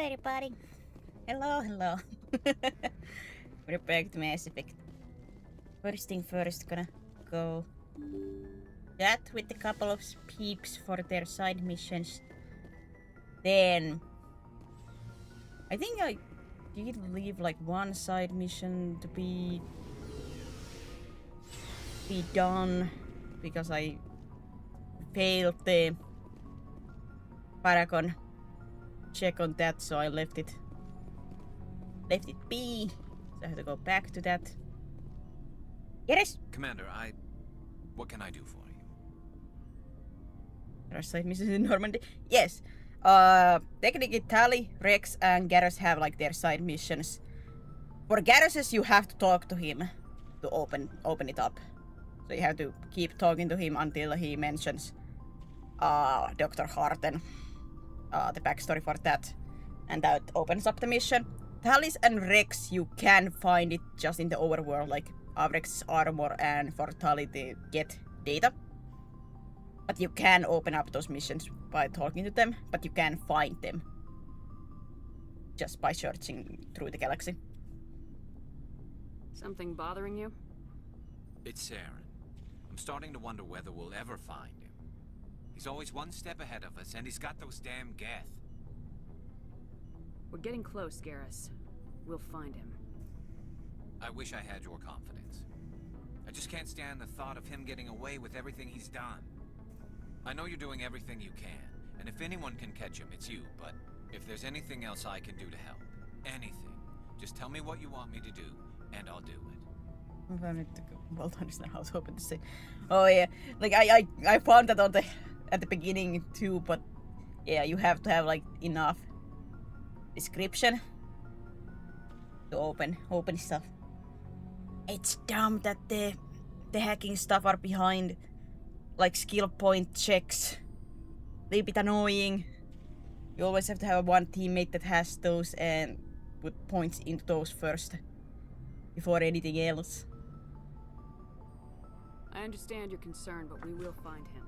everybody. Hello. We're back to Mass Effect. First thing first, gonna go chat with a couple of peeps for their side missions. Then I think I did leave like one side mission to be done because I failed the Paragon check on that, so I left it be. So I have to go back to that. Yes. Commander, what can I do for you? There are side missions in Normandy. Yes. Technically Tali, Rex, and Garrus have like their side missions. For Garrus's, you have to talk to him to open it up. So you have to keep talking to him until he mentions Dr. Harten. The backstory for that. And that opens up the mission. Talis and Rex, you can find it just in the overworld, like Rex's armor, and for Tali to get data. But you can open up those missions by talking to them, but you can find them just by searching through the galaxy. Something bothering you? It's Saren. I'm starting to wonder whether we'll ever find him. He's always one step ahead of us, and he's got those damn Geth. We're getting close, Garrus. We'll find him. I wish I had your confidence. I just can't stand the thought of him getting away with everything he's done. I know you're doing everything you can, and if anyone can catch him, it's you, but if there's anything else I can do to help, anything, just tell me what you want me to do, and I'll do it. Well done is not how I was hoping to say. Oh yeah, like I found that on at the beginning too, but yeah, you have to have like enough description to open stuff. It's dumb that the hacking stuff are behind like skill point checks. They're a bit annoying. You always have to have one teammate that has those and put points into those first before anything else. I understand your concern, but we will find him.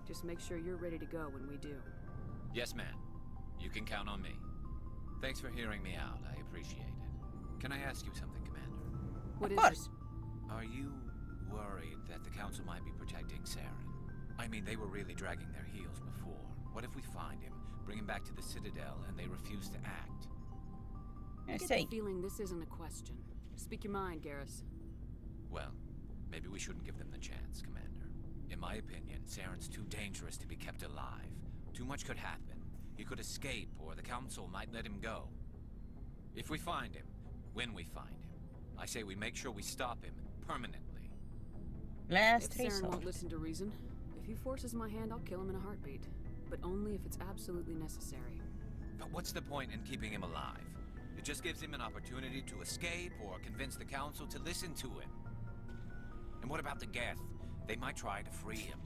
Just make sure you're ready to go when we do. Yes, ma'am. You can count on me. Thanks for hearing me out. I appreciate it. Can I ask you something, Commander? What of is course. it? Are you worried that the Council might be protecting Saren? I mean, they were really dragging their heels before. What if we find him, bring him back to the Citadel, and they refuse to act? I get the feeling this isn't a question. Speak your mind, Garrus. Well, maybe we shouldn't give them the chance, Commander. In my opinion, Saren's too dangerous to be kept alive. Too much could happen. He could escape, or the Council might let him go. If we find him, when we find him, I say we make sure we stop him permanently. Last If Saren resort. won't listen to reason, if he forces my hand, I'll kill him in a heartbeat. But only if it's absolutely necessary. But what's the point in keeping him alive? It just gives him an opportunity to escape or convince the Council to listen to him. And what about the Geth? They might try to free him.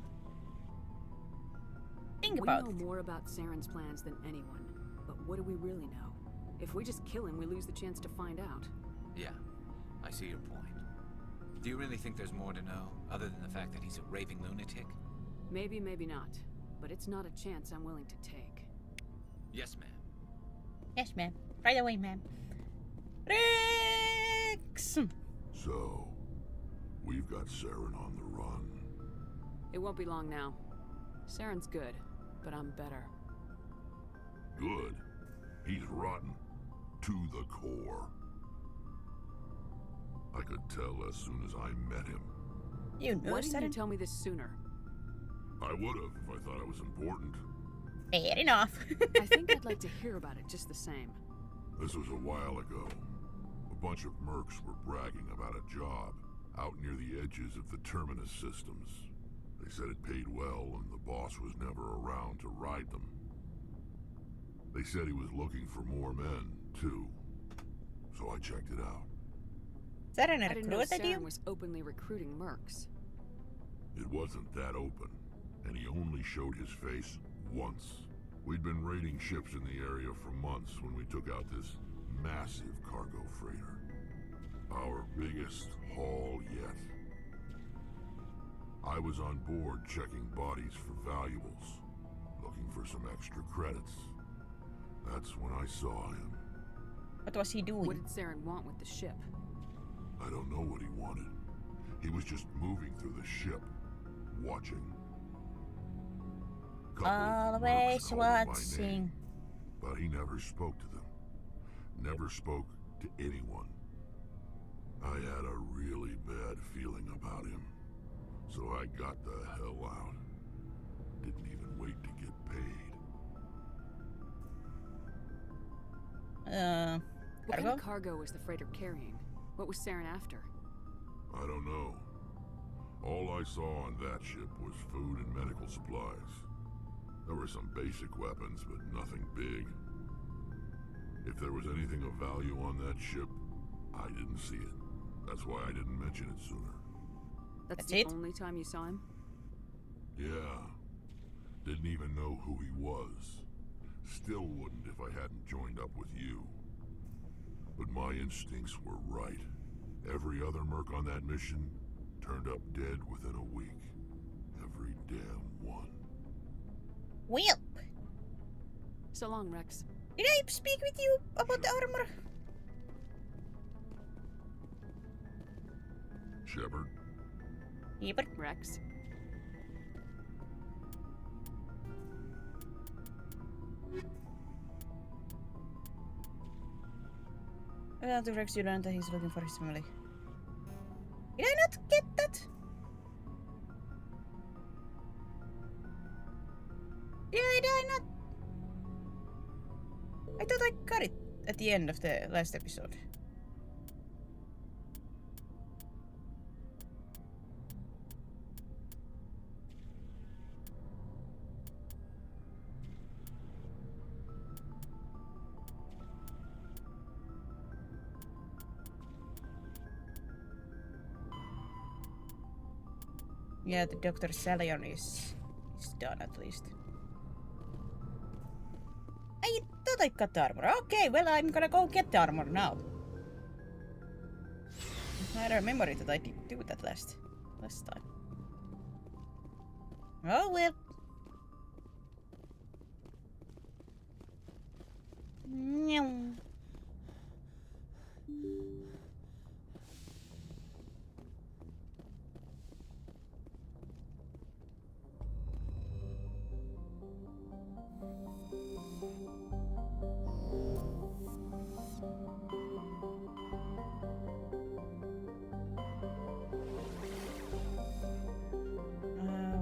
Think about we it. know more about Saren's plans than anyone. But what do we really know? If we just kill him, we lose the chance to find out. Yeah, I see your point. Do you really think there's more to know, other than the fact that he's a raving lunatic? Maybe, maybe not. But it's not a chance I'm willing to take. Yes, ma'am. Yes, ma'am. Right away, ma'am. Rex! So, we've got Saren on the run. It won't be long now. Saren's good, but I'm better. Good. He's rotten. To the core. I could tell as soon as I met him. You know, Why didn't you Saren? tell me this sooner? I would have if I thought I was important. Fair enough. I think I'd like to hear about it just the same. This was a while ago. A bunch of mercs were bragging about a job out near the edges of the Terminus systems. They said it paid well and the boss was never around to ride them. They said he was looking for more men, too. So I checked it out. Saren I didn't know recruited you? Saren was openly recruiting mercs. It wasn't that open, and he only showed his face once. We'd been raiding ships in the area for months when we took out this massive cargo freighter. Our biggest haul yet. I was on board checking bodies for valuables, looking for some extra credits. That's when I saw him. What was he doing? What did Saren want with the ship? I don't know what he wanted. He was just moving through the ship, watching. Always Mercs called him by watching. name, but he never spoke to them. Never spoke to anyone. I had a really bad feeling about him, so I got the hell out. Didn't even wait to get paid. What Cargo? kind of cargo was the freighter carrying? What was Saren after? I don't know. All I saw on that ship was food and medical supplies. There were some basic weapons, but nothing big. If there was anything of value on that ship, I didn't see it. That's why I didn't mention it sooner. That's That's the it? only time you saw him? Yeah. Didn't even know who he was. Still wouldn't if I hadn't joined up with you. But my instincts were right. Every other merc on that mission turned up dead within a week. Every damn one. Well, So long, Rex. did I speak with you about the armor? Shepard? Yeah, but Rex? to Rex, you learned that he's looking for his family. Did I not get that? Did I not? I thought I got it at the end of the last episode. Yeah, the Dr. Salion is done at least. I thought I got the armor. Okay, well, I'm gonna go get the armor now. I had a memory that I did do that last time. Oh well. Meow.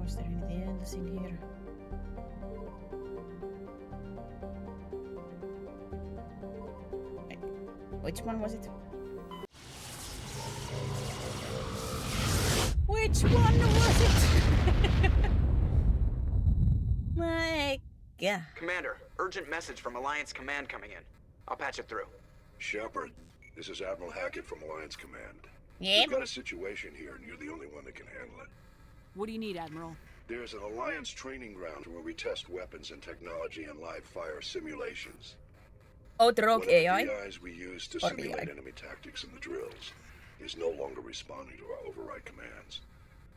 Was there anything else in here? Which one was it? Which one was it? My God. Commander, urgent message from Alliance Command coming in. I'll patch it through. Shepard, this is Admiral Hackett from Alliance Command. Yep. We've got a situation here, and you're the only one that can handle it. What do you need, Admiral? There's an Alliance training ground where we test weapons and technology in live fire simulations. Oh, the rogue One of the AI? VIs we use to Or simulate AI. enemy tactics in the drills is no longer responding to our override commands.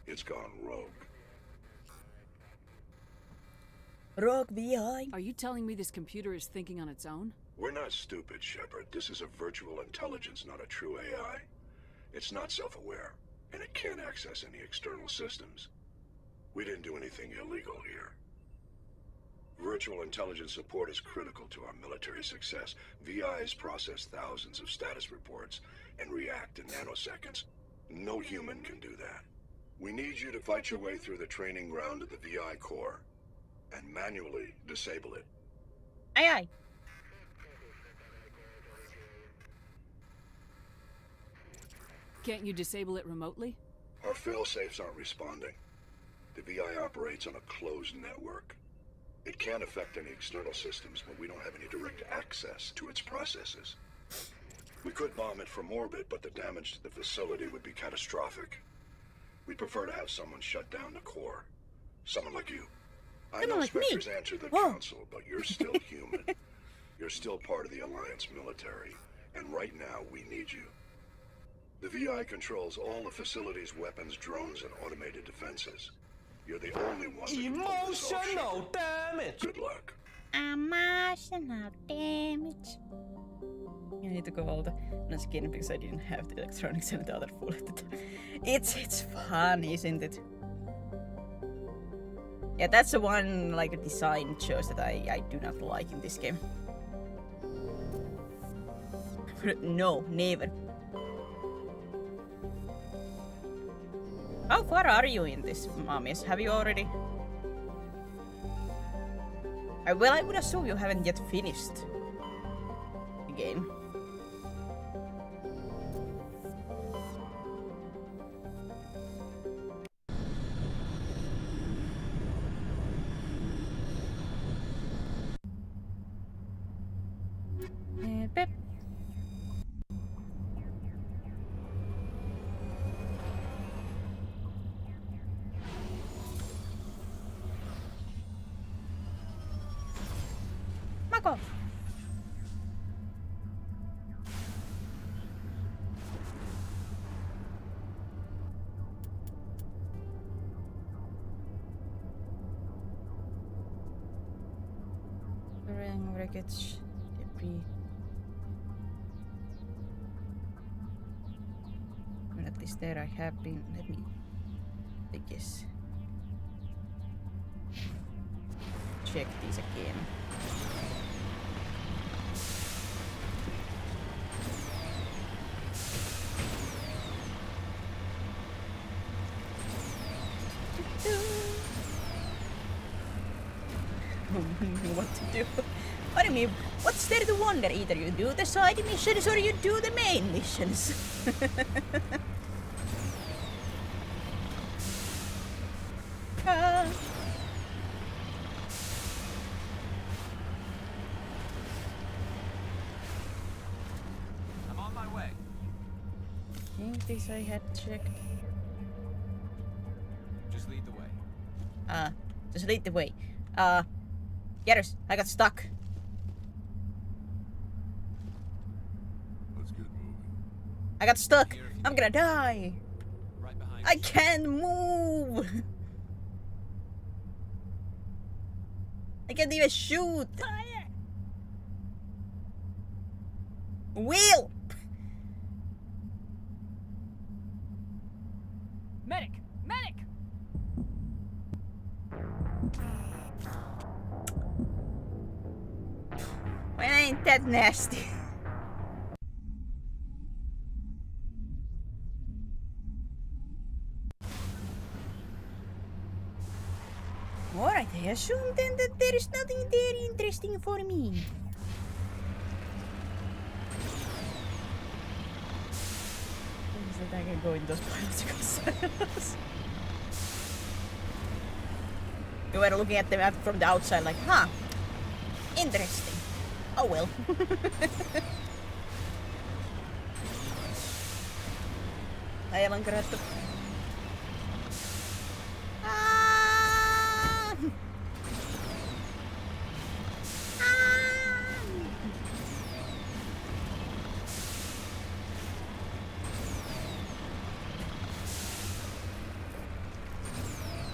It's gone rogue. Rogue VI? Are you telling me this computer is thinking on its own? We're not stupid, Shepard. This is a virtual intelligence, not a true AI. It's not self-aware, and it can't access any external systems. We didn't do anything illegal here. Virtual intelligence support is critical to our military success. VIs process thousands of status reports and react in nanoseconds. No human can do that. We need you to fight your way through the training ground of the VI core and manually disable it. Aye aye. Can't you disable it remotely? Our fail-safes aren't responding. The VI operates on a closed network. It can't affect any external systems, but we don't have any direct access to its processes. We could bomb it from orbit, but the damage to the facility would be catastrophic. We'd prefer to have someone shut down the core. Someone like you. I Someone know like me? Spectre's answered the Whoa. council, but you're still human. You're still part of the Alliance military, and right now we need you. The VI controls all the facility's weapons, drones, and automated defenses. You're the only one that can pull this off, Emotional Shepard. damage. Good luck. Emotional damage. I need to go all the skin because I didn't have the electronics and the other full at the time. It's fun, isn't it? Yeah, that's the one like design choice that I do not like in this game. No, never. How far are you in this, Mummies? Have you already? Well, I would assume you haven't yet finished the game. Pep. Mako. Wreckage, debris. When at least there I have been. Let me take this. Check these again. What to do? What do you mean? What's there to wonder? Either you do the side missions or you do the main missions. I'm on my way. I think this I had checked. Just lead the way. Just lead the way. Garrus, I got stuck. Let's get moving. I got stuck. I'm gonna die. Right behind I you. can't move. I can't even shoot. Wheel. Medic! Medic! Well, ain't that nasty? Alright, I assume then that there is nothing there interesting for me. Is that I can go in those biological cells? You were looking at them from the outside like, huh, interesting. Oh well. Aivan kerätty.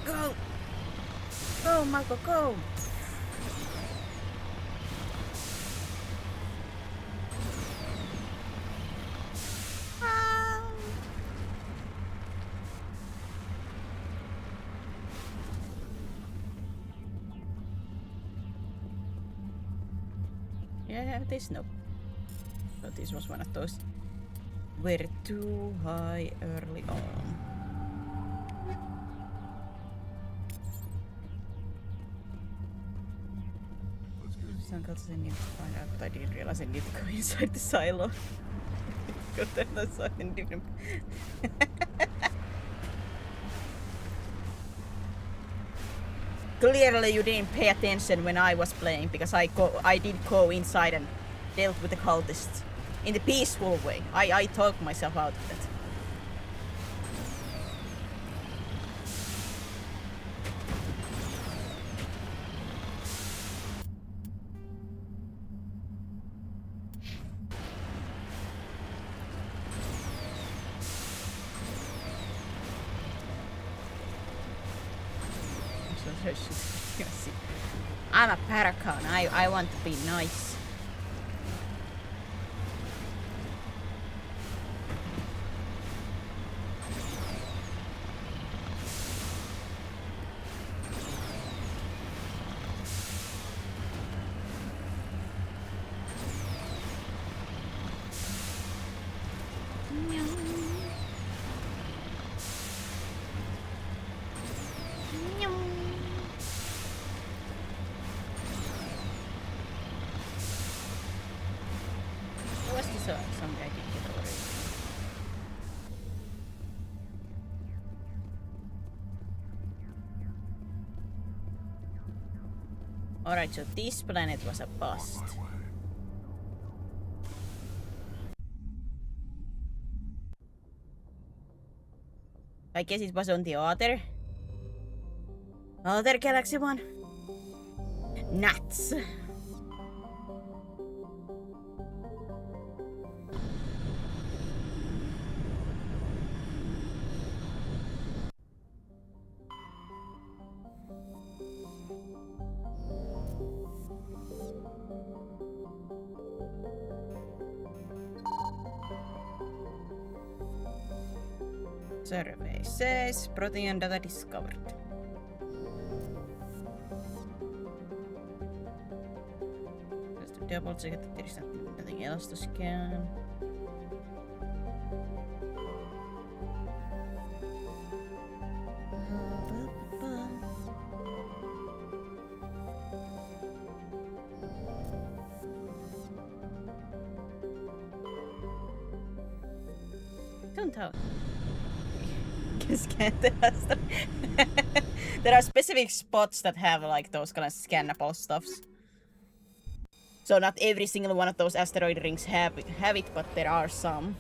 Go! Go, Marco, go! Yeah, this no. But this was one of those. We're too high early on. Let's get Some cuts I need to find out, but I didn't realize I need to go inside the silo. Go to the side in different. Clearly you didn't pay attention when I was playing because I did go inside and dealt with the cultists in the peaceful way. I talked myself out of that. So she's gonna see. I'm a Paracon. I want to be nice. What's this song I did get already? Alright, so this planet was a bust. On my way. I guess it was on the other galaxy one. Nuts. Survey says protein data discovered. Just to double check that there is nothing else to scan. Don't tell. There are specific spots that have like those kind of scannable stuffs. So not every single one of those asteroid rings have it, but there are some.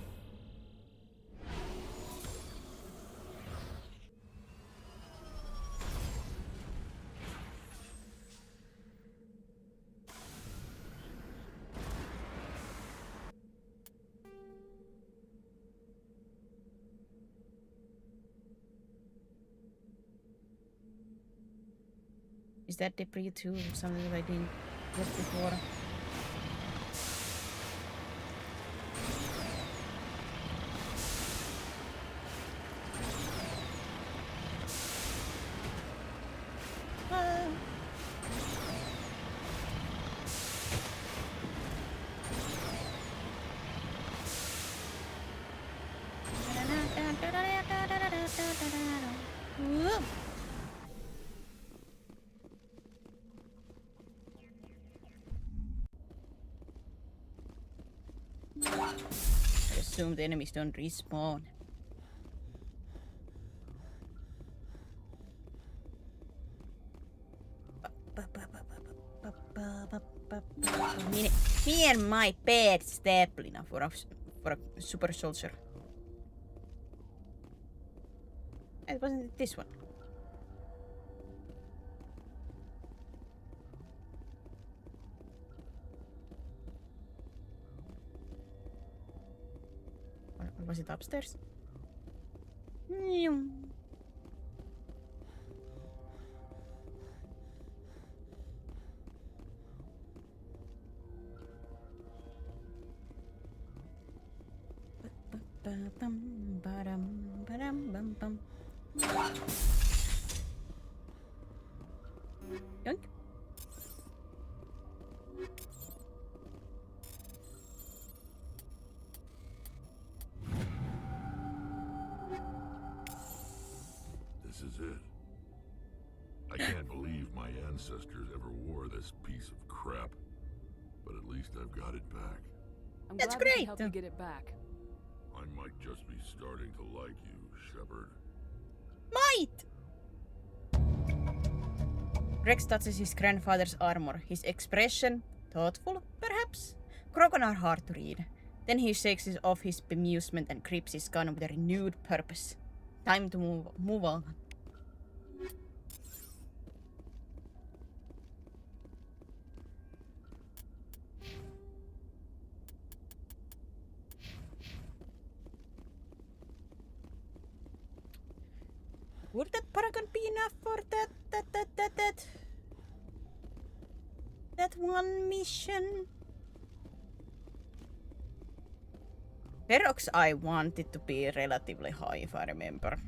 Is that debris too? Something that I didn't get before? I assume the enemies don't respawn. Me and my bad stamina for a super soldier. It wasn't this one. Or was it upstairs? Yoink. This is it. I can't believe my ancestors ever wore this piece of crap. But at least I've got it back. I'm That's glad we great. could help you get it back. I might just be starting to like you, Shepard. Might! Rex touches his grandfather's armor. His expression, thoughtful, perhaps? Krogan are hard to read. Then he shakes off his bemusement and grips his gun with a renewed purpose. Time to move on. Would that paragon be enough for that? that one mission. Ferox I wanted to be relatively high if I remember.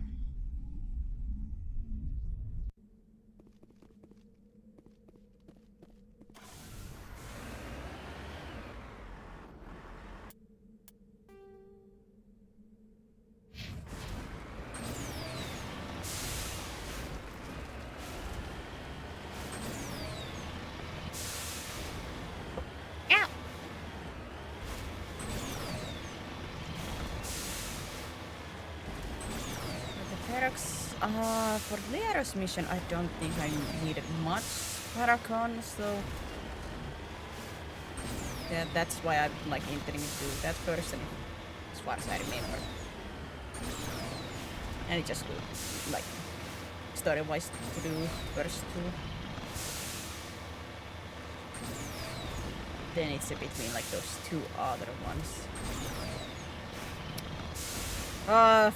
For Liara's mission, I don't think I needed much Paragon, so yeah, that's why I'm like intending to do that first, and as far as I remember, and it just like story-wise to do first two. Then it's a between like those two other ones.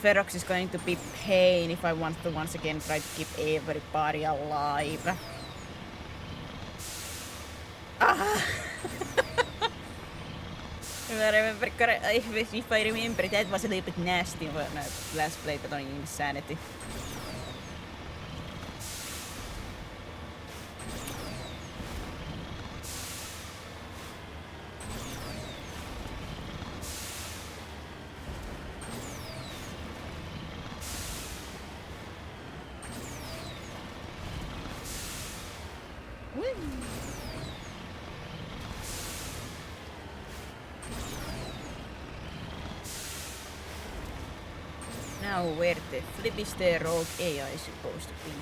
Ferox is going to be pain if I want to once again try to keep everybody alive. Ah! If I remember, that was a little bit nasty when I last played it on Insanity. Now where the flip is the rogue AI supposed to be in?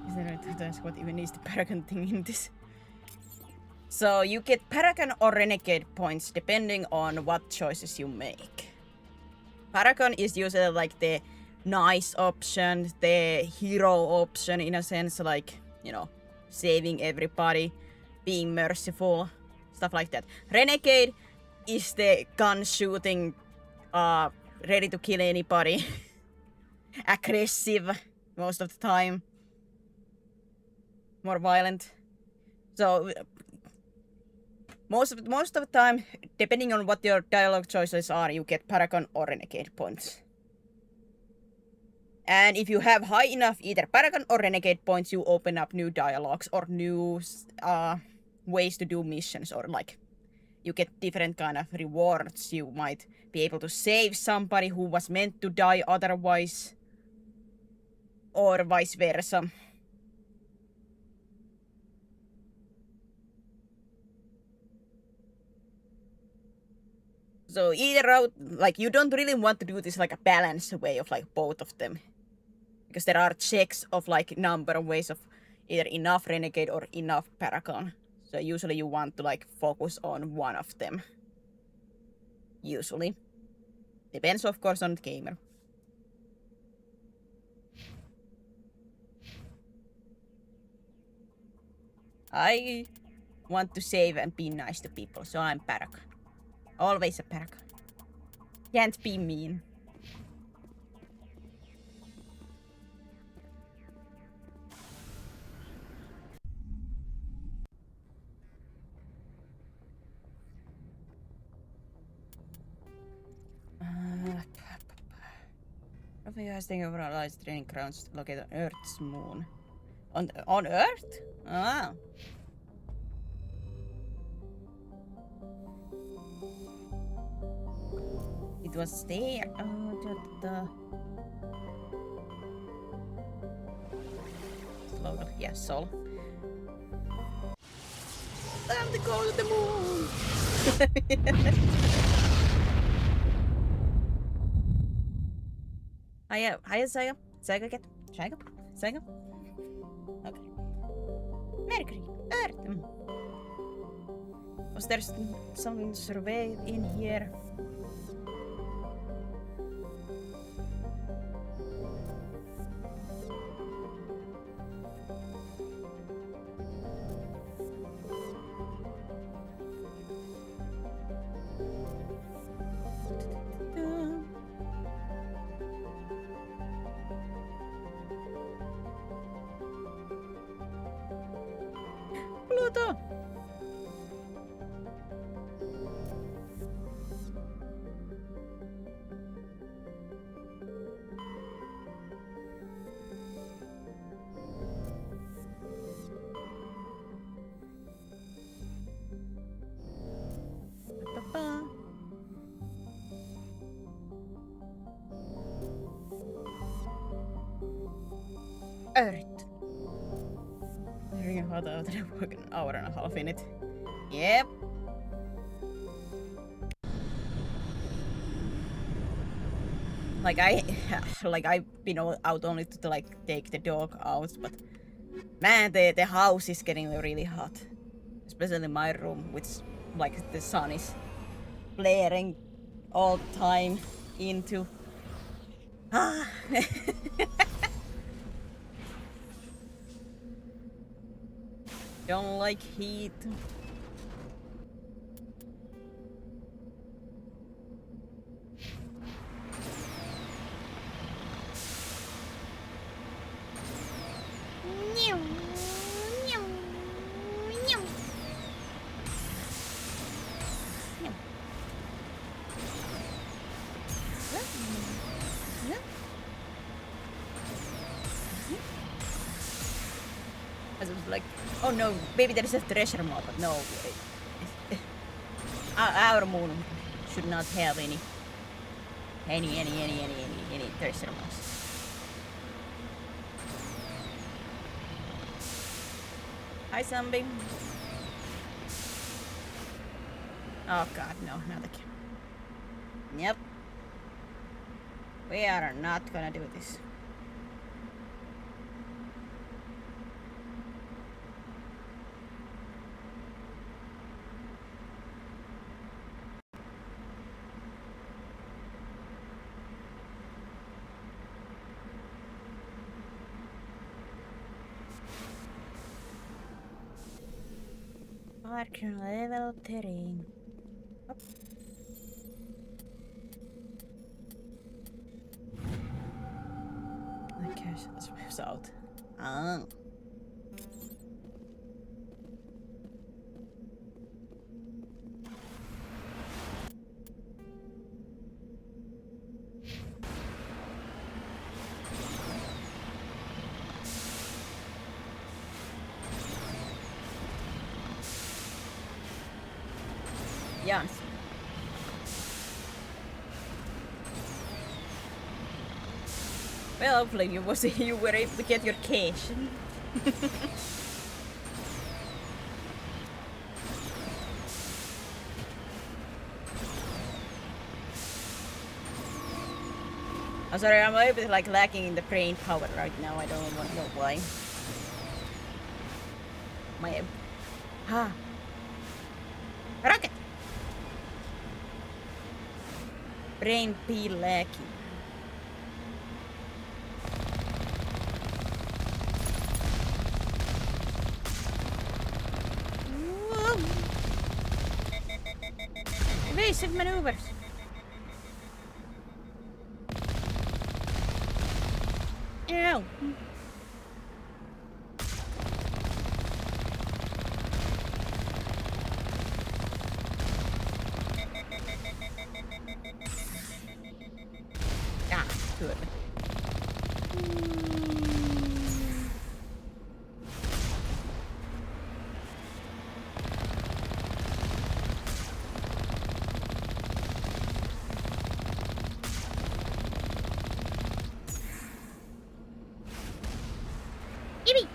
Is there a ask what even is the Paragon thing in this? So you get Paragon or Renegade points depending on what choices you make. Paragon is usually like the nice option, the hero option in a sense, like, you know, saving everybody, being merciful, stuff like that. Renegade is the gun shooting, ready to kill anybody, aggressive most of the time, more violent. So most of the time, depending on what your dialogue choices are, you get Paragon or Renegade points. And if you have high enough either Paragon or Renegade points, you open up new dialogues or new ways to do missions, or like you get different kind of rewards. You might be able to save somebody who was meant to die otherwise, or vice versa. So either route, like, you don't really want to do this like a balanced way of like both of them, because there are checks of like number of ways of either enough Renegade or enough Paragon. So usually you want to like focus on one of them. Usually. Depends of course on the gamer. I want to save and be nice to people, so I'm Paragon. Always a Paragon. Can't be mean. Roughly has taken over allies training grounds located on Earth's moon. On Earth? Ah. It was there. Oh, Slow. Yeah, Sol. Time to go to the moon. Hiya, Saga. Saga get. Saga. Okay. Mercury. Earth. Was there some survey in here? auto! Pa-pa-pa. Earth. Ringen hot out and work an hour and a half in it. Yep. Like I've been out only to like take the dog out, but man, the house is getting really hot, especially my room, which like the sun is blaring all the time into. Ah. Don't like heat. I was like, oh no, maybe there is a treasure map, but no. Our moon should not have any treasure maps. Hi, zombie. Oh god, no, not again. Yep. We are not gonna do this. Mark level terrain. Up. Okay, so this moves out. Ah. Yes. Well, hopefully you were able to get your cash. I'm sorry, I'm a little bit like lacking in the brain power right now. I don't know why. My rocket. Brain be lacking. Evasive maneuvers. Ew. Ah, good. Yippee!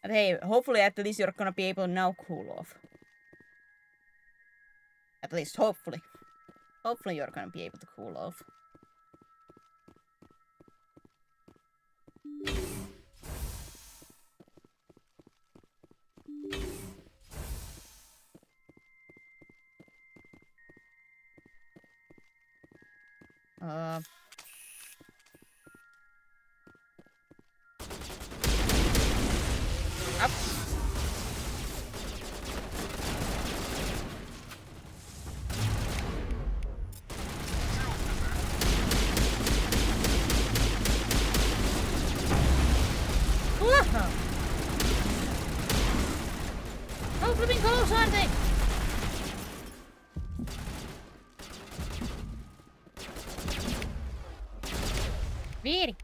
But hey, hopefully at least you're gonna be able to now cool off. At least hopefully. Hopefully you're gonna be able to cool off. Up. Vieri!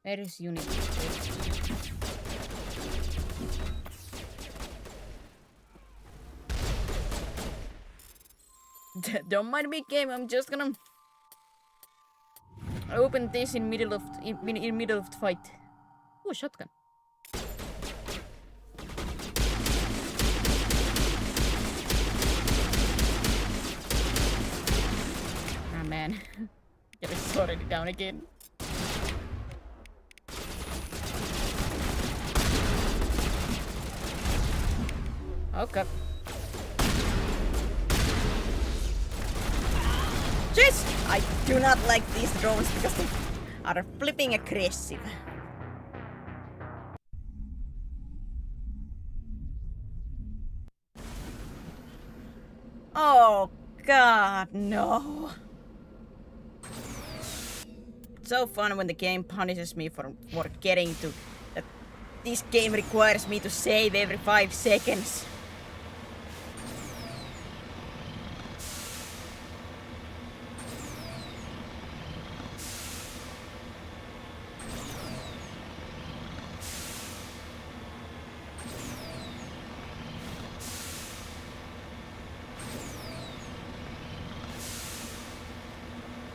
Where is unit? Don't mind me, game. I'm just gonna open this in middle of the fight. Oh, shotgun. Ah man, get it already down again. Okay. Jeez! I do not like these drones because they are flipping aggressive. Oh god, no. It's so fun when the game punishes me for getting to that this game requires me to save every 5 seconds.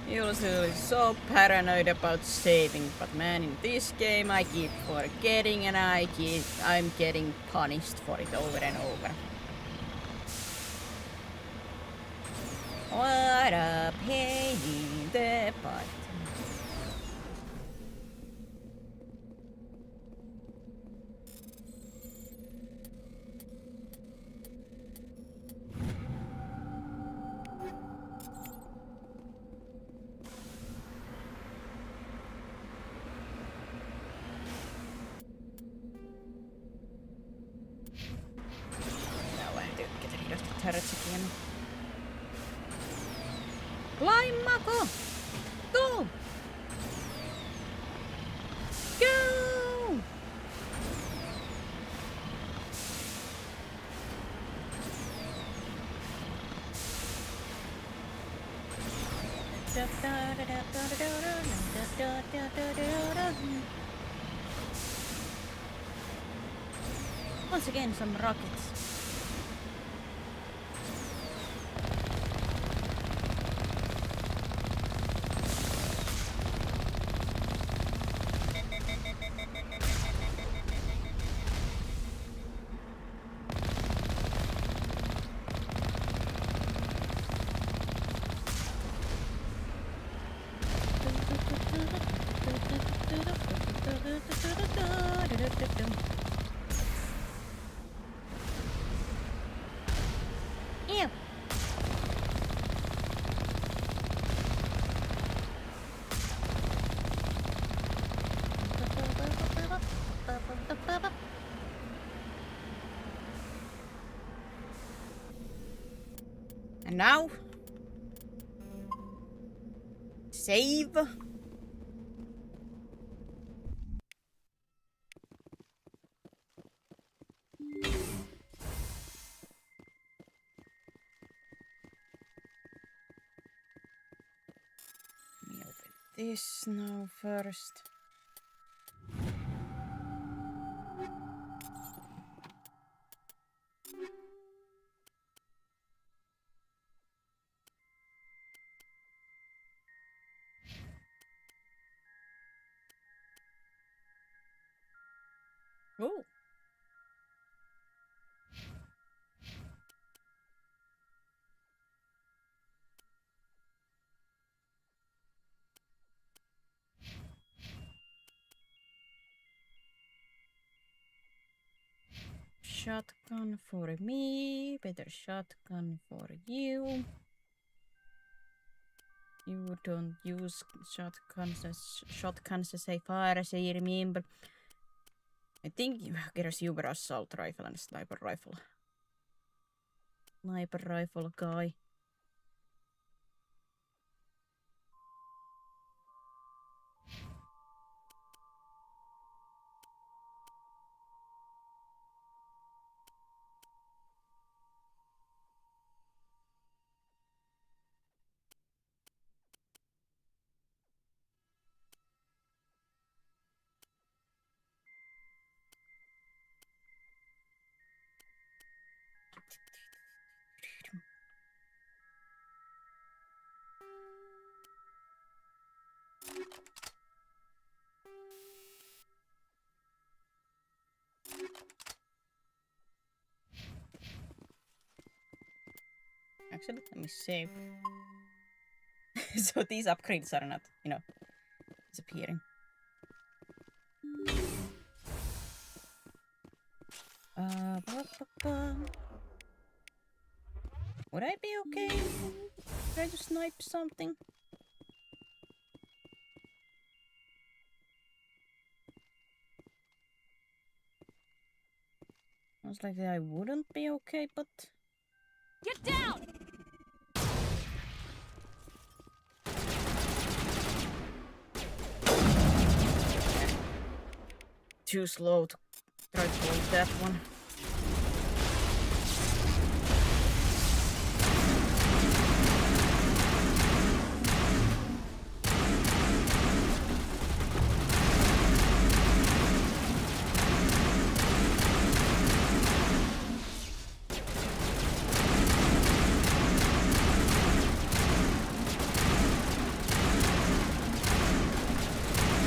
Usually so paranoid about saving, but man, in this game I keep forgetting and I'm getting punished for it over and over. What a pain in the butt. Now I have to get rid of the turrets again. Climb, Mako! Go! Go! Once again, some rockets. Ew. And now, save. Let me open this now first. Oh. Shotgun for me, better shotgun for you. You don't use shotguns as far as I remember. I think there's super assault rifle and sniper rifle. Sniper rifle guy. Actually, let me save. So these upgrades are not, you know, disappearing. Ba-ba-ba. Would I be okay try to snipe something? Sounds like I wouldn't be okay, but... Get down! Too slow to try to hold that one.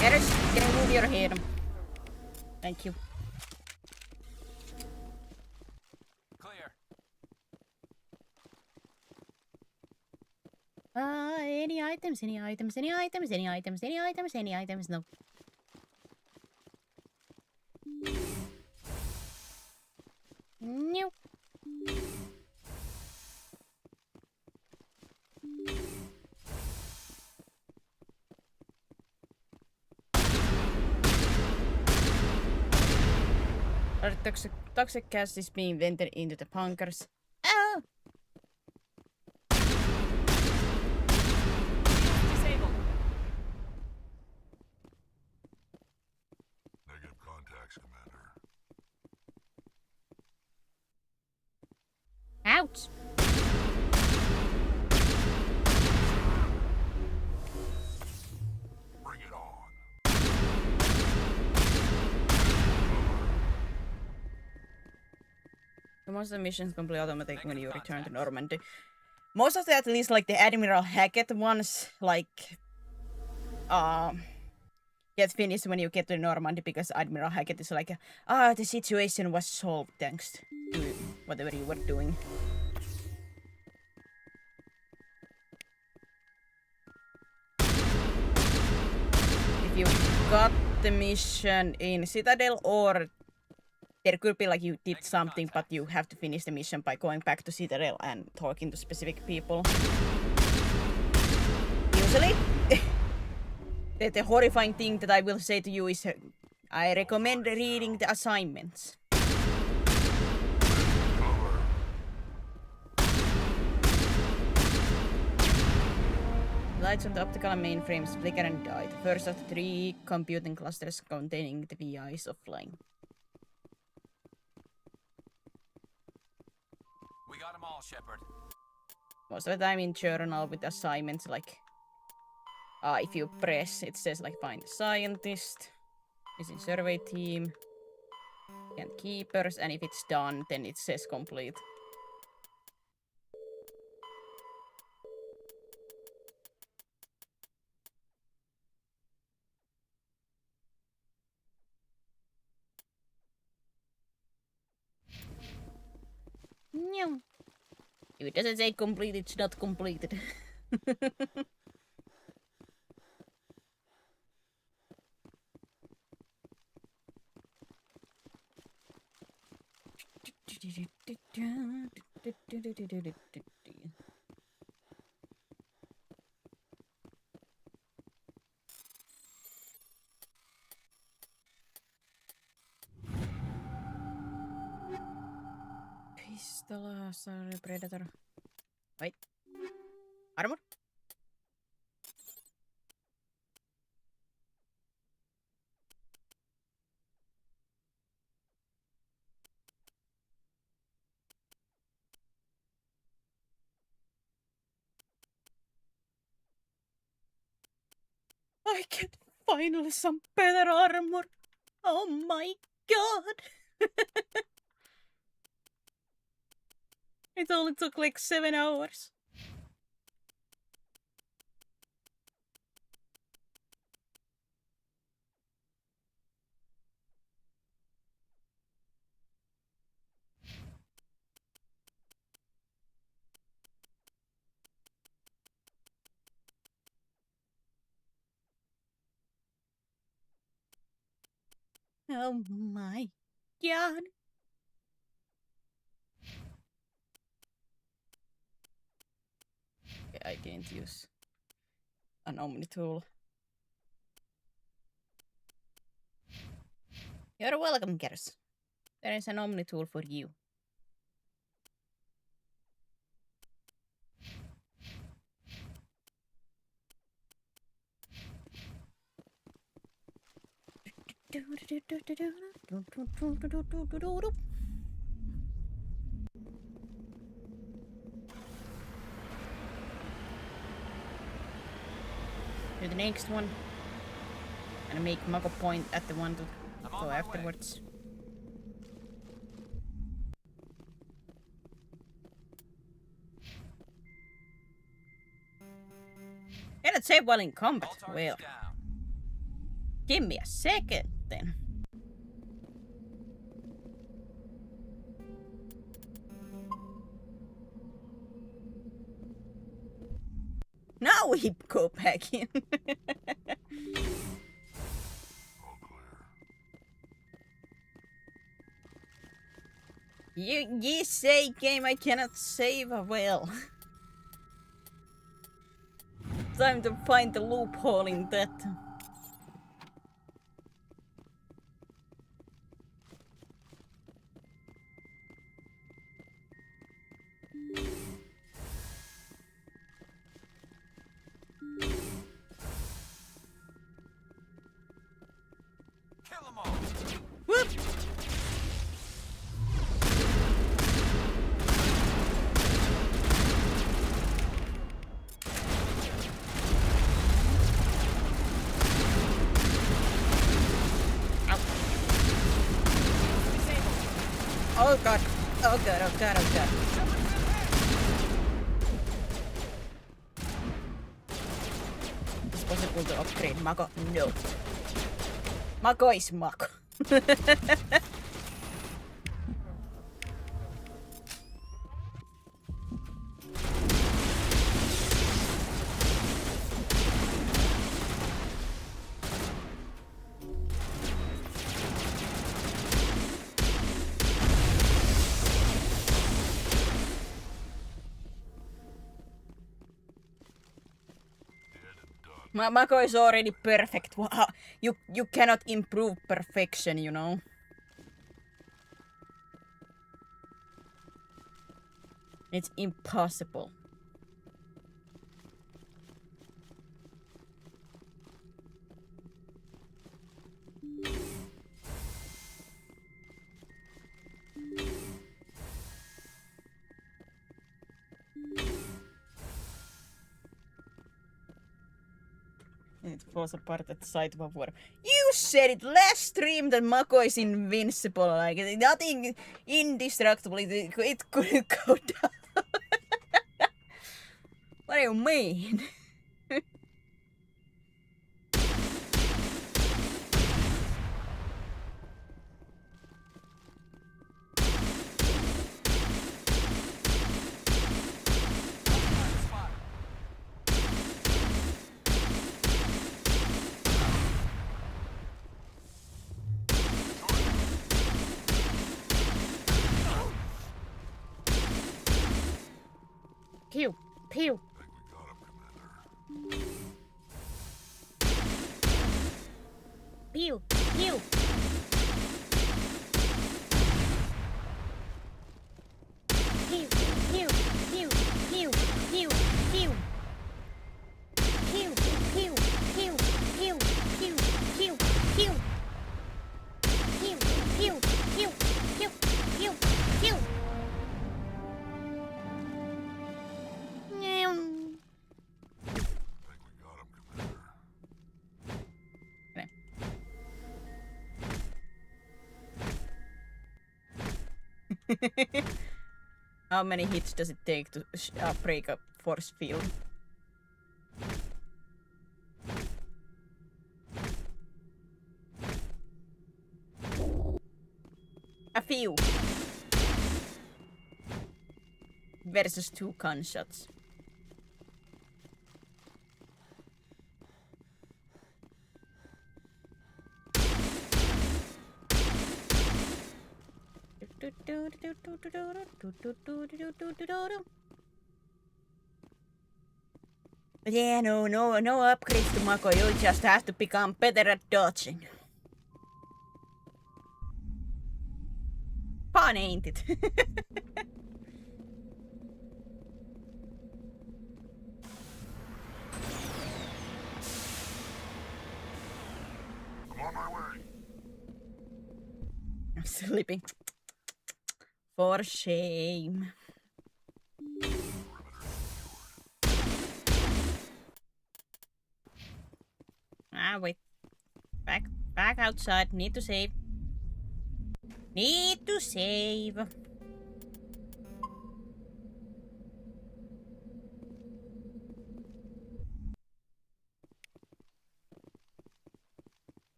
Garrus, can you move your head? Thank you. Clear. Any items, any items, any items, any items, any items, any items, no. Nope. Our toxic gas is being vented into the bunkers. Oh! Disabled. Negative contacts, Commander. Ouch! Bring it on. Most of the missions complete automatically when you return to Normandy. Most of the, at least, like the Admiral Hackett ones, like, get finished when you get to Normandy because Admiral Hackett is like, the situation was solved thanks to whatever you were doing. If you got the mission in Citadel, or there could be like you did something but you have to finish the mission by going back to Citadel and talking to specific people. Usually, the horrifying thing that I will say to you is I recommend reading the assignments. Lights on the optical mainframes flicker and died. First of the 3 computing clusters containing the VIs offline. We got them all, Shepard. Most of the time in journal with assignments, like if you press, it says like find scientist, missing survey team, and keepers, and if it's done, then it says complete. No. If it doesn't say complete, it's not completed. Pistol, sorry, Predator. Wait. Armor? I get finally some better armor. Oh my god. It only took like 7 hours. Oh my god. Okay, I didn't use an Omni tool. You're welcome, Geras. There is an Omni tool for you. To the next one. And make Mako point at the one to go afterwards. Cannot save while in combat. Well, give me a second then. Now we go back in. You say game I cannot save well. Time to find the loophole in that. Kill them all. Whoop! Oh god. Oh god, oh god, oh god. Is it possible to upgrade Mako? No. Mako is Mako. Mako is already perfect. Wow. You cannot improve perfection, you know. It's impossible. It falls apart at the sight of a war. You said it last stream that Mako is invincible, like nothing indestructible. It couldn't go down. What do you mean? Pew, pew. Pew, pew. Pew, pew, pew, pew, pew, pew. Pew, pew, pew, pew, pew, pew, pew. Pew, pew, pew, pew, pew, pew. How many hits does it take to break a force field? A few. Versus 2 gunshots. Yeah, no upgrades to Mako. You just have to become better at dodging. Fun, ain't it? I'm on my way. I'm sleeping. For shame. Ah, wait. Back outside. Need to save. Need to save.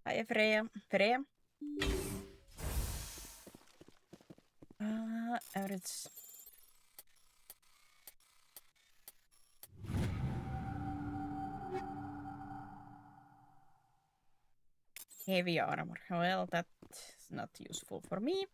Hi, Freya. Freya? It's... Heavy armor. Well, that's not useful for me.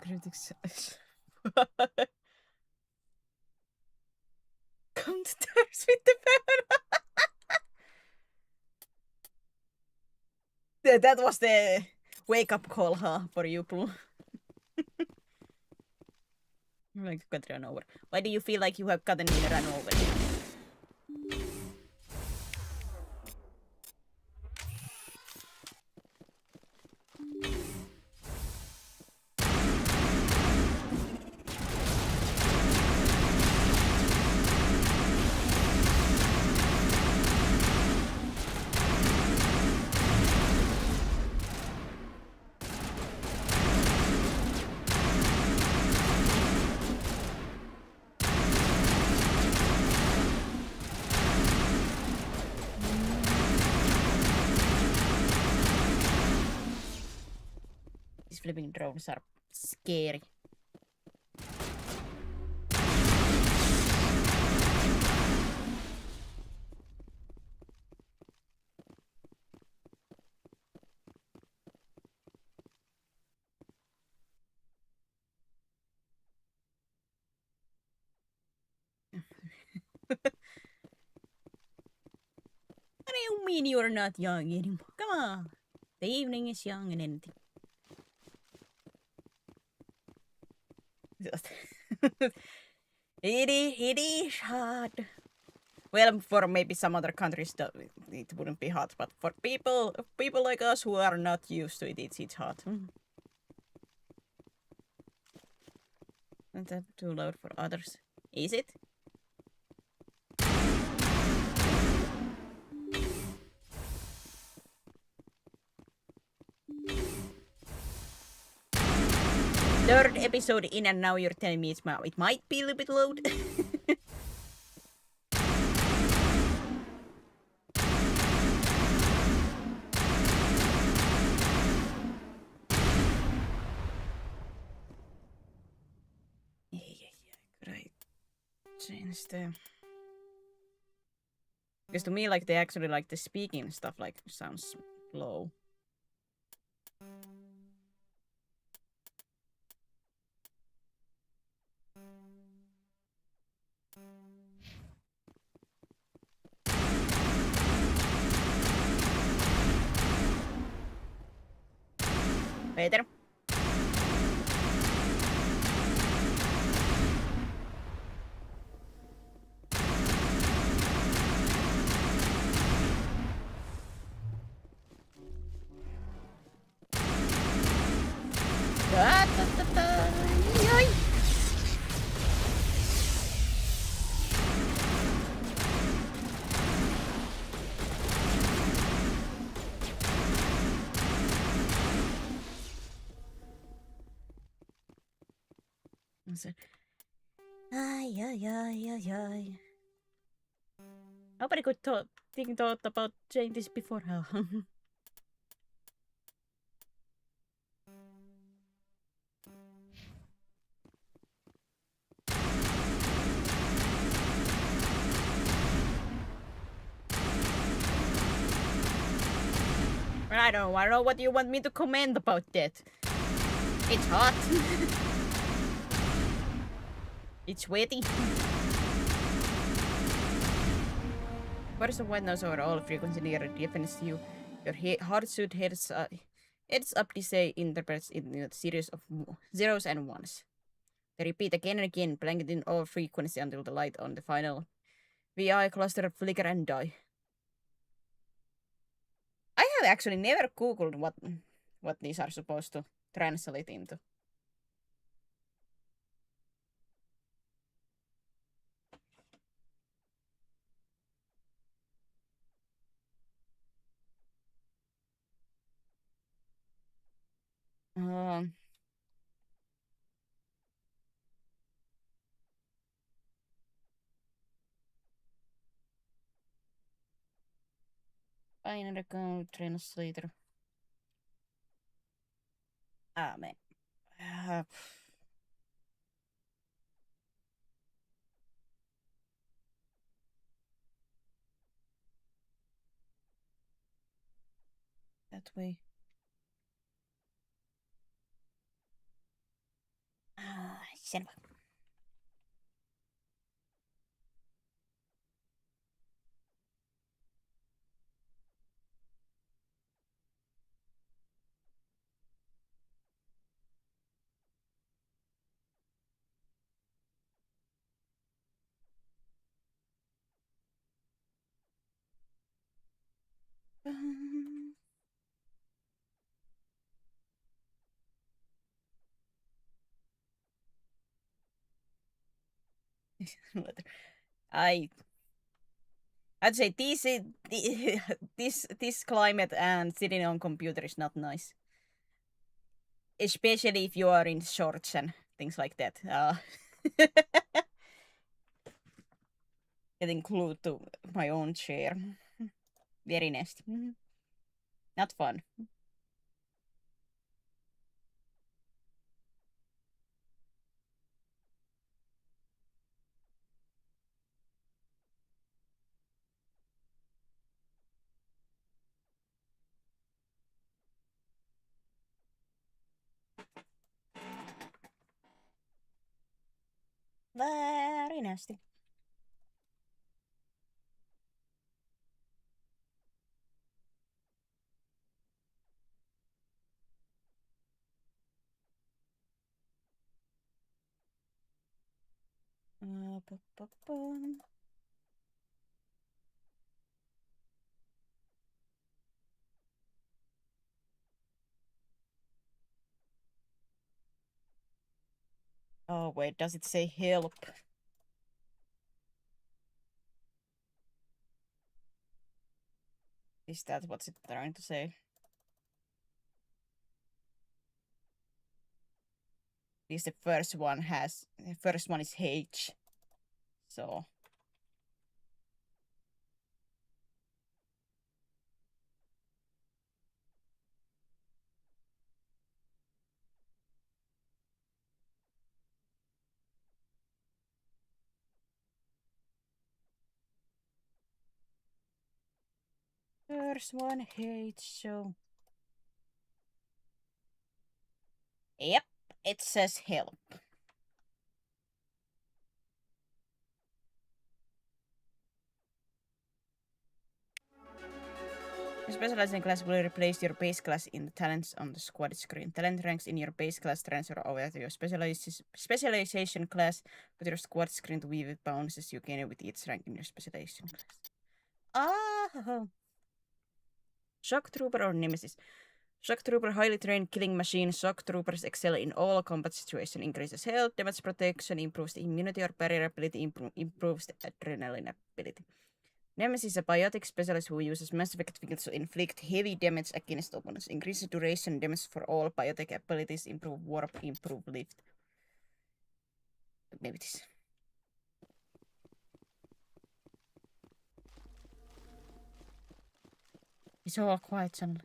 Critics. Come to terms with the famine. That was the wake-up call, huh, for you, Blue. Like got run over. Why do you feel like you have gotten run over? These flipping drones are scary. What do you mean you're not young anymore? Come on. The evening is young and anything. It is hard. Well, for maybe some other countries it wouldn't be hot, but for people like us who are not used to it, it's hot. Not that too loud for others. Is it? Third episode in and now you're telling me it might be a little bit loud. Could I change the... Because to me, like, they actually like the speaking stuff, like, sounds low. Better. Yay. Ay. Nobody could think thought about saying this before. I don't know what you want me to comment about that. It's hot. It's sweaty. What is the white noise over all frequency near defense you? Your heart suit heads up this interprets in a series of zeros and ones. They repeat again and again, blanket in all frequency until the light on the final VI cluster flicker and die. I have actually never googled what these are supposed to translate into. Find a translator. Ah, man. That way. Cinema. I'd say this climate and sitting on computer is not nice, especially if you are in shorts and things like that. Getting glued to my own chair. Very nasty. Not fun. Very nasty. Oh wait, does it say help? Is that what's it trying to say? At least the first one is H. So first one H, so yep, it says help. The specializing class will replace your base class in the talents on the squad screen. Talent ranks in your base class transfer over to your specialization class with your squad screen to weave with bonuses you gain with each rank in your specialization class. Ah! Shock Trooper or Nemesis? Shock Trooper, highly trained killing machine. Shock Troopers excel in all combat situations. Increases health, damage protection, improves the immunity or barrier ability, improves the adrenaline ability. Nemesis is a biotic specialist who uses massive fields to inflict heavy damage against opponents. Increases duration damage for all biotic abilities. Improve warp, improve lift. Maybe this. It's all quiet suddenly.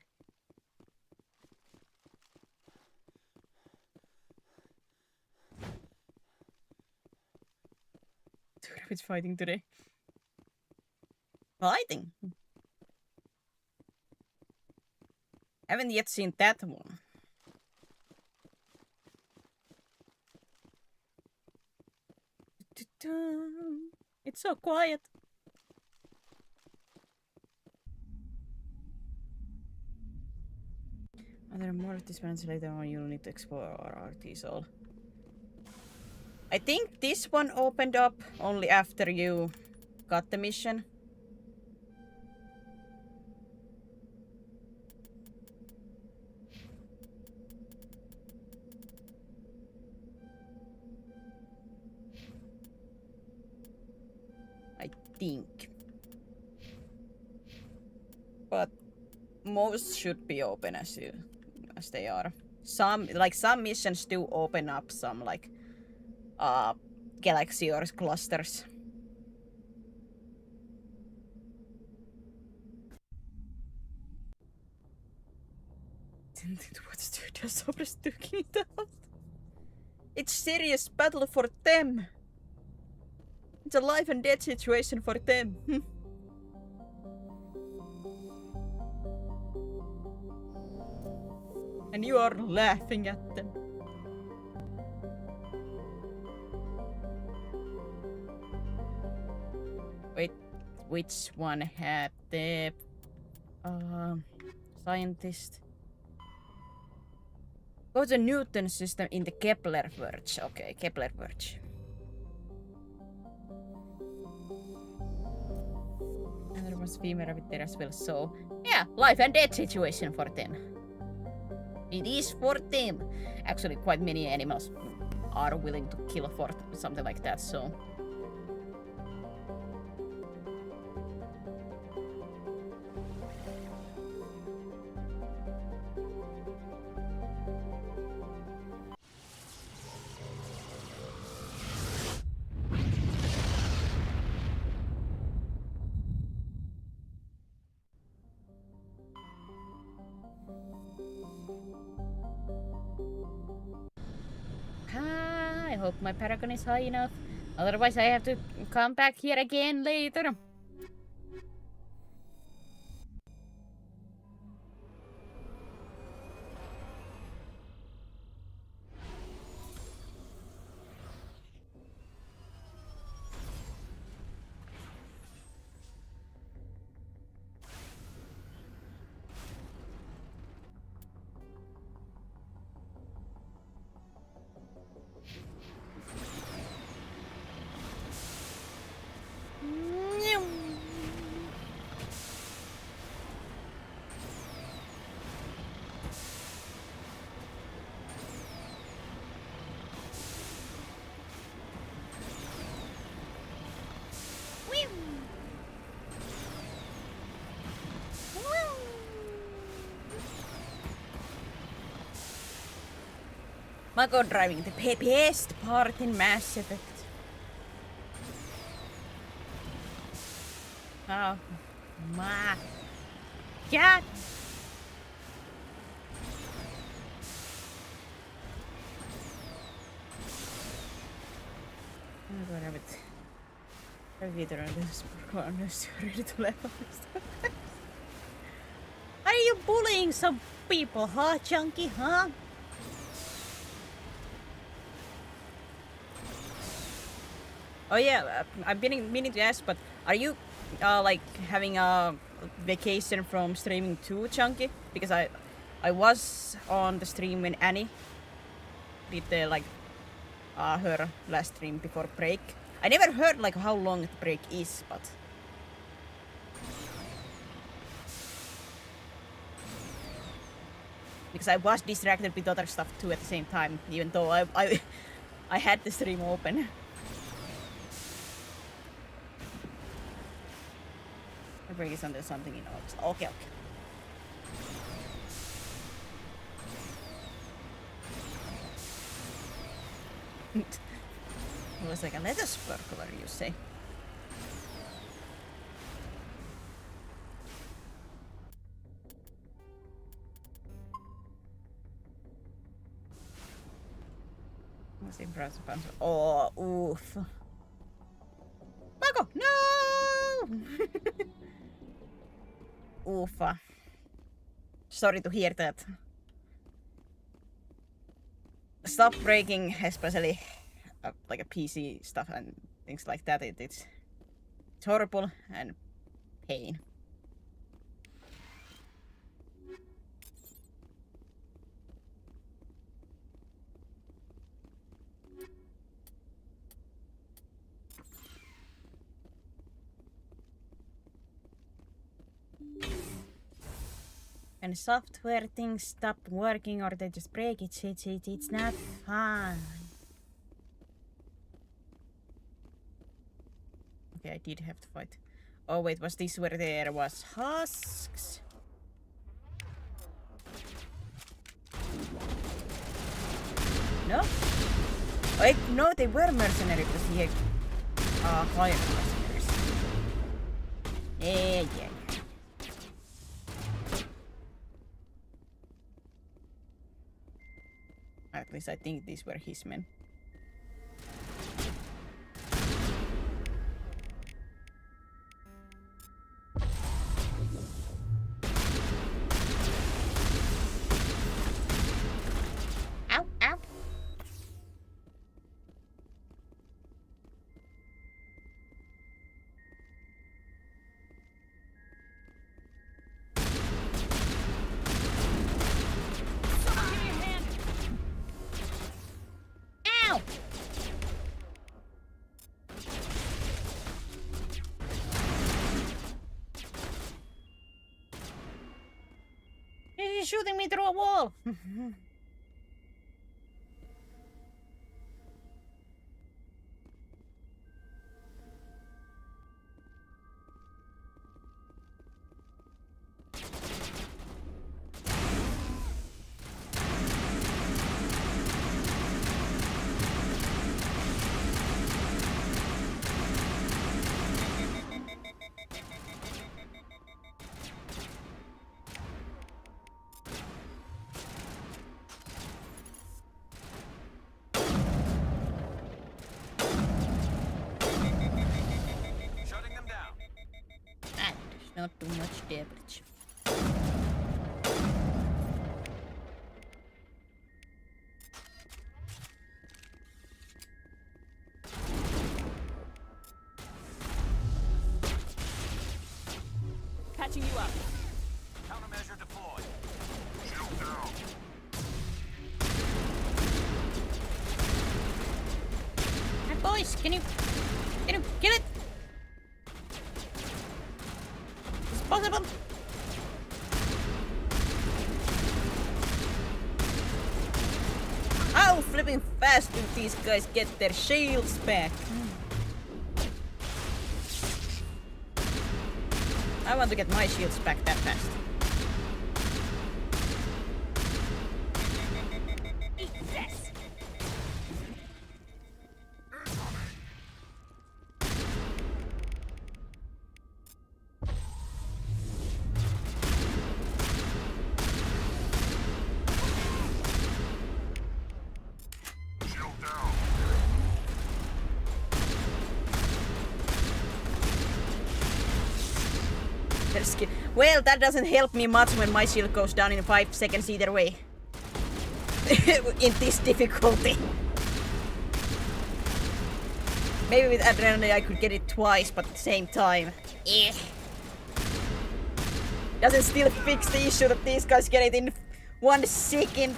Two rabbits fighting today. Fighting? Haven't yet seen that one. It's so quiet. Are there more participants later on? You'll need to explore RRTs all. I think this one opened up only after you got the mission. I think. But most should be open as they are. Some missions do open up some like galaxy or clusters. What's the Sobres doing it out? It's serious battle for them. It's a life and death situation for them. And you are laughing at them. Wait, which one had the scientist? Go to Newton system in the Kepler verge. Okay, Kepler verge. And there was female rabbit there as well, so yeah, life and death situation for them. It is for them. Actually, quite many animals are willing to kill for something like that, so. I hope my paragon is high enough. Otherwise, I have to come back here again later. Mago driving, the best part in Mass Effect. Oh my god! Mago rabbit. Revider on this corners ready to laugh on this. Are you bullying some people, huh, Chunky, huh? Oh yeah, I've been meaning to ask, but are you like having a vacation from streaming too, Chunky? Because I was on the stream when Annie did the her last stream before break. I never heard like how long the break is, but because I was distracted with other stuff too at the same time, even though I had the stream open. The break is under something in August. Okay. It was like a leather sparkler, you say? What's impressive? Oh, oof. Marco, no! Ufa. sorry to hear that. Stop breaking, especially like a PC stuff and things like that. It's horrible and pain. When software things stop working or they just break, it's not fun. Okay, I did have to fight. Oh wait, was this where there was husks? No? Wait, no, they were mercenary because he had hired mercenaries. Yeah. At least I think these were his men. Ow, ow. Ow! He's shooting me through a wall! Shutting them down. And not too much damage. Patching you up. Countermeasure deployed. Shield down. Hey boys, can you kill it? It's possible. How flipping fast do these guys get their shields back? I want to get my shields back that fast. Yes. Shield down. Well, that doesn't help me much when my shield goes down in 5 seconds either way. In this difficulty. Maybe with adrenaline I could get it twice, but at the same time. Eh. Doesn't still fix the issue that these guys get it in 1 second.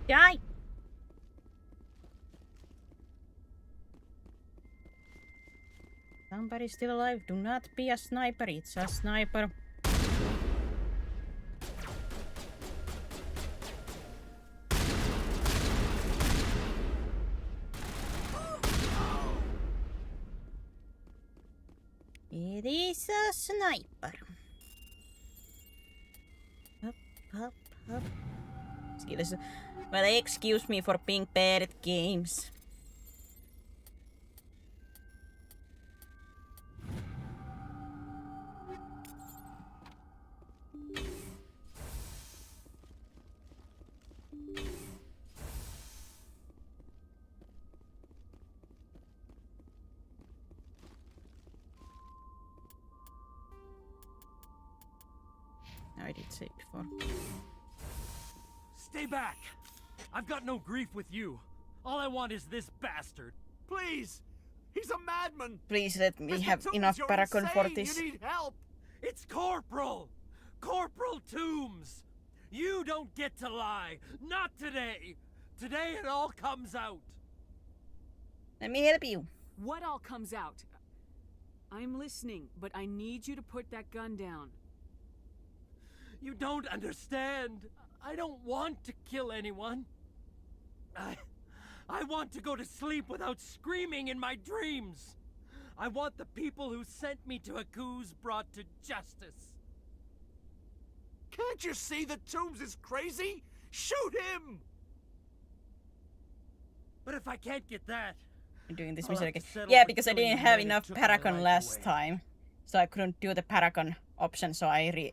Die! Somebody's still alive. Do not be a sniper. It's a sniper. It is a sniper. Up, up, up. Skills. Well, excuse me for being bad at games. I did say it before. Stay back! I've got no grief with you. All I want is this bastard. Please! He's a madman! Please let me Mr. have Toombs, enough you're Paragon for insane. this. You need help! It's Corporal! Corporal Toombs! You don't get to lie! Not today! Today it all comes out! Let me help you. What all comes out? I'm listening, but I need you to put that gun down. You don't understand! I don't want to kill anyone. I want to go to sleep without screaming in my dreams! I want the people who sent me to Aku's brought to justice. Can't you see that Toombs is crazy? Shoot him! But if I can't get that, I'm doing this I'll mission have to again. settle Yeah, for because I killing didn't the have man who enough took my Paragon life last away. time. So I couldn't do the Paragon option, so I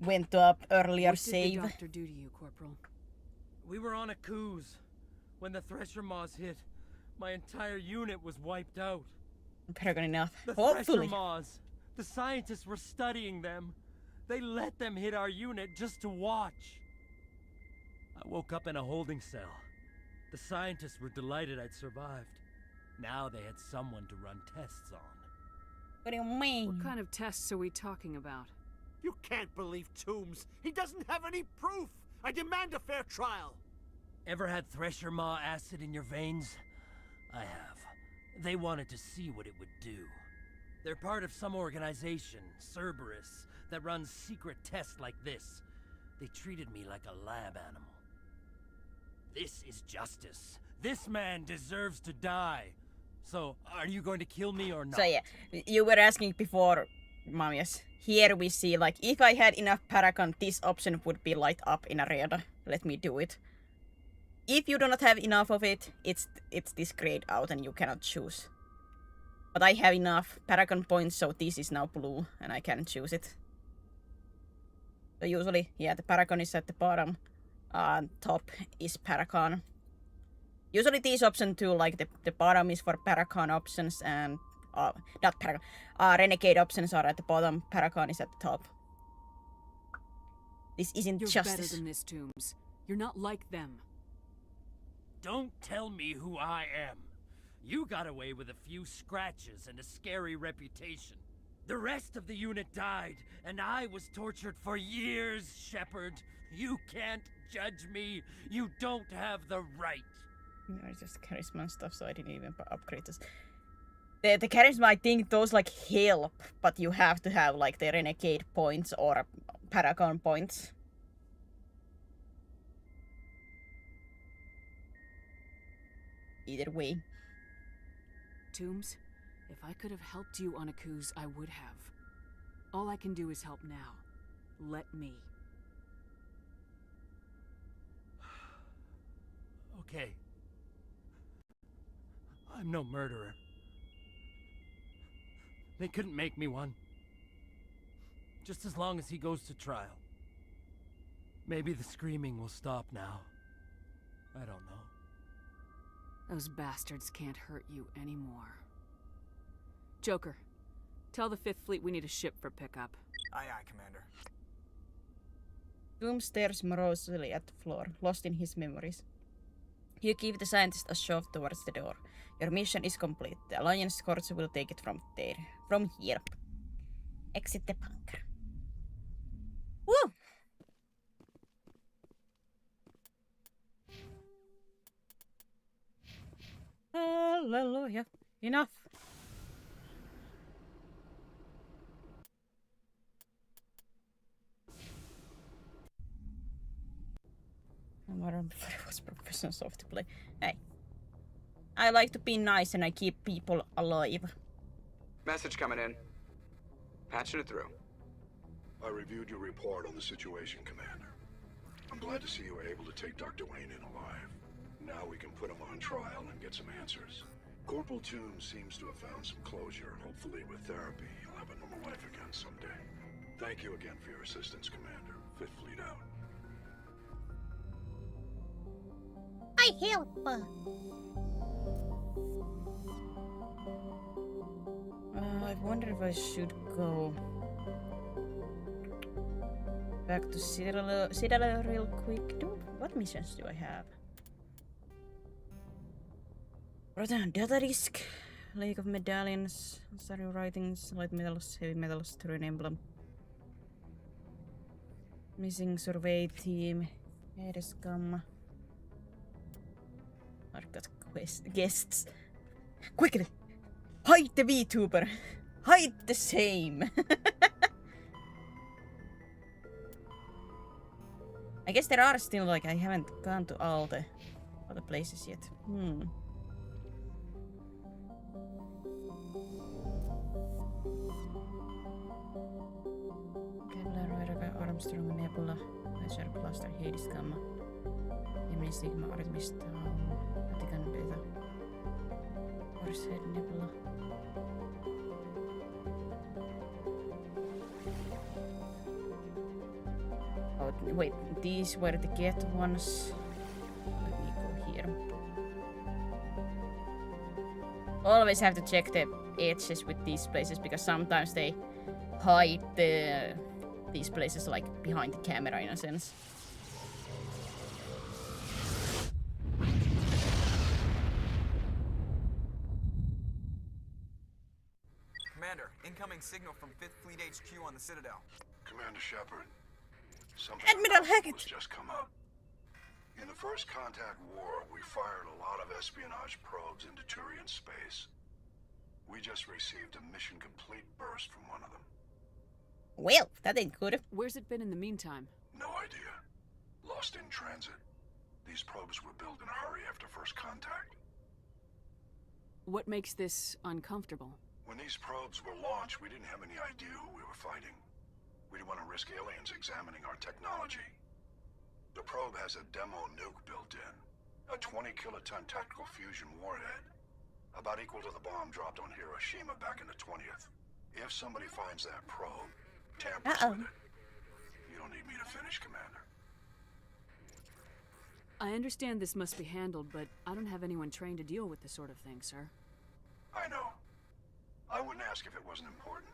went to a earlier What did the save. doctor do to you, Corporal? we were on Aku's. When the Thresher Maws hit, my entire unit was wiped out. Paragon enough. The Hopefully. Thresher Maws, the scientists were studying them. They let them hit our unit just to watch. I woke up in a holding cell. The scientists were delighted I'd survived. Now they had someone to run tests on. What do you mean? What kind of tests are we talking about? You can't believe Toombs. He doesn't have any proof. I demand a fair trial. Ever had Thresher Maw acid in your veins? I have. They wanted to see what it would do. They're part of some organization, Cerberus, that runs secret tests like this. They treated me like a lab animal. This is justice. This man deserves to die. So, are you going to kill me or not? So yeah, you were asking before, Mamias. Here we see, like, if I had enough Paragon, this option would be light up in Arena. Let me do it. If you do not have enough of it, it's this grayed out and you cannot choose. But I have enough Paragon points, so this is now blue and I can choose it. So usually, yeah, the Paragon is at the bottom. Top is Paragon. Usually these options too, like the bottom is for Paragon options and not Paragon. Renegade options are at the bottom, Paragon is at the top. This isn't You're justice. better than this, Toombs. You're not like them. Don't tell me who I am. You got away with a few scratches and a scary reputation. The rest of the unit died, and I was tortured for years, Shepard. You can't judge me. You don't have the right. I just charisma and stuff, so I didn't even upgrade this. The charisma, I think those like help, but you have to have like the renegade points or Paragon points. Either way. Toombs, if I could have helped you on Aku's, I would have. All I can do is help now. Let me. Okay. I'm no murderer. They couldn't make me one. Just as long as he goes to trial. Maybe the screaming will stop now. I don't know. Those bastards can't hurt you anymore. Joker, tell the 5th Fleet we need a ship for pickup. Aye, aye, Commander. Doom stares morosely at the floor, lost in his memories. You give the scientist a shove towards the door. Your mission is complete. The Alliance Scorcher will take it from there. From here. Exit the bunker. Woo! Hallelujah. Enough. I'm wondering before it was professional soft to play. Hey. I like to be nice and I keep people alive. Message coming in. Patching it through. I reviewed your report on the situation, Commander. I'm glad to see you were able to take Dr. Wayne in alive. Now we can put him on trial and get some answers. Corporal Toombs seems to have found some closure, and hopefully with therapy, he'll have a normal life again someday. Thank you again for your assistance, Commander. 5th Fleet out. I help. I wonder if I should go. back to Citadel real quick. What missions do I have? Return data disk, Lake of Medallions, starting writings, light metals, heavy metals, terrain emblem. Missing survey team, Hades Gamma. I've got guests. Quickly! Hide the VTuber! Hide the same! I guess there are still, like, I haven't gone to all the other places yet. Kevlar, Armstrong, Nebula, Leisure Cluster, Hades Gamma, Gemini Sigma, Artemis Town, Vatican Beta, Horsehead Nebula. Oh, wait, these were the get ones. Let me go here. Always have to check the edges with these places because sometimes they hide these places like behind the camera in a sense. Commander, incoming signal from 5th Fleet HQ on the Citadel. Commander Shepard, something Admiral Hackett has just come up. In the First Contact War, we fired a lot of espionage probes into Turian space. We just received a mission complete burst from one of them. Well, that ain't good. Where's it been in the meantime? No idea. Lost in transit. These probes were built in a hurry after First Contact. What makes this uncomfortable? When these probes were launched, we didn't have any idea who we were fighting. We didn't want to risk aliens examining our technology. The probe has a demo nuke built in. A 20-kiloton tactical fusion warhead. About equal to the bomb dropped on Hiroshima back in the 20th. If somebody finds that probe, tampers with it. You don't need me to finish, Commander. I understand this must be handled, but I don't have anyone trained to deal with this sort of thing, sir. I know. I wouldn't ask if it wasn't important.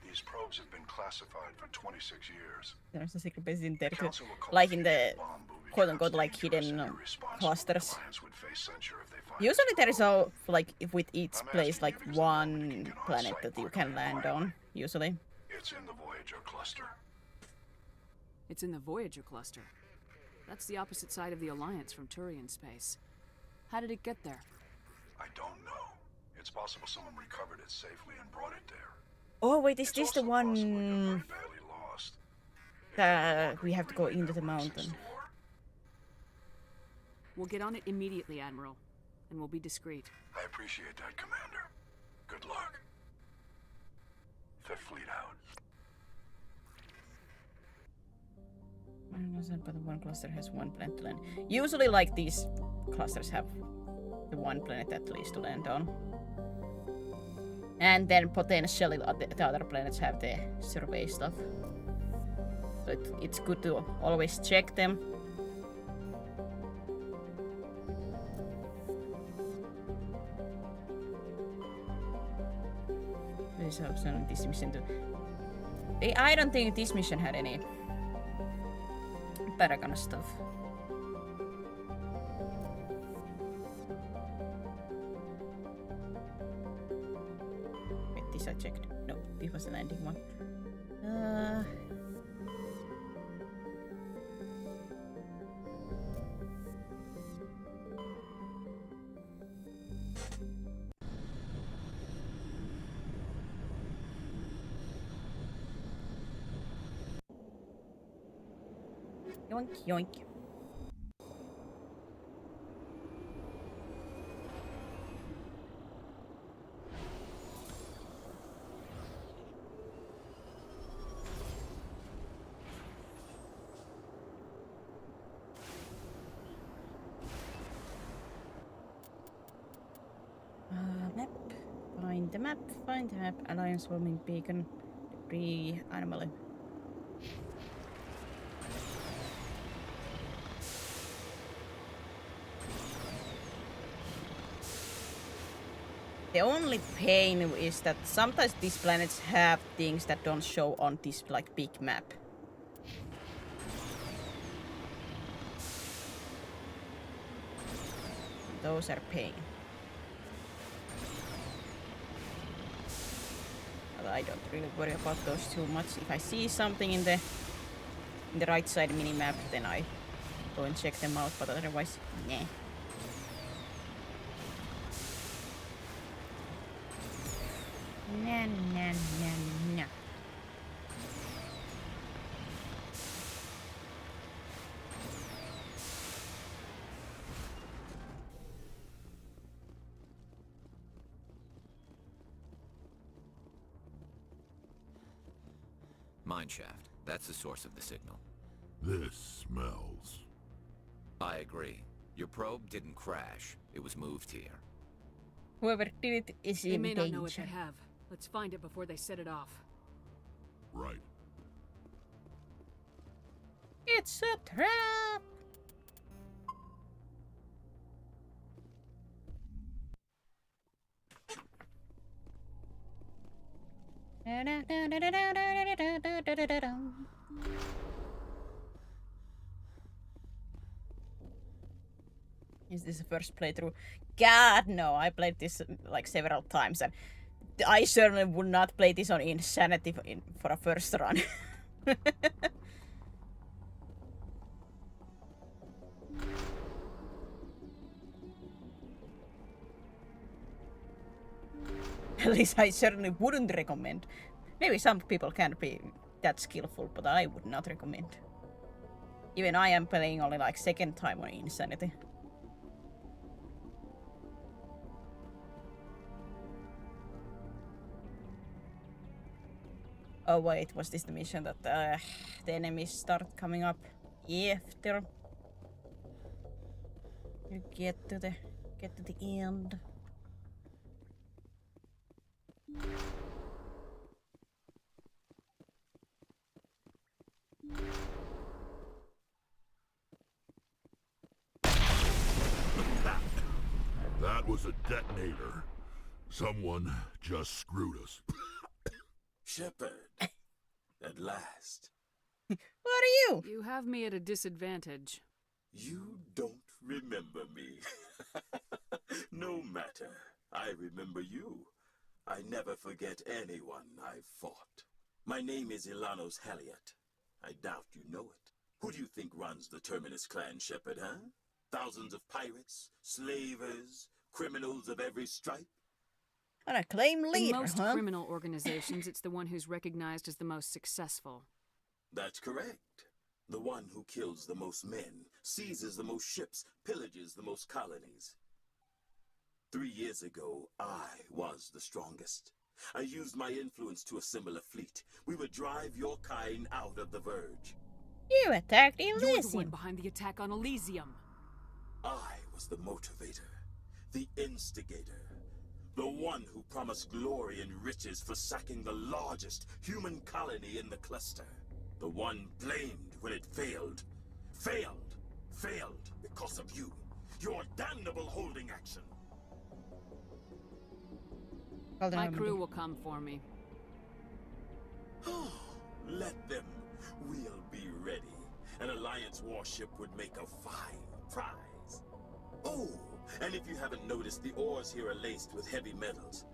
These probes have been classified for 26 years. There's a secret base in there too. Council will call Like in the bomb booby quote-unquote counts like dangerous hidden and irresponsible. clusters. Alliance would face censure if they find Usually the there is probe. a, like, if with each I'm place, asking like you because I know we can one get on planet site that you quickly can and land quietly. on, usually. It's in the Voyager cluster. It's in the Voyager cluster. That's the opposite side of the Alliance from Turian space. How did it get there? I don't know. It's possible someone recovered it safely and brought it there. Oh wait, is It's this the also possible it got one very badly lost. that we have to go into the mountain? We'll get on it immediately, Admiral. And we'll be discreet. I appreciate that, Commander. Good luck. Fifth Fleet out. But one cluster has one planet to land. Usually, like, these clusters have the one planet at least to land on. And then potentially the other planets have the survey stuff. So it's good to always check them. This helps on this mission too. I don't think this mission had any Paragon stuff. Wait, this I checked. No, this was the landing one. Yoink, yoink. Map. Find the map. Find the map. Alliance swarming beacon. Debris. Anomaly. The only pain is that sometimes these planets have things that don't show on this like big map. Those are pain. But I don't really worry about those too much. If I see something in the right side minimap, then I go and check them out, but otherwise, nah. Nah, nah, nah, nah. Mine shaft. That's the source of the signal. This smells. I agree. Your probe didn't crash. It was moved here. Whoever did it is They in may not know what danger. they have. Let's find it before they set it off. Right. It's a trap! Is this the first playthrough? God, no. I played this like several times, and I certainly would not play this on Insanity for a first run. At least I certainly wouldn't recommend. Maybe some people can't be that skillful, but I would not recommend. Even I am playing only like second time on Insanity. Oh wait, was this the mission that the enemies start coming up after you get to the end? That was a detonator. Someone just screwed us. Shepard, at last. What are you? You have me at a disadvantage. You don't remember me. No matter. I remember you. I never forget anyone I've fought. My name is Ilanos Halliot. I doubt you know it. Who do you think runs the Terminus clan, Shepard, huh? Thousands of pirates, slavers, criminals of every stripe? An acclaimed In leader, most huh? criminal organizations, it's the one who's recognized as the most successful. That's correct. The one who kills the most men, seizes the most ships, pillages the most colonies. 3 years ago, I was the strongest. I used my influence to assemble a fleet. We would drive your kind out of the Verge. You attacked You're the one Elysium. behind the attack on Elysium. I was the motivator, the instigator, the one who promised glory and riches for sacking the largest human colony in the cluster. The one blamed when it failed. Failed because of you. Your damnable holding action. My crew will come for me. Let them. We'll be ready. An Alliance warship would make a fine prize. Oh, and if you haven't noticed, the ores here are laced with heavy metals.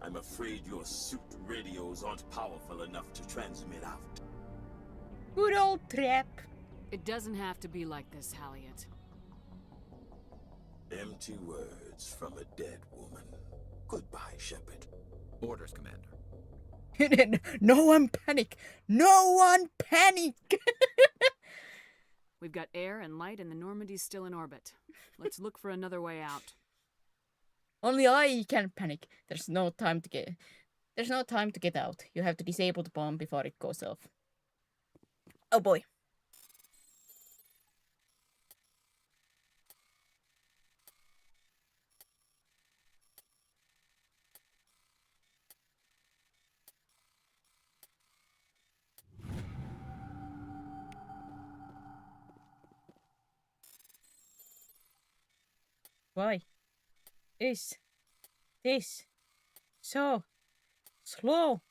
I'm afraid your suit radios aren't powerful enough to transmit out. Good old trap. It doesn't have to be like this, Halliot. Empty words from a dead woman. Goodbye, Shepard. Orders, Commander. No one panic! No one panic! We've got air and light, and the Normandy's still in orbit. Let's look for another way out. Only I can panic. There's no time to get out. You have to disable the bomb before it goes off. Oh boy. Why is this so slow?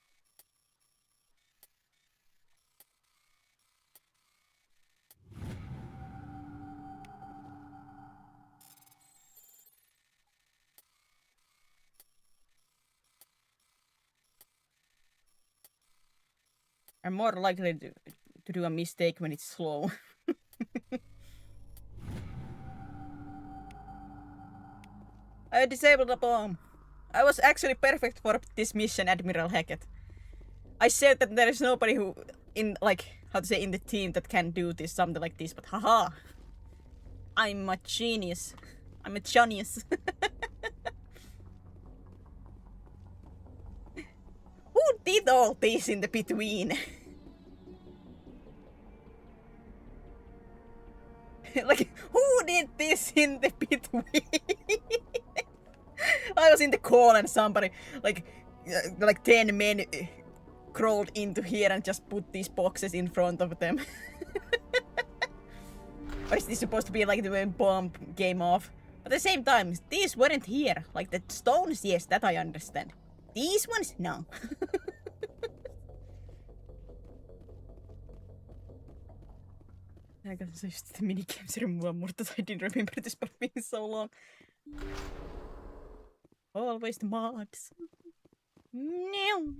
are more likely to do a mistake when it's slow. I disabled the bomb. I was actually perfect for this mission, Admiral Hackett. I said that there is nobody who, in the team that can do this, something like this, but haha. I'm a genius. I'm a genius. Who did all this in the between? Like, who did this in the between? I was in the call and somebody, like 10 men crawled into here and just put these boxes in front of them. Or is this supposed to be like the when bomb came off? At the same time, these weren't here. Like the stones, yes, that I understand. These ones, no. I guess just the minigames remove more that I didn't remember this for being so long. Always the mods. No.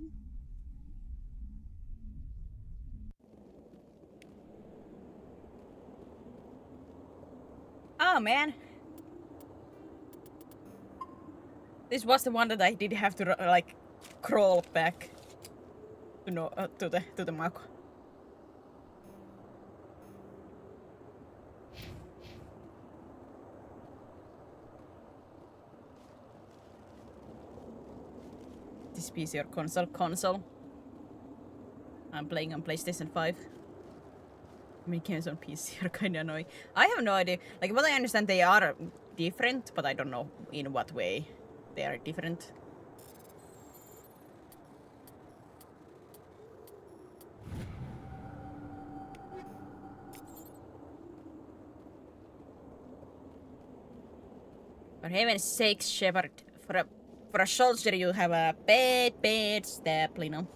Oh man. This was the one that I did have to like crawl back to the Mako. This PC or console. I'm playing on PlayStation 5. I mean, games on PC are kinda annoying. I have no idea. Like, what I understand, they are different, but I don't know in what way they are different. For heaven's sakes, Shepard, for a soldier you have a bad step, you know.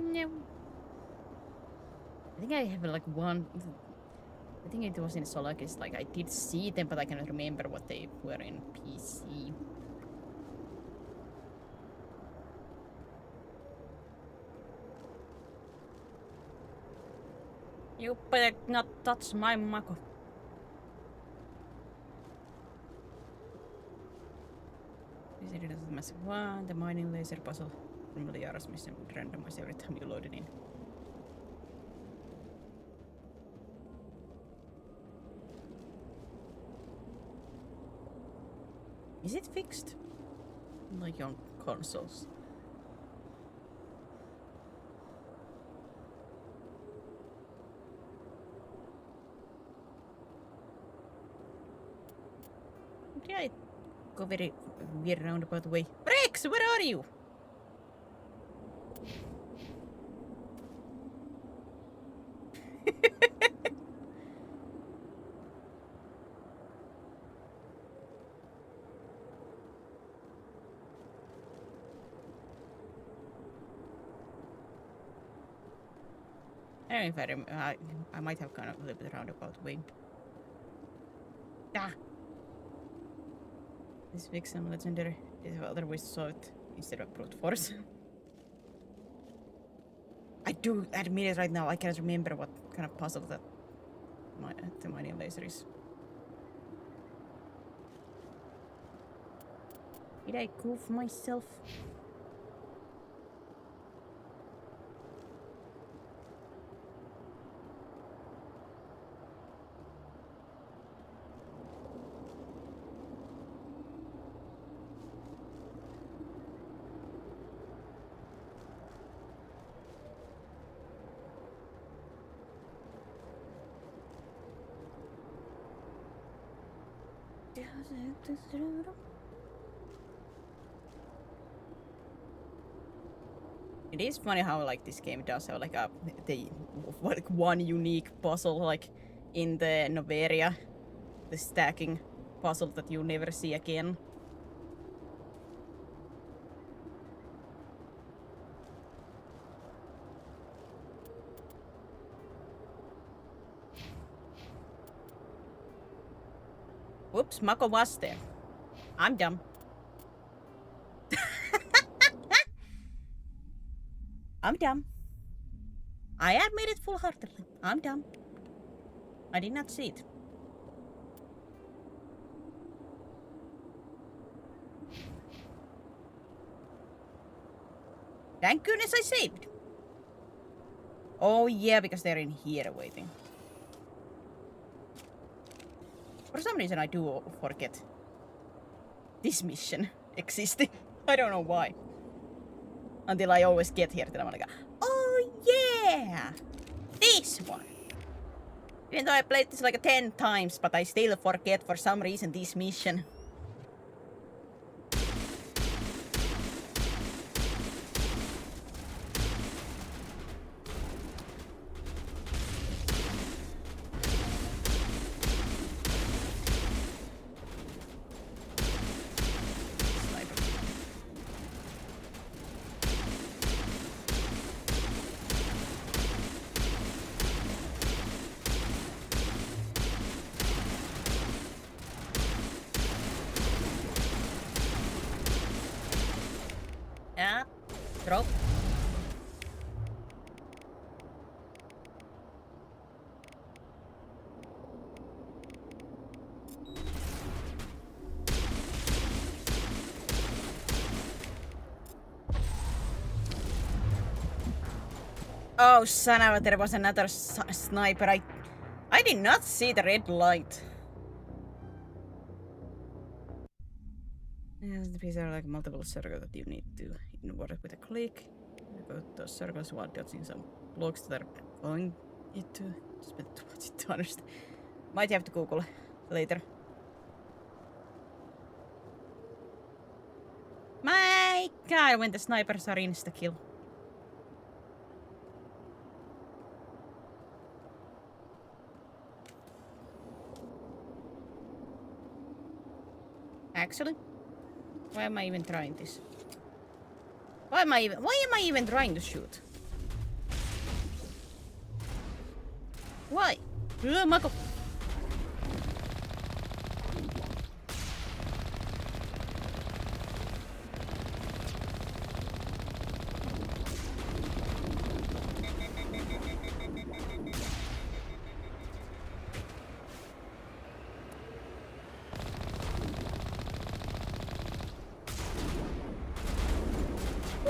No. I think I have like one. I think it was in Solakis. Like I did see them, but I cannot remember what they were in PC. You better not touch my Mako. This is a massive one. The mining laser puzzle from Liara's mission would randomize every time you load it in. Is it fixed? Like on consoles? Did I go very weird roundabout way? Rex, where are you? I don't know if I might have gone a little bit roundabout way. Ah! This Vixen legendary. There's other ways to solve it instead of brute force. I do admit it right now, I can't remember what kind of puzzle that the mining laser is. Did I goof myself? It is funny how like this game does have like one unique puzzle like in the Noveria, the stacking puzzle that you never see again. Whoops, Mako was there. I'm dumb. I'm dumb. I admit it full-heartedly. I'm dumb. I did not see it. Thank goodness I saved. Oh yeah, because they're in here waiting. For some reason I do forget this mission existing. I don't know why. Until I always get here, then I'm like, oh yeah! This one! Even though I played this like 10 times, but I still forget for some reason this mission. Yeah, drop. Oh, son of a, there was another sniper. I did not see the red light. Yes, these are like multiple circles that you need to invert with a click. About those circles while dodging some blocks that are going into. Just better to watch it to understand. Might have to Google later. My god, when the snipers are insta-kill. Actually, why am I even trying this? Why am I even trying to shoot? Why? Mako.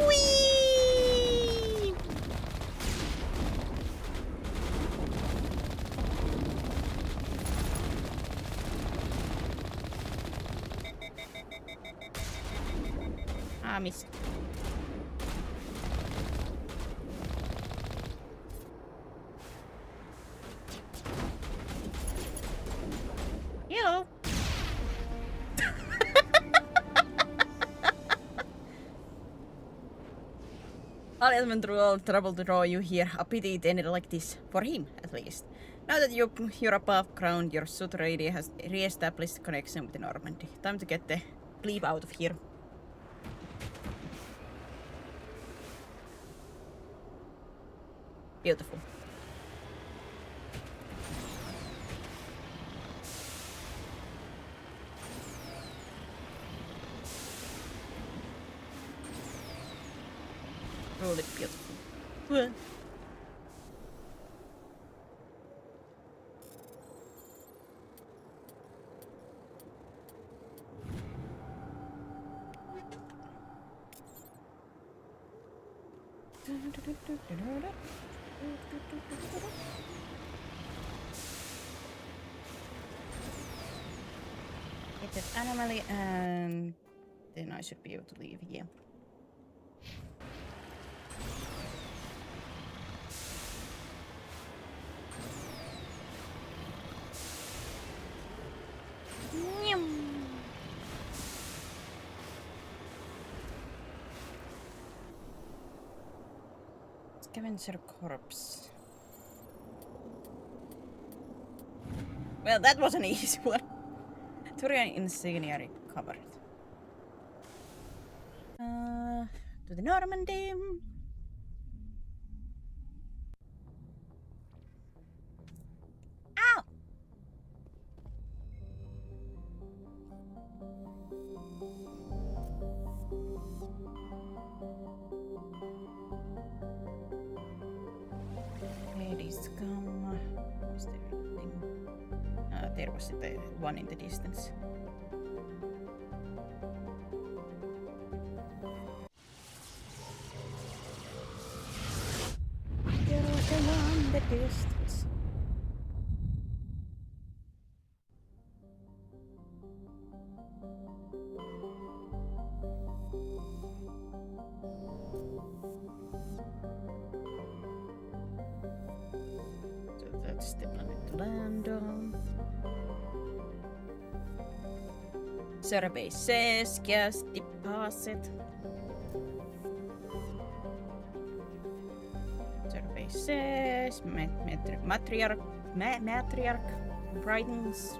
Whee! Ah, miss. Hello. I'll went through all trouble to draw you here. A pity it ended like this. For him, at least. Now that you're above ground, your suit radio has re-established connection with Normandy. Time to get the bleep out of here. Beautiful. Truly beautiful. Well. Get that anomaly and then I should be able to leave here. Scavenger corpse. Well, that was an easy one. Turian insignia recovered. To the Normandy. Ow! Ladies come. Is there anything? There was the one in the distance. There was the one in the distance. So that's the planet to land on. Survey says gas deposit. Survey says matriarch writings.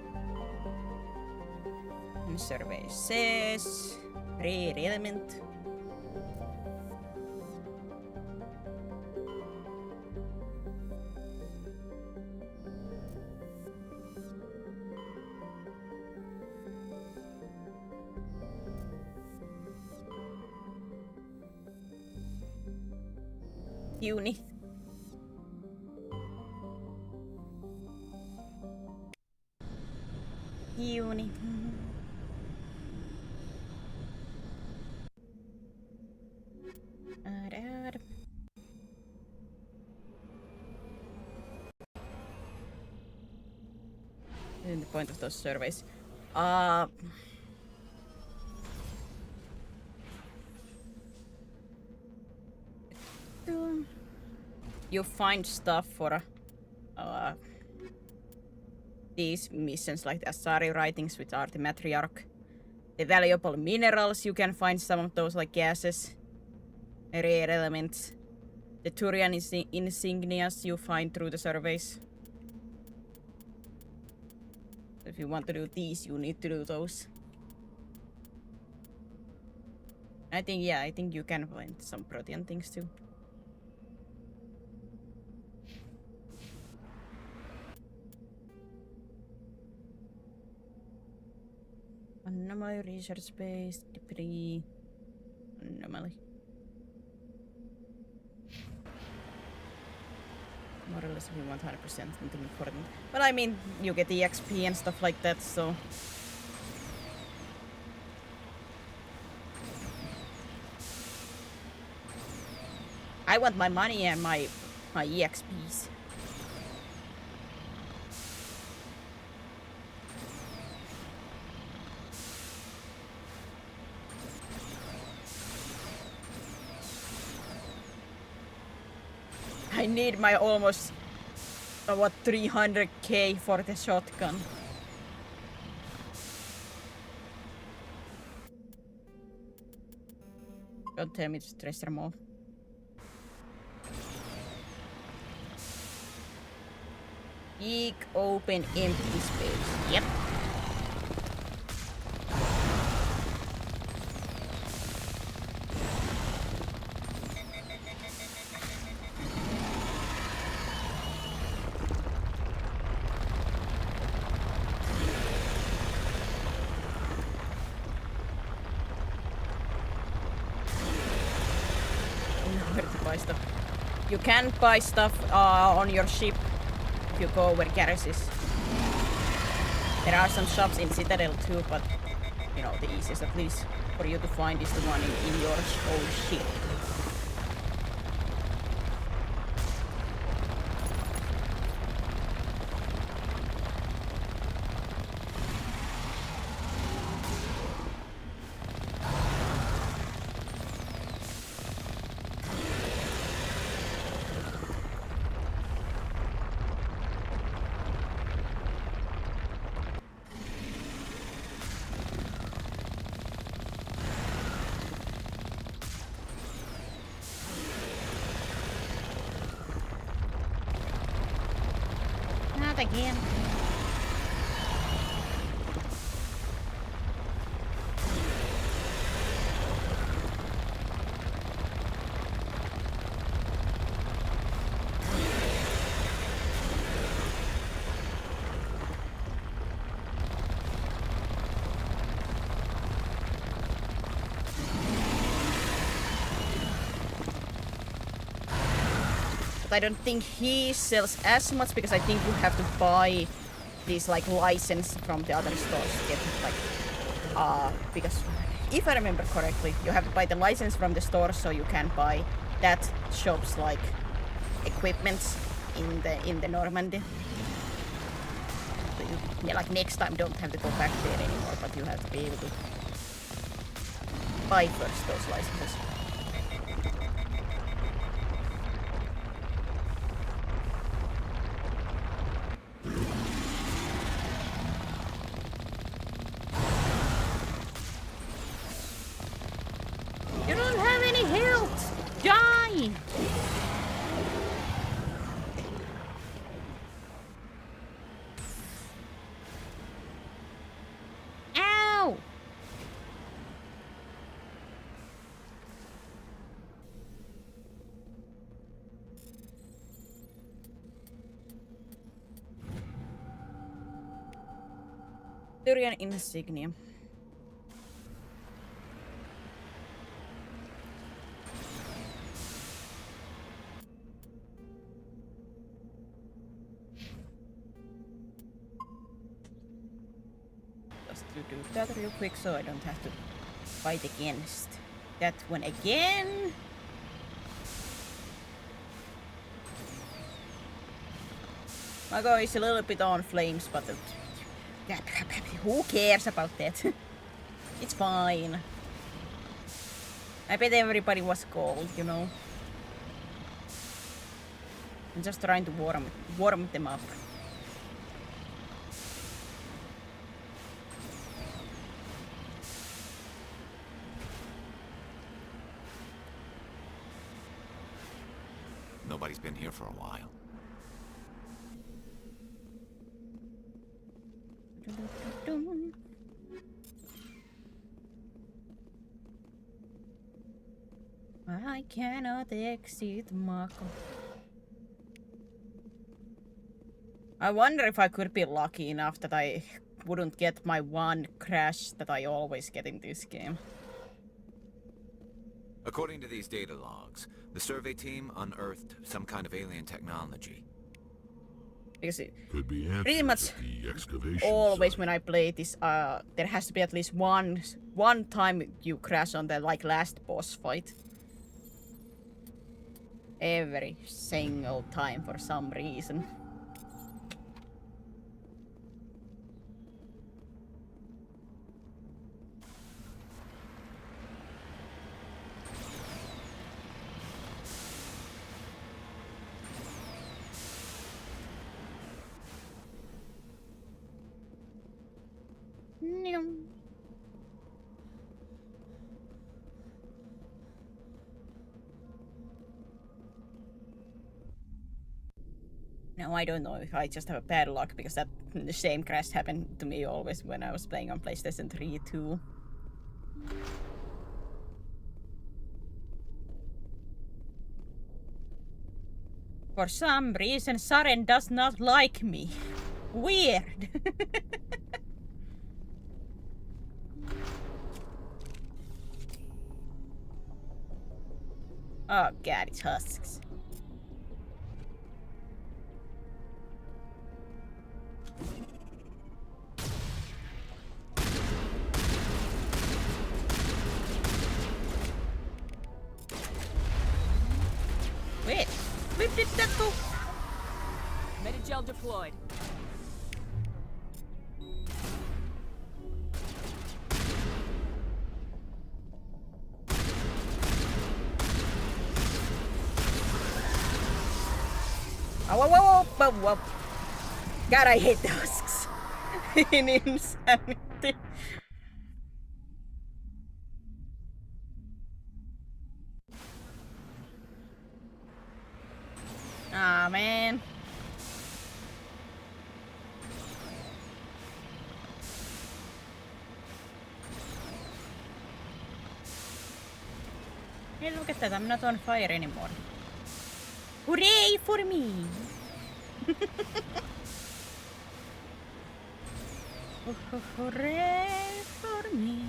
And survey says rare element. Uni. Uni. The point of those surveys. You find stuff for these missions, like the Asari writings, which are the matriarch. The valuable minerals, you can find some of those, like gases, rare elements. The Turian insignias you find through the surveys. So if you want to do these, you need to do those. I think you can find some protean things too. Anomaly, research space, debris, anomaly. More or less, we want 100% something important. But I mean, you get the XP and stuff like that, so. I want my money and my EXPs. I need my almost 300k for the shotgun. Don't tell me to treasure more. Big open empty space. Yep. You can buy stuff on your ship if you go where Garrus is. There are some shops in Citadel too, but you know, the easiest at least for you to find is the one in your own ship. Not again. But I don't think he sells as much because I think you have to buy these like license from the other stores to get like because if I remember correctly, you have to buy the license from the store so you can buy that shop's like equipment in the Normandy. So you, yeah, like next time don't have to go back there anymore, but you have to be able to buy first those licenses. You don't have any health! Die! Ow! Turian insignia. Just to do that real quick so I don't have to fight against that one again. My guy is a little bit on flames, but who cares about that? It's fine. I bet everybody was cold, you know. I'm just trying to warm them up. Nobody's been here for a while. I cannot exit Mako. I wonder if I could be lucky enough that I wouldn't get my one crash that I always get in this game. According to these data logs, the survey team unearthed some kind of alien technology. Because it Could be pretty much answers at the excavation always site. when I play this, there has to be at least one time you crash on the like last boss fight. Every single time for some reason. No, I don't know if I just have a bad luck because that the same crash happened to me always when I was playing on PlayStation 3 too. For some reason, Saren does not like me. Weird. Oh god, it's husks. Wait, where did that go? Medigel deployed. Oh, whoa, whoa, whoa, whoa. God, I hate the husks. In insanity. Ah, man. Hey, look at that. I'm not on fire anymore. Hooray for me! Hooray for me!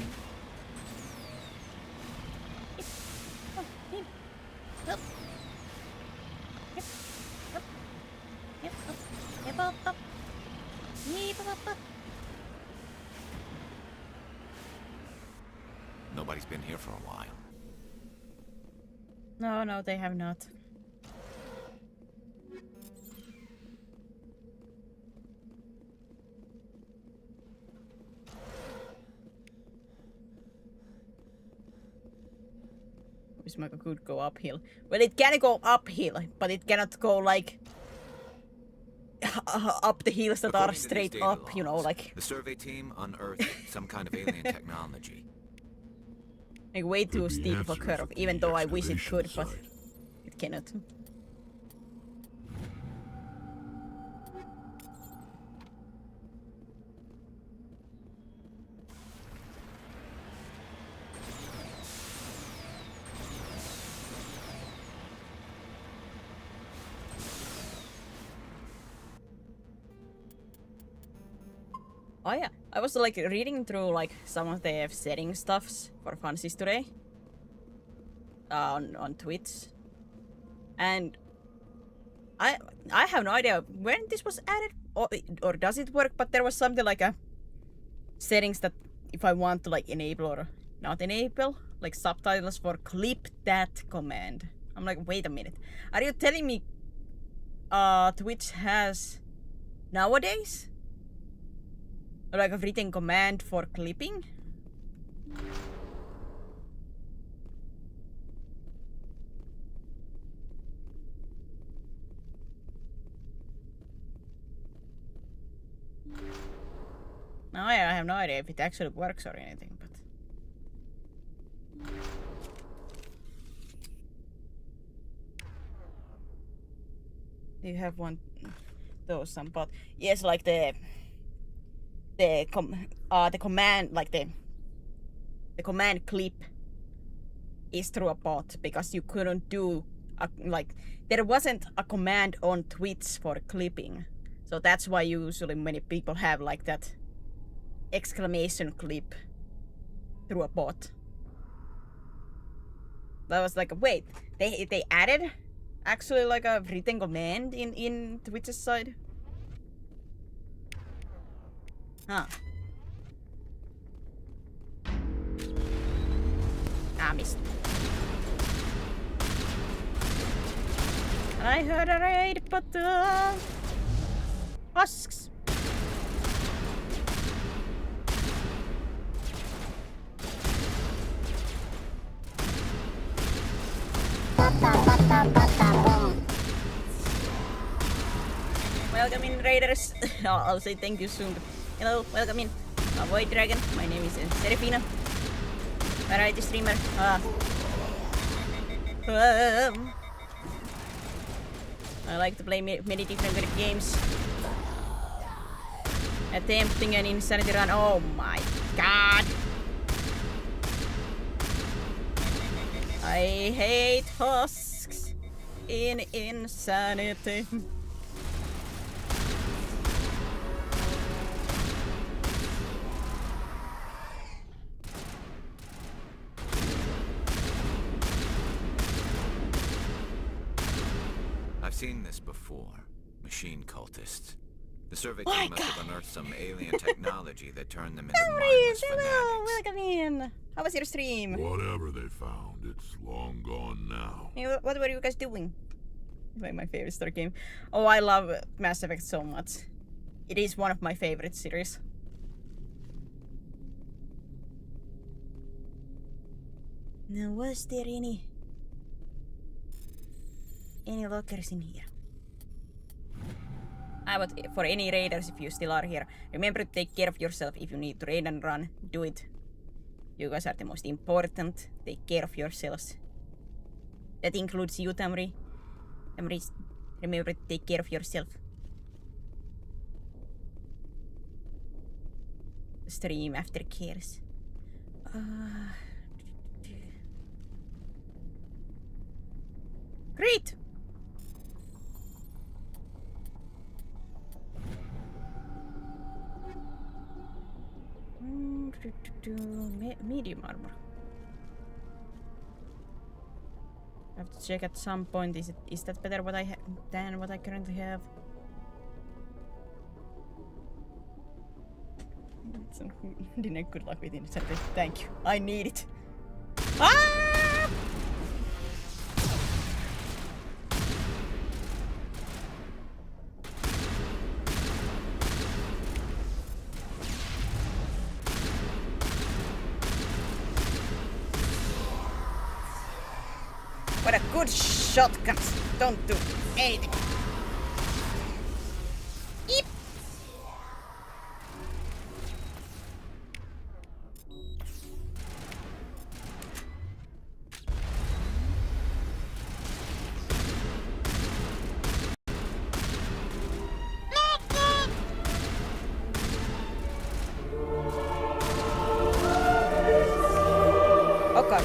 Nobody's been here for a while. No, they have not. Bismarck could go uphill. Well, it can go uphill, but it cannot go like up the hills that are According to these straight data up, you know, logs, like the survey team unearthed some kind of alien technology. way too Could be steep of a answers curve. at the Even though I wish it excavation could, but site. it cannot. Oh yeah, I was like reading through like some of the setting stuffs for Fancies today on Twitch, and I have no idea when this was added or does it work, but there was something like a settings that if I want to like enable or not enable like subtitles for clip that command. I'm like, wait a minute, are you telling me Twitch has nowadays like a written command for clipping? No, I have no idea if it actually works or anything, but you have one those some, but yes, like the command, like the command clip is through a bot because you couldn't do like there wasn't a command on Twitch for clipping, so that's why usually many people have like that exclamation clip through a bot. That was like, wait, they added actually like a written command in Twitch's side. Huh. Ah, missed. I heard a raid, but husks. Welcome in, raiders. I'll say thank you soon. Hello, welcome in. Void Dragon. My name is Serafina. Variety streamer. I like to play many different good games. Attempting an insanity run. Oh my god! I hate husks in insanity. I've seen this before. Machine cultists. The survey team must have unearthed some alien technology that turned them into mindless Hello, fanatics. welcome in. How was your stream? Whatever they found, it's long gone now. Hey, what were you guys doing? Like my favorite story game. Oh, I love Mass Effect so much. It is one of my favorite series. Now, was there any lockers in here? But for any raiders, if you still are here, remember to take care of yourself. If you need to raid and run, do it. You guys are the most important. Take care of yourselves. That includes you, Tamri. Tamri, remember to take care of yourself. Stream after cares. Great! Medium armor. I have to check at some point. Is that better than what I currently have? Didn't good luck with it. Thank you. I need it. Ah! What a good shotgun. Don't do anything. Eep. Oh god.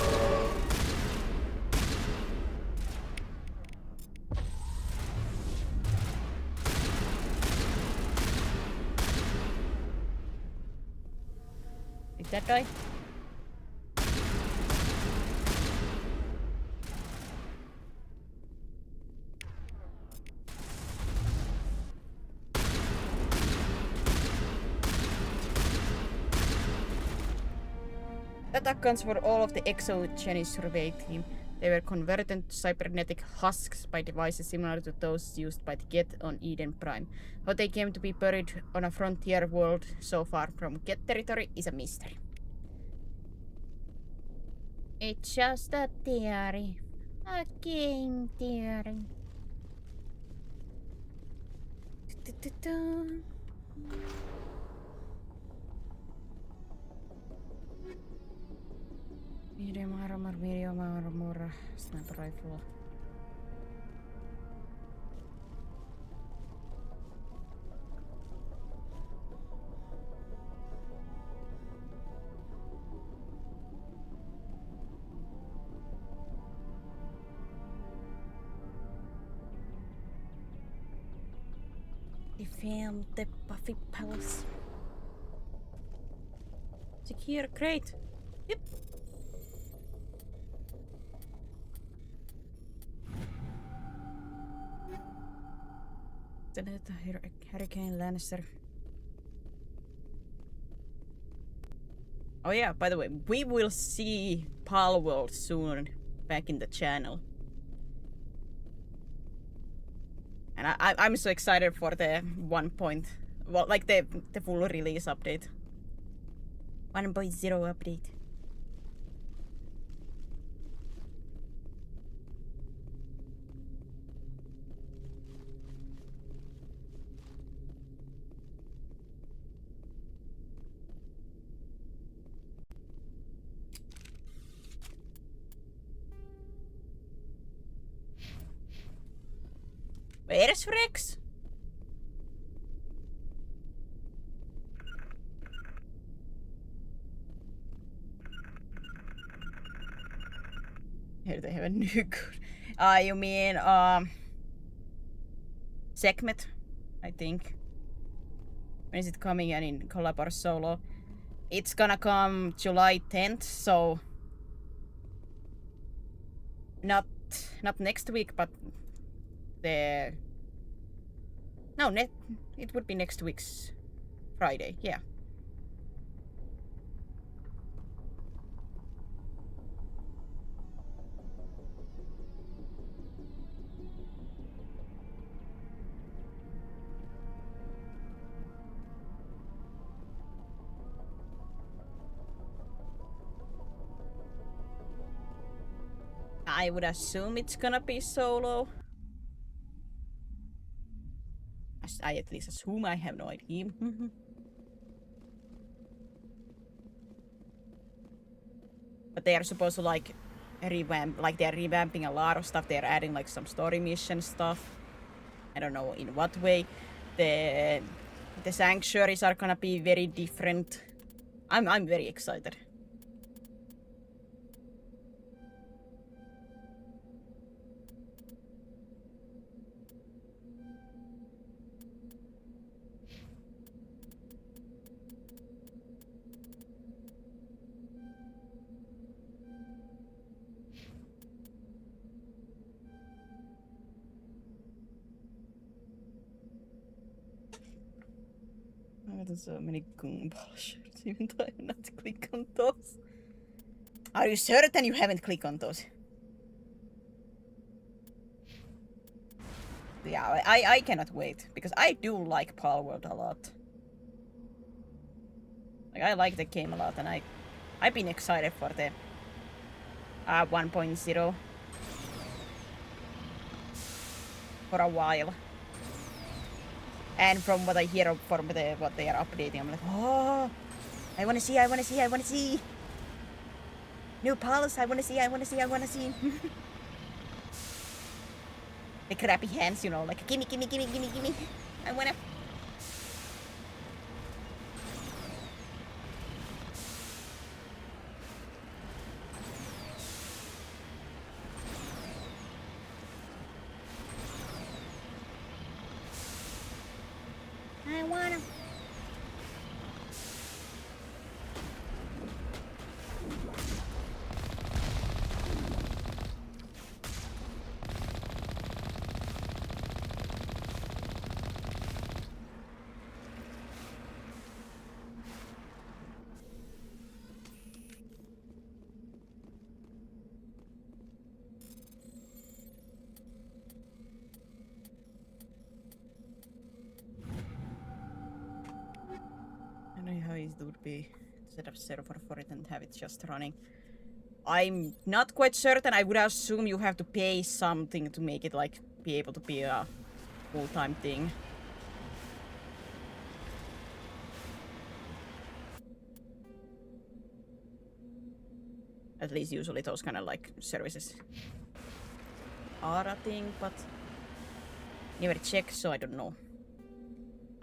Did that die? That accounts for all of the exogeny survey team. They were converted into cybernetic husks by devices similar to those used by the Geth on Eden Prime. How they came to be buried on a frontier world so far from Geth territory is a mystery. It's just a theory. A game theory. Medium armor, sniper rifle. Defend the Buffy Palace. Secure, great. Yep. Senator Hurricane Lannister. Oh yeah, by the way, we will see Palworld soon back in the channel. And I'm so excited for the 1. Well, like the full release update. 1.0 update. Where's Rex? Here they have a new good. You mean Sekhmet, I think. When is it coming and in collab or solo? It's gonna come July 10th, so not next week, but the no, it would be next week's Friday, yeah. I would assume it's gonna be solo. I at least assume, I have no idea. But they are supposed to like revamp, like they're revamping a lot of stuff. They're adding like some story mission stuff. I don't know in what way. The sanctuaries are gonna be very different. I'm very excited. I've gotten so many Goomball shirts, even though I have not clicked on those. Are you certain you haven't clicked on those? Yeah, I cannot wait, because I do like Palworld a lot. Like, I like the game a lot, and I've been excited for the 1.0 for a while. And from what I hear from what they are updating, I'm like, oh, I wanna see. New palace, I wanna see. The crappy hands, you know, like gimme. I wanna. I don't know how easy it would be to set up server for it and have it just running. I'm not quite certain. I would assume you have to pay something to make it like be able to be a full-time thing. At least usually those kind of like services are a thing, but never check, so I don't know.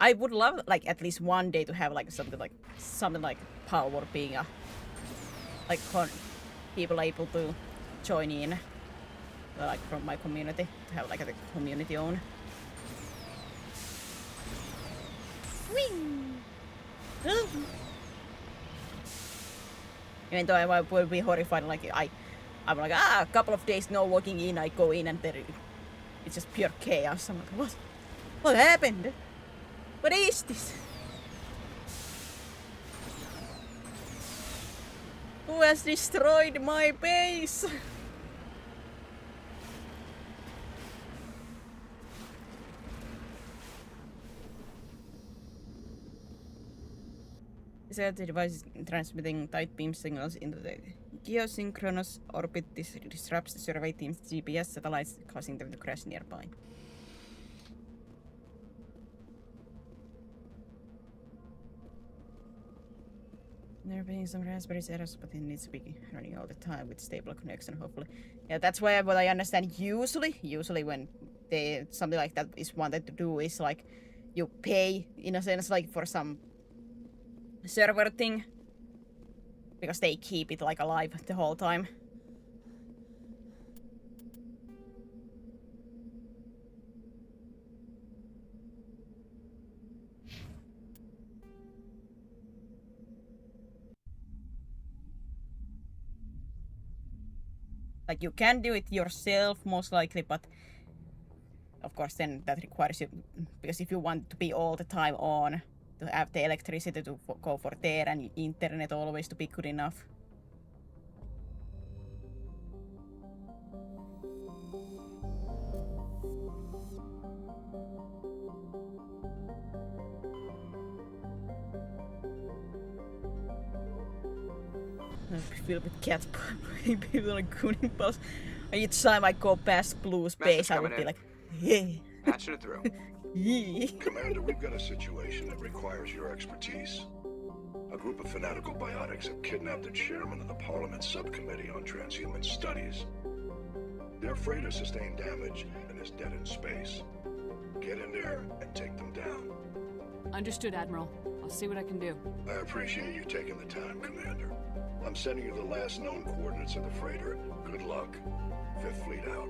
I would love like at least one day to have like something like Power being a like people able to join in like from my community to have like a community own. Even though I would be horrified, like I'm like a couple of days no logging in, I go in and it's just pure chaos. I'm like, what happened? What is this? Who has destroyed my base? The device is transmitting tight beam signals into the geosynchronous orbit. This disrupts the survey team's GPS satellites, causing them to crash nearby. They're being some Raspberry errors, but it needs to be running all the time with stable connection, hopefully. Yeah, that's why what I understand usually when something like that is wanted to do is like you pay in a sense like for some server thing because they keep it like alive the whole time. Like you can do it yourself most likely, but of course then that requires you, because if you want to be all the time on, to have the electricity to go for there and internet always to be good enough. I feel a bit cat people like cooning balls. Each time I go past Blue's base, I would be like, yeah. Patching it through. Yeah. Commander, we've got a situation that requires your expertise. A group of fanatical biotics have kidnapped the chairman of the Parliament Subcommittee on Transhuman Studies. Their freighter sustained damage and is dead in space. Get in there and take them down. Understood, Admiral. I'll see what I can do. I appreciate you taking the time, Commander. I'm sending you the last known coordinates of the freighter. Good luck. 5th Fleet out.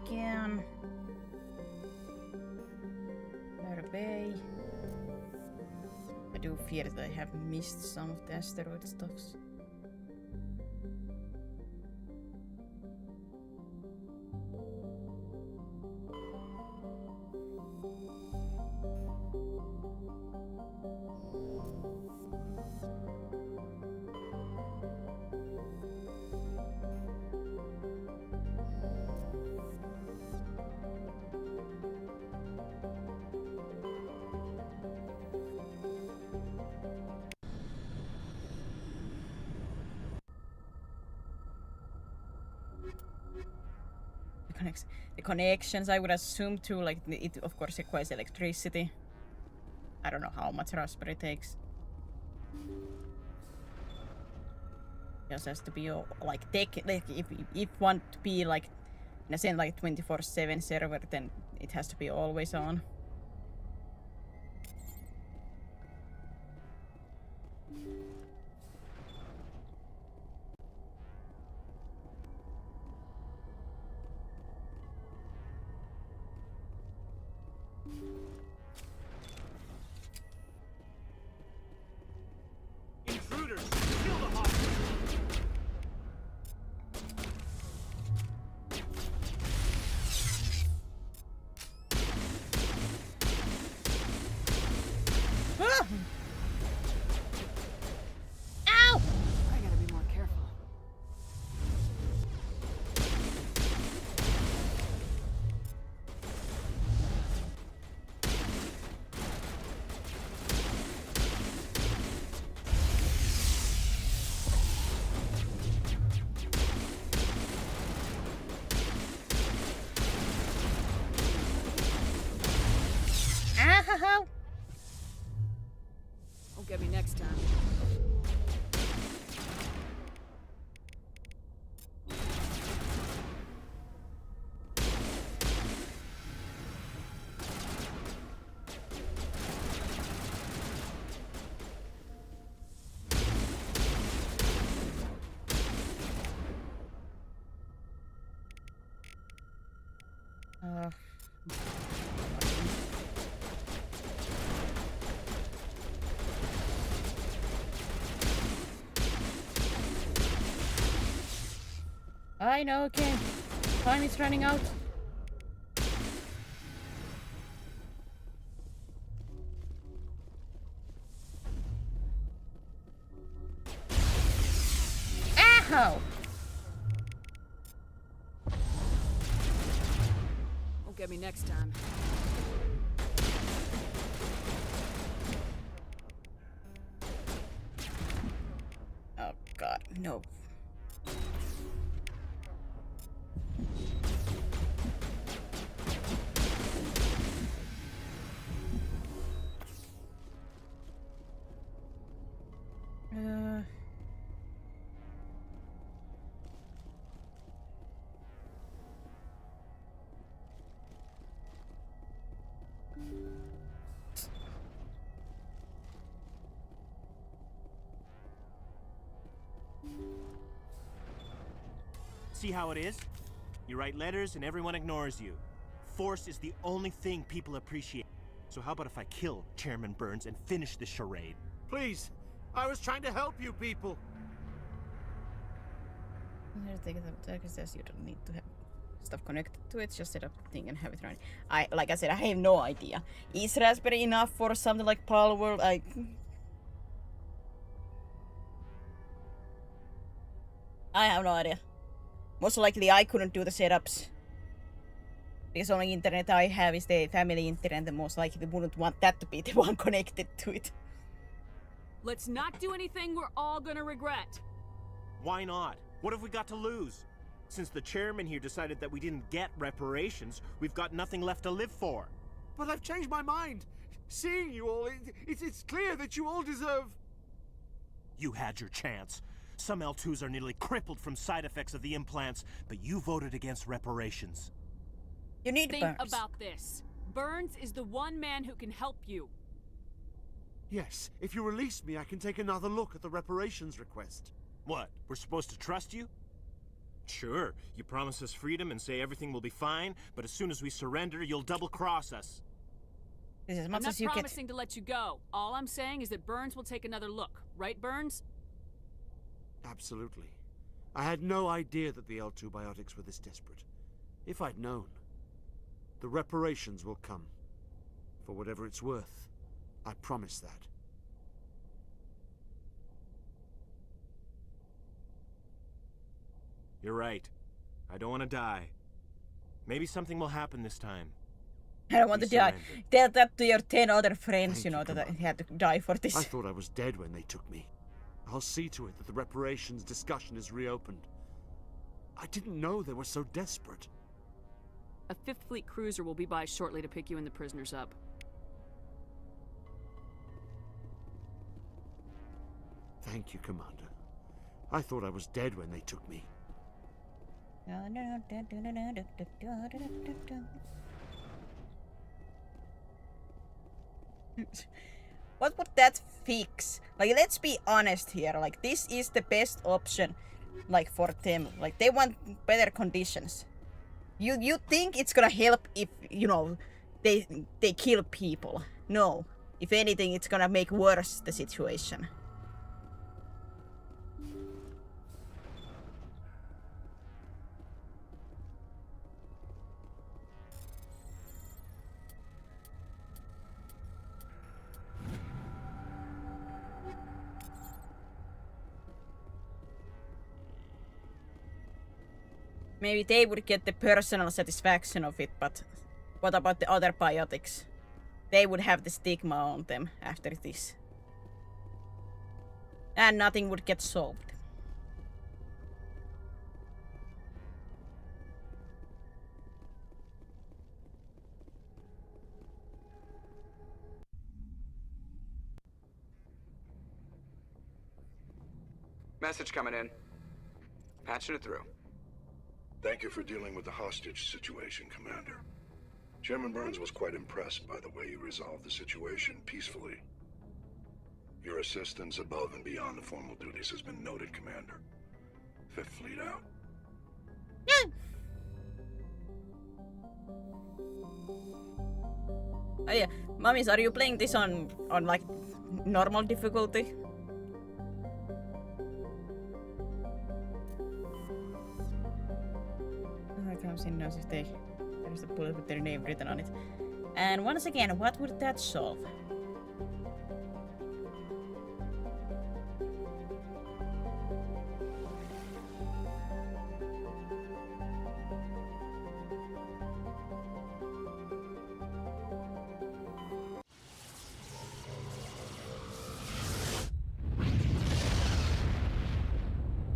Scan. Liara Bay. I do fear that I have missed some of the asteroid stuffs. the connections. I would assume too. Like it, of course, requires electricity. I don't know how much Raspberry takes. Just has to be like like if want to be like in a sense like 24/7 server, then it has to be always on. Intruders! Kill the hostage! Ah! Ow! I gotta be more careful. Ow! Won't get me next time. I know, okay. Time is running out. Ow! Won't get me next time. Oh god, no. See how it is? You write letters and everyone ignores you. Force is the only thing people appreciate. So how about if I kill Chairman Burns and finish this charade? Please, I was trying to help you people. Because says you don't need to have stuff connected to it, just set up the thing and have it running. Like I said, I have no idea. Is Raspberry enough for something like Palworld? I have no idea. Most likely I couldn't do the setups. Because only internet I have is the family internet, and most likely wouldn't want that to be the one connected to it. Let's not do anything we're all gonna regret. Why not? What have we got to lose? Since the chairman here decided that we didn't get reparations, we've got nothing left to live for. But I've changed my mind. Seeing you all, it's clear that you all deserve... You had your chance. Some L2s are nearly crippled from side effects of the implants, but you voted against reparations. You need Think Burns. about this. Burns is the one man who can help you. Yes, if you release me, I can take another look at the reparations request. What, we're supposed to trust you? Sure, you promise us freedom and say everything will be fine, but as soon as we surrender, you'll double-cross us. This is as I'm much not as you promising to let you go. All I'm saying is that Burns will take another look. Right, Burns? Absolutely. I had no idea that the L2 biotics were this desperate. If I'd known, the reparations will come. For whatever it's worth, I promise that. You're right. I don't want to die. Maybe something will happen this time. I don't want to die. Tell that to your 10 other friends, you know, that I had to die for this. I thought I was dead when they took me. I'll see to it that the reparations discussion is reopened. I didn't know they were so desperate. A 5th Fleet cruiser will be by shortly to pick you and the prisoners up. Thank you, Commander. I thought I was dead when they took me. What would that fix? Like, let's be honest here. Like, this is the best option, like, for them. Like, they want better conditions. You think it's gonna help if, you know, they kill people? No. If anything, it's gonna make worse the situation. Maybe they would get the personal satisfaction of it, but what about the other biotics? They would have the stigma on them after this. And nothing would get solved. Message coming in. Patching it through. Thank you for dealing with the hostage situation, Commander. Chairman Burns was quite impressed by the way you resolved the situation peacefully. Your assistance above and beyond the formal duties has been noted, Commander. 5th Fleet out. Oh yeah, Mummies, are you playing this on like normal difficulty? Comes in knows if there's a bullet with their name written on it. And once again, what would that solve?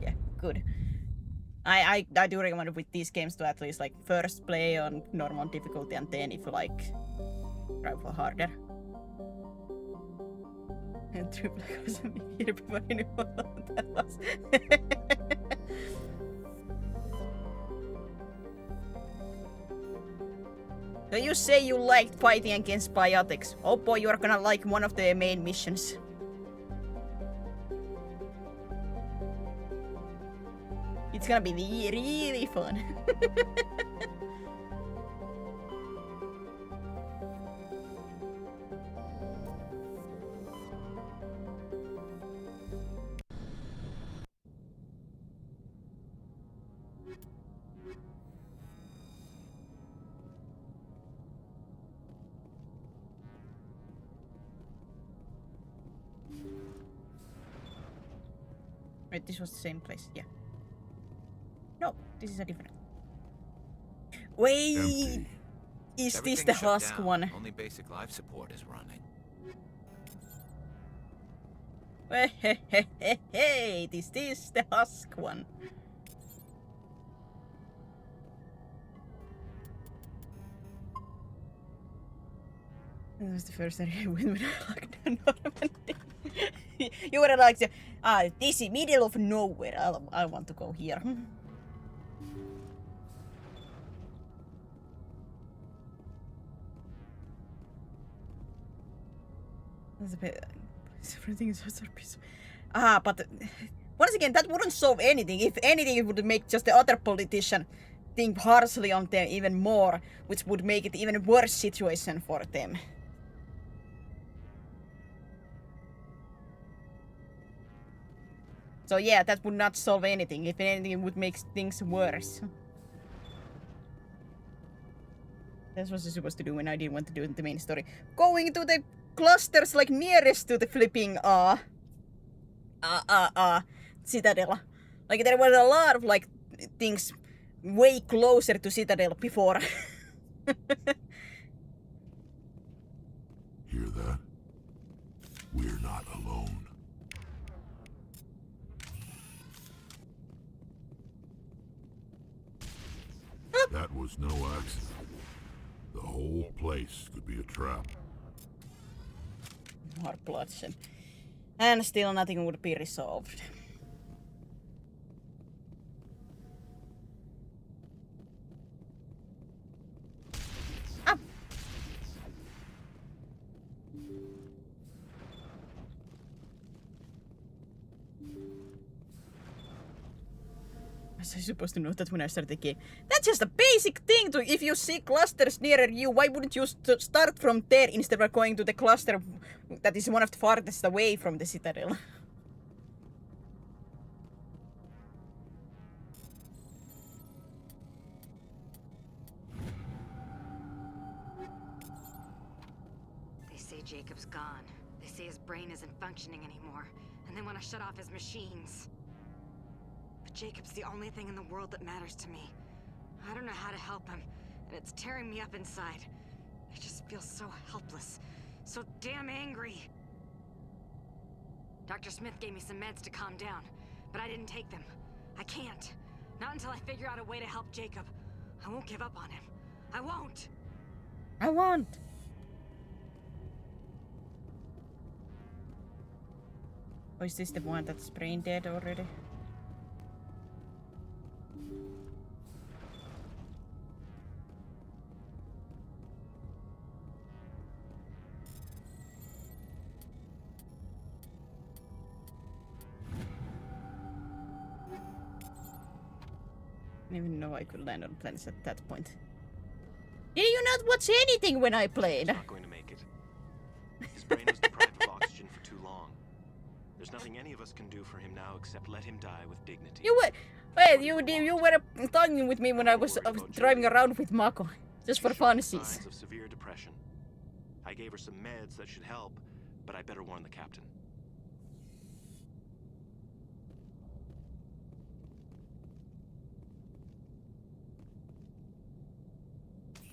Yeah, good. I do recommend with these games to at least like first play on normal difficulty and then if you like try for harder. And triple was everybody knew what that was. So you say you liked fighting against biotics. Oh boy, you're gonna like one of the main missions. It's gonna be really fun. Wait, this was the same place, yeah. No, this is a different. Wait! Empty. Is this Everything's the shut husk down. one? Only basic life support is running. Hey, this is the husk one. That was the first time I went when I locked down Normandy. You would have liked to. This is middle of nowhere. I want to go here. That's a bit. Everything is so piece. But once again, that wouldn't solve anything. If anything, it would make just the other politician think harshly on them even more, which would make it even worse situation for them. So yeah, that would not solve anything. If anything, it would make things worse. That's what you're supposed to do when I didn't want to do it in the main story. Going to the clusters like nearest to the flipping Citadel. Like there were a lot of like things way closer to Citadel before. Hear that? We're not alone. That was no accident. whole place could be a trap. More bloodshed. And still nothing would be resolved. Up! Was I supposed to know that when I started the game? That's just a basic thing to if you see clusters nearer you, why wouldn't you start from there instead of going to the cluster that is one of the farthest away from the citadel? They say Jacob's gone. They say his brain isn't functioning anymore, and they want to shut off his machines. But Jacob's the only thing in the world that matters to me. I don't know how to help him, and it's tearing me up inside. I just feel so helpless, so damn angry. Dr. Smith gave me some meds to calm down, but I didn't take them. I can't. Not until I figure out a way to help Jacob. I won't give up on him. I won't. I won't. Or is this the one that's brain dead already? I didn't even know I could land on planets at that point. Did you not watch anything when I played? He's not going to make it. His brain was deprived of oxygen for too long. There's nothing any of us can do for him now except let him die with dignity. You were... Wait, you were talking with me when I was driving around with Mako. Just for funsies. Signs of severe depression. I gave her some meds that should help, but I better warn the captain.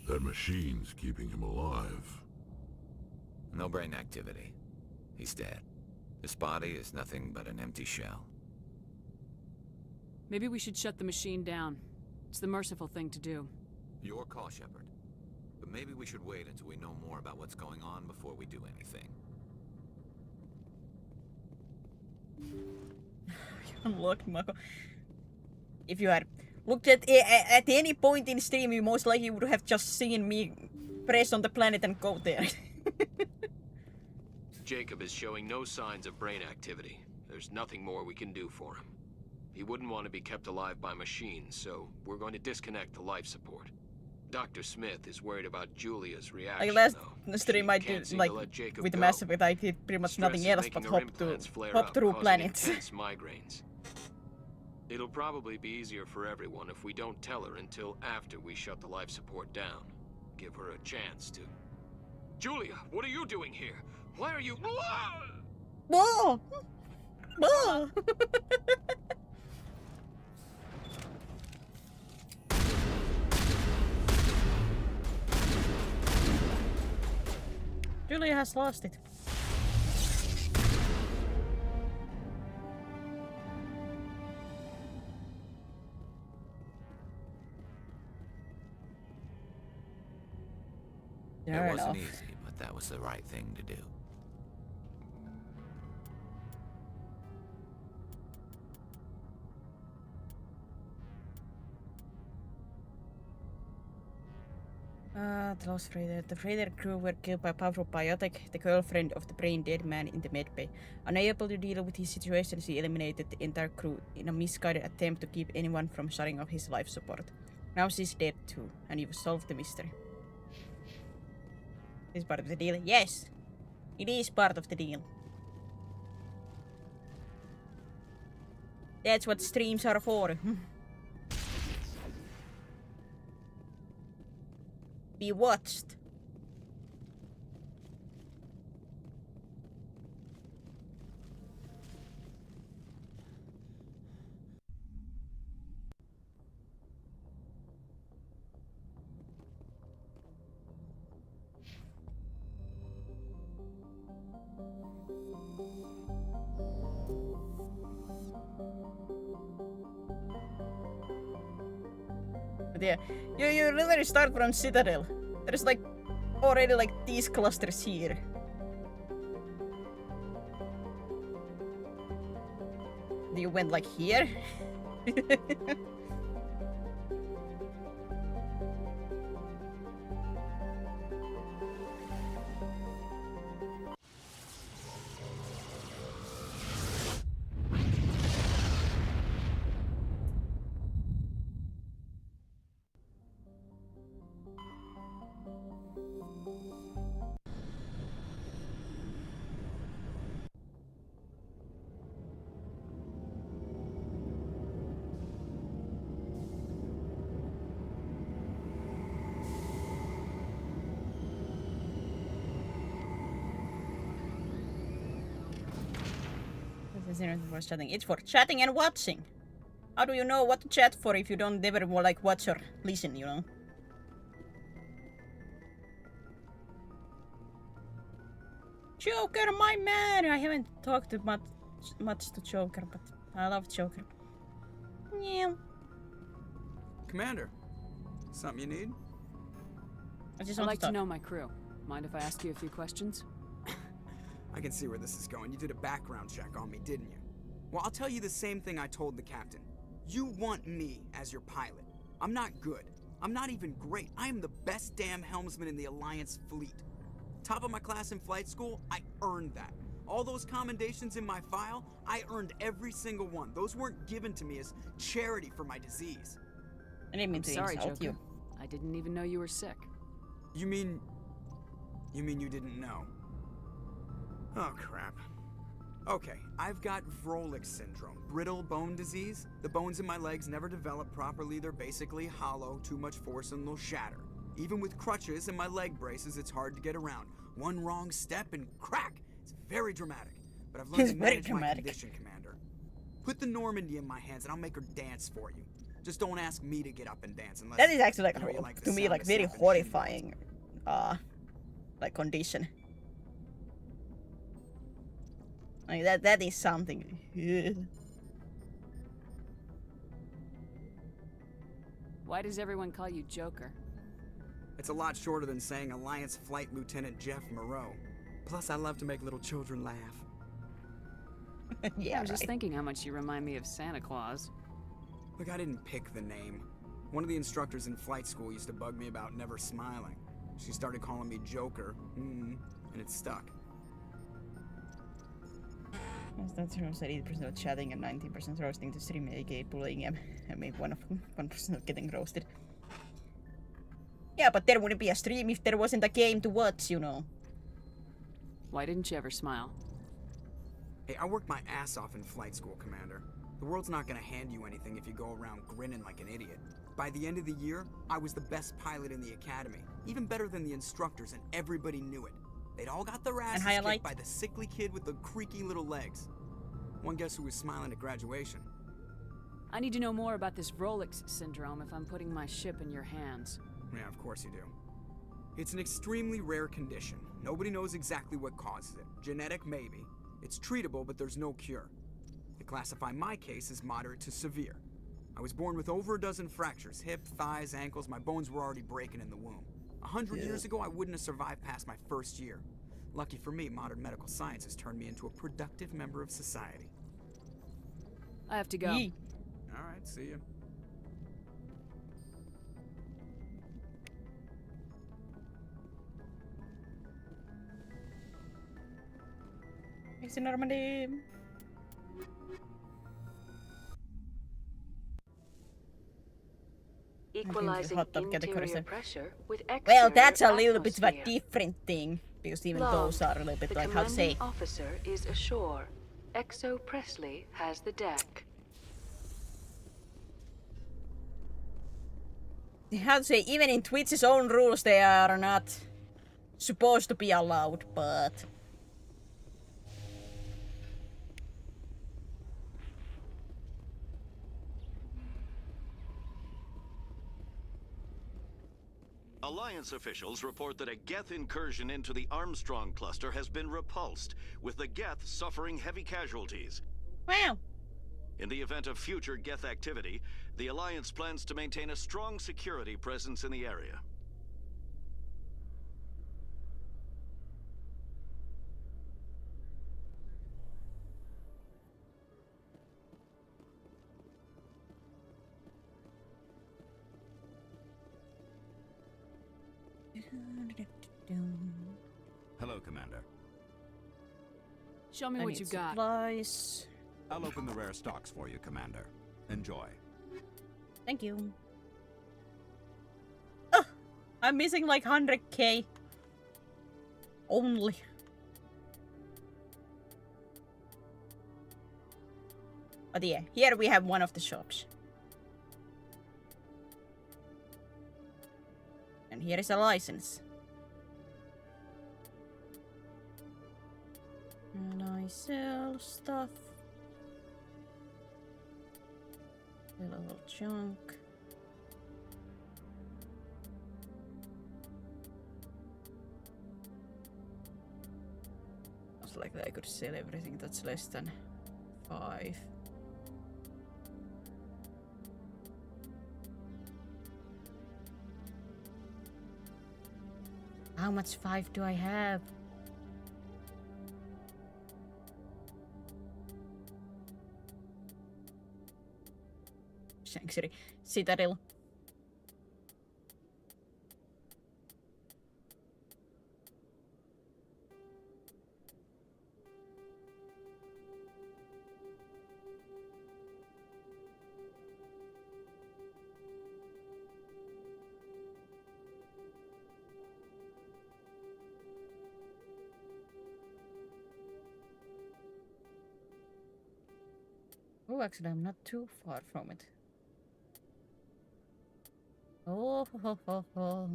That machine's keeping him alive. No brain activity. He's dead. His body is nothing but an empty shell. Maybe we should shut the machine down. It's the merciful thing to do. Your call, Shepard. But maybe we should wait until we know more about what's going on before we do anything. Unlocked Mako. If you had looked at any point in stream, you most likely would have just seen me press on the planet and go there. Jacob is showing no signs of brain activity. There's nothing more we can do for him. He wouldn't want to be kept alive by machines, so we're going to disconnect the life support. Dr. Smith is worried about Julia's reaction, like last though. stream I did, like, with the Mass Effect, I did pretty much nothing else but hop through planets. Migraines. It'll probably be easier for everyone if we don't tell her until after we shut the life support down. Give her a chance to... Julia, what are you doing here? Why are you... Whoa! Whoa! Julia has lost it. It wasn't easy, but that was the right thing to do. The lost freighter. The freighter crew were killed by powerful biotic, the girlfriend of the brain-dead man in the medbay. Unable to deal with his situation, she eliminated the entire crew in a misguided attempt to keep anyone from shutting off his life support. Now she's dead too, and you've solved the mystery. Is part of the deal? Yes! It is part of the deal. That's what streams are for. Be watched. But yeah, you literally start from Citadel. There's like already like these clusters here. You went like here? For chatting. It's for chatting and watching. How do you know what to chat for if you don't ever like watch or listen, you know? Joker, my man! I haven't talked much to Joker, but I love Joker. Yeah. Commander, something you need? I'd like to know my crew. Mind if I ask you a few questions? I can see where this is going. You did a background check on me, didn't you? Well, I'll tell you the same thing I told the captain. You want me as your pilot. I'm not good. I'm not even great. I am the best damn helmsman in the Alliance fleet. Top of my class in flight school, I earned that. All those commendations in my file, I earned every single one. Those weren't given to me as charity for my disease. I didn't mean to insult you. I didn't even know you were sick. You mean you didn't know? Oh, crap. Okay, I've got Vrolik syndrome, brittle bone disease. The bones in my legs never develop properly. They're basically hollow, too much force and they'll shatter. Even with crutches and my leg braces, it's hard to get around. One wrong step and crack! It's very dramatic. But I've learned to manage my condition, Commander. Put the Normandy in my hands and I'll make her dance for you. Just don't ask me to get up and dance unless... That is actually like, you like to me, like very horrifying, like condition. Like that is something. Why does everyone call you Joker? It's a lot shorter than saying Alliance Flight Lieutenant Jeff Moreau. Plus, I love to make little children laugh. Yeah, I was just thinking how much you remind me of Santa Claus. Look, I didn't pick the name. One of the instructors in flight school used to bug me about never smiling. She started calling me Joker, and it stuck. That's 80% of chatting and 19% roasting to stream, aka bullying him. I mean, 1% of getting roasted. Yeah, but there wouldn't be a stream if there wasn't a game to watch, you know. Why didn't you ever smile? Hey, I worked my ass off in flight school, Commander. The world's not gonna hand you anything if you go around grinning like an idiot. By the end of the year, I was the best pilot in the academy. Even better than the instructors, and everybody knew it. They'd all got their asses kicked by the sickly kid with the creaky little legs. One guess who was smiling at graduation? I need to know more about this Vrolik syndrome if I'm putting my ship in your hands. Yeah, of course you do. It's an extremely rare condition. Nobody knows exactly what causes it. Genetic, maybe. It's treatable, but there's no cure. They classify my case as moderate to severe. I was born with over a dozen fractures. Hip, thighs, ankles. My bones were already breaking in the womb. 100 years ago, I wouldn't have survived past my first year. Lucky for me, modern medical science has turned me into a productive member of society. I have to go. All right, see you. Thanks in Normandy. Equalizing interior pressure with well, that's a little bit of a different thing, because even those are a little bit like, how to say... The commanding officer is ashore. Exo Presley has the deck. How to say, even in Twitch's own rules they are not supposed to be allowed, but... Alliance officials report that a Geth incursion into the Armstrong cluster has been repulsed, with the Geth suffering heavy casualties. Wow. In the event of future Geth activity, the Alliance plans to maintain a strong security presence in the area. Hello, Commander. Show me I what need you got. supplies. I'll open the rare stocks for you, Commander. Enjoy. Thank you. Oh, I'm missing like 100k. Only. But yeah, here we have one of the shops. And here is a license. And I sell stuff. Sell a little junk. It's like I could sell everything that's less than 5. How much 5 do I have? Sanctuary. Citadel. Oh, actually, I'm not too far from it. Oh, ho, ho, ho.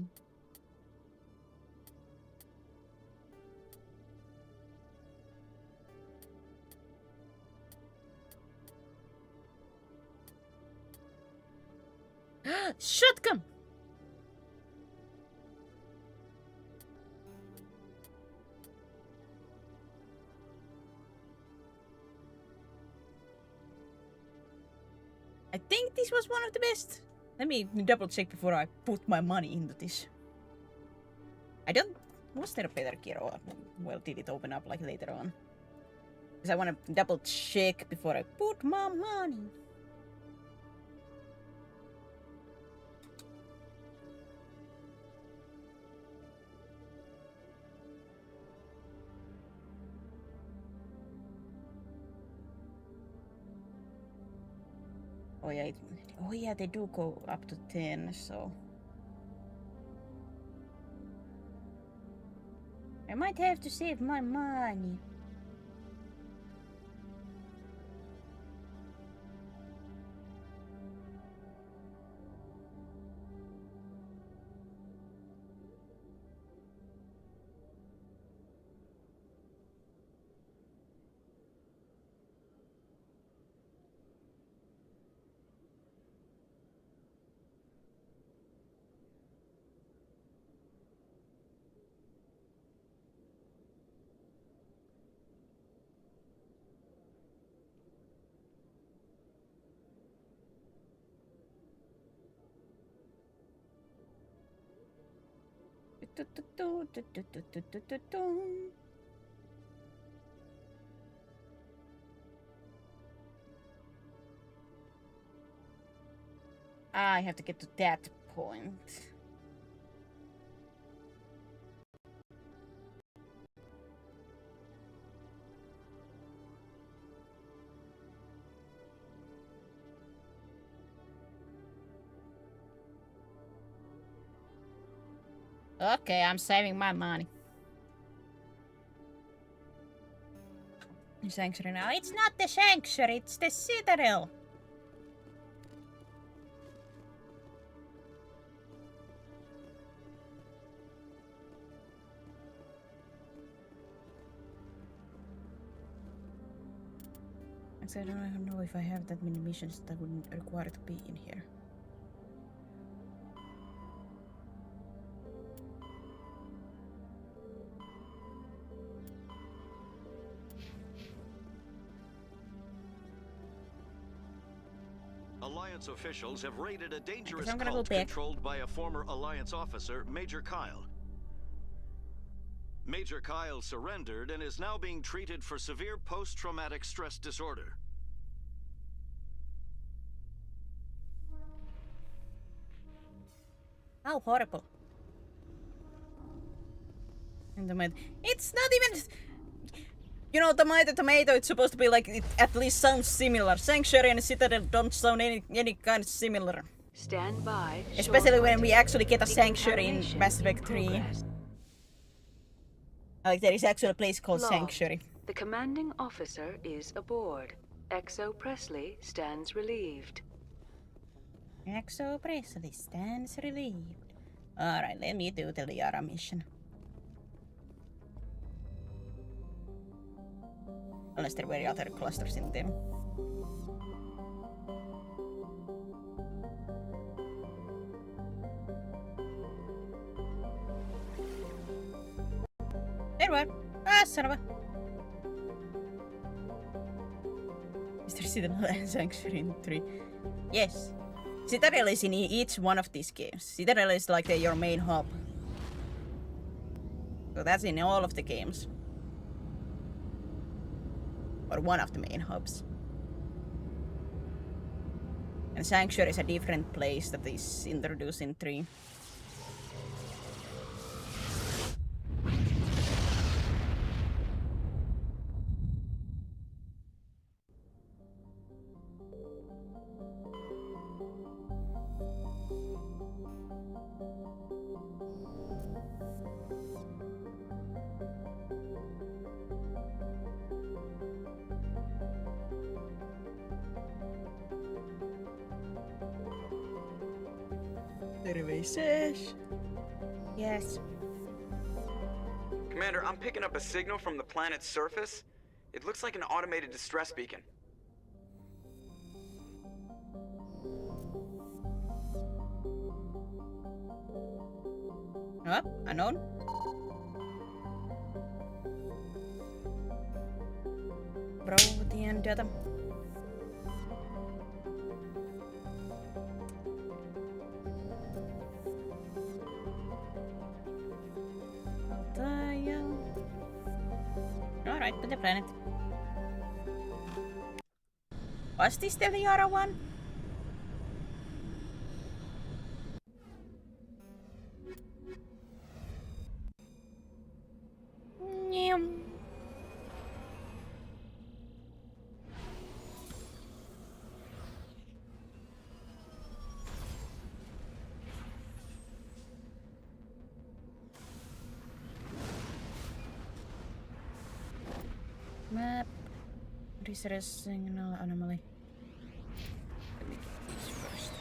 Shotgun! I think this was one of the best. Let me double check before I put my money into this. I don't... Was there a better gear or... Well, did it open up like later on? Because I want to double check before I put my money. Oh yeah, oh yeah, they do go up to 10, so... I might have to save my money. I have to get to that point. Okay, I'm saving my money. Sanctuary now. It's not the sanctuary, it's the citadel. Actually, I don't even know if I have that many missions that would require to be in here. Alliance officials have raided a dangerous I'm gonna cult go back. controlled by a former Alliance officer, Major Kyle. Major Kyle surrendered and is now being treated for severe post-traumatic stress disorder. How horrible. And it's not even. You know, tomato. It's supposed to be like it at least sounds similar. Sanctuary and Citadel don't sound any kind of similar. Stand by. Especially when we actually get a sanctuary in Mass Effect 3. Like there is actually a place called Sanctuary. The commanding officer is aboard. Exo Presley stands relieved. Exo Presley stands relieved. Alright, let me do the Liara mission. Unless there were other clusters in them. There were. Ah, son of a. Is there Citadel and Sanctuary in 3? Yes. Citadel is in each one of these games. Citadel is like your main hub. So that's in all of the games. Or one of the main hubs. And Sanctuary is a different place that is introduced in 3. Services. Yes. Commander, I'm picking up a signal from the planet's surface. It looks like an automated distress beacon. Unknown. Bro, the end data. Alright, to the planet. Was this the Liara one? Map. Research signal anomaly. Let me get these first.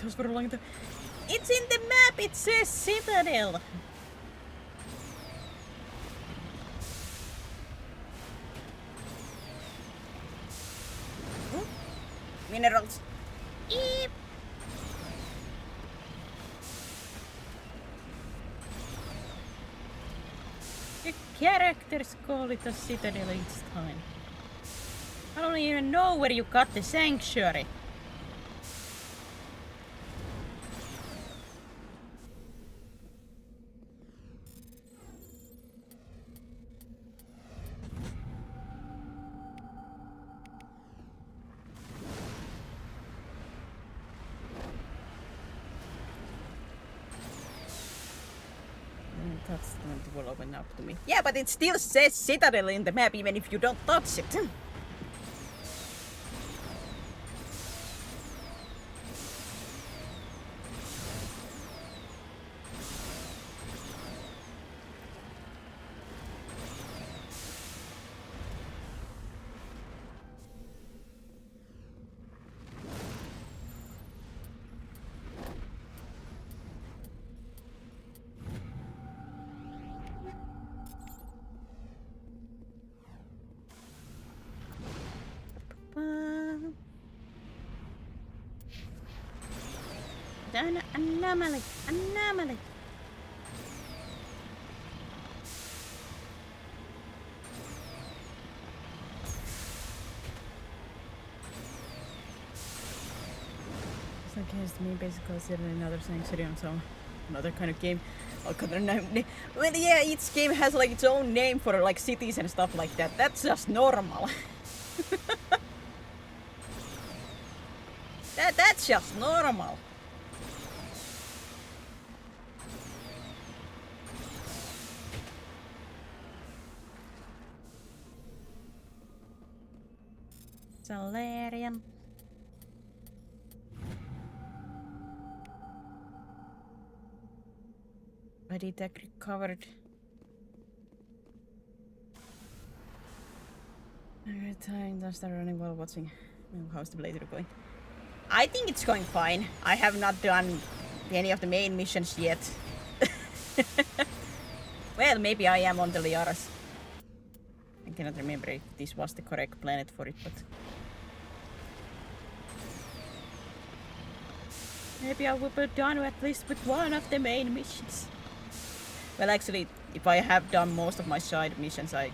Those for a long time. It's in the map. It says Citadel. Minerals. Eep. The characters call it a Citadel each time. I don't even know where you got the sanctuary. That's the will open up to me. Yeah, but it still says Citadel in the map even if you don't touch it. Anomaly! Anomaly! It's like his me basically considered another sanctuary on some another kind of game. Well, yeah, each game has like its own name for like cities and stuff like that. That's just normal. That's just normal. Solarium. Body tech recovered. Every time don't start running while watching. How's the blazer going? I think it's going fine. I have not done any of the main missions yet. Well, maybe I am on the Liaras. I cannot remember if this was the correct planet for it, but... Maybe I will be done at least with one of the main missions. Well, actually, if I have done most of my side missions, I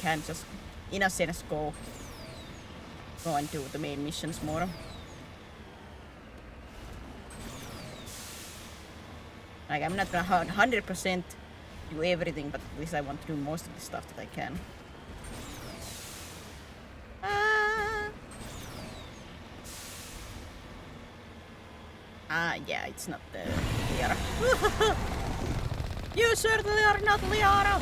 can just, in a sense, go and do the main missions more. Like, I'm not gonna 100% do everything, but at least I want to do most of the stuff that I can. Yeah, it's not the Liara. You certainly are not Liara!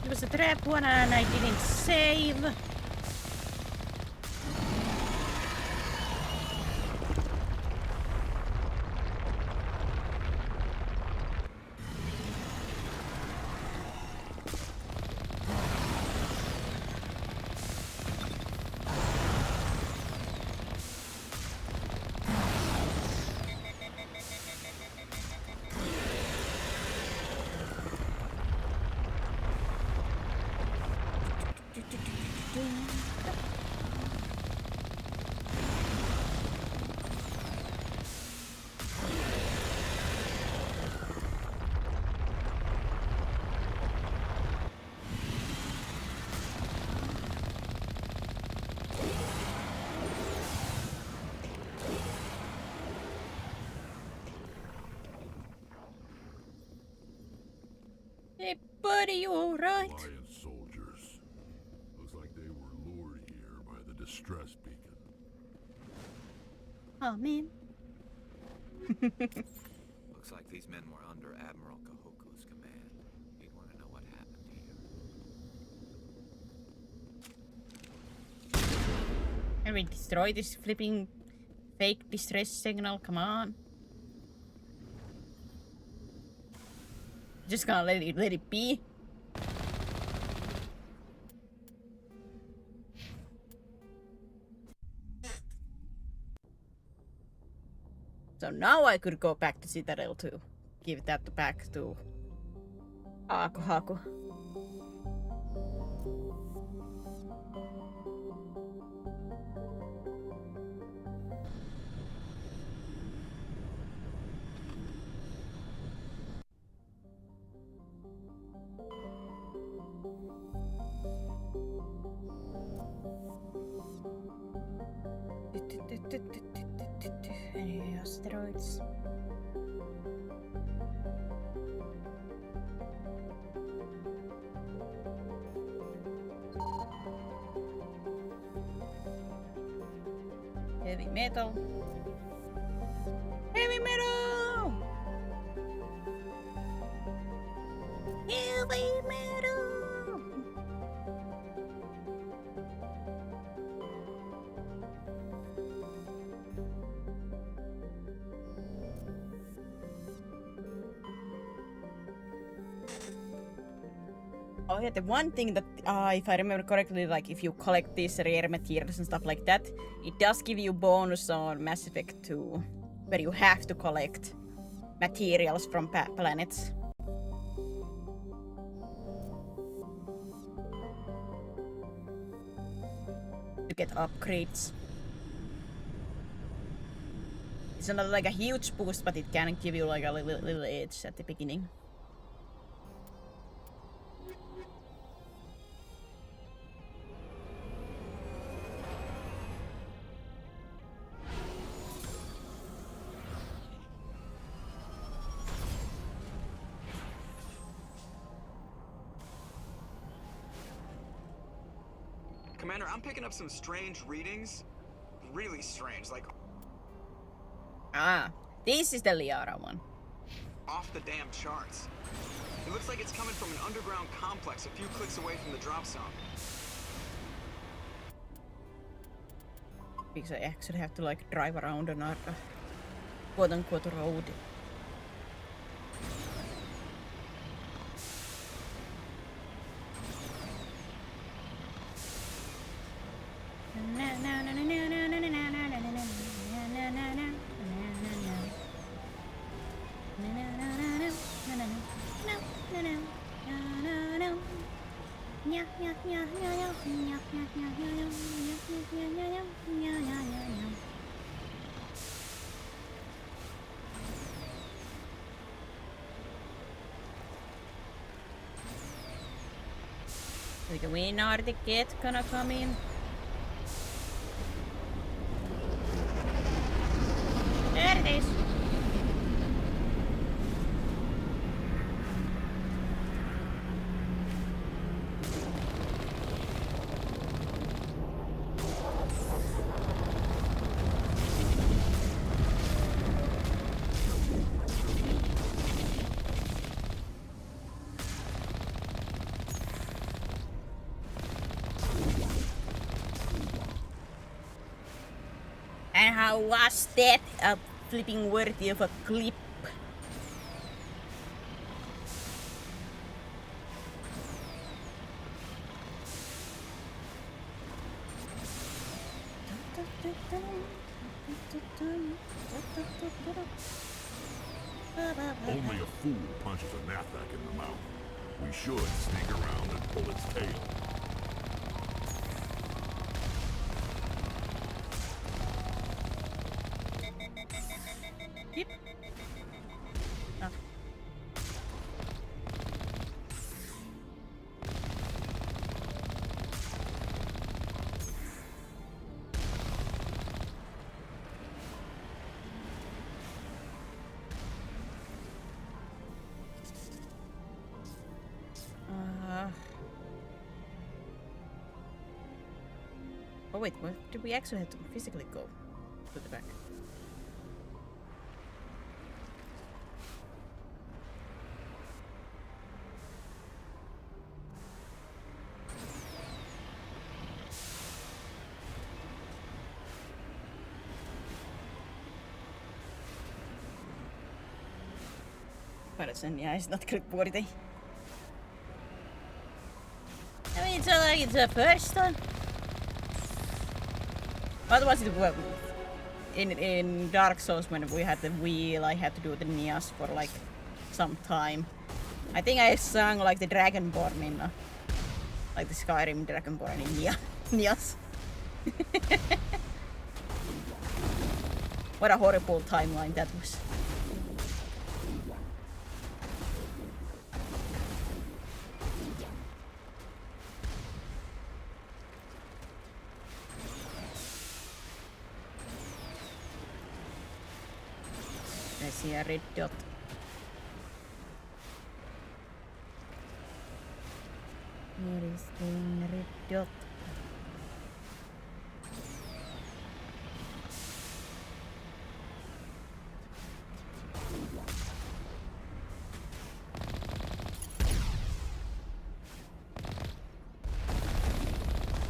It was a trap one and I didn't save. Hey buddy, you alright? Alliance soldiers. Looks like they were lured here by the distress beacon. Oh man. Looks like these men were under Admiral Kahoku's command. He'd want to know what happened to you. Can we destroy this flipping fake distress signal? Come on. Just gonna let it be. So now I could go back to Citadel to give that back to Haku. Any asteroids? Heavy metal. Heavy metal! Heavy metal! Oh yeah, the one thing that, if I remember correctly, like if you collect these rare materials and stuff like that, it does give you bonus on Mass Effect 2, where you have to collect materials from planets. To get upgrades. It's not like a huge boost, but it can give you like a little edge at the beginning. Commander, I'm picking up some strange readings. Really strange, like Ah, this is the Liara one. off the damn charts. It looks like it's coming from an underground complex a few clicks away from the drop zone. Because I actually have to like drive around on a quote-unquote road. Like, when are the kids gonna come in? There it is. And how was that a flipping worthy of a clip? Only a fool punches a knapsack in the mouth. We should sneak around and pull its tail. Yep. Oh. Oh wait, what did we actually have to physically go to the back? But it's not clipboardy. I mean, it's like it's the first one. What was it in Dark Souls when we had the wheel? I had to do the Nias for like some time. I think I sung like the Dragonborn in like the Skyrim Dragonborn in Nias. What a horrible timeline that was. I see a red dot. Where is the red dot?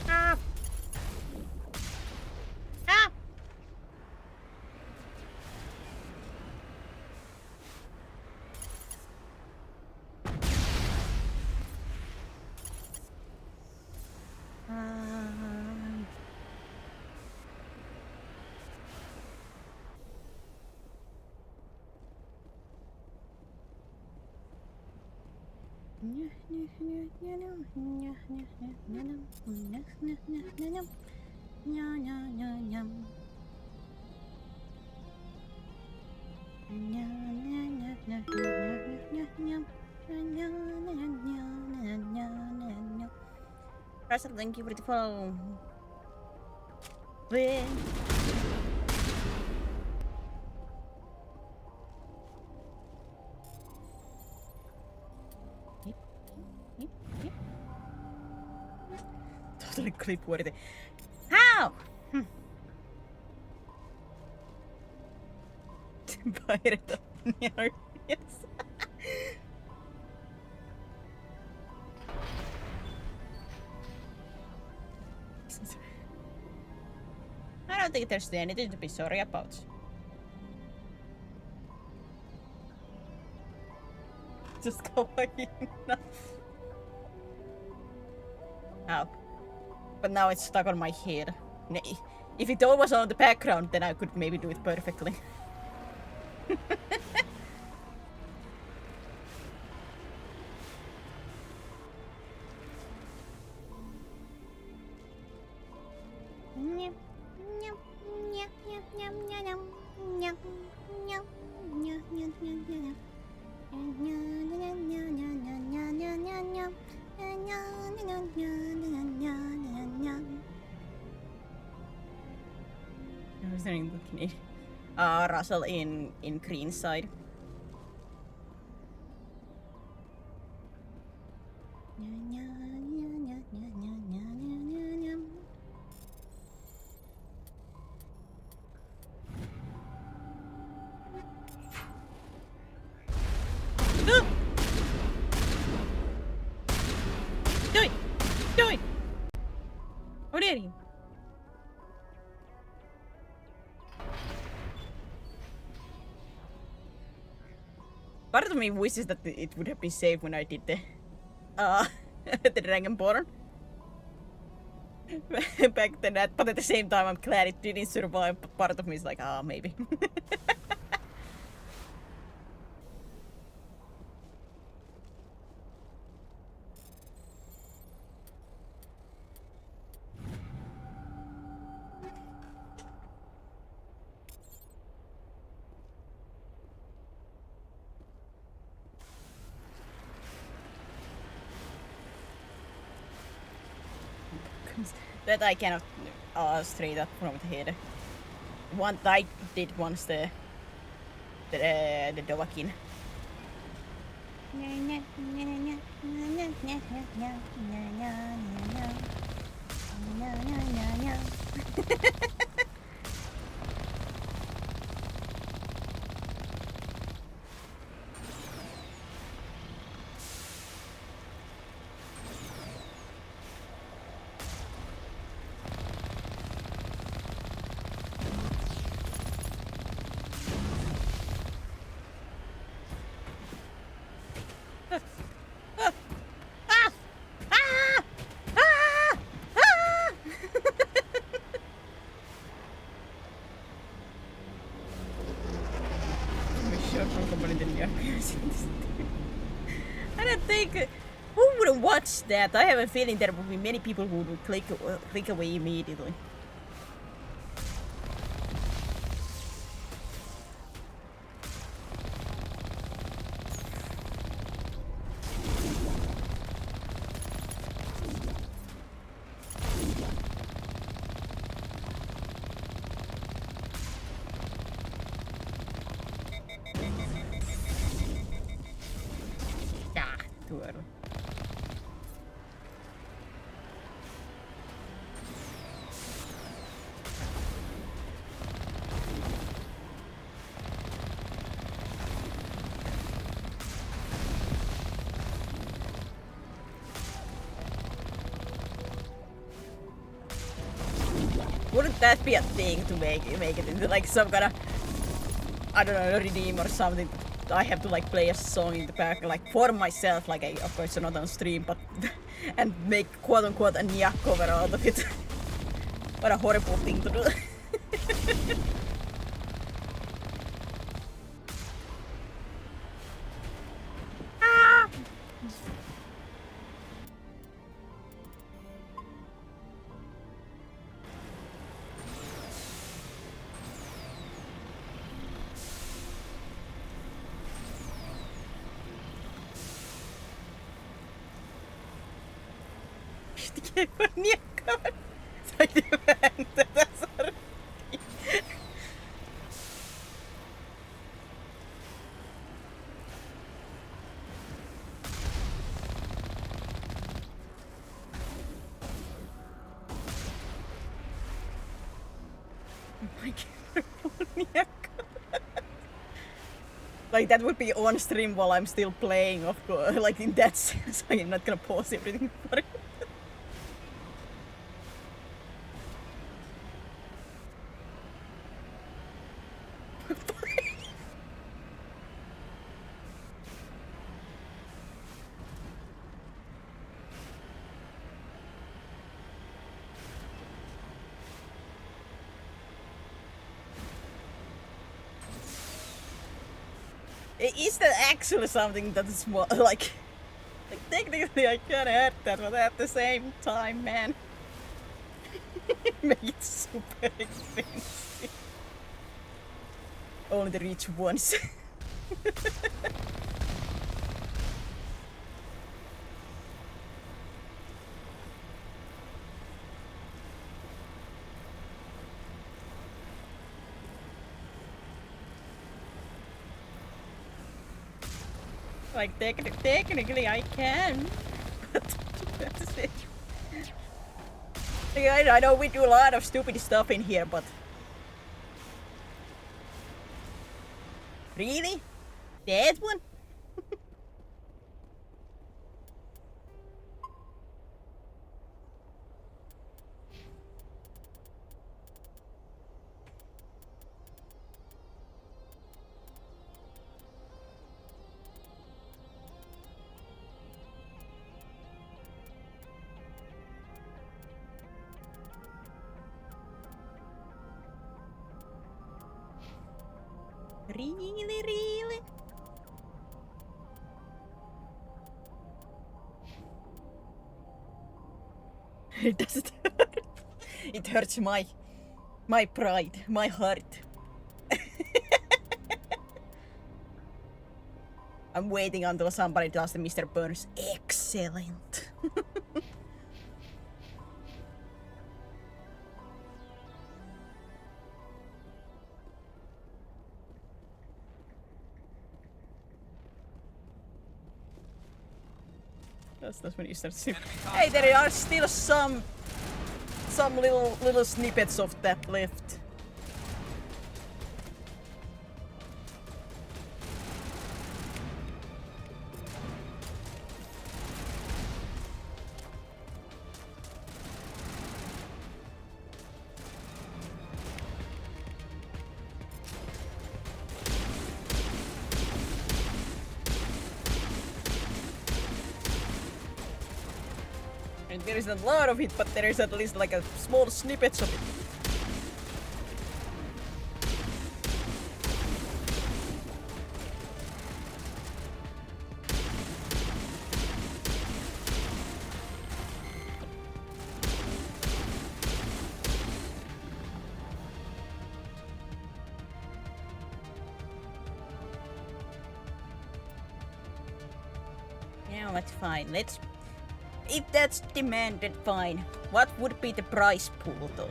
Ah! Ah! Russell, thank you for the follow. totally clip worthy. How? Pirate of New yes. I don't think there's anything to be sorry about. Just kawaii enough. Ow. But now it's stuck on my head. If it all was on the background, then I could maybe do it perfectly. Russell in green side. Do it! How dare you? Part of me wishes that it would have been safe when I did the the Dragonborn back then. But at the same time, I'm glad it didn't survive. But part of me is like, maybe. That I cannot straight up from the head. One I did once the Dovahkiin. I don't think who would watch that. I have a feeling there would be many people who would click away immediately. Wouldn't that be a thing to make it into like some kind of, I don't know, redeem or something? I have to like play a song in the back, like for myself, like of course not on stream, but and make quote unquote a Nya cover out of it. What a horrible thing to do. Nya cover. Sai diventa da sorpresa. My California. Like that would be on stream while I'm still playing, of course. Like in that sense, I'm not gonna pause everything for it. Is that actually something that is more like technically I can add that, but at the same time, man, make it super expensive. Only the rich ones. Like technically I can, but that's it. Like, I know we do a lot of stupid stuff in here, but really? That one? Really? It doesn't hurt. It hurts my pride, my heart. I'm waiting until somebody does the Mr. Burns. Excellent. That's when you start seeing. Hey, there are still some little snippets of that left. There isn't a lot of it, but there is at least like a small snippets of it. Yeah, that's fine. Let's. If that's demanded, fine. What would be the price pool though?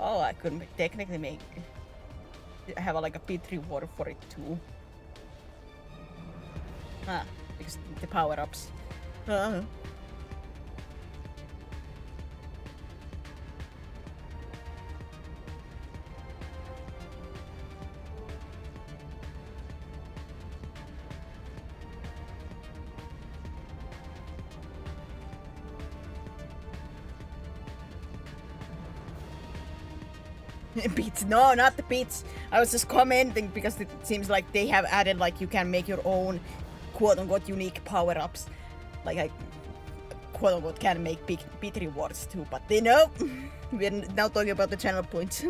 Oh, I could technically make have like a pit reward for it too. Ah, because the power-ups. Beats? No, not the beats. I was just commenting because it seems like they have added like you can make your own quote-unquote unique power-ups. Like quote unquote can make big rewards too, but they know we're now talking about the channel points.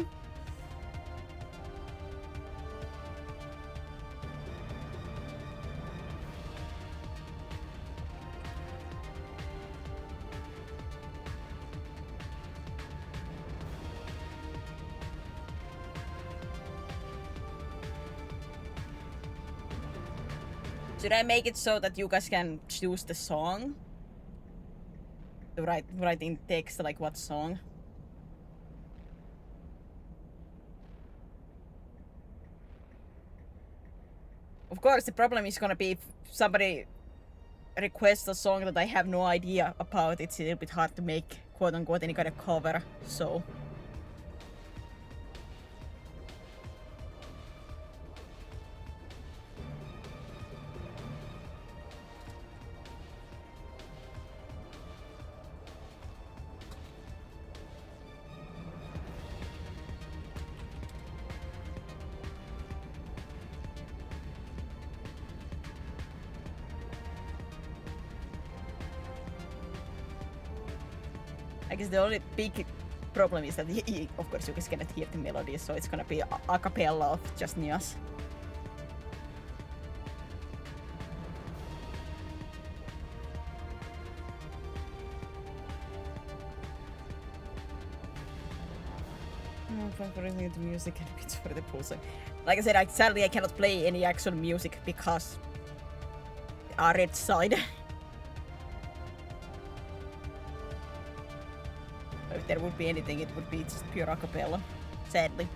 Should I make it so that you guys can choose the song? To write in text, like what song? Of course, the problem is gonna be if somebody requests a song that I have no idea about, it's a little bit hard to make quote unquote any kind of cover, so. I guess the only big problem is that of course you guys cannot hear the melody, so it's gonna be a cappella of just Nias. For listening to music and bits for the pulse. Like I said, sadly I cannot play any actual music because our red side. If there would be anything, it would be just pure a cappella, sadly.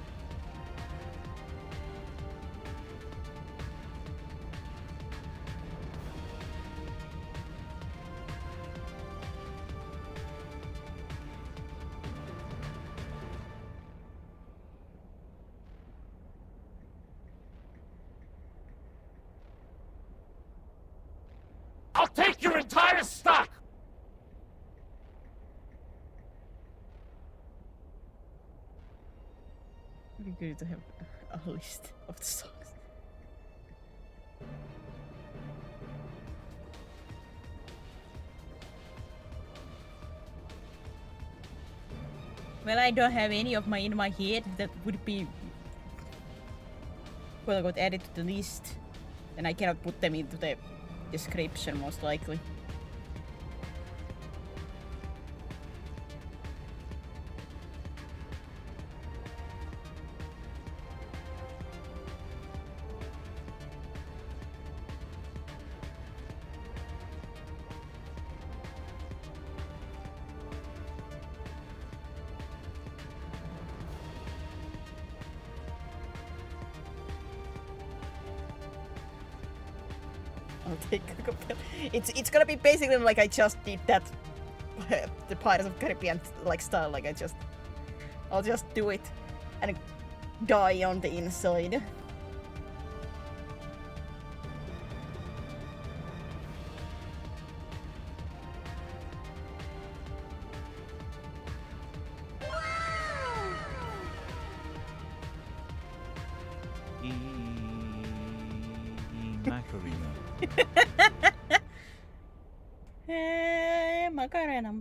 I'll take your entire stock! It'd be good to have a list of the songs. Well, I don't have any of my in my head that would be quote unquote added to the list, and I cannot put them into the description most likely. I'll take a cappella. It's gonna be basically like I just did that the Pirates of Caribbean like style, like I'll just do it and die on the inside. Macarena. Macarena.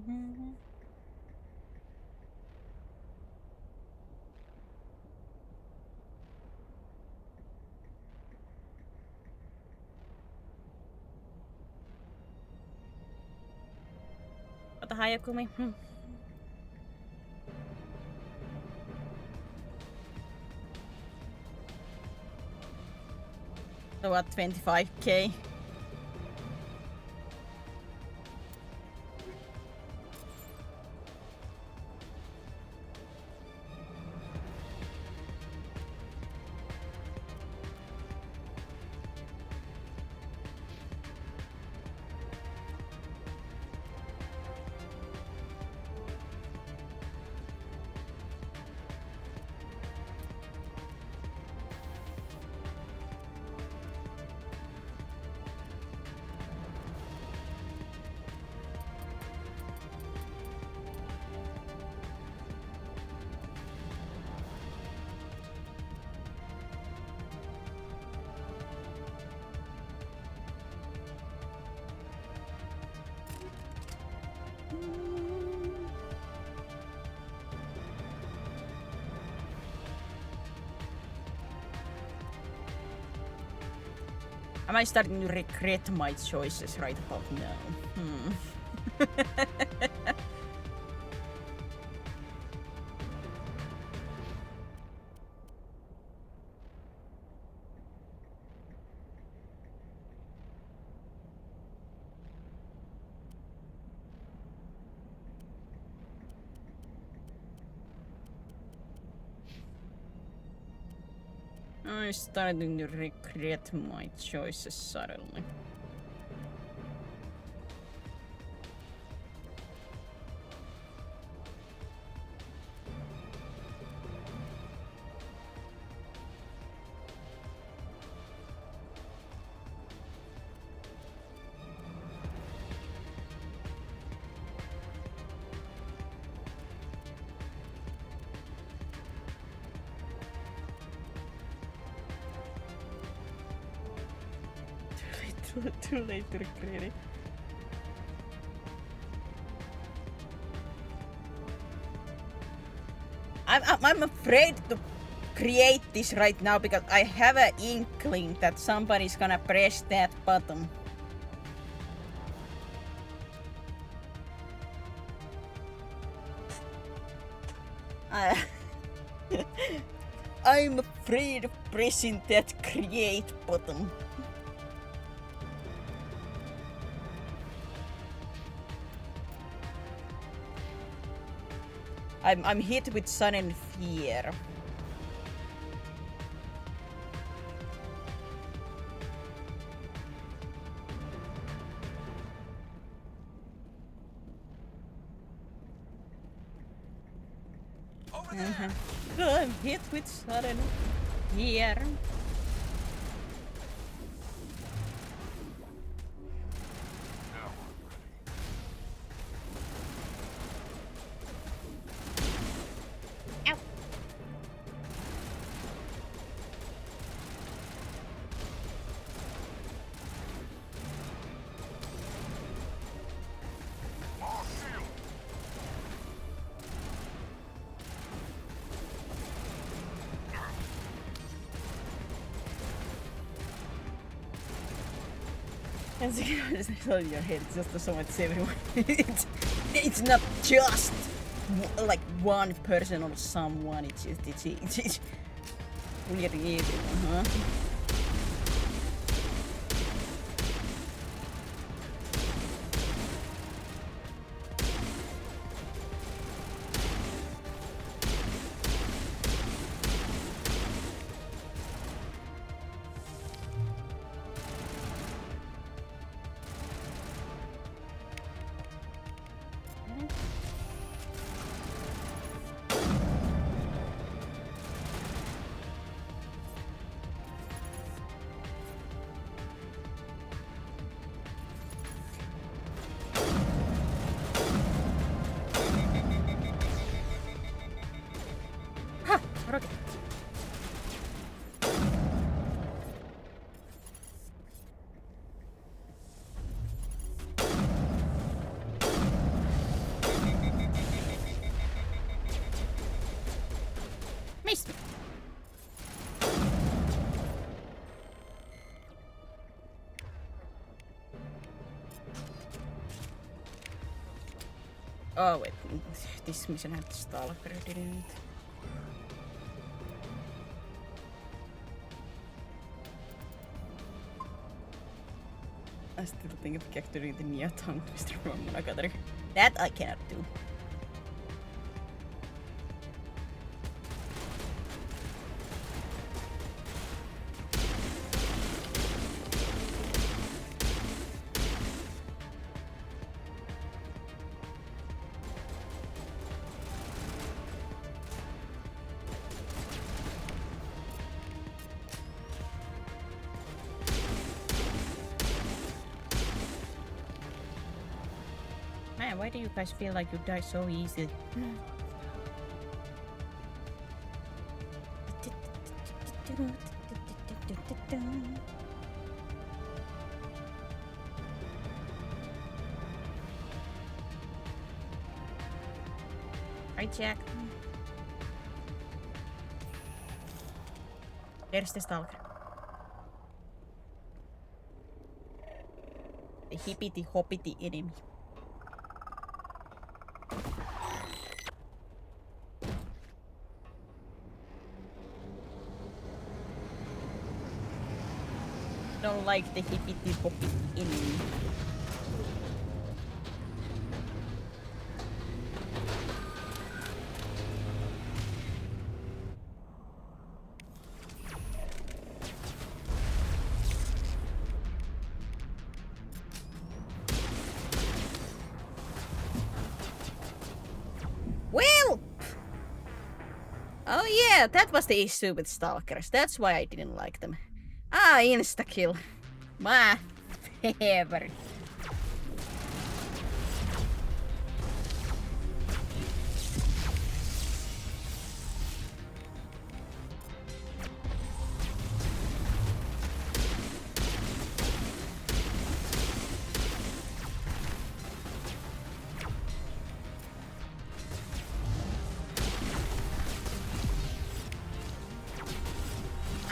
Ota Hayakumi. So what, 25k? Am I starting to regret my choices right about now? I'm starting to regret my choices suddenly. Too late to regret it. I'm afraid to create this right now because I have an inkling that somebody's gonna press that button. I'm afraid of pressing that create button. I'm hit with sudden fear. I'm hit with sudden fear. And it's not in your head, it's just so much everyone. It's not just like one person or someone, it's really everyone, huh? Missed me. Oh wait, this mission had Stalker, didn't it? I still think of capturing the Nia tongue twister from Monogatari. That I cannot do. Man, why do you guys feel like you die so easily? Right, Jack? There's the Stalker. The hippity hoppity enemy. Don't like the hippity hoppity enemy. Well! Oh yeah, that was the issue with stalkers. That's why I didn't like them. Ah, insta-kill. My favorite.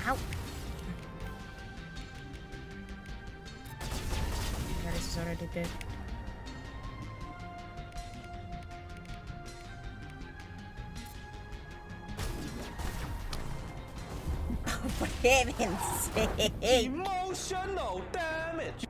Ow. Garrus is already dead. Oh, for heaven's sake! Emotional damage!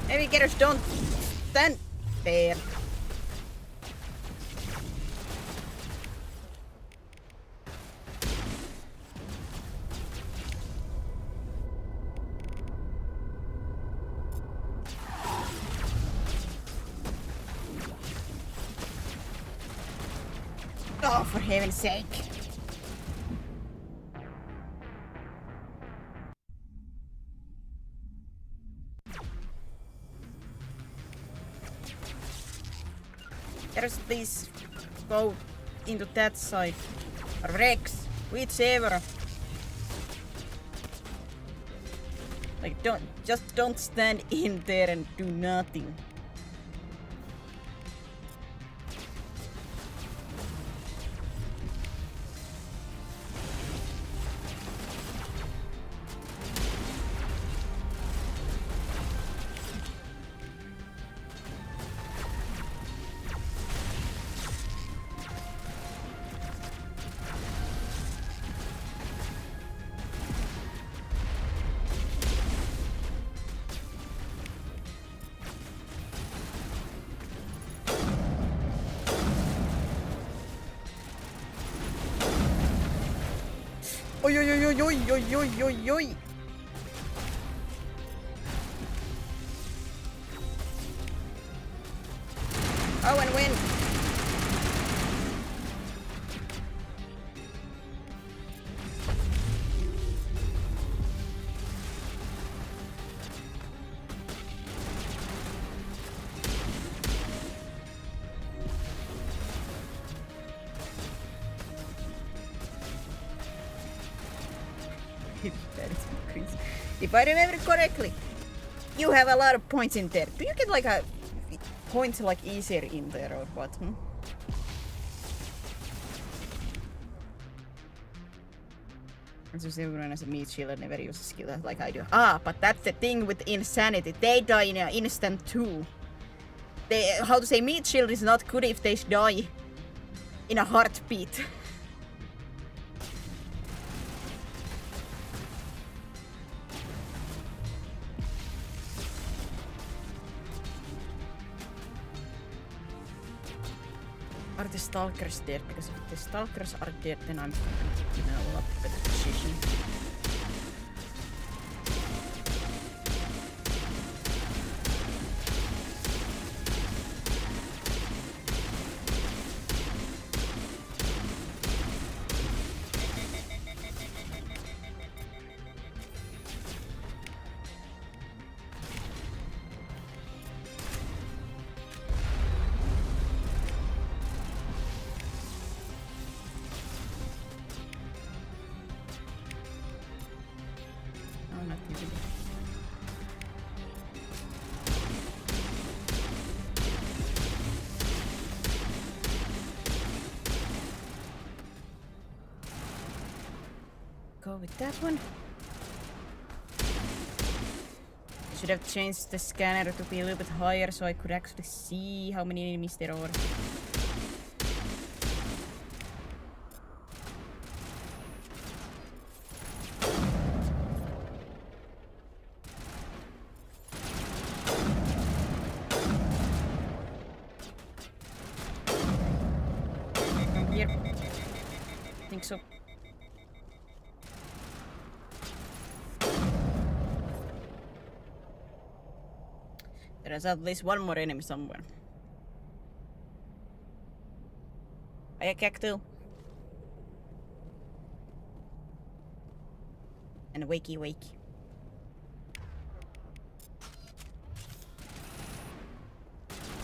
Maybe getters don't stand there. Oh, for heaven's sake. Garrus, please go into that side. Or Rex, whichever. Like, don't stand in there and do nothing. Oi, oi, oi, oi, oi, oi, oi, oi, oi. Oh, and win. That is crazy. If I remember correctly, you have a lot of points in there. Do you get like a point like easier in there or what? Hmm? It's just everyone has a meat shield and never use a skill like I do. Ah, but that's the thing with insanity. They die in an instant too. How to say, meat shield is not good if they die in a heartbeat. Are the stalkers dead? Because if the stalkers are dead, then I'm in a lot better position. go with that one. Should have changed the scanner to be a little bit higher so I could actually see how many enemies there are. Here. I think so. There is at least one more enemy somewhere. Hiya, Cactus. And wakey wakey.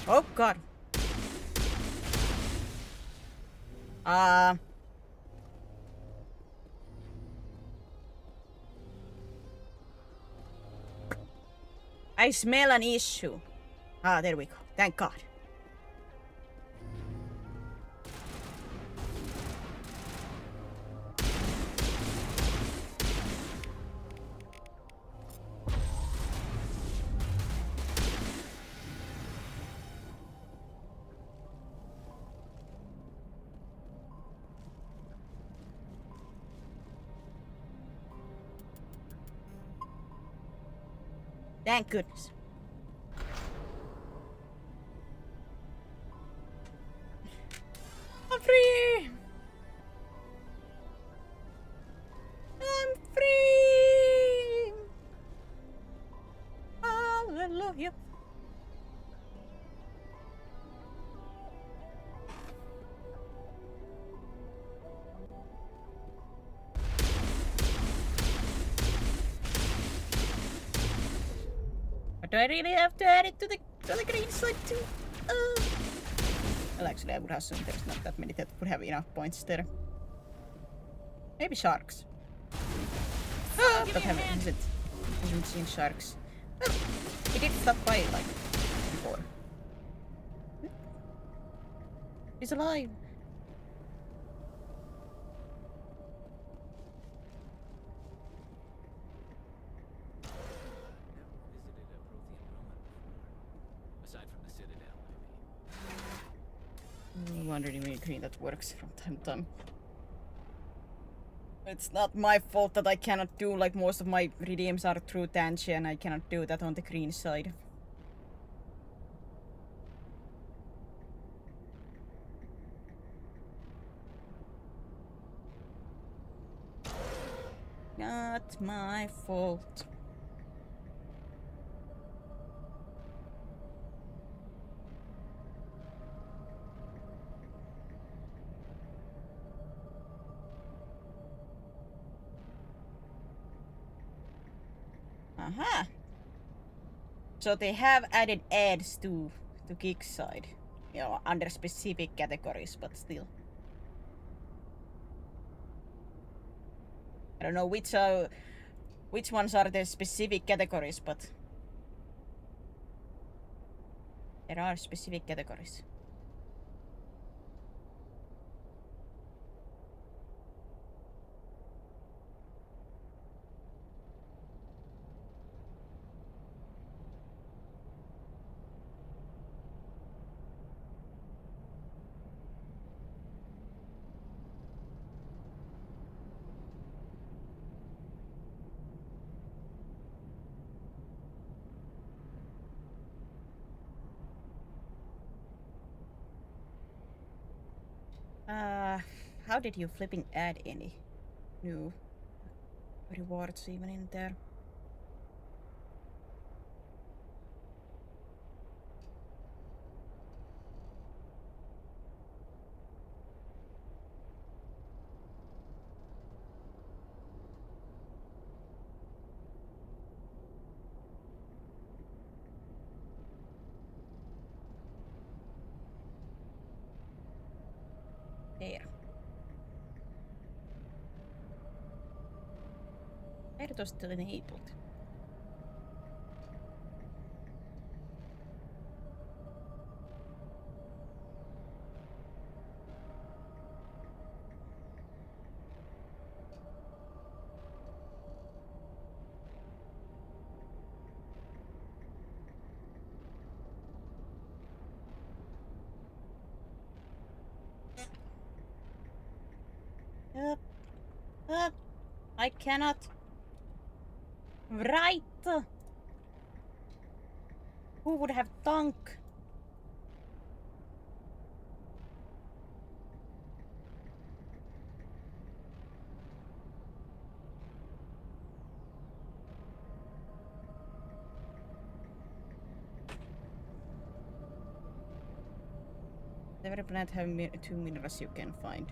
Oh god. I smell an issue. Ah, there we go. Thank God. Thank goodness. I'm free! I'm free! Hallelujah. But do I really have to add it to the green side too? Well, actually, I would assume there's not that many that would have enough points there. Maybe sharks. Ah, but haven't seen sharks. Well, he did stop by like before. He's alive. I wonder if any green that works from time to time. It's not my fault that I cannot do, like, most of my redeems are through Tanchi and I cannot do that on the green side. Not my fault. Aha! So they have added ads to Geek side, you know, under specific categories, but still. I don't know which ones are the specific categories, but there are specific categories. How did you flipping add any new rewards even in there? There. Where it was still enabled. I cannot write. Who would have thunk? Every planet have 2 minerals you can find.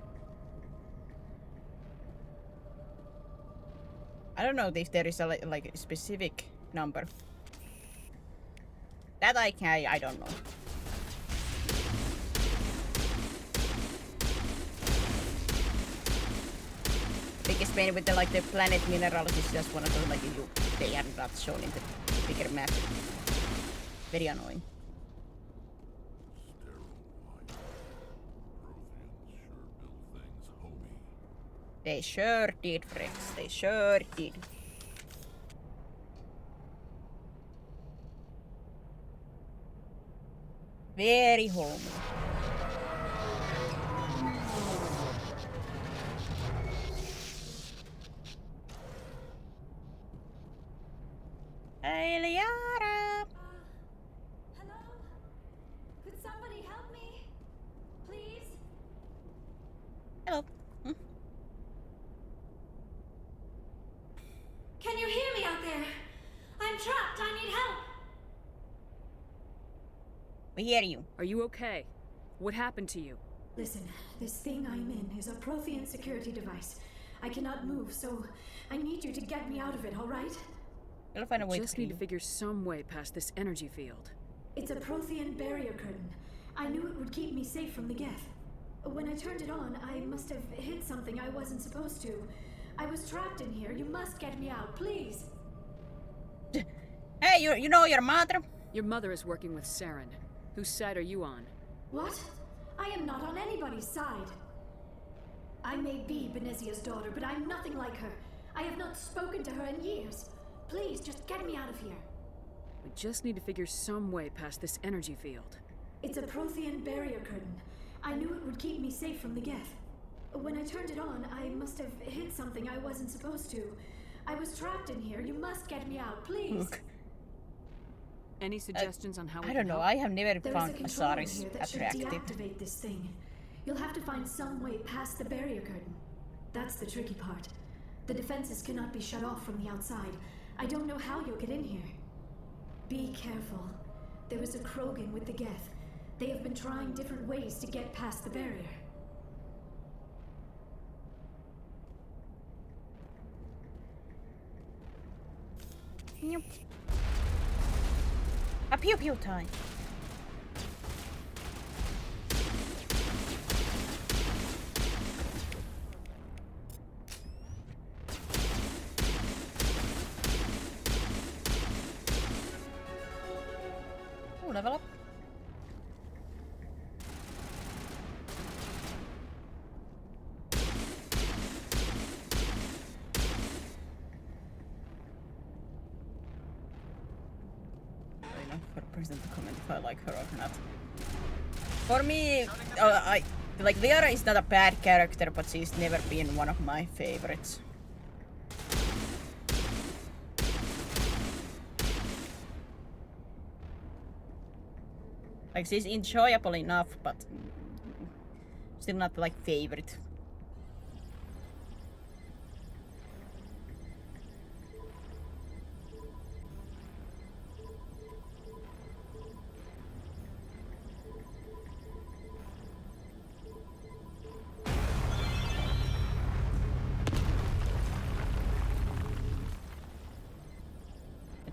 I don't know if there is a like a specific number. That I don't know. Biggest pain with the planet minerals is just one of those they are not shown in the bigger map. Very annoying. They sure did, Frex. They sure did. Very homey. Hey, Liara! Hello? Could somebody help me? Please? Hello. Can you hear me out there? I'm trapped. I need help. We hear you. Are you okay? What happened to you? Listen, this thing I'm in is a Prothean security device. I cannot move, so I need you to get me out of it, all right? I'll find a way. Just need to figure some way past this energy field. It's a Prothean barrier curtain. I knew it would keep me safe from the Geth. When I turned it on, I must have hit something I wasn't supposed to. I was trapped in here. You must get me out, please. Hey, you know your mother? Your mother is working with Saren. Whose side are you on? What? I am not on anybody's side. I may be Benezia's daughter, but I'm nothing like her. I have not spoken to her in years. Please, just get me out of here. We just need to figure some way past this energy field. It's a Prothean barrier curtain. I knew it would keep me safe from the Geth. When I turned it on, I must have hit something I wasn't supposed to. I was trapped in here. You must get me out, please. Look. Any suggestions on how we I don't know. I have never found a Asaris that should attractive. deactivate this thing. You'll have to find some way past the barrier curtain. That's the tricky part. The defenses cannot be shut off from the outside. I don't know how you'll get in here. Be careful. There was a Krogan with the Geth. They have been trying different ways to get past the barrier. Nope. A pew pew time. Oh, level up. To comment if I like her or not. For me, Liara is not a bad character, but she's never been one of my favorites. Like, she's enjoyable enough, but still not like favorite.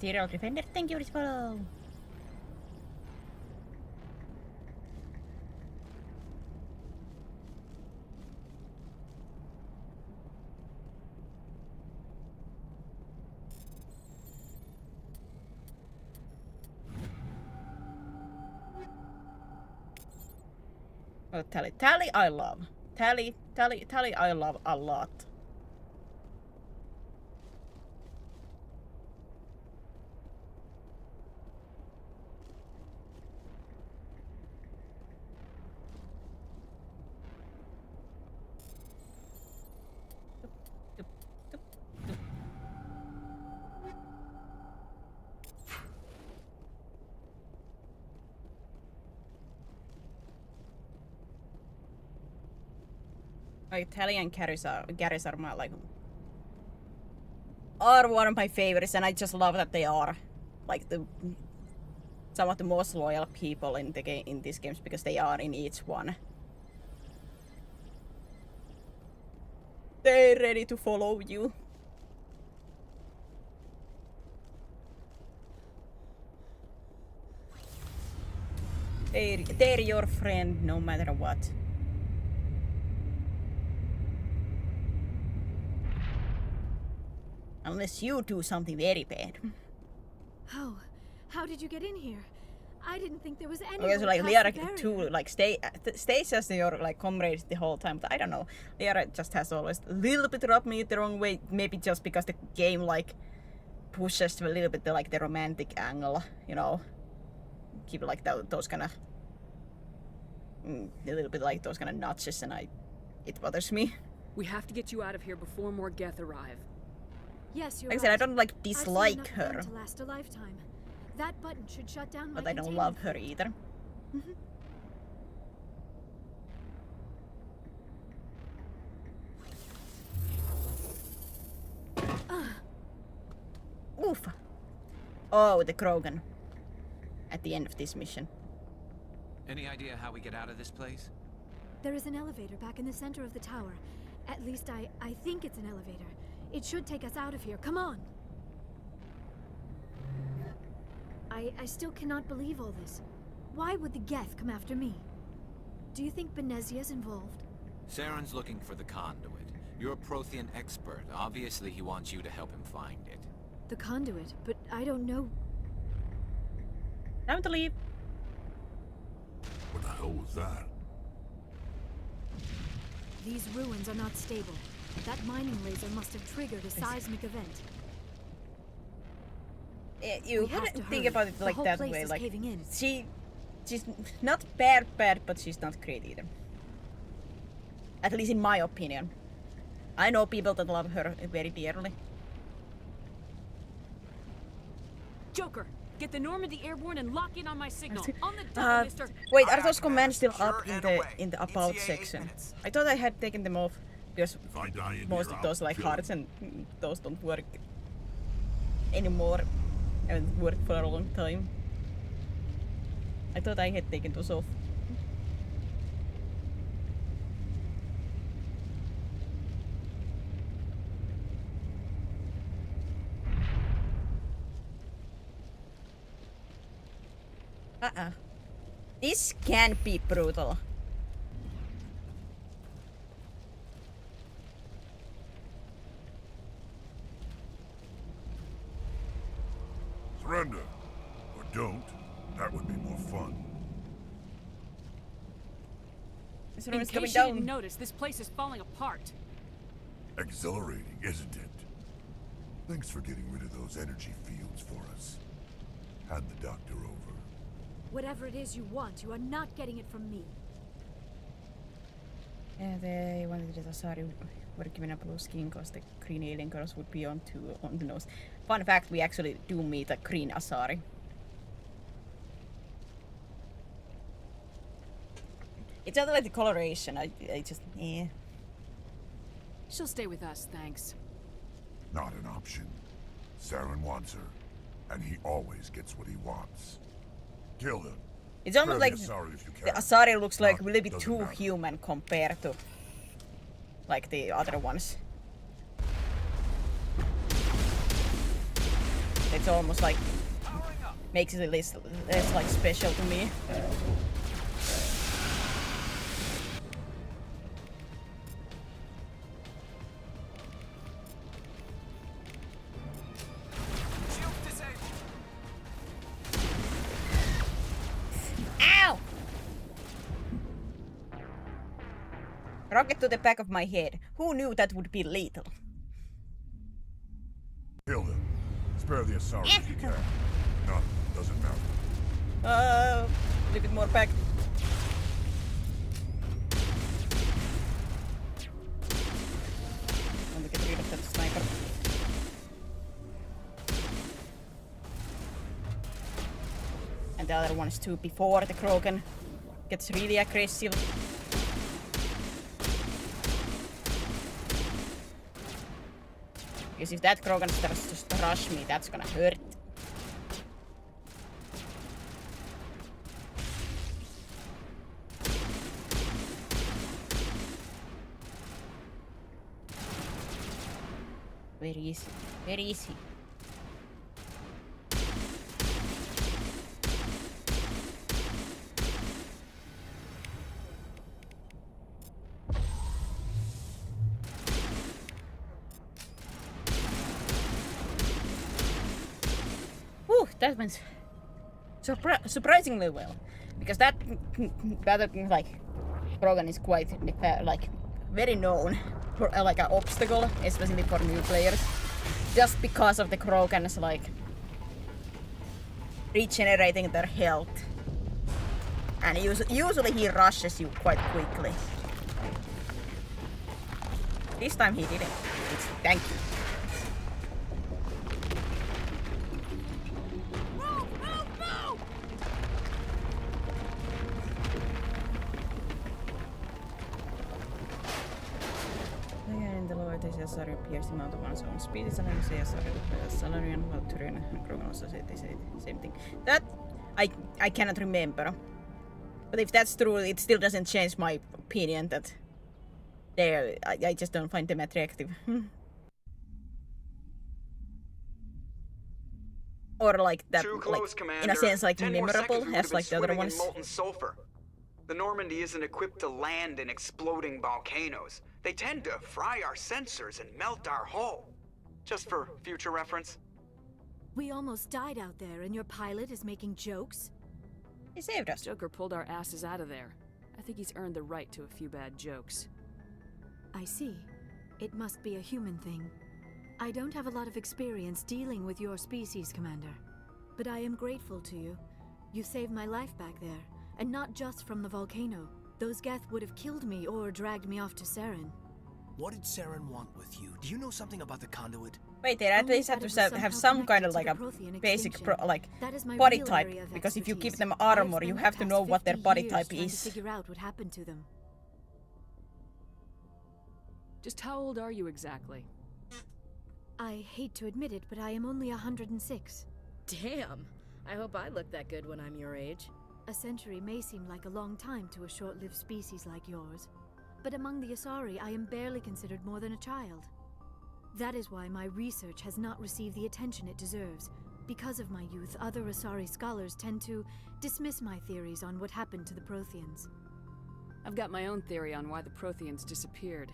Material Defender, thank you for this follow. Oh, Tally I love. Tally I love a lot. Like Tally and Garrus are my are one of my favorites, and I just love that they are like some of the most loyal people in the game in these games because they are in each one. They're ready to follow you. They're your friend no matter what. Unless you do something very bad. Oh, how did you get in here? I didn't think there was any. Okay, so like Liara too, like stays as your like comrades the whole time. But I don't know. Liara just has always a little bit rubbed me the wrong way. Maybe just because the game like pushes a little bit like the romantic angle, you know. Keep like those kind of a little bit like those kind of notches, and it bothers me. We have to get you out of here before more Geth arrive. Yes, you're like I right. said, I don't like dislike I've seen her, enough to last a lifetime. That button should shut down my but I don't love her either. Oof. Oh, the Krogan. At the end of this mission. Any idea how we get out of this place? There is an elevator back in the center of the tower. At least I think it's an elevator. It should take us out of here. Come on! I still cannot believe all this. Why would the Geth come after me? Do you think Benezia's involved? Saren's looking for the conduit. You're a Prothean expert. Obviously he wants you to help him find it. The conduit, but I don't know. Time to leave. What the hell was that? These ruins are not stable. That mining laser must have triggered a seismic event. You wouldn't think about it like that way. Like caving in. She's not bad, but she's not great either. At least in my opinion. I know people that love her very dearly. Joker, get the Normandy airborne and lock in on my signal. On the double, mister. Wait, are those commands still up in the about section? I thought I had taken them off because most of those like hearts and those don't work anymore. Haven't worked for a long time. I thought I had taken those off. This can be brutal. Surrender. Or don't. That would be more fun. In case you didn't notice, this place is falling apart. Exhilarating, isn't it? Thanks for getting rid of those energy fields for us. Hand the doctor over. Whatever it is you want, you are not getting it from me. Yeah, they wanted the Asari were given a blue skin because the green alien girls would be on the nose. Fun fact, we actually do meet a green Asari. It's not like the coloration, I just, eh. She'll stay with us, thanks. Not an option. Saren wants her, and he always gets what he wants. Kill him. It's almost like the Asari looks like a little bit too human compared to like the other ones. It's almost like makes it less like special to me. Rocket to the back of my head. Who knew that would be lethal? Kill him. Spare the Asari if you can. None. Doesn't matter. A little bit more back. Want to get rid of that sniper. And the other one is too before the Krogan gets really aggressive. Because if that Krogan starts to rush me, that's gonna hurt. Where is he? Where is he? Whew, that went surprisingly well. Because that battle, like, Krogan is quite, like, very known for like an obstacle, especially for new players, just because of the Krogan's like regenerating their health, and usually he rushes you quite quickly. This time he didn't. Thank you. In the lower the Caesarian appears the amount of one's own species and Caesarian, Valturian, and Krogan also say the same thing. That I cannot remember. But if that's true, it still doesn't change my opinion that I just don't find them attractive. Or like that, Too like, close, Commander. in a sense, like 10 more memorable seconds, we as would've like the been other swimming ones. in molten sulfur. The Normandy isn't equipped to land in exploding volcanoes. They tend to fry our sensors and melt our hull. Just for future reference. We almost died out there, and your pilot is making jokes? He saved us. Joker pulled our asses out of there. I think he's earned the right to a few bad jokes. I see. It must be a human thing. I don't have a lot of experience dealing with your species, Commander. But I am grateful to you. You saved my life back there, and not just from the volcano. Those Geth would have killed me or dragged me off to Saren. What did Saren want with you? Do you know something about the conduit? Wait, they at least have to have some kind of like a basic body type, because if you give them armor, you have to know what their body type is. To figure out what happened to them. Just how old are you exactly? I hate to admit it, but I am only 106. Damn! I hope I look that good when I'm your age. A century may seem like a long time to a short-lived species like yours, but among the Asari, I am barely considered more than a child. That is why my research has not received the attention it deserves. Because of my youth, other Asari scholars tend to dismiss my theories on what happened to the Protheans. I've got my own theory on why the Protheans disappeared.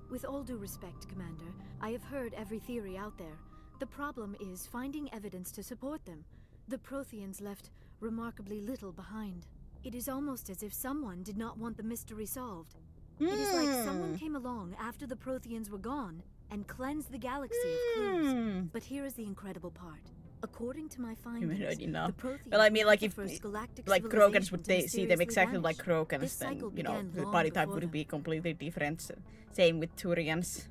With all due respect, Commander, I have heard every theory out there. The problem is finding evidence to support them. The Protheans left remarkably little behind. It is almost as if someone did not want the mystery solved. It is like someone came along after the Protheans were gone and cleansed the galaxy of clues. But here is the incredible part. According to my findings, the Protheans well, I mean, like were if the first galactic like Krogans would civilization to see them mysteriously exactly like vanish. Krogans, This then cycle you know began the long body type before would them. be completely different. Same with Turians.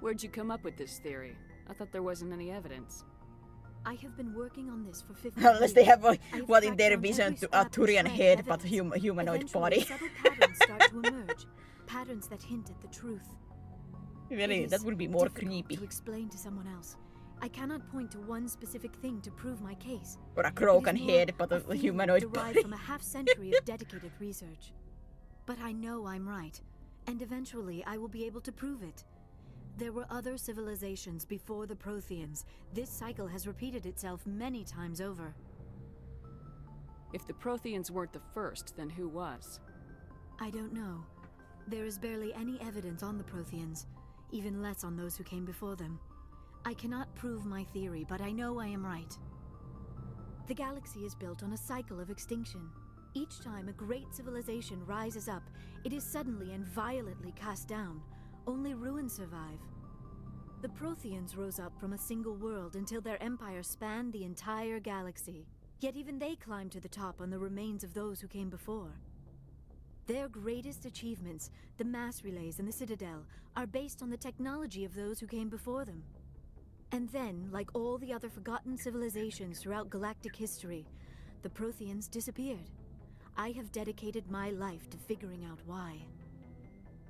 Where'd you come up with this theory? I thought there wasn't any evidence. I have been working on this for 50 Unless they have years. what in their vision a Turian head, but a humanoid Eventually, body. subtle patterns start to emerge, patterns that hint at the truth. Really, It that is would be more difficult creepy. to explain to someone else. I cannot point to one specific thing to prove my case. Or a It is Krogan more head, but a feeling humanoid derived body. from a half-century of dedicated research. But I know I'm right, and eventually I will be able to prove it. There were other civilizations before the Protheans. This cycle has repeated itself many times over. If the Protheans weren't the first, then who was? I don't know. There is barely any evidence on the Protheans, even less on those who came before them. I cannot prove my theory, but I know I am right. The galaxy is built on a cycle of extinction. Each time a great civilization rises up, it is suddenly and violently cast down. Only ruins survive. The Protheans rose up from a single world until their empire spanned the entire galaxy. Yet even they climbed to the top on the remains of those who came before. Their greatest achievements, the mass relays and the Citadel, are based on the technology of those who came before them. And then, like all the other forgotten civilizations throughout galactic history, the Protheans disappeared. I have dedicated my life to figuring out why.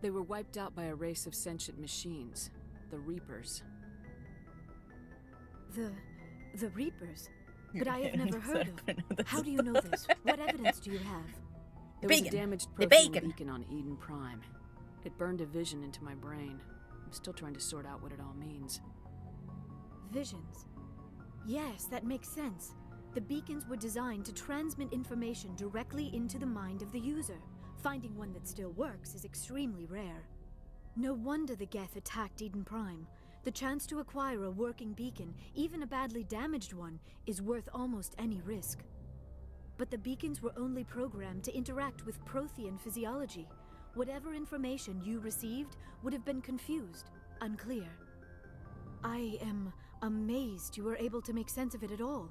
They were wiped out by a race of sentient machines, the Reapers. The Reapers? But I have never heard of. How do you know this? What evidence do you have? There was a damaged The Prothean bacon. beacon on Eden Prime. It burned a vision into my brain. I'm still trying to sort out what it all means. Visions. Yes, that makes sense. The beacons were designed to transmit information directly into the mind of the user. Finding one that still works is extremely rare. No wonder the Geth attacked Eden Prime. The chance to acquire a working beacon, even a badly damaged one, is worth almost any risk. But the beacons were only programmed to interact with Prothean physiology. Whatever information you received would have been confused, unclear. I am amazed you were able to make sense of it at all.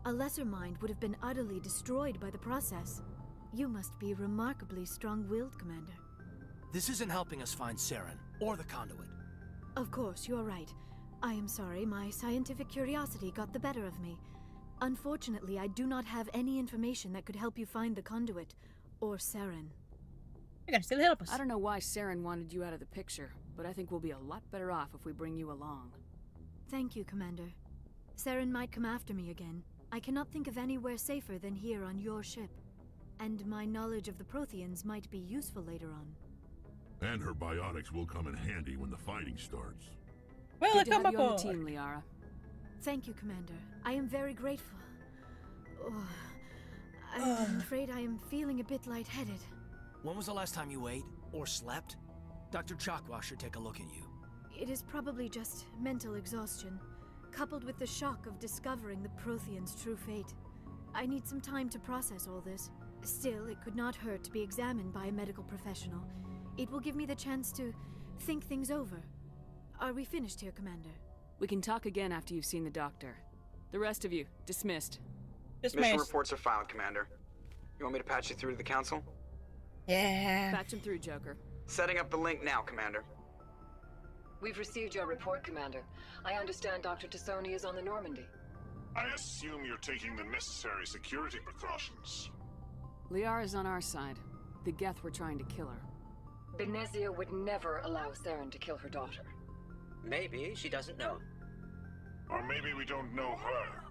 A lesser mind would have been utterly destroyed by the process. You must be remarkably strong-willed, Commander. This isn't helping us find Saren, or the conduit. Of course, you're right. I am sorry, my scientific curiosity got the better of me. Unfortunately, I do not have any information that could help you find the conduit, or Saren. You can still help us. I don't know why Saren wanted you out of the picture, but I think we'll be a lot better off if we bring you along. Thank you, Commander. Saren might come after me again. I cannot think of anywhere safer than here on your ship. And my knowledge of the Protheans might be useful later on. And her biotics will come in handy when the fighting starts. Good to have you on the team, Liara. Thank you, Commander. I am very grateful. Oh, I'm afraid I am feeling a bit lightheaded. When was the last time you ate, or slept? Dr. Chakwa should take a look at you. It is probably just mental exhaustion, coupled with the shock of discovering the Protheans' true fate. I need some time to process all this. Still, it could not hurt to be examined by a medical professional. It will give me the chance to think things over. Are we finished here, Commander? We can talk again after you've seen the doctor. The rest of you, dismissed. Mission reports are filed, Commander. You want me to patch you through to the Council? Yeah. Patch him through, Joker. Setting up the link now, Commander. We've received your report, Commander. I understand Dr. Tassoni is on the Normandy. I assume you're taking the necessary security precautions. Liara's on our side. The Geth were trying to kill her. Benezia would never allow Saren to kill her daughter. Maybe she doesn't know. Or maybe we don't know her.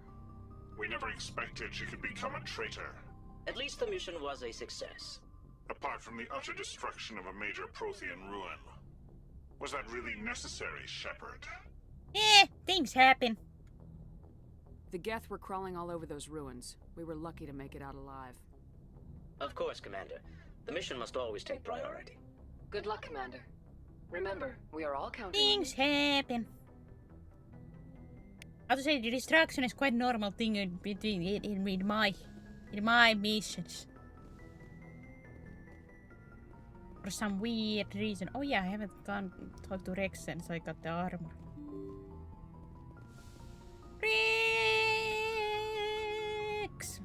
We never expected she could become a traitor. At least the mission was a success. Apart from the utter destruction of a major Prothean ruin. Was that really necessary, Shepard? Things happen. The Geth were crawling all over those ruins. We were lucky to make it out alive. Of course, Commander. The mission must always take priority. Good luck, Commander. Remember, we are all counting. Things happen. I have to say, the distraction is quite normal thing in my missions. For some weird reason. Oh yeah, I haven't talked to Rex since I got the armor. Rex!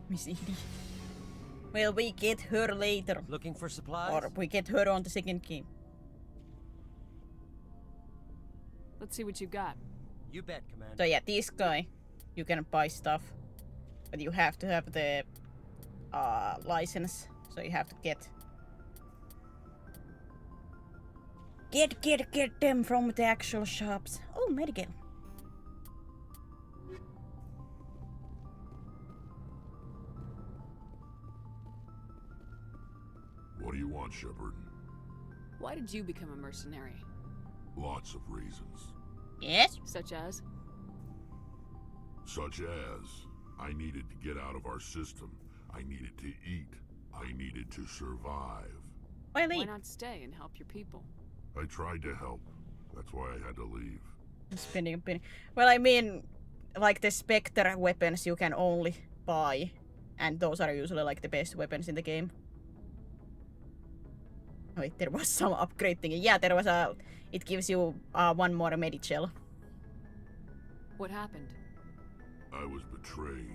Miss Edie. Well, we get her later. Looking for supplies? Or we get her on the second game. Let's see what you got. You bet, Commander. So yeah, this guy, you can buy stuff, but you have to have the license. So you have to get them from the actual shops. Oh, medical. What do you want, Shepard? Why did you become a mercenary? Lots of reasons. Yes? Such as? Such as, I needed to get out of our system. I needed to eat. I needed to survive. Why not stay and help your people? I tried to help. That's why I had to leave. Spending a penny. Well, I mean, like the Spectre weapons you can only buy. And those are usually like the best weapons in the game. Wait, there was some upgrade thing. Yeah, there was a... It gives you one more Medicel. What happened? I was betrayed.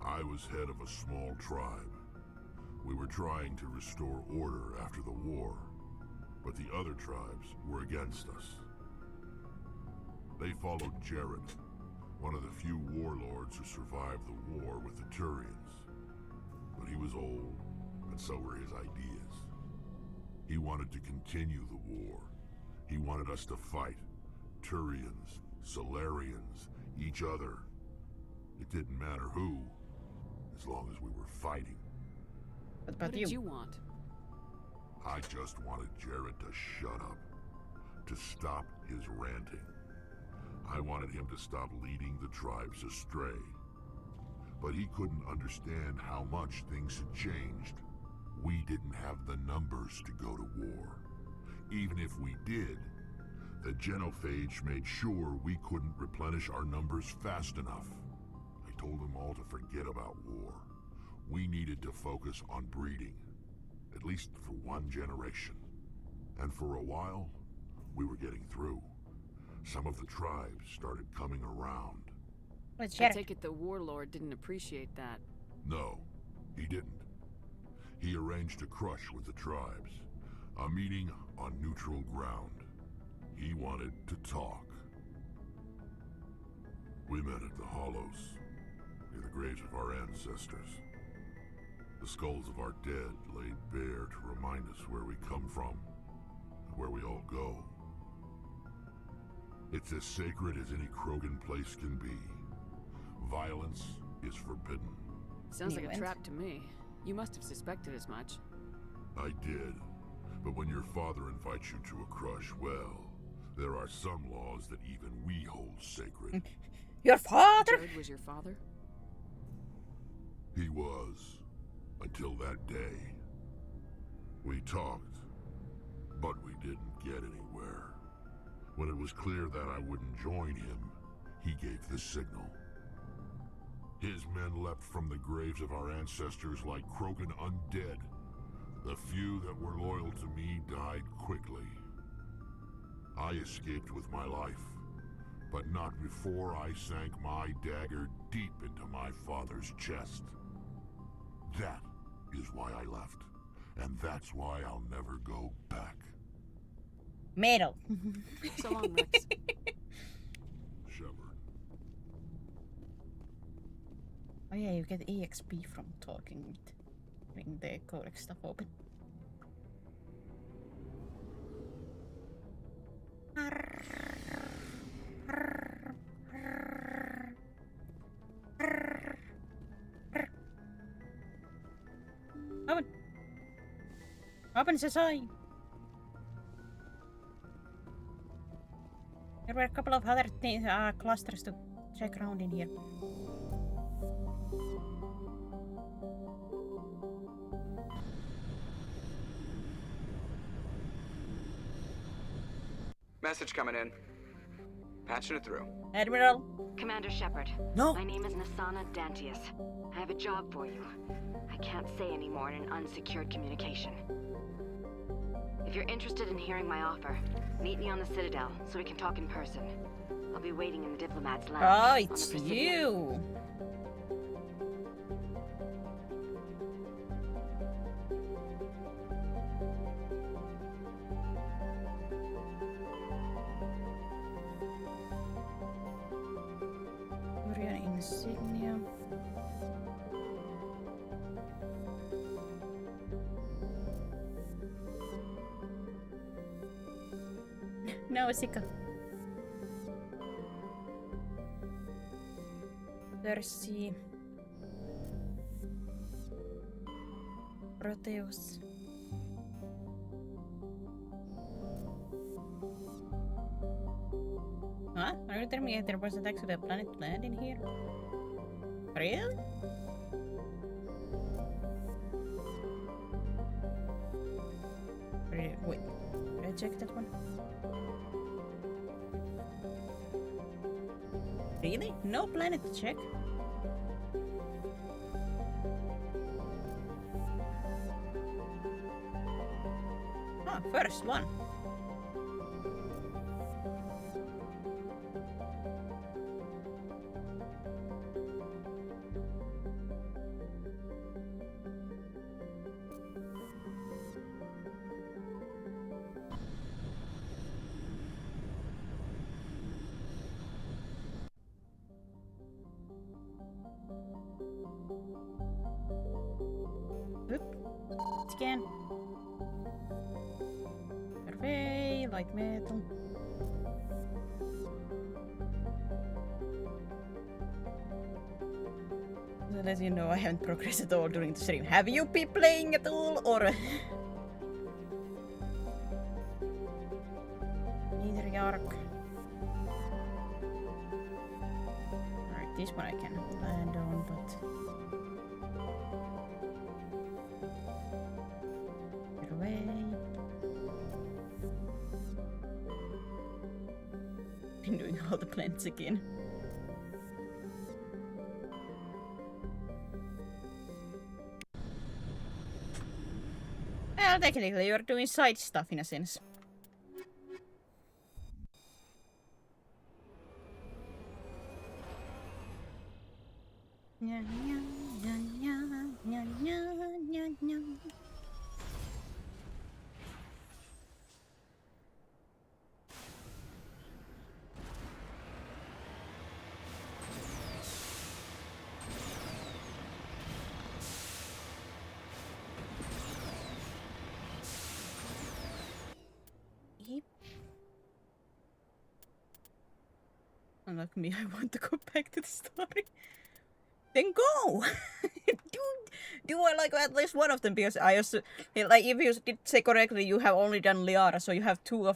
I was head of a small tribe. We were trying to restore order after the war, but the other tribes were against us. They followed Jared, One of the few warlords who survived the war with the Turians. But he was old, and so were his ideas. He wanted to continue the war. He wanted us to fight. Turians, Solarians, each other. It didn't matter who, as long as we were fighting. What did you want? I just wanted Jared to shut up. To stop his ranting. I wanted him to stop leading the tribes astray. But he couldn't understand how much things had changed. We didn't have the numbers to go to war. Even if we did, the genophage made sure we couldn't replenish our numbers fast enough. I told them all to forget about war. We needed to focus on breeding, at least for one generation. And for a while, we were getting through. Some of the tribes started coming around. I take it the warlord didn't appreciate that. No, he didn't. He arranged a crush with the tribes. A meeting on neutral ground. He wanted to talk. We met at the Hollows, near the graves of our ancestors. The skulls of our dead laid bare to remind us where we come from, and where we all go. It's as sacred as any Krogan place can be. Violence is forbidden. Sounds like a trap to me. You must have suspected as much. I did. But when your father invites you to a crush, well, there are some laws that even we hold sacred. Your father? Jared was your father? He was. Until that day. We talked, but we didn't get anywhere. When it was clear that I wouldn't join him, he gave the signal. His men leapt from the graves of our ancestors like Krogan undead. The few that were loyal to me died quickly. I escaped with my life, but not before I sank my dagger deep into my father's chest. That is why I left, and that's why I'll never go back. Metal. So long, Rex. Shepard. Oh yeah, you get EXP from talking with having the codex stuff open. Open! Open the sign! There were a couple of other things, clusters to check around in here. Message coming in. Patching it through. Admiral? Commander Shepard. No. My name is Nasana Dantius. I have a job for you. I can't say any more in an unsecured communication. If you're interested in hearing my offer, meet me on the Citadel so we can talk in person. I'll be waiting in the Diplomat's lounge. Oh, on the it's Presidium. you! Orion insignia. Nausicaa. Cersei. Proteus. Huh? Are you telling me there was an attack to the planet to land in here? Really? Wait, did I check that one? Really? No planet to check? Ah, first one. Oop. Scan. Survey, light metal. So as you know, I haven't progressed at all during the stream. Have you been playing at all, or? Neither Yark. Alright, this one I can land on, but... Get away. Been doing all the plants again. Well, technically you're doing side stuff in a sense. Nya, nya, nya, nya, nya, nya, nya, nya. Yep. Unlike me, I want to go back to the story. Then go! do I like at least one of them, because I also like, if you did say correctly, you have only done Liara, so you have two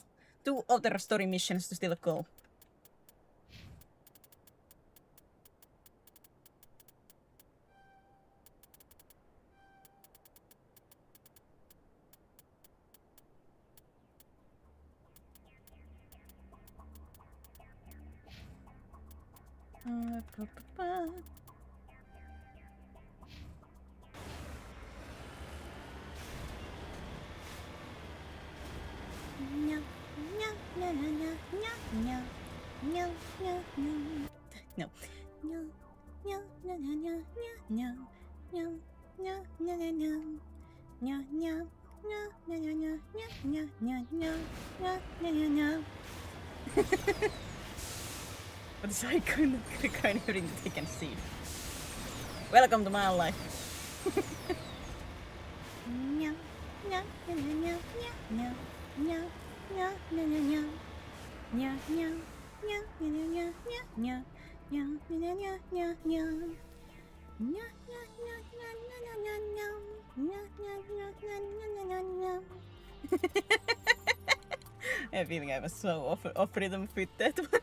other story missions to still go. But it's like kind of everything that they can see. Welcome to my life. I have a feeling I was so off rhythm with that one.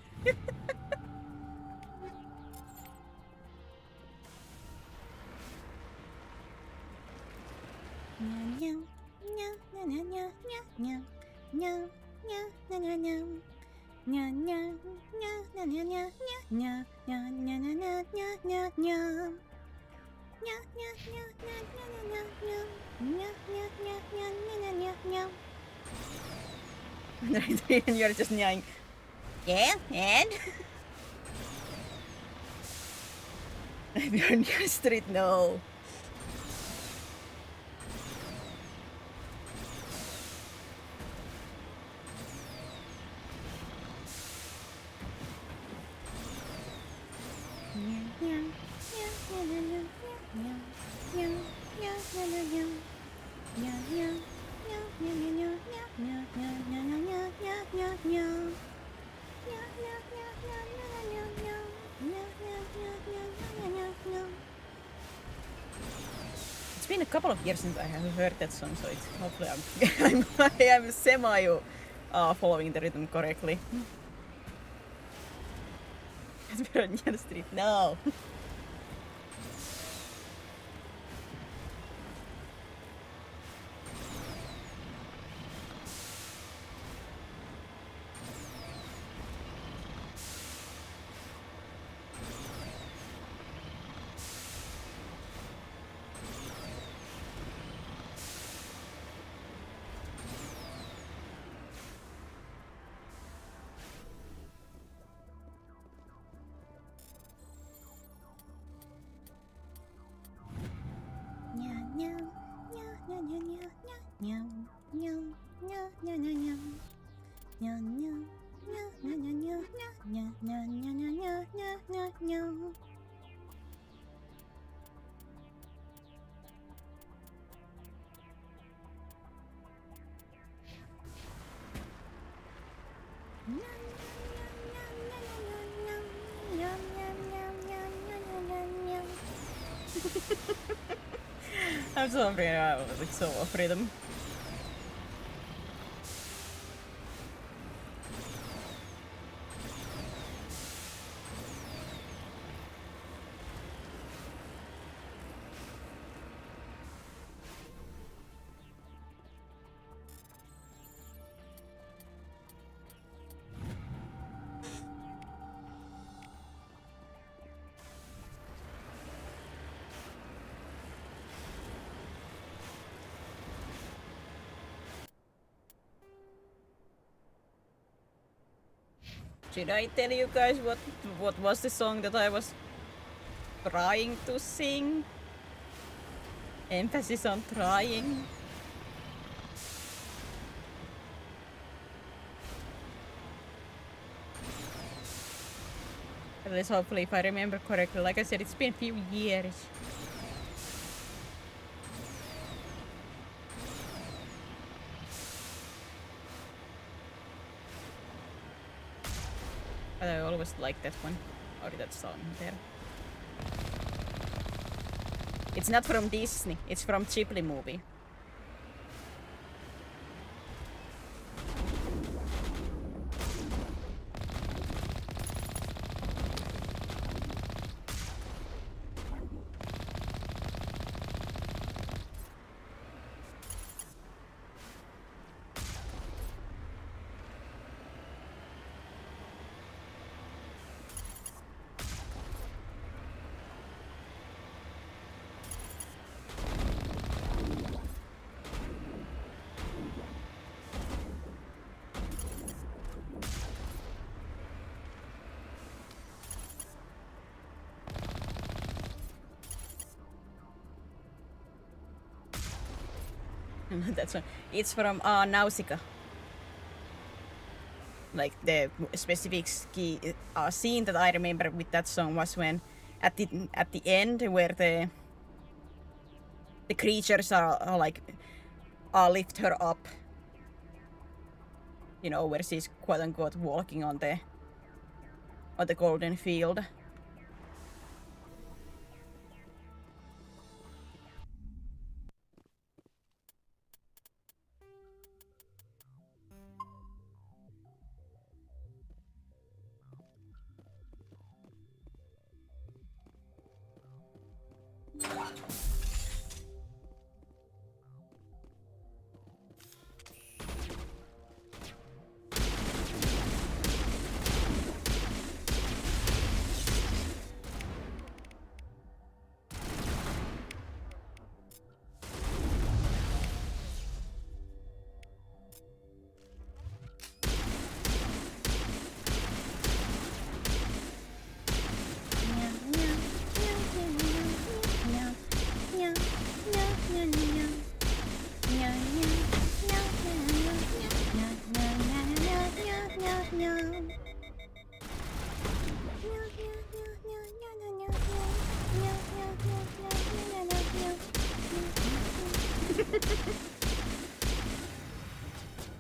And you're just yelling, yeah, and? If you're on your street, no. It's been a couple of years since I have heard that song, so it's hopefully I'm semi following the rhythm correctly. We're on the street. No. I'm so afraid I was like so afraid of them. Should I tell you guys what was the song that I was trying to sing? Emphasis on trying. At least hopefully if I remember correctly. Like I said, it's been a few years. But I always liked that one, or that song there. It's not from Disney, it's from Ghibli movie. That's one. It's from Nausicaa. Like the specific scene that I remember with that song was when at the end where the creatures are like lift her up. You know, where she's quote unquote walking on the golden field.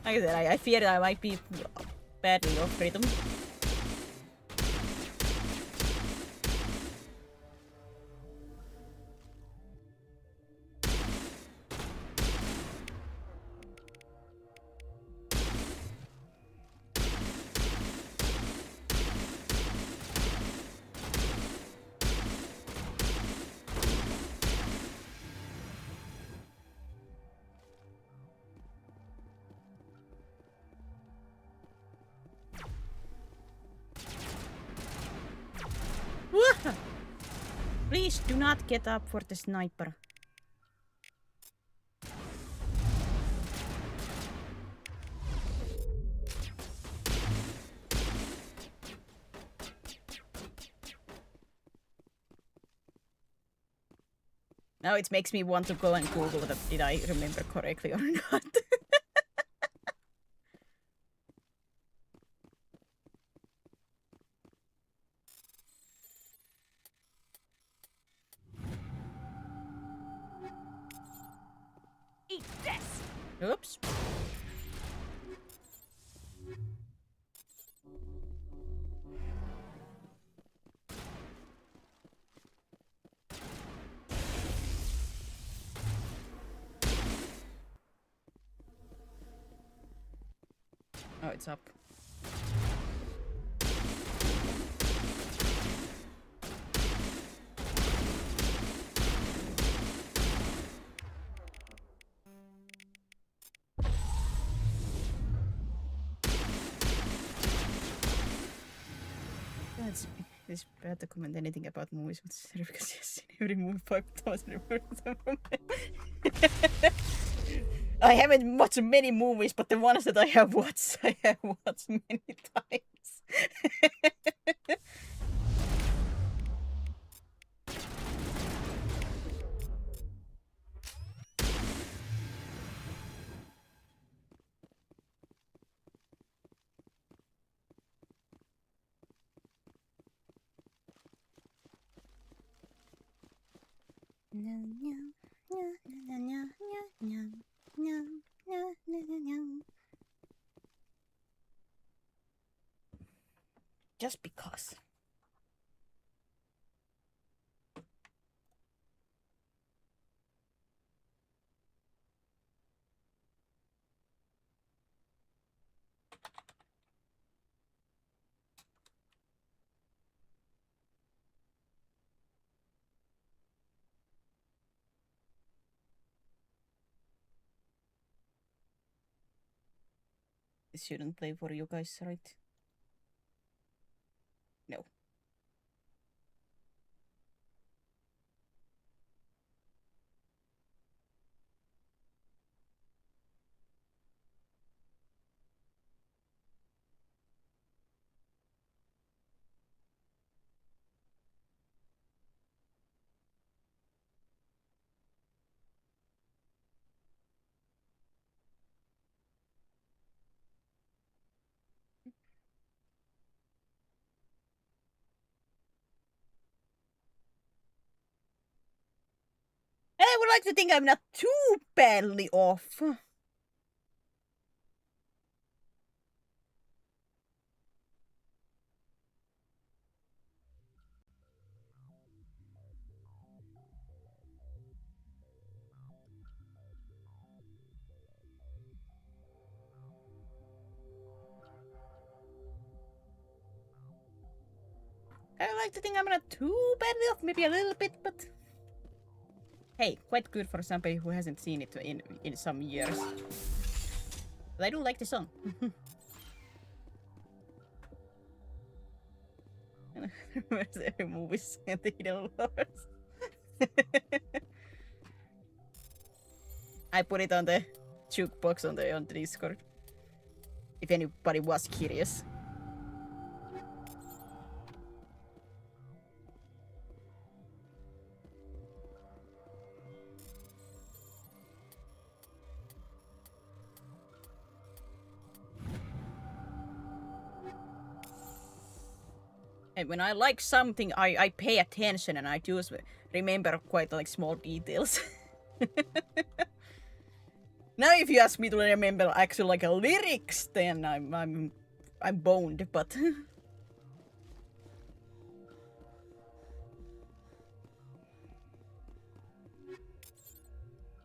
Like I said, I fear that I might be badly off rhythm. Please do not get up for the sniper. Now it makes me want to go and Google that did I remember correctly or not. Eat this! Oops. Oh, it's up. It's bad to comment anything about movies with Sarah because I've seen every movie 5,000 I haven't watched many movies, but the ones that I have watched many times. Just because. This shouldn't play for you guys, right? No. And I would like to think I'm not too badly off. I like to think I'm not too badly off, maybe a little bit, but hey, quite good for somebody who hasn't seen it in some years. But I do like the song. Where's every movie and the Hidden Lords? I put it on the jukebox on the Discord. If anybody was curious. And when I like something, I pay attention and I just remember quite like small details. Now, if you ask me to remember actually like a lyrics, then I'm boned, but.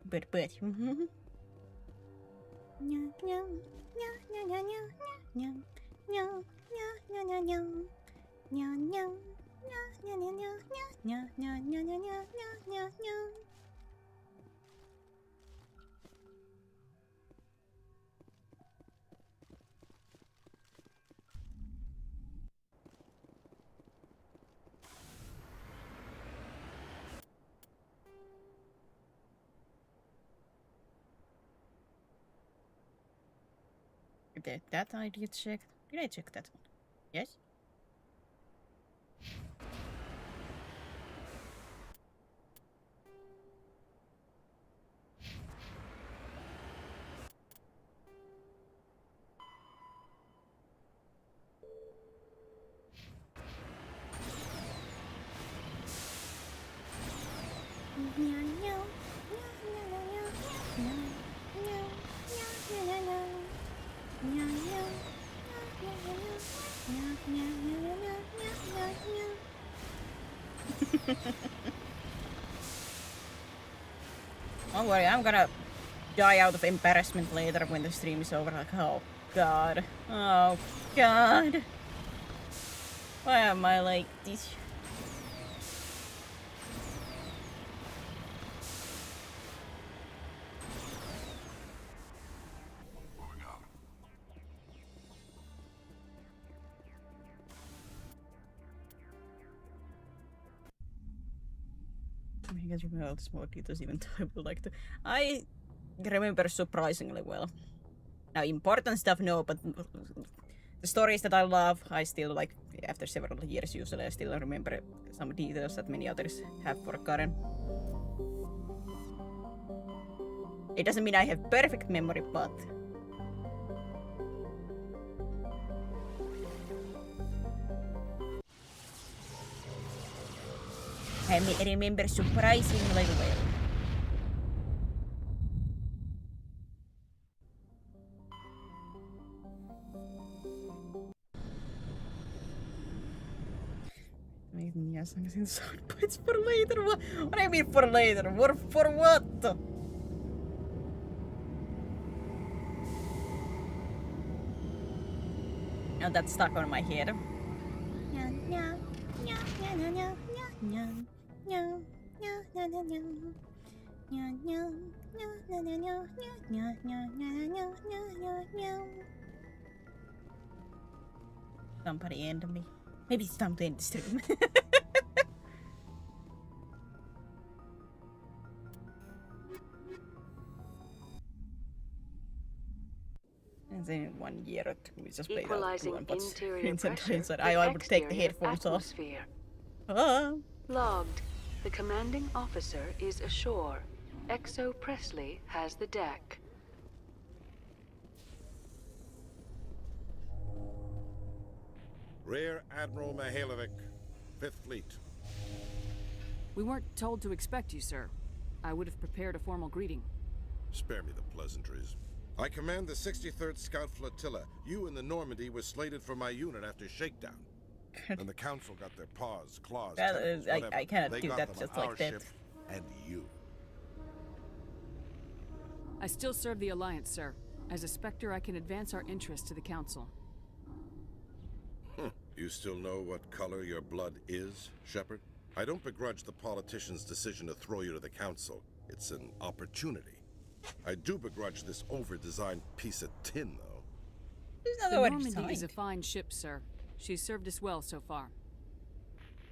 but. That I did check. Did I check that one? Yes? Don't worry, I'm gonna die out of embarrassment later when the stream is over. Like, oh god. Oh god. Why am I like this? I guess you know all the small details even though I would like to. I remember surprisingly well. Now important stuff no, but the stories that I love, I still like after several years usually I still remember some details that many others have forgotten. It doesn't mean I have perfect memory, but I remember surprisingly well. Yes, I'm using sound bites for later. What do I mean for later? For what? And that's stuck on my head. Somebody end me. Maybe it's time to end the stream. And then 1 year or two, we just played out Equalizing blue and pots. interior pressure Inside. to I would take the exterior headphones off. atmosphere. Ah. Logged. The commanding officer is ashore. XO Presley has the deck. Rear Admiral Mihailovic, 5th Fleet. We weren't told to expect you, sir. I would have prepared a formal greeting. Spare me the pleasantries. I command the 63rd Scout Flotilla. You and the Normandy were slated for my unit after shakedown. And the Council got their paws, claws, tentacles, whatever. I cannot they do got that them just on like our that. ship and you. I still serve the Alliance, sir. As a Spectre, I can advance our interests to the Council. You still know what color your blood is, Shepard? I don't begrudge the politician's decision to throw you to the Council. It's an opportunity. I do begrudge this over-designed piece of tin, though. The Normandy is a fine ship, sir. She's served us well so far.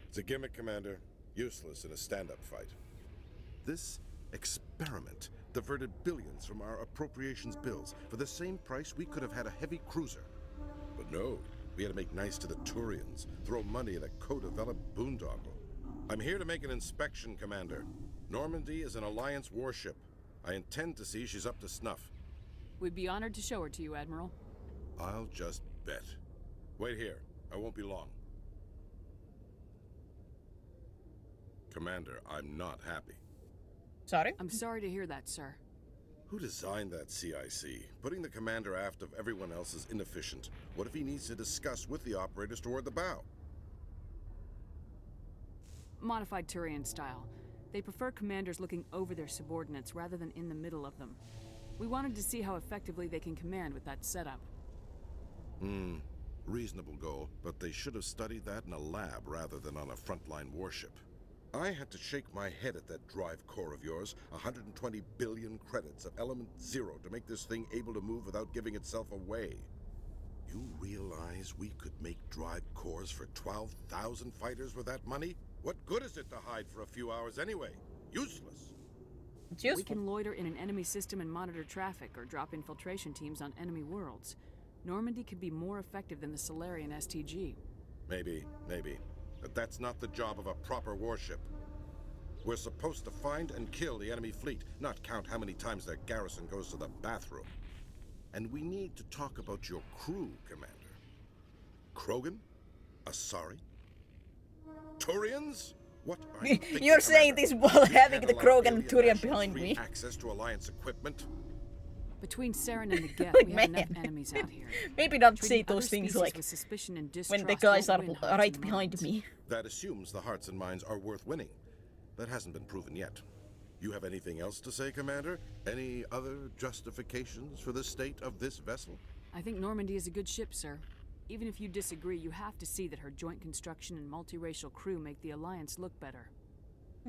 It's a gimmick, Commander. Useless in a stand-up fight. This experiment diverted billions from our appropriations bills. For the same price, we could have had a heavy cruiser. But no, we had to make nice to the Turians, throw money at a co-developed boondoggle. I'm here to make an inspection, Commander. Normandy is an Alliance warship. I intend to see she's up to snuff. We'd be honored to show her to you, Admiral. I'll just bet. Wait here. I won't be long. Commander, I'm not happy. Sorry? I'm sorry to hear that, sir. Who designed that CIC? Putting the commander aft of everyone else is inefficient. What if he needs to discuss with the operators toward the bow? Modified Turian style. They prefer commanders looking over their subordinates rather than in the middle of them. We wanted to see how effectively they can command with that setup. Reasonable goal, but they should have studied that in a lab rather than on a frontline warship. I had to shake my head at that drive core of yours. 120 billion credits of element 0 to make this thing able to move without giving itself away. You realize we could make drive cores for 12,000 fighters with that money? What good is it to hide for a few hours anyway? Useless. We can loiter in an enemy system and monitor traffic or drop infiltration teams on enemy worlds. Normandy could be more effective than the Solarian STG. Maybe. But that's not the job of a proper warship. We're supposed to find and kill the enemy fleet, not count how many times their garrison goes to the bathroom. And we need to talk about your crew, Commander. Krogan? Asari? Turians? What are you thinking, You're saying this while having the Krogan and Turian behind free me. access to Alliance equipment? Between Saren and the Geth, Like, we have man. enough enemies out here. Maybe not Treating say those other things species like with suspicion and when the distrust guys are won't win hearts right and behind minds. me. That assumes the hearts and minds are worth winning. That hasn't been proven yet. You have anything else to say, Commander? Any other justifications for the state of this vessel? I think Normandy is a good ship, sir. Even if you disagree, you have to see that her joint construction and multiracial crew make the Alliance look better.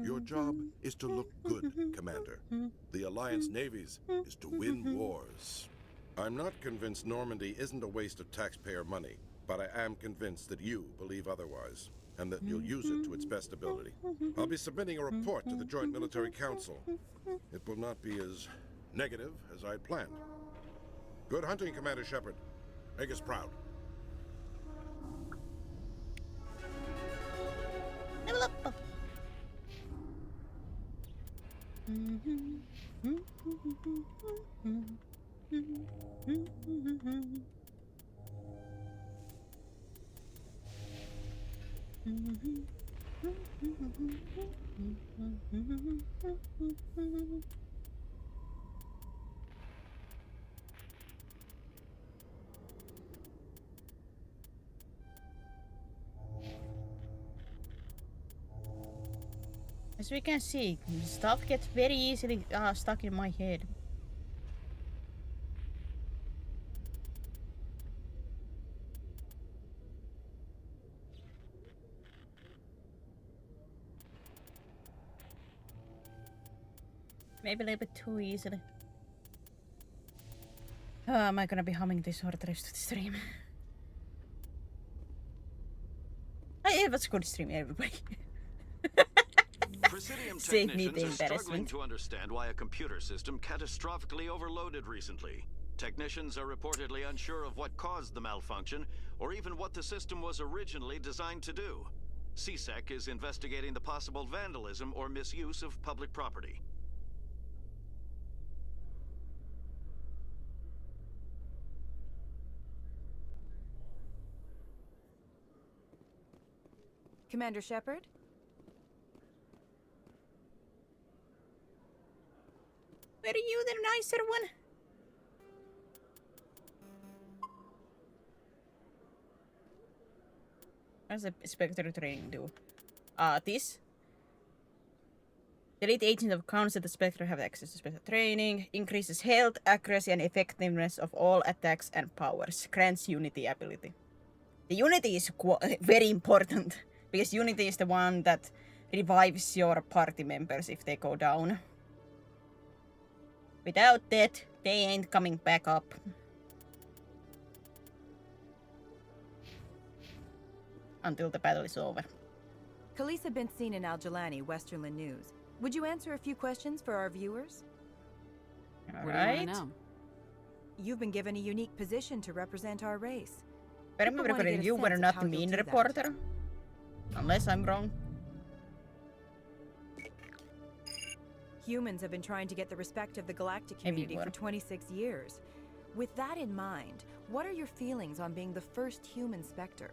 Your job is to look good, Commander. The Alliance navies is to win wars. I'm not convinced Normandy isn't a waste of taxpayer money, but I am convinced that you believe otherwise, and that you'll use it to its best ability. I'll be submitting a report to the Joint Military Council. It will not be as negative as I'd planned. Good hunting, Commander Shepard. Make us proud. Level up. As we can see, stuff gets very easily stuck in my head. Maybe a little bit too easily. Am I gonna be humming this for the rest of the stream? It was a good stream, everybody. Presidium technicians are struggling to understand why a computer system catastrophically overloaded recently. Technicians are reportedly unsure of what caused the malfunction, or even what the system was originally designed to do. CSEC is investigating the possible vandalism or misuse of public property. Commander Shepard? Were you the nicer one? What does the Spectre training do? This. The elite agents of Council of the Spectre have access to special training, increases health, accuracy, and effectiveness of all attacks and powers, grants Unity ability. The Unity is very important, because Unity is the one that revives your party members if they go down. Without that, they ain't coming back up. Until the battle is over. Khaleesa been seen in Al-Jalani, Westerland News. Would you answer a few questions for our viewers? Alright. You've been given a unique position to represent our race. But remember, you were not the main reporter. Unless I'm wrong. Humans have been trying to get the respect of the galactic community for 26 years. With that in mind, what are your feelings on being the first human Spectre?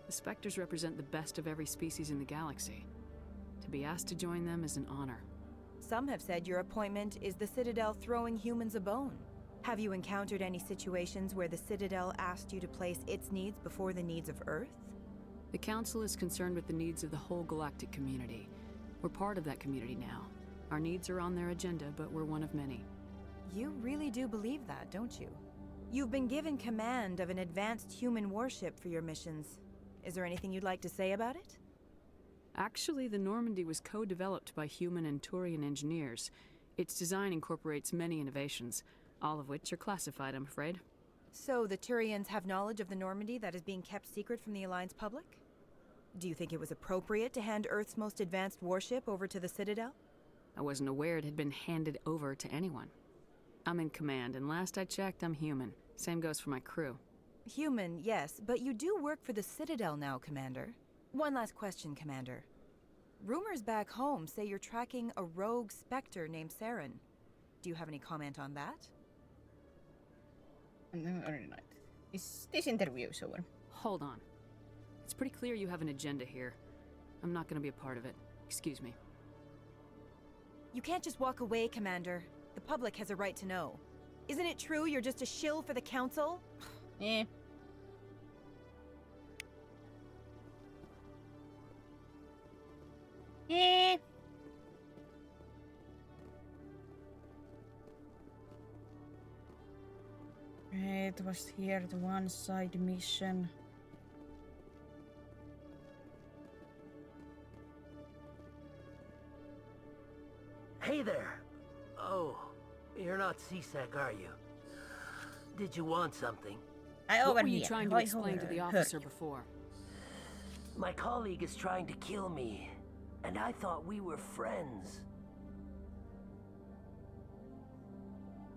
The Spectres represent the best of every species in the galaxy. To be asked to join them is an honor. Some have said your appointment is the Citadel throwing humans a bone. Have you encountered any situations where the Citadel asked you to place its needs before the needs of Earth? The Council is concerned with the needs of the whole galactic community. We're part of that community now. Our needs are on their agenda, but we're one of many. You really do believe that, don't you? You've been given command of an advanced human warship for your missions. Is there anything you'd like to say about it? Actually, the Normandy was co-developed by human and Turian engineers. Its design incorporates many innovations, all of which are classified, I'm afraid. So the Turians have knowledge of the Normandy that is being kept secret from the Alliance public? Do you think it was appropriate to hand Earth's most advanced warship over to the Citadel? I wasn't aware it had been handed over to anyone. I'm in command, and last I checked, I'm human. Same goes for my crew. Human, yes, but you do work for the Citadel now, Commander. One last question, Commander. Rumors back home say you're tracking a rogue Spectre named Saren. Do you have any comment on that? No, not. This interview is over. Hold on. It's pretty clear you have an agenda here. I'm not gonna be a part of it. Excuse me. You can't just walk away, Commander. The public has a right to know. Isn't it true you're just a shill for the Council? Yeah. Yeah. Right. it was here, the one side mission. Hey there! Oh, you're not seasick, are you? Did you want something? What were you trying to explain to the officer before? My colleague is trying to kill me, and I thought we were friends.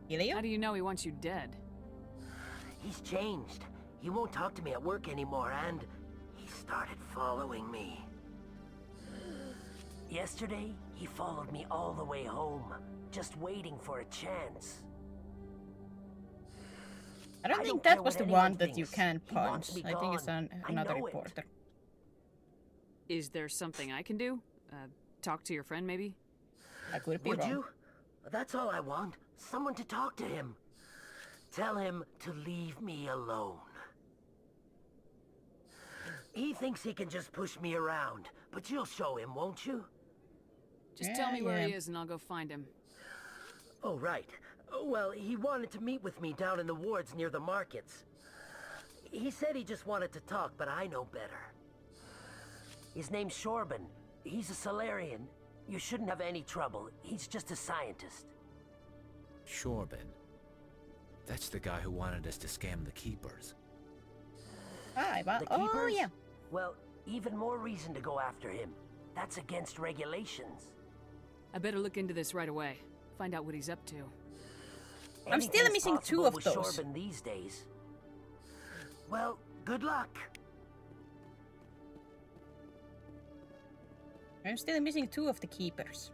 How do you know he wants you dead? He's changed. He won't talk to me at work anymore, and he started following me. Yesterday, he followed me all the way home, just waiting for a chance. I don't think that was the one that you can punch. I think it's another reporter. Is there something I can do? Talk to your friend, maybe? I could be wrong. Would you? That's all I want. Someone to talk to him. Tell him to leave me alone. He thinks he can just push me around, but you'll show him, won't you? Just tell me where he is and I'll go find him. Oh, right. Well, he wanted to meet with me down in the wards near the markets. He said he just wanted to talk, but I know better. His name's Shorban. He's a Solarian. You shouldn't have any trouble. He's just a scientist. Shorban. That's the guy who wanted us to scam the Keepers. The Keepers? oh yeah. Well, even more reason to go after him. That's against regulations. I better look into this right away. Find out what he's up to. I'm still missing 2 of with those. Shorban these days. Well, good luck. I'm still missing 2 of the Keepers.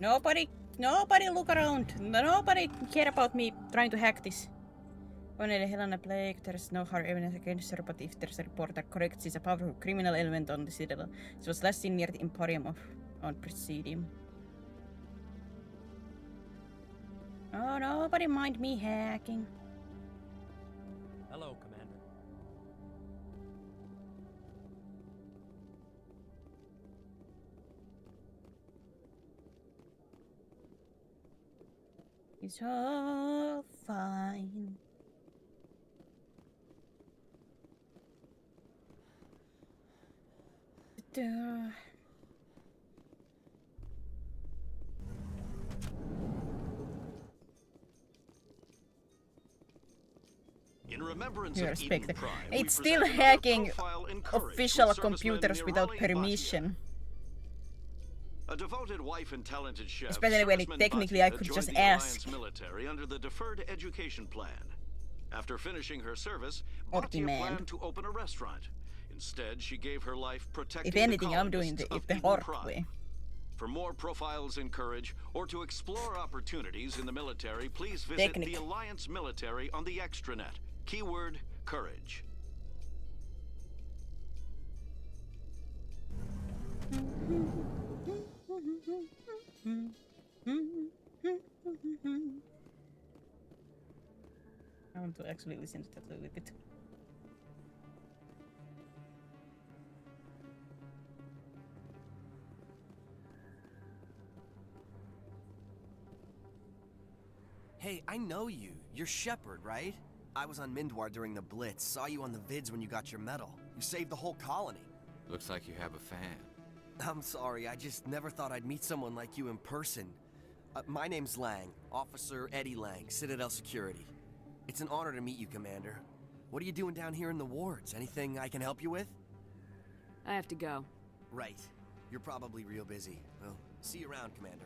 Nobody look around. Nobody care about me trying to hack this. When in Helena Plague, there's no hard evidence against her, but if there's a report that corrects, it's a powerful criminal element on the Citadel. It was last seen near the Emporium on Presidium. Oh, nobody mind me hacking. Hello, Commander. It's all fine. In remembrance of Eden Prime, it's still hacking official computers without permission. A devoted wife and talented chef, especially when technically I could just ask. Military under the deferred education plan. After finishing her service, Or Batia demand. planned to open a restaurant. Instead, she gave her life protecting If anything, the I'm doing colonists of the Eden hard Prime. way. For more profiles in Courage, or to explore opportunities in the military, please visit the Alliance Military on the extranet. Keyword, Courage. I want to actually listen to that a little bit. Hey, I know you. You're Shepard, right? I was on Mindwar during the Blitz. Saw you on the vids when you got your medal. You saved the whole colony. Looks like you have a fan. I'm sorry, I just never thought I'd meet someone like you in person. My name's Lang, Officer Eddie Lang, Citadel Security. It's an honor to meet you, Commander. What are you doing down here in the wards? Anything I can help you with? I have to go. Right. You're probably real busy. Well, see you around, Commander.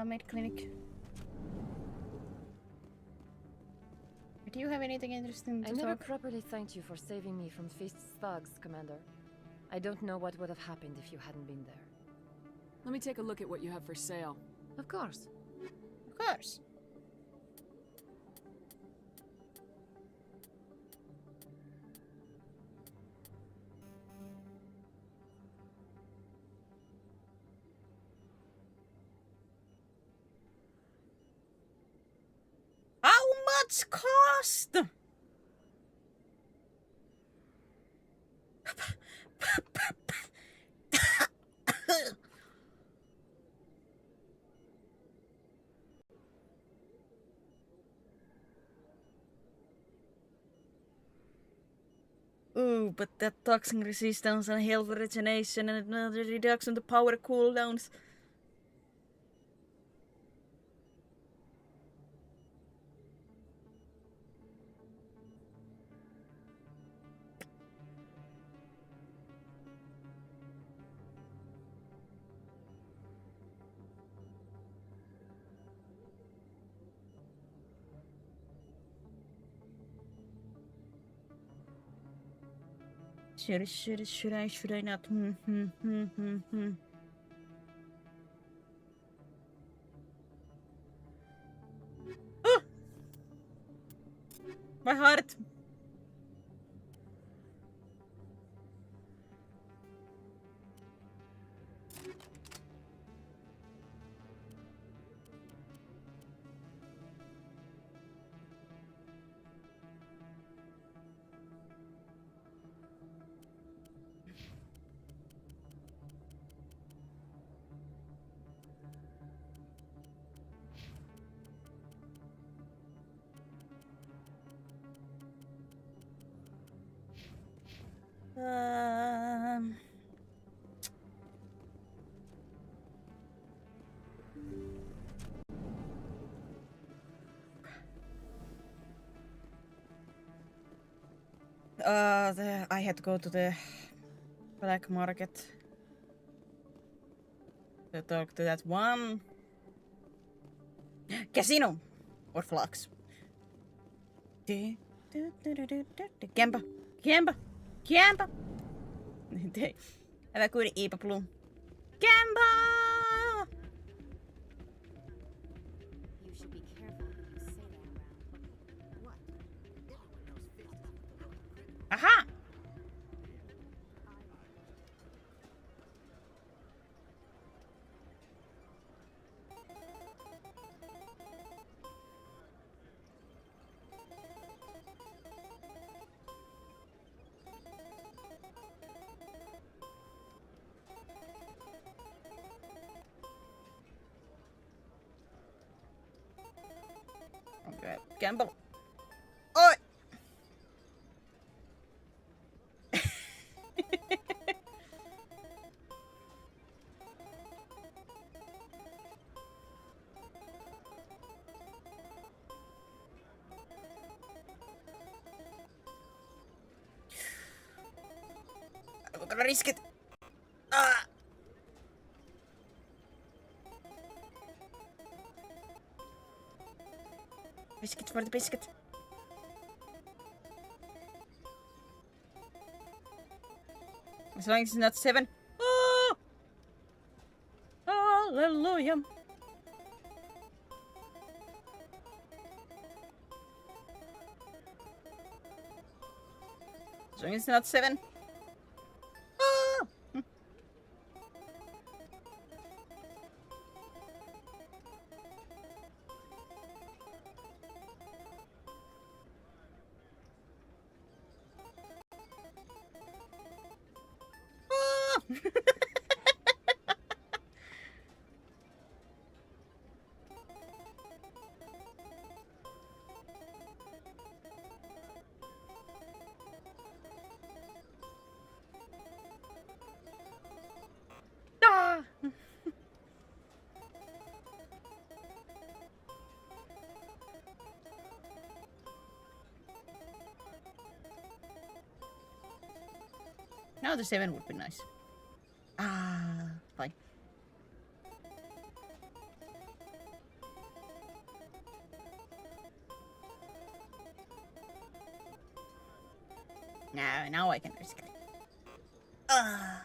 Med clinic. Do you have anything interesting to I never talk? properly thanked you for saving me from Feast's thugs, Commander. I don't know what would have happened if you hadn't been there. Let me take a look at what you have for sale. Of course. Of course. How much cost? Ooh, but that toxin resistance and health regeneration and another reduction to power cooldowns. Should I not? Oh! My heart. Um... I had to go to the black market to talk to that one casino or flux. Kempa, Kempa, Kempa. Have a good Ipa Bloom. Kempa! You should be careful when you say that around. What? Everyone knows Fist is Aha! Okay, Campbell. Oi! I'm gonna risk it. Ah! Biscuit for the biscuit. As long as it's not 7. Oh! Hallelujah. As long as it's not 7. Oh! Ah! Now the 7 would be nice. Ah, fine. Now I can risk it. Ah.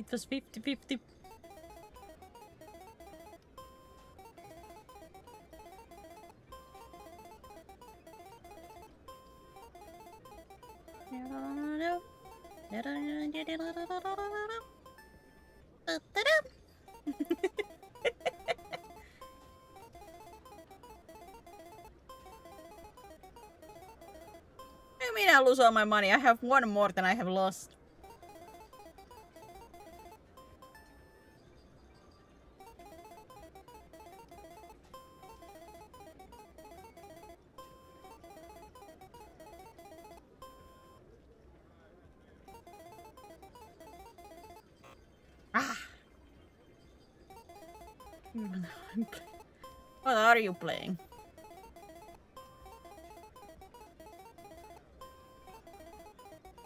it was 50-50. I mean, I lose all my money. I have one more than I have lost. Ah. What are you playing?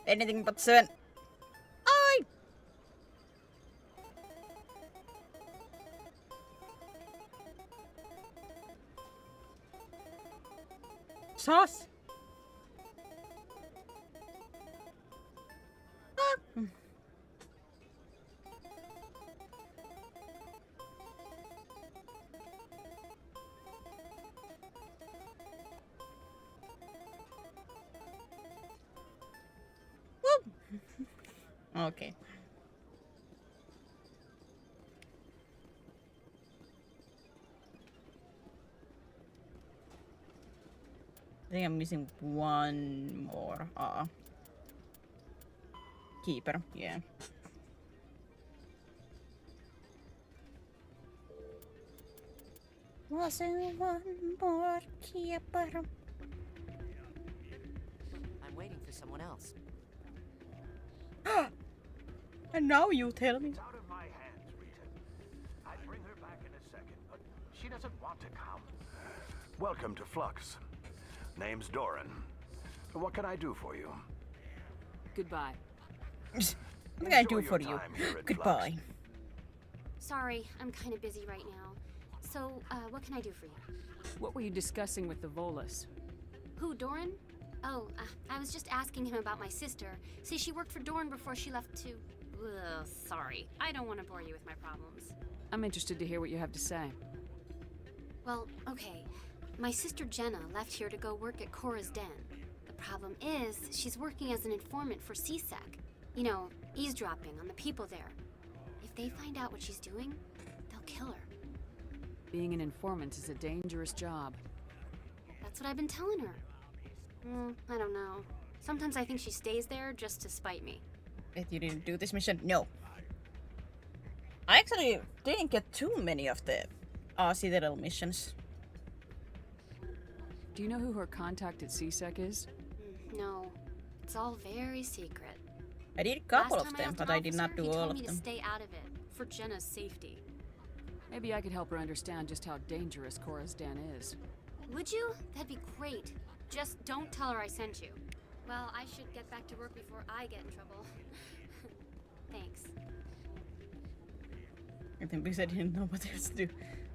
Anything but 7. Oi! Sauce! Ah. Okay. I think I'm missing one more. Keeper, yeah. Was it one more keeper? I'm waiting for someone else. And now you tell me. It's out of my hands, Rita. I'd bring her back in a second, but she doesn't want to come. Welcome to Flux. Name's Doran. What can I do for you? Goodbye. What can I do for you? Goodbye. Sorry, I'm kind of busy right now. So, what can I do for you? What were you discussing with the Volus? Who, Doran? Oh, I was just asking him about my sister. See, she worked for Doran before she left to... Ugh, sorry. I don't want to bore you with my problems. I'm interested to hear what you have to say. Well, okay. My sister Jenna left here to go work at Cora's Den. The problem is, she's working as an informant for CSEC. You know, eavesdropping on the people there. If they find out what she's doing, they'll kill her. Being an informant is a dangerous job. That's what I've been telling her. I don't know. Sometimes I think she stays there just to spite me. If you didn't do this mission, no. I actually didn't get too many of the Citadel missions. Do you know who her contact at CSEC is? No. It's all very secret. I did a couple of them, but I did not do all of He told me them. to stay out of it, for Jenna's safety. Maybe I could help her understand just how dangerous Cora's Den is. Would you? That'd be great. Just don't tell her I sent you. Well, I should get back to work before I get in trouble. Thanks. I think because I didn't know what else to do.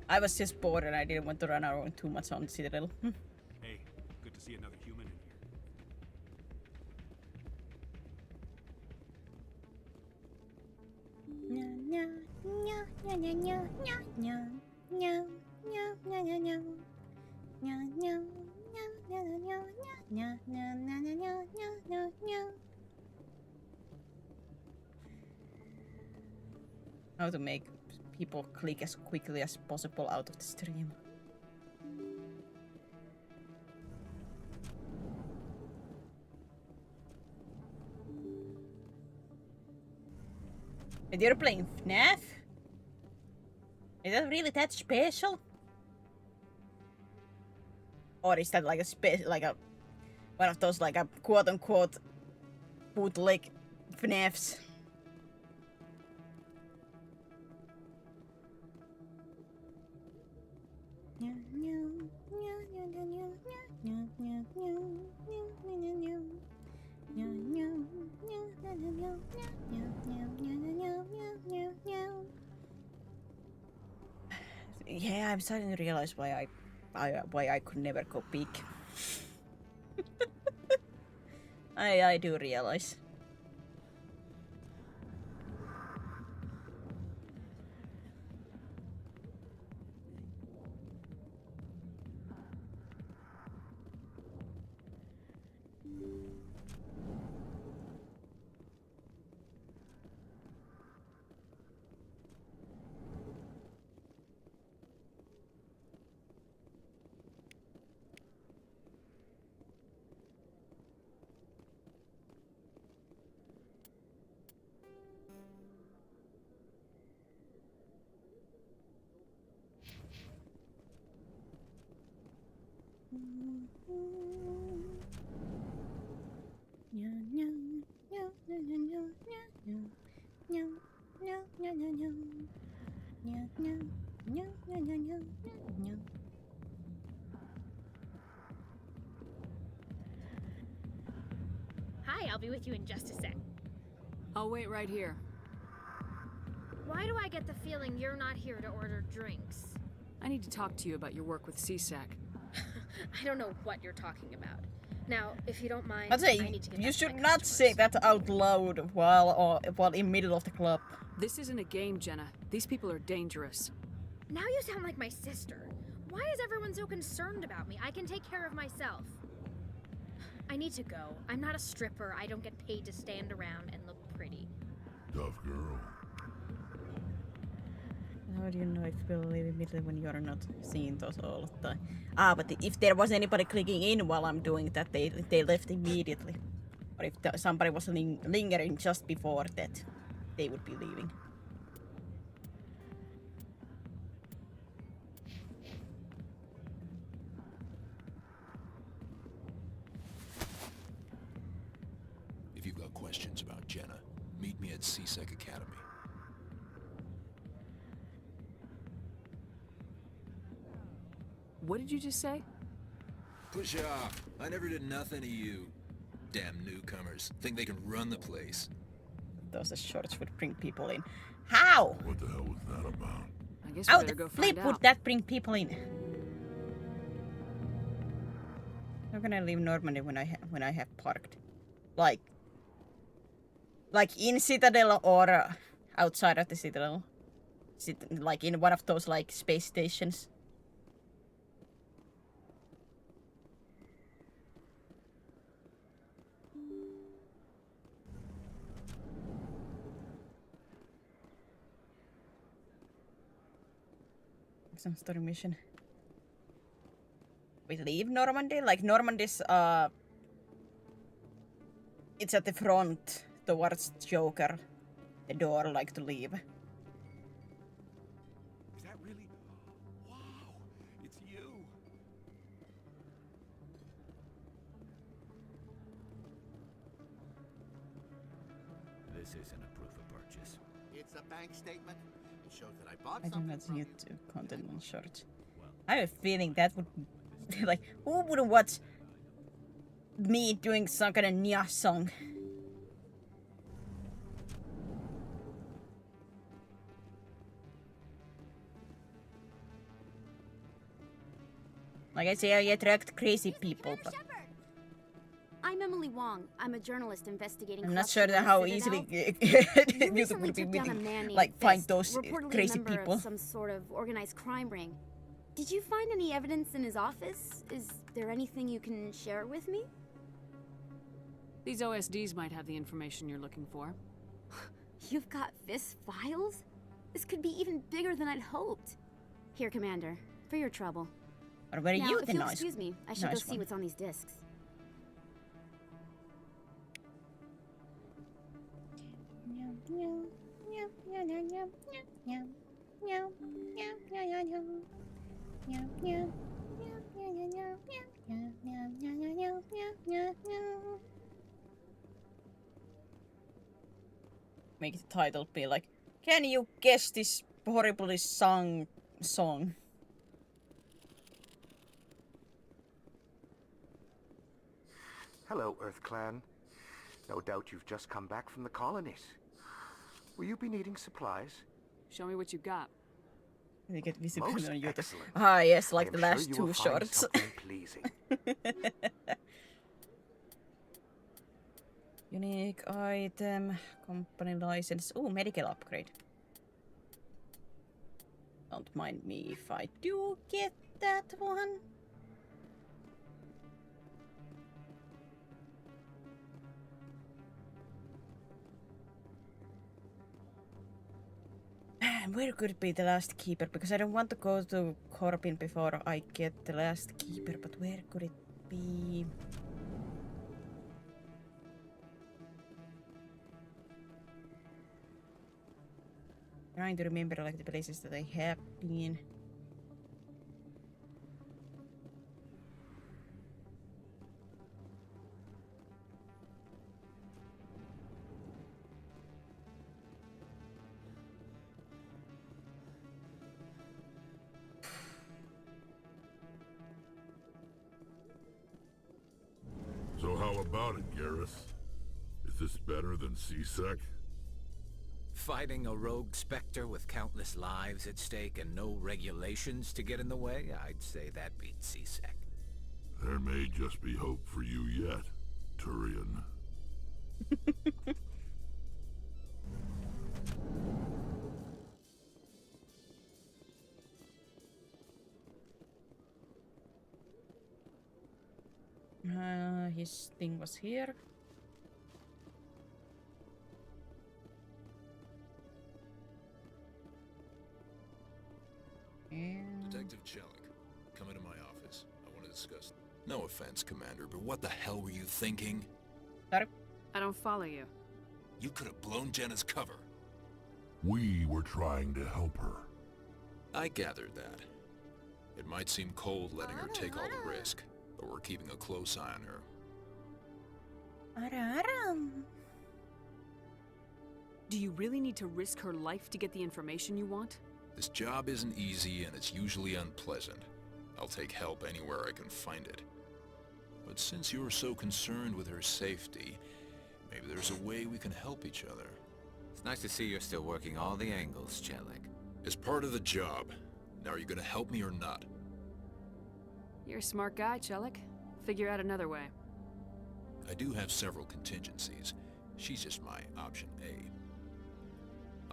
I was just bored and I didn't want to run around too much on Citadel. Hey, good to see another human in How to make people click as quickly as possible out of the stream. And you're playing FNAF? Is that really that special? Or is that like a one of those like a quote-unquote bootleg FNAFs? Yeah, I'm starting to realize why I could never go big. I do realize. Hi, I'll be with you in just a sec. I'll wait right here. Why do I get the feeling you're not here to order drinks? I need to talk to you about your work with CSAC. I don't know what you're talking about. Now, if you don't mind, I'd say I need to get you back to should my not customers. say that out loud while in middle of the club. This isn't a game, Jenna. These people are dangerous. Now you sound like my sister. Why is everyone so concerned about me? I can take care of myself. I need to go. I'm not a stripper. I don't get paid to stand around and look pretty. Tough girl. How do you know if people leave immediately when you're not seeing those all the time? Ah, but if there was anybody clicking in while I'm doing that, they left immediately. Or if somebody was lingering just before that, they would be leaving. If you've got questions about Jenna, meet me at CSEC Academy. What did you just say? Push off. I never did nothing to you. Damn newcomers. Think they can run the place. Those shorts would bring people in. How? What the hell was that about? I guess How we better the go flip find would out. that bring people in? How can I leave Normandy when I have parked? Like in Citadel or outside of the Citadel? Like in one of those like space stations? Some story mission. We leave Normandy? Like Normandy's it's at the front towards Joker. The door like to leave. Is that really? Wow, it's you. This isn't a proof of purchase. It's a bank statement. It shows that I bought I do something not from see you. YouTube content on shorts. I have a feeling that would like who would watch me doing some kind of Nya song? Like I say, I attract crazy people, but I'm Emily Wong. I'm a journalist investigating. I'm not corruption sure in how the easily Citadel. You YouTube recently would be took down a meeting, man named like find Fist, those reportedly crazy a member people. of some sort of organized crime ring. Did you find any evidence in his office? Is there anything you can share with me? These OSDs might have the information you're looking for. You've got Fist's files? This could be even bigger than I'd hoped. Here, Commander, for your trouble. Or were Now, you if the you'll nice? excuse me, I should go nice see one? what's on these discs. Make the title be like, can you guess this horribly sung song? Hello, Earth Clan. No doubt you've just come back from the colonies. Will you be needing supplies? Show me what you've got. They get visible Most on YouTube. excellent. Ah, yes, I like am the sure last you two will find shorts. something pleasing. Unique item, company license. Oh, medical upgrade. Don't mind me if I do get that one. Where could be the last keeper? Because I don't want to go to Corbin before I get the last keeper, but where could it be? Trying to remember like the places that I have been. about it, Garrus? Is this better than CSEC? Fighting a rogue Spectre with countless lives at stake and no regulations to get in the way? I'd say that beats CSEC. There may just be hope for you yet, Turian. His thing was here. Detective Chelik, come into my office. I want to discuss... No offense, Commander, but what the hell were you thinking? Sorry? I don't follow you. You could have blown Jenna's cover. We were trying to help her. I gathered that. It might seem cold letting her take all the risk, but we're keeping a close eye on her. Do you really need to risk her life to get the information you want? This job isn't easy and it's usually unpleasant. I'll take help anywhere I can find it. But since you're so concerned with her safety, maybe there's a way we can help each other. It's nice to see you're still working all the angles, Chelik. It's part of the job. Now are you gonna help me or not? You're a smart guy, Chelik. Figure out another way. I do have several contingencies. She's just my option A.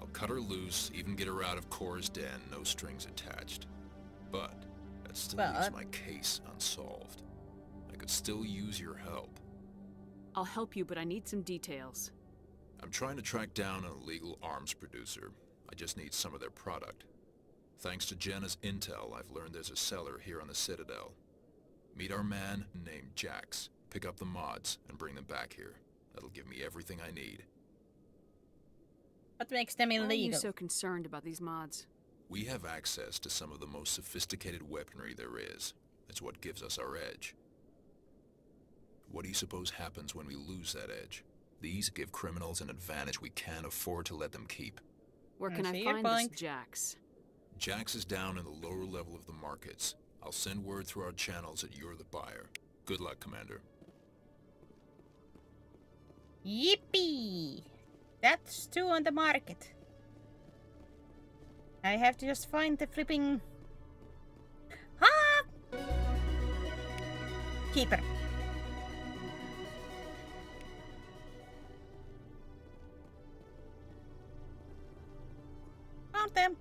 I'll cut her loose, even get her out of Cora's den, no strings attached. But that still leaves my case unsolved. I could still use your help. I'll help you, but I need some details. I'm trying to track down an illegal arms producer. I just need some of their product. Thanks to Jenna's intel, I've learned there's a seller here on the Citadel. Meet our man named Jax. Pick up the mods and bring them back here. That'll give me everything I need. What makes them illegal? Why are you so concerned about these mods? We have access to some of the most sophisticated weaponry there is. It's what gives us our edge. What do you suppose happens when we lose that edge? These give criminals an advantage we can't afford to let them keep. Where can I find this Jax? Jax is down in the lower level of the markets. I'll send word through our channels that you're the buyer. Good luck, Commander. Yippee! That's two on the market. I have to just find the flipping... Ah! Keeper. Found them.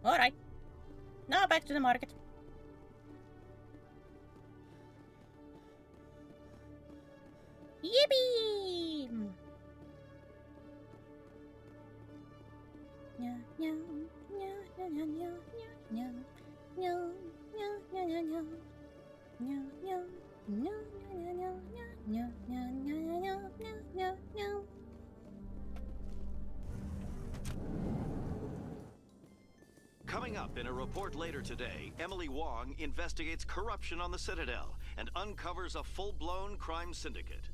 Alright. Now back to the market. Yippee! Coming up in a report later today, Emily Wong investigates corruption on the Citadel and uncovers a full-blown crime syndicate.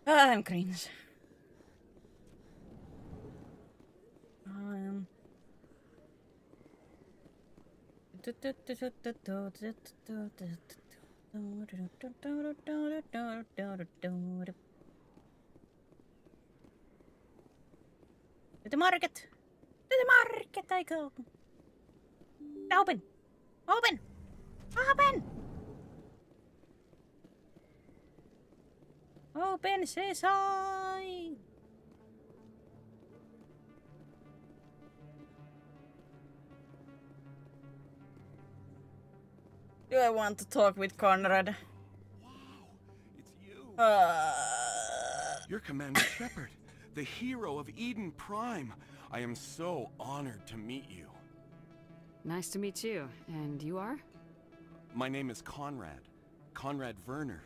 I'm cringe. To the market! To the market I go! Open! Open! Open! Open, says I! Do I want to talk with Conrad? Wow, it's you. You're Commander Shepard, the hero of Eden Prime. I am so honored to meet you. Nice to meet you. And you are? My name is Conrad. Conrad Werner.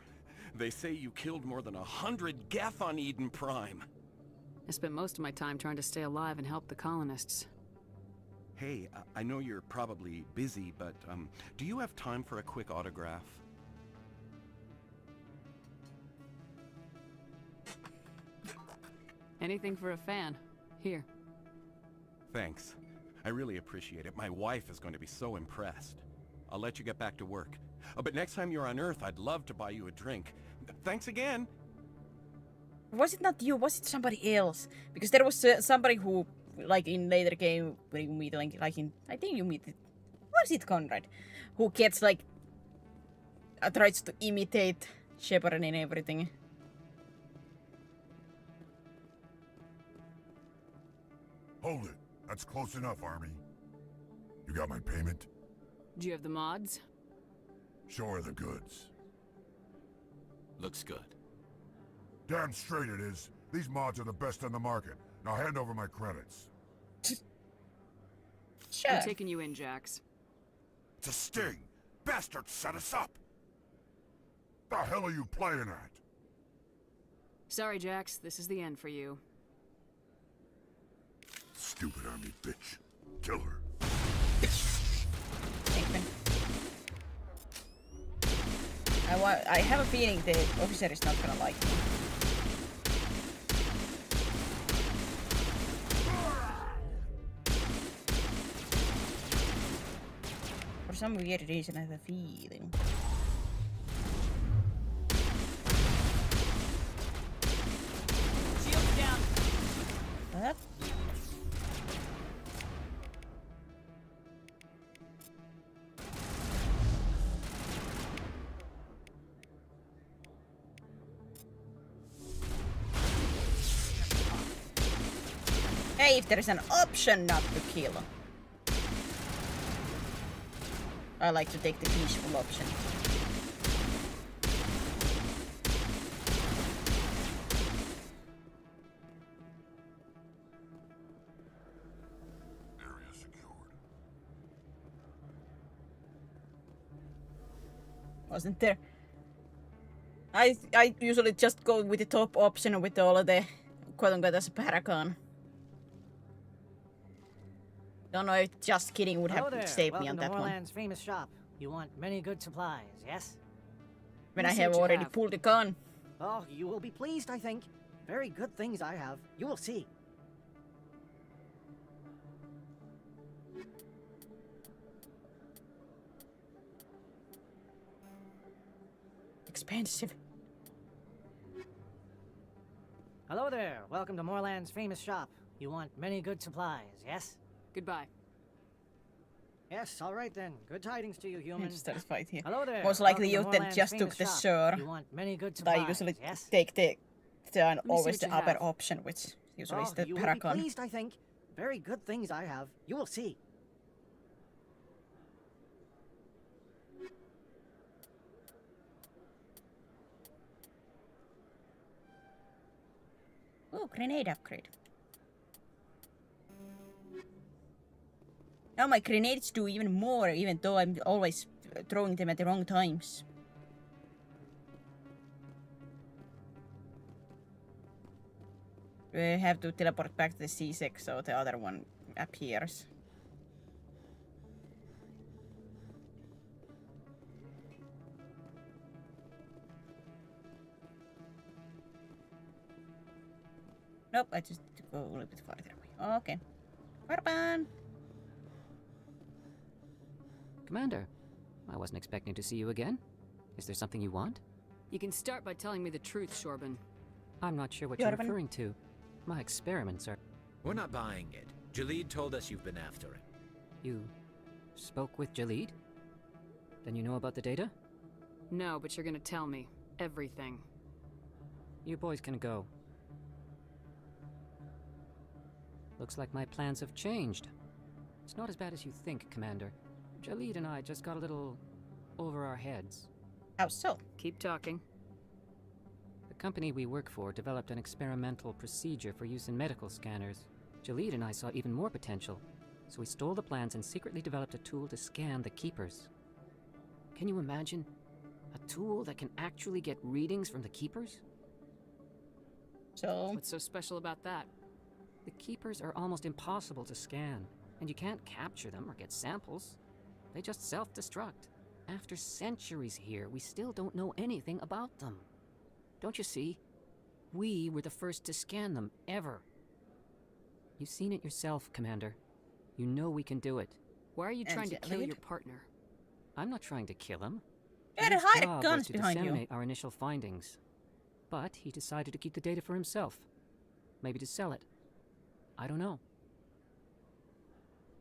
They say you killed more than 100 Geth on Eden Prime. I spent most of my time trying to stay alive and help the colonists. Hey, I know you're probably busy, but do you have time for a quick autograph? Anything for a fan. Here. Thanks. I really appreciate it. My wife is going to be so impressed. I'll let you get back to work. But next time you're on Earth, I'd love to buy you a drink. Thanks again. Was it not you? Was it somebody else? Because there was somebody who, like in later game, when you meet, like in, I think you meet, was it Conrad? Who gets like, tries to imitate Shepard and everything. Hold it. That's close enough, Army. You got my payment? Do you have the mods? Show her the goods. Looks good. Damn straight it is. These mods are the best on the market. Now hand over my credits. Sure. I'm taking you in, Jax. It's a sting. Bastards set us up. The hell are you playing at? Sorry, Jax. This is the end for you. Stupid army bitch. Kill her. I have a feeling the officer is not gonna like me. For some weird reason I have a feeling. Shields down. What? Hey, if there is an option not to kill. I like to take the peaceful option. Area secured. Wasn't there? I usually just go with the top option with all of the quote-unquote as a paragon. Don't know if just kidding would have saved me on that one. Welcome to Moorland's famous shop. You want many good supplies, yes? When I have already pulled the gun. Oh, you will be pleased, I think. Very good things I have. You will see. Expensive. Hello there. Welcome to Moorland's famous shop. You want many good supplies, yes? Goodbye. Yes, all right then. Good tidings to you, human. Satisfied here. Hello there. Most likely you Welcome then to just Moorland's took the famous sure. shop. You want many good But I supplies, usually yes? take the always what the you upper have. option, which usually is Oh, the you will be paragon. pleased, I think. Very good things I have. You will see. Oh, grenade upgrade. Now my grenades do even more, even though I'm always throwing them at the wrong times. We have to teleport back to the C6 so the other one appears. Nope, I just need to go a little bit farther away. Okay. Farban! Commander, I wasn't expecting to see you again. Is there something you want? You can start by telling me the truth, Shorban. I'm not sure what you're Jordan. referring to. My experiments are... We're not buying it. Jalid told us you've been after him. You spoke with Jalid? Then you know about the data? No, but you're gonna tell me. Everything. You boys can go. Looks like my plans have changed. It's not as bad as you think, Commander. Jalid and I just got a little over our heads. How so? Keep talking. The company we work for developed an experimental procedure for use in medical scanners. Jalid and I saw even more potential, so we stole the plans and secretly developed a tool to scan the Keepers. Can you imagine? A tool that can actually get readings from the Keepers? So? What's so special about that? The Keepers are almost impossible to scan, and you can't capture them or get samples. They just self-destruct. After centuries here, we still don't know anything about them. Don't you see? We were the first to scan them, ever. You've seen it yourself, Commander. You know we can do it. Why are you And trying to kill Jaleed? your partner? I'm not trying to kill him. Yeah, His hide job guns was to behind you. disseminate our initial findings. But he decided to keep the data for himself. Maybe to sell it. I don't know.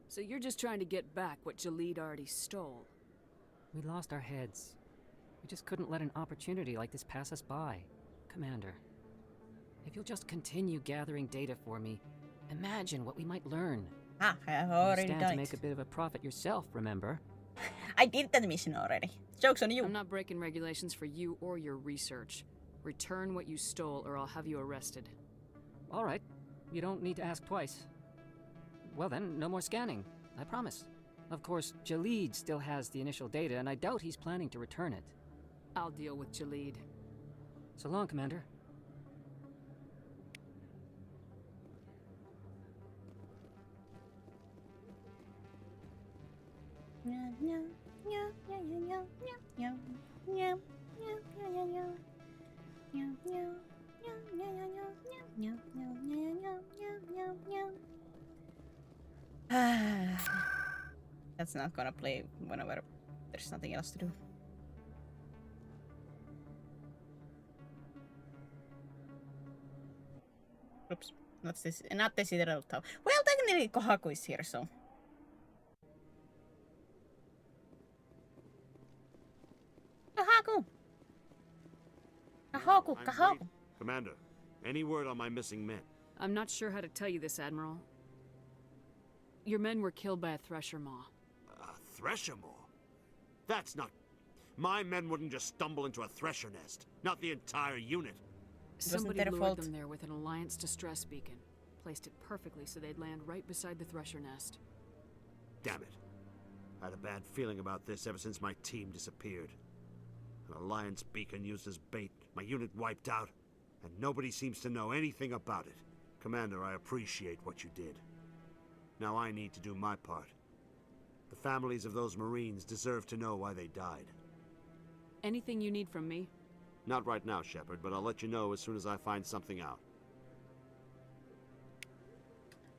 So you're just trying to get back what Jaleed already stole? We lost our heads. We just couldn't let an opportunity like this pass us by. Commander, if you'll just continue gathering data for me, imagine what we might learn. Ah, I have You already stand done to it. make a bit of a profit yourself, remember? I did that mission already. Joke's on you. I'm not breaking regulations for you or your research. Return what you stole or I'll have you arrested. All right. You don't need to ask twice. Well then, no more scanning. I promise. Of course, Jaleed still has the initial data, and I doubt he's planning to return it. I'll deal with Jaleed. So long, Commander. That's not gonna play whenever there's nothing else to do. Oops, not the Citadel Tower. Well, technically Kohaku is here, so. Kohaku! Kohaku, Kohaku! Commander, any word on my missing men? I'm not sure how to tell you this, Admiral. Your men were killed by a Thresher Maw. A Thresher Maw? That's not... My men wouldn't just stumble into a Thresher nest. Not the entire unit. Somebody their lured fault. them there with an Alliance distress beacon. Placed it perfectly so they'd land right beside the Thresher nest. Damn it. I had a bad feeling about this ever since my team disappeared. An Alliance beacon used as bait, my unit wiped out, and nobody seems to know anything about it. Commander, I appreciate what you did. Now I need to do my part. The families of those Marines deserve to know why they died. Anything you need from me? Not right now, Shepard, but I'll let you know as soon as I find something out.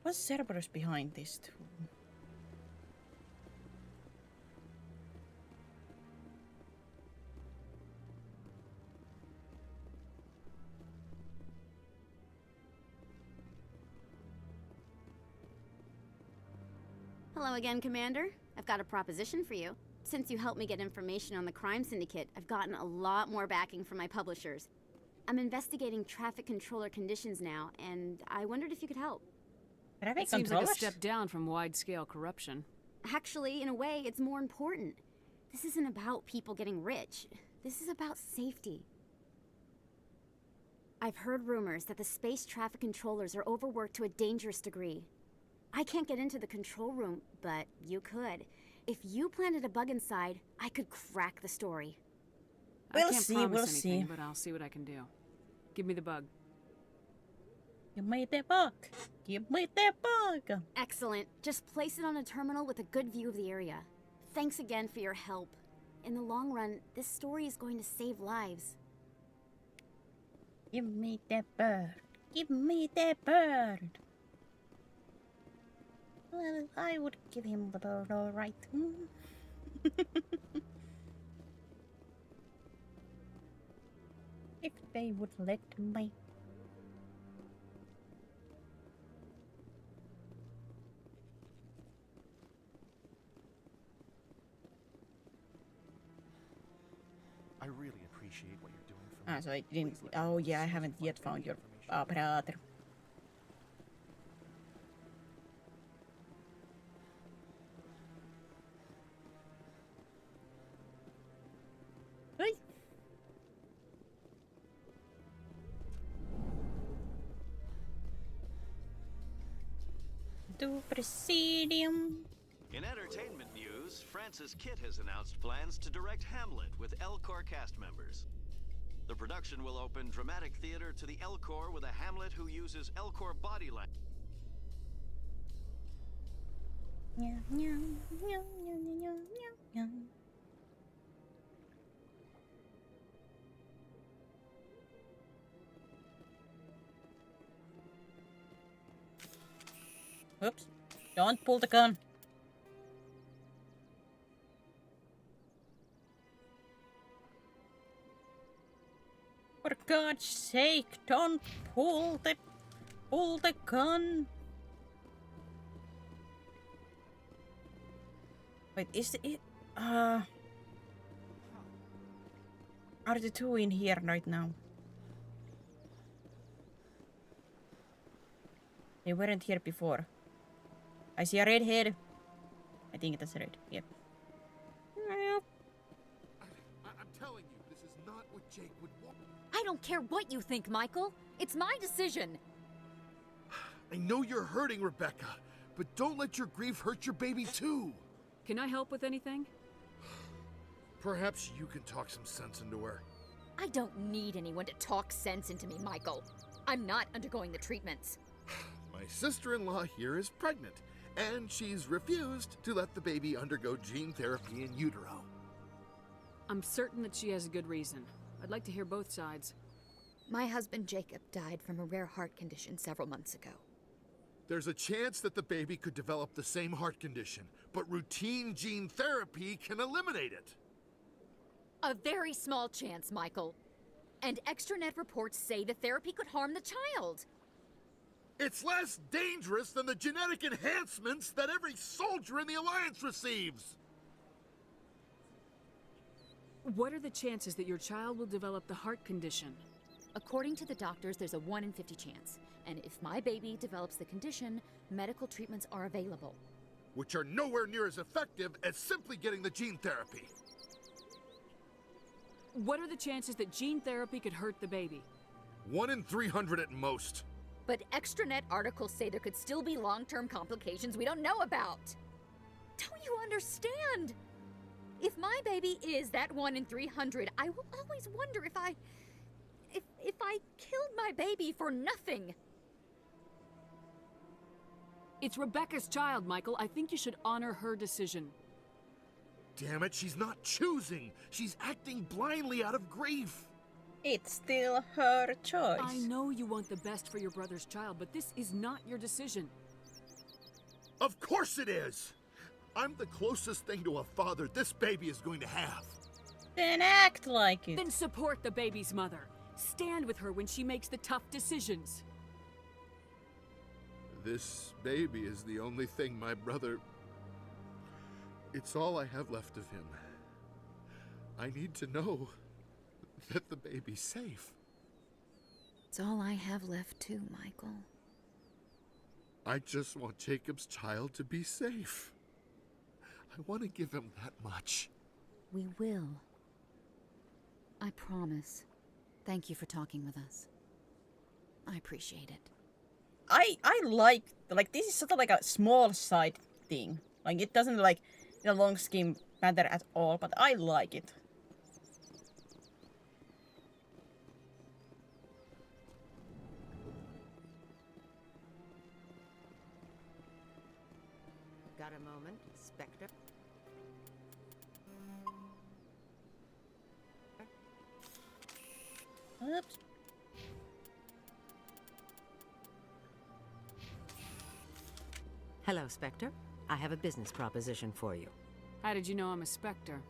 What's Cerberus behind this too? Hello again, Commander. I've got a proposition for you. Since you helped me get information on the crime syndicate, I've gotten a lot more backing from my publishers. I'm investigating traffic controller conditions now, and I wondered if you could help. It seems like a step down from wide-scale corruption. Actually, in a way, it's more important. This isn't about people getting rich. This is about safety. I've heard rumors that the space traffic controllers are overworked to a dangerous degree. I can't get into the control room, but you could. If you planted a bug inside, I could crack the story. I can't promise anything, but I'll see what I can do. Give me the bug. Give me the bug. Give me the bug. Excellent. Just place it on a terminal with a good view of the area. Thanks again for your help. In the long run, this story is going to save lives. Give me the bird. Give me the bird. Well, I would give him the bird, all right. If they would let me. I really appreciate what you're doing for me. Ah, so I didn't. Oh, yeah, I haven't yet found your brother. Hey. To Presidium. In entertainment news, Francis Kitt has announced plans to direct Hamlet with Elcor cast members. The production will open dramatic theater to the Elcor with a Hamlet who uses Elcor body language. Oops. Don't pull the gun. For God's sake, don't pull the gun. Wait, is it are the two in here right now? They weren't here before. I see a red head. I think that's red. Yep. I'm telling you, this is not what Jake would want. I don't care what you think, Michael. It's my decision. I know you're hurting, Rebecca, but don't let your grief hurt your baby too. Can I help with anything? Perhaps you can talk some sense into her. I don't need anyone to talk sense into me, Michael. I'm not undergoing the treatments. My sister-in-law here is pregnant, and she's refused to let the baby undergo gene therapy in utero. I'm certain that she has a good reason. I'd like to hear both sides. My husband Jacob died from a rare heart condition several months ago. There's a chance that the baby could develop the same heart condition, but routine gene therapy can eliminate it. A very small chance, Michael. And extranet reports say the therapy could harm the child. It's less dangerous than the genetic enhancements that every soldier in the Alliance receives. What are the chances that your child will develop the heart condition? According to the doctors, there's a 1 in 50 chance. And if my baby develops the condition, medical treatments are available. Which are nowhere near as effective as simply getting the gene therapy. What are the chances that gene therapy could hurt the baby? 1 in 300 at most. But extranet articles say there could still be long-term complications we don't know about. Don't you understand? If my baby is that 1 in 300, I will always wonder if I killed my baby for nothing. It's Rebecca's child, Michael. I think you should honor her decision. Damn it, she's not choosing. She's acting blindly out of grief. It's still her choice. I know you want the best for your brother's child, but this is not your decision. Of course it is! I'm the closest thing to a father this baby is going to have. Then act like it. Then support the baby's mother. Stand with her when she makes the tough decisions. This baby is the only thing my brother... It's all I have left of him. I need to know that the baby's safe. It's all I have left too, Michael. I just want Jacob's child to be safe. I want to give him that much. We will. I promise. Thank you for talking with us. I appreciate it. I like this is sort of like a small side thing. Like it doesn't like in a long scheme matter at all, but I like it. Got a moment, Spectre? Oops. Hello, Spectre. I have a business proposition for you. How did you know I'm a Spectre?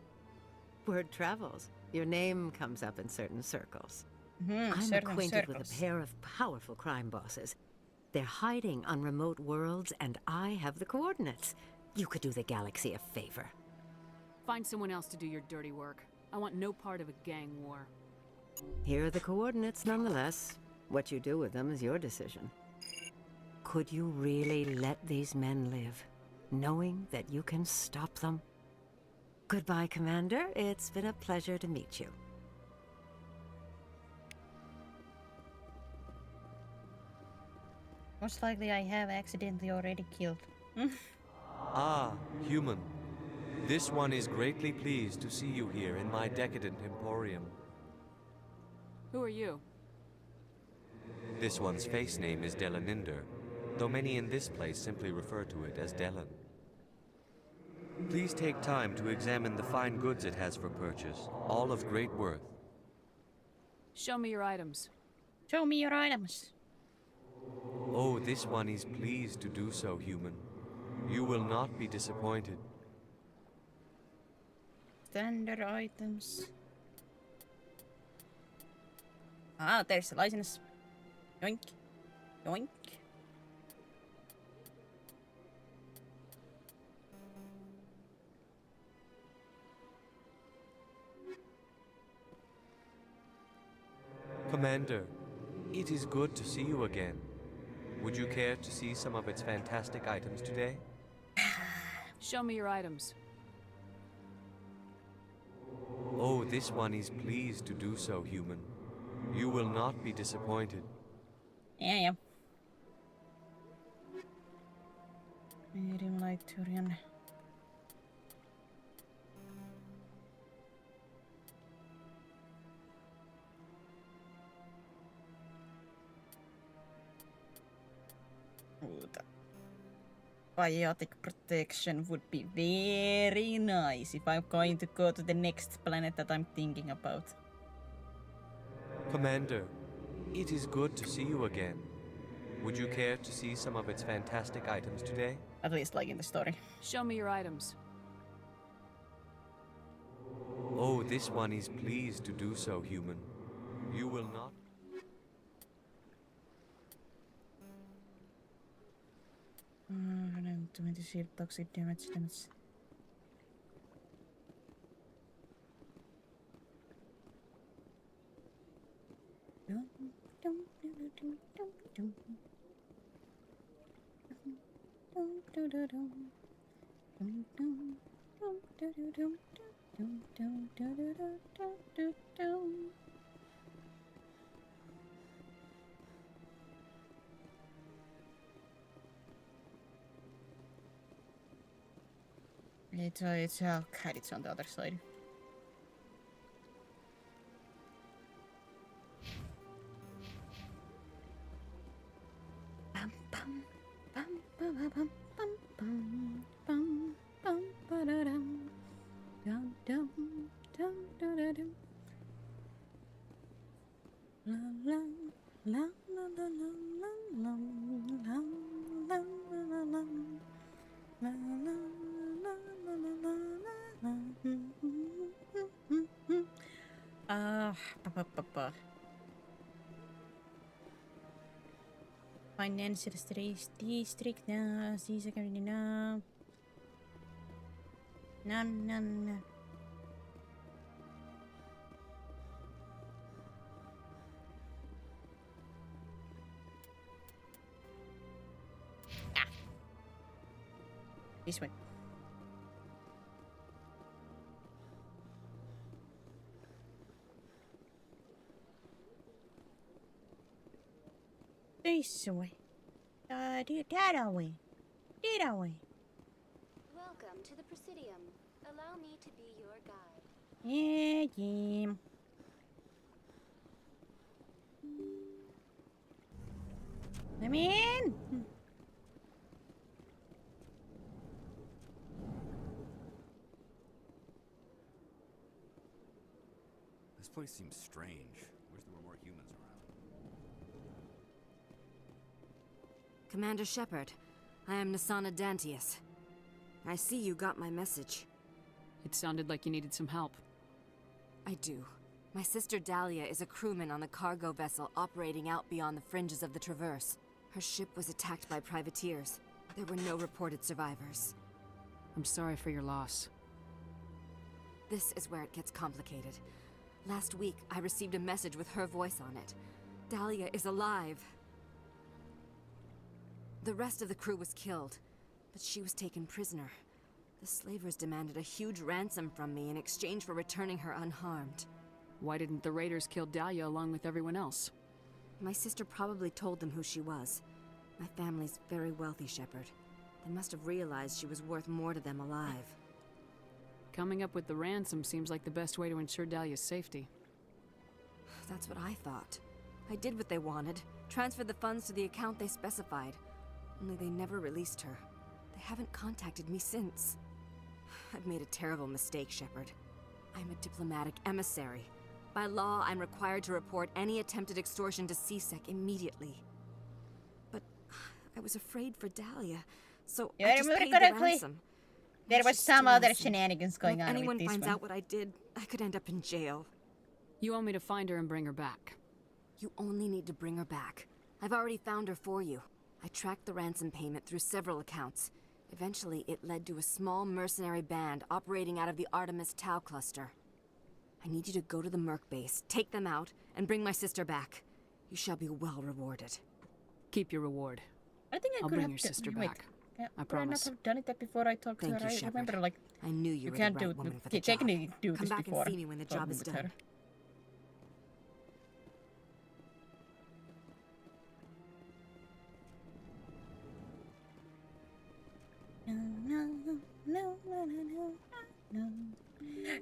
Word travels. Your name comes up in certain circles. I'm certain acquainted circles. with a pair of powerful crime bosses. They're hiding on remote worlds, and I have the coordinates. You could do the galaxy a favor. Find someone else to do your dirty work. I want no part of a gang war. Here are the coordinates nonetheless. What you do with them is your decision. Could you really let these men live, knowing that you can stop them? Goodbye, Commander. It's been a pleasure to meet you. Most likely I have accidentally already killed. Ah, human. This one is greatly pleased to see you here in my decadent emporium. Who are you? This one's face name is Delaninder, though many in this place simply refer to it as Delan. Please take time to examine the fine goods it has for purchase, all of great worth. Show me your items. Show me your items. Oh, this one is pleased to do so, human. You will not be disappointed. Standard items. Ah, there's the license. Yoink. Yoink. Commander, it is good to see you again. Would you care to see some of its fantastic items today? Show me your items. Oh, this one is pleased to do so, human. You will not be disappointed. Yeah. Medium light Turian. Biotic protection would be very nice if I'm going to go to the next planet that I'm thinking about. Commander, it is good to see you again. Would you care to see some of its fantastic items today? At least like in the story. Show me your items. Oh, this one is pleased to do so, human. You will not... 120 shield toxic damage. It's God, it's on the other side. Bum, bum, bum, bum, bum, bum, bum, bum, bum, ba-da-dum. Dum, dum, dum, da-da-dum. La la la la la la la la la la la la la. Financial district now, security now. No. Ah. This one. This way. That way. That way. Welcome to the Presidium. Allow me to be your guide. Yeah. I'm in. This place seems strange. Wish there were more humans around. Commander Shepard, I am Nasana Dantius. I see you got my message. It sounded like you needed some help. I do. My sister Dahlia is a crewman on a cargo vessel operating out beyond the fringes of the Traverse. Her ship was attacked by privateers. There were no reported survivors. I'm sorry for your loss. This is where it gets complicated. Last week, I received a message with her voice on it. Dahlia is alive. The rest of the crew was killed, but she was taken prisoner. The slavers demanded a huge ransom from me in exchange for returning her unharmed. Why didn't the raiders kill Dahlia along with everyone else? My sister probably told them who she was. My family's very wealthy, Shepard. They must have realized she was worth more to them alive. Coming up with the ransom seems like the best way to ensure Dahlia's safety. That's what I thought. I did what they wanted, transferred the funds to the account they specified. Only they never released her. They haven't contacted me since. I've made a terrible mistake, Shepard. I'm a diplomatic emissary. By law, I'm required to report any attempted extortion to CSEC immediately. But I was afraid for Dahlia, so You I just remember paid the correctly? ransom. There Now was she's some still other innocent. shenanigans going If on with anyone this finds one. out what I did, I could end up in jail. You want me to find her and bring her back? You only need to bring her back. I've already found her for you. I tracked the ransom payment through several accounts. Eventually, it led to a small mercenary band operating out of the Artemis Tau cluster. I need you to go to the Merc base, take them out, and bring my sister back. You shall be well rewarded. Keep your reward. I think I I'll could bring have your sister wait. back. Yeah, I could I not promise. have done it that before I talked Thank to her? you, I Shepard. remember, like, I knew you you were can't the right do woman for the you job. technically do Come this back before and see me when the job talking is with done. her.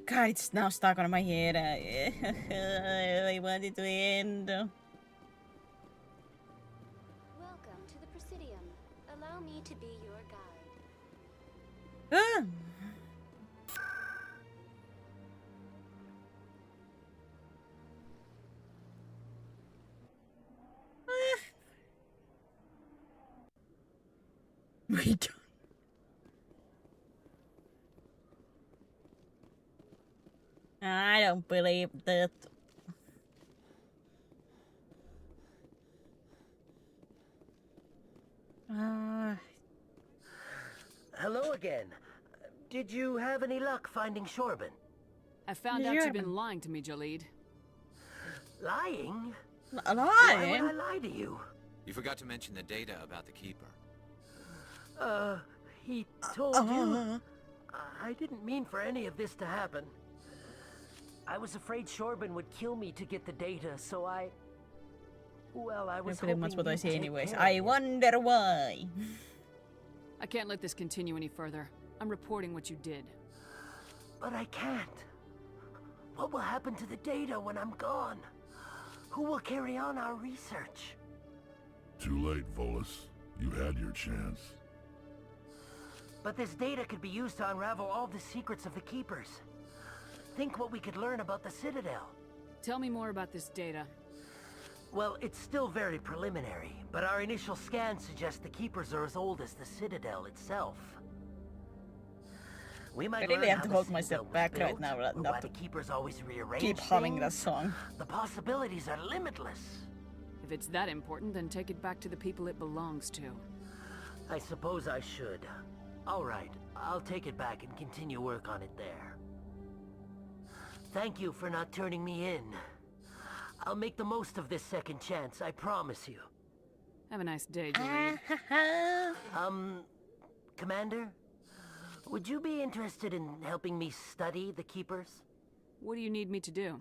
God, it's now stuck on my head. I want it to end. Welcome to the Presidium. Allow me to be your guide. Ah. We don't. I don't believe that. Hello again. Did you have any luck finding Shorban? I found out you've been lying to me, Jalid. Lying? Lying? Why would I lie to you? You forgot to mention the data about the Keeper. He told you? I didn't mean for any of this to happen. I was afraid Shorban would kill me to get the data, so I... Well, I was That's pretty hoping much what I you'd say take anyways. care I of it. wonder why. I can't let this continue any further. I'm reporting what you did. But I can't. What will happen to the data when I'm gone? Who will carry on our research? Too late, Volus. You had your chance. But this data could be used to unravel all the secrets of the Keepers. Think what we could learn about the Citadel. Tell me more about this data. Well, it's still very preliminary, but our initial scans suggest the Keepers are as old as the Citadel itself. We I might really learn have how to the hold Citadel myself was back right built, now, or not why to the Keepers always rearrange keep humming that things. song. The possibilities are limitless. If it's that important, then take it back to the people it belongs to. I suppose I should. All right, I'll take it back and continue work on it there. Thank you for not turning me in. I'll make the most of this second chance, I promise you. Have a nice day, Jalid. Commander? Would you be interested in helping me study the Keepers? What do you need me to do?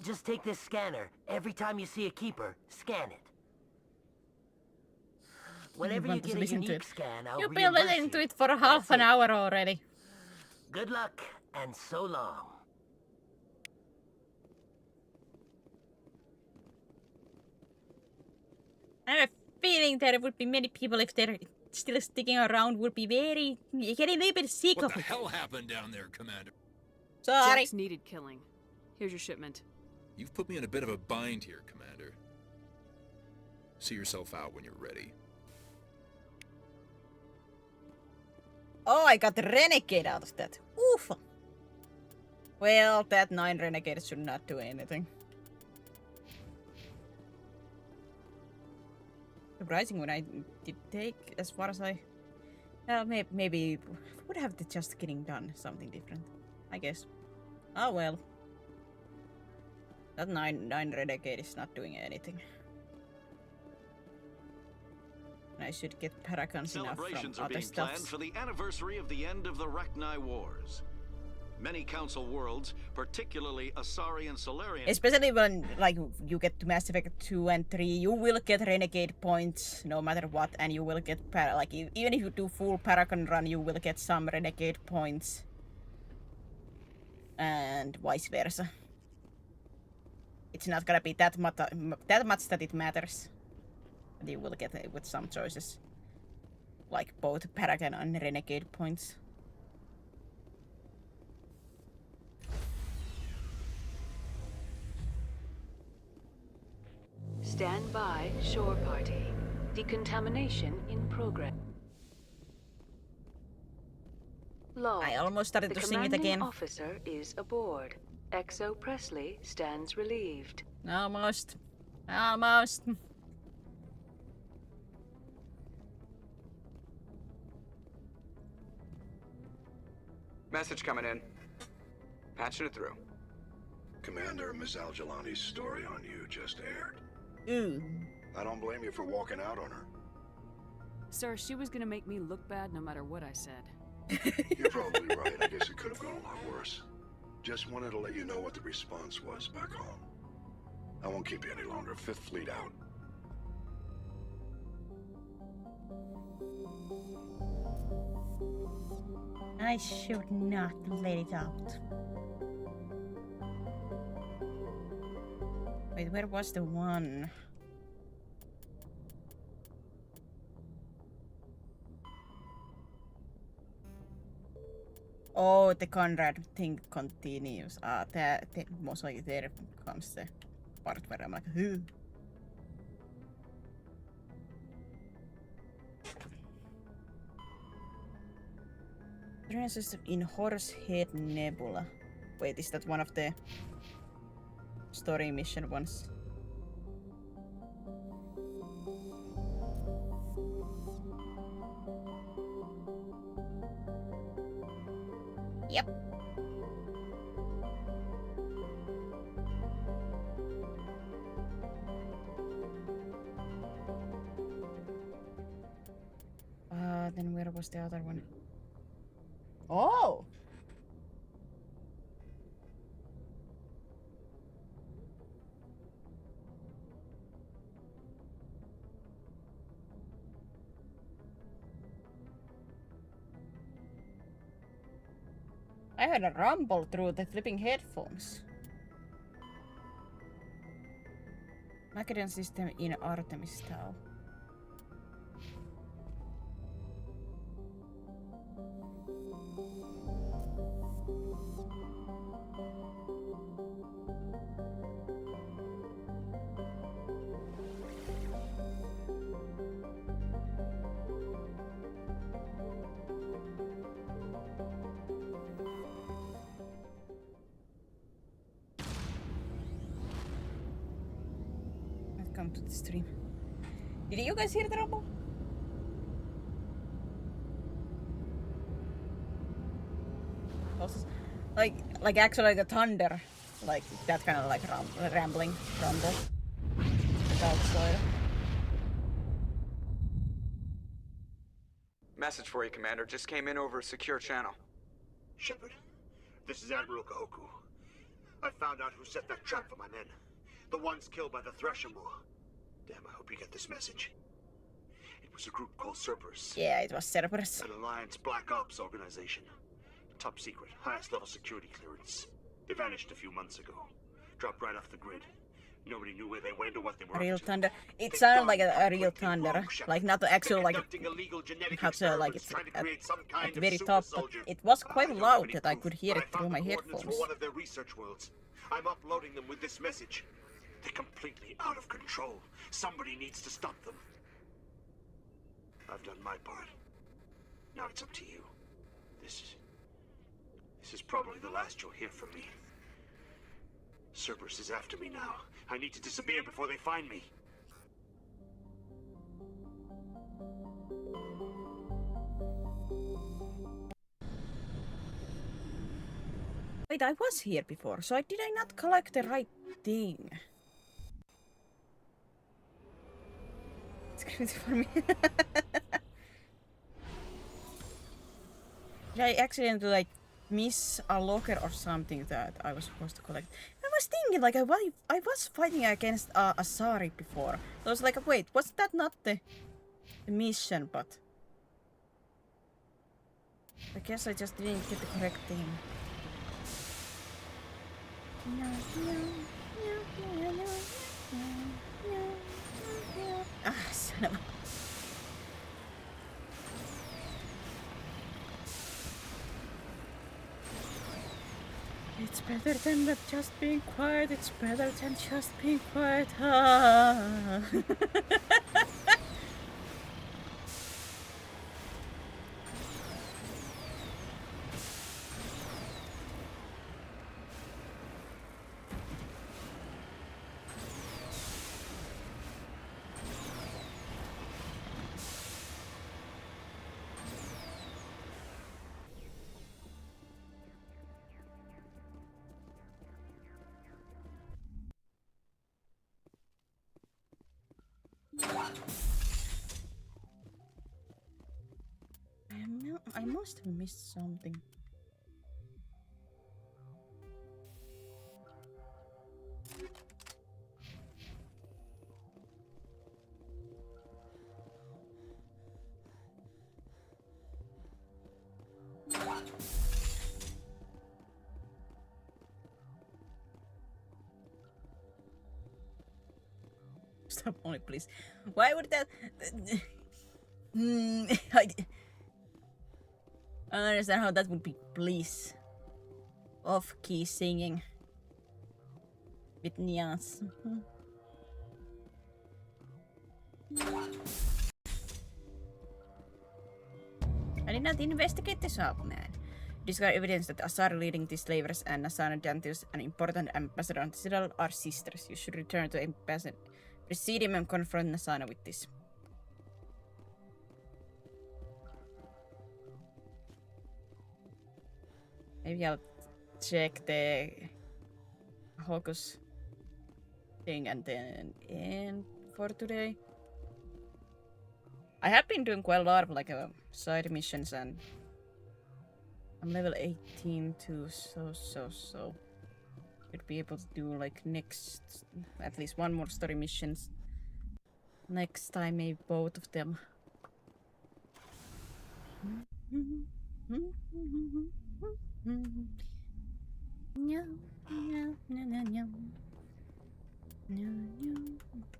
Just take this scanner. Every time you see a Keeper, scan it. Whenever you want to get a listen to unique it. scan, I'll You've been reimburse listening you. to it for half an hour already. Good luck, and so long. I have a feeling there would be many people, if they're still sticking around, would be very getting a little bit sick What of the it. hell happened down there, Commander? Sorry. Jax needed killing. Here's your shipment. You've put me in a bit of a bind here, Commander. See yourself out when you're ready. Oh, I got the Renegade out of that. Oof. Well, that 9 Renegade should not do anything. Surprising when I did take as far as I... maybe would have to just getting done something different, I guess. Oh well. That 9 Renegade is not doing anything. I should get Paragons enough from Celebrations are other being planned stuffs. for the anniversary of the end of the Rachni Wars. Many Council worlds, particularly Asari and Solarian... Especially when, like, you get to Mass Effect 2 and 3, you will get Renegade points no matter what, and you will get, even if you do full Paragon run, you will get some Renegade points. And vice versa. It's not gonna be that much that it matters. But you will get it with some choices. Like both Paragon and Renegade points. Stand by, shore party. Decontamination in progress. Log. I almost started to sing it The again. commanding officer is aboard. XO Presley stands relieved. Almost. Almost. Message coming in. Patching it through. Commander, Miss Al-Jalani's story on you just aired. Ooh. I don't blame you for walking out on her. Sir, she was gonna make me look bad no matter what I said. You're probably right. I guess it could have gone a lot worse. Just wanted to let you know what the response was back home. I won't keep you any longer. Fifth Fleet out. I should not let it out. Wait, where was the one? Oh, the Conrad thing continues. Most likely there comes the part where I'm like, who? System in Horsehead Nebula. Wait, is that one of the story mission ones? Yep. Then where was the other one? Oh! I heard a rumble through the flipping headphones. Macedon system in Artemis Tau. Welcome to the stream. Did you guys hear the rumble? Like actually like a thunder, like that kind of like rambling rumble. Outside. Message for you, Commander. Just came in over a secure channel. Shepard, this is Admiral Kahoku. I found out who set that trap for my men. The ones killed by the Thresher Moor. Damn, I hope you get this message. It was a group called Cerberus. Yeah, it was Cerberus. An Alliance Black Ops organization. Top secret, highest level security clearance. They vanished a few months ago. Dropped right off the grid. Nobody knew where they went or what they were Real up to. thunder. It sounded like a real thunder. Like not the actual like how to like it's at the very top, but it was quite loud that I could hear it through my headphones. For one of their research worlds. I'm uploading them with this message. They're completely out of control. Somebody needs to stop them. I've done my part. Now it's up to you. This is probably the last you'll hear from me. Cerberus is after me now. I need to disappear before they find me. Wait, I was here before, so did I not collect the right thing? It's crazy for me. Did I accidentally like miss a locker or something that I was supposed to collect? I was thinking like I was fighting against Asari before. I was like, wait, was that not the mission? But I guess I just didn't get the correct thing. Ah, son of a... It's better than not just being quiet. It's better than just being quiet. Ah. I must have missed something. Stop only, please. Why would that? I don't understand how that would be please. Off-key singing with Nias. I did not investigate the shop, man. Discovered evidence that Asari leading the slavers and Asana Dantius, an important ambassador on the Citadel, are sisters. You should return to embassy, precede him and confront Asana with this. Maybe I'll check the Hocus thing and then end for today. I have been doing quite a lot of like side missions, and I'm level 18 too, so should be able to do like next at least one more story missions next time, maybe both of them. No, no, no, no, no. No, no, no,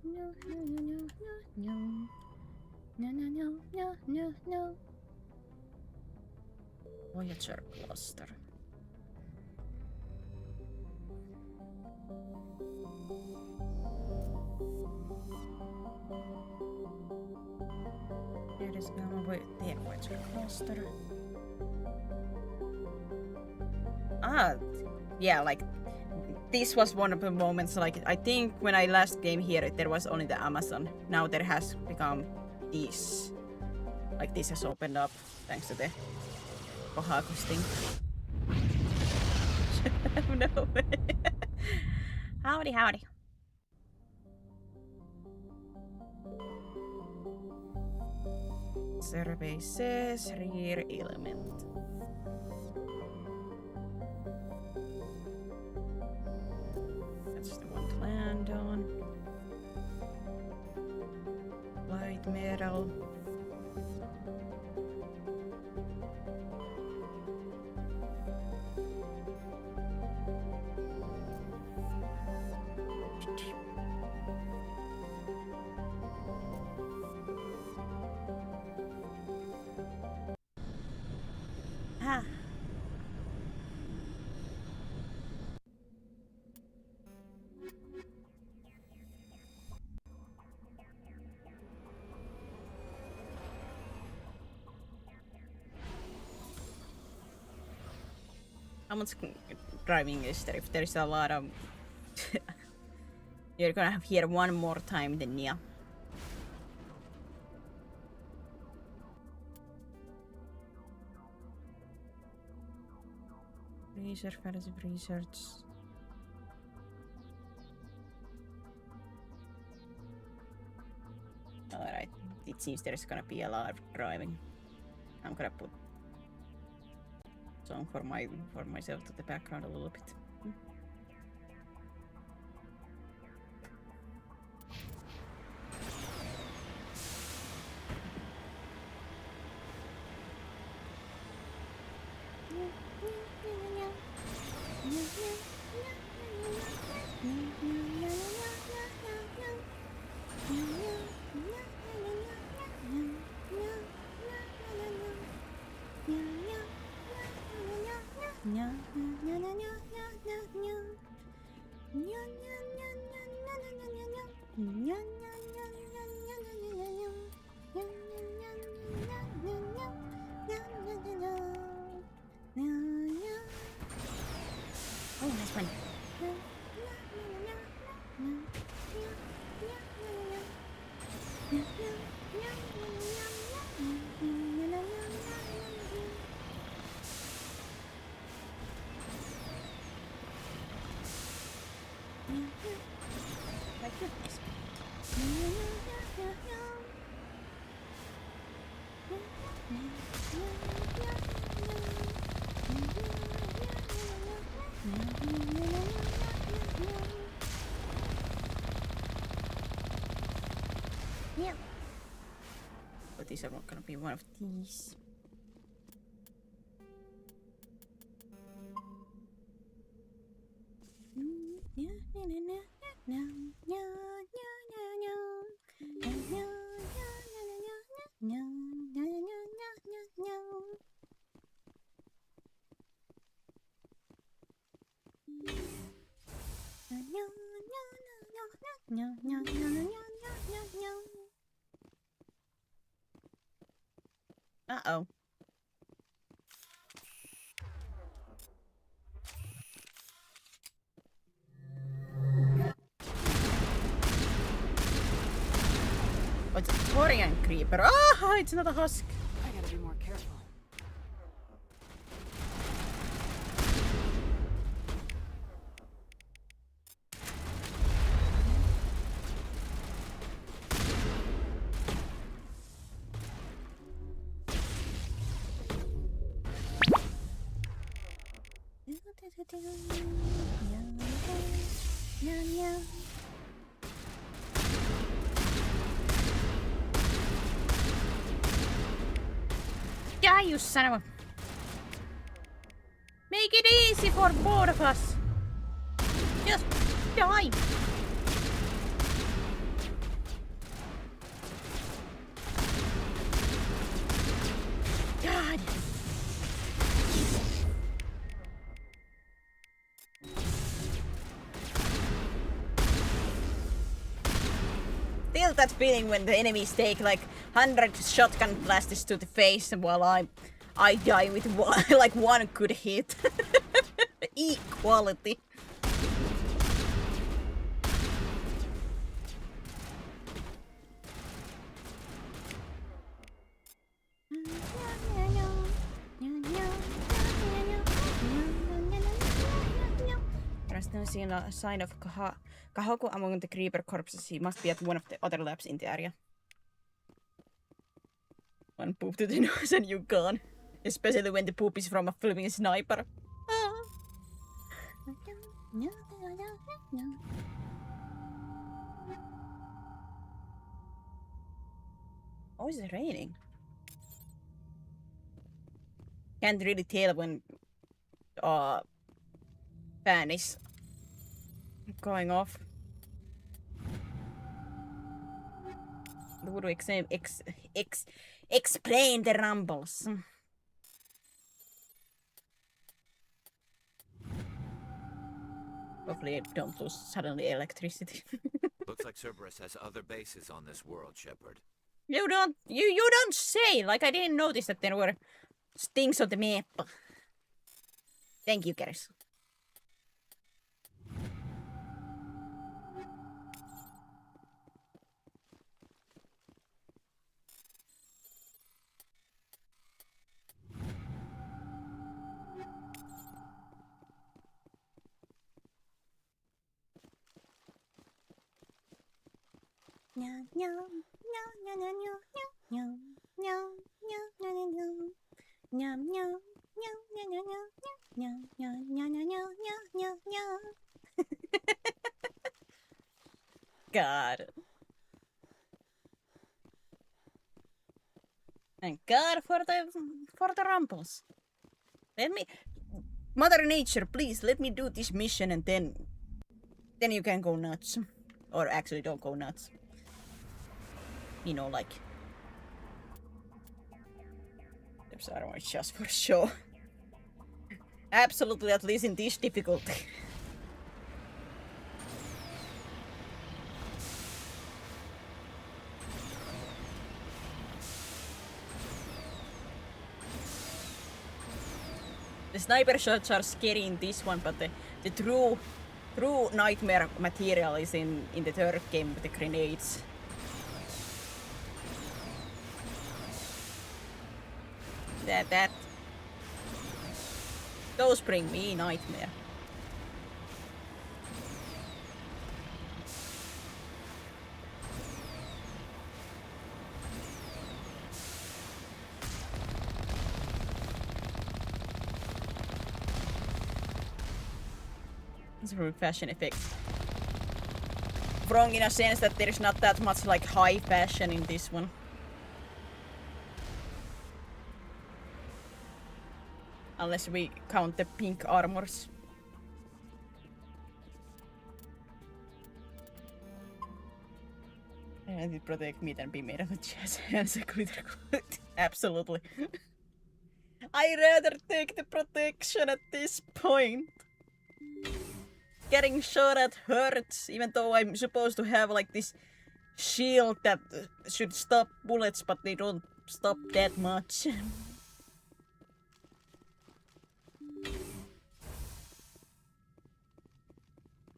no, no, no, no. No, no, no, no, no, no. Voyager cluster. Here is gamma Voyager cluster. Ah, yeah, like this was one of the moments. Like I think when I last came here, there was only the Amazon. Now there has become this. Like this has opened up thanks to the Kohakus thing. No way. Howdy, howdy. Survey says rear element. That's the one to land on. Light metal. Ah. How much driving is there? If there is a lot of... You're gonna have here one more time than Nia. Research, fantasy research. Alright, it seems there's gonna be a lot of driving. I'm gonna put song for myself to the background a little bit. Oh, nice one. these are not gonna be one of these. Uh-oh. Oh, it's a Thorian creeper. Ah, it's not a husk. I gotta be more careful. Die, you son of a... Make it easy for both of us. Just die. God. Still that feeling when the enemies take like 100 shotgun blasts to the face while I die with one, like one good hit. Equality. There's no sign of Kahoku among the creeper corpses. He must be at one of the other labs in the area. One poop to the nose and you're gone. Especially when the poop is from a flaming sniper. Oh, is it raining? Can't really tell when fan is going off. Would we explain the rumbles? Hopefully I don't lose suddenly electricity. Looks like Cerberus has other bases on this world, Shepard. You don't say. Like I didn't notice that there were things on the map. Thank you, Garrus. God. Thank God for the rumbles. Let me, Mother Nature, please let me do this mission and then you can go nuts. Or actually don't go nuts. You know, like... Oops, I don't want just for show. Absolutely, at least in this difficulty. The sniper shots are scary in this one, but the true nightmare material is in the third game with the grenades. Those bring me nightmare. It's really fashion effects. Wrong in a sense that there is not that much like high fashion in this one. Unless we count the pink armors. And it protect me than be made of jazz hands and glitter. Absolutely. I rather take the protection at this point. Getting shot at hurts, even though I'm supposed to have like this shield that should stop bullets, but they don't stop that much.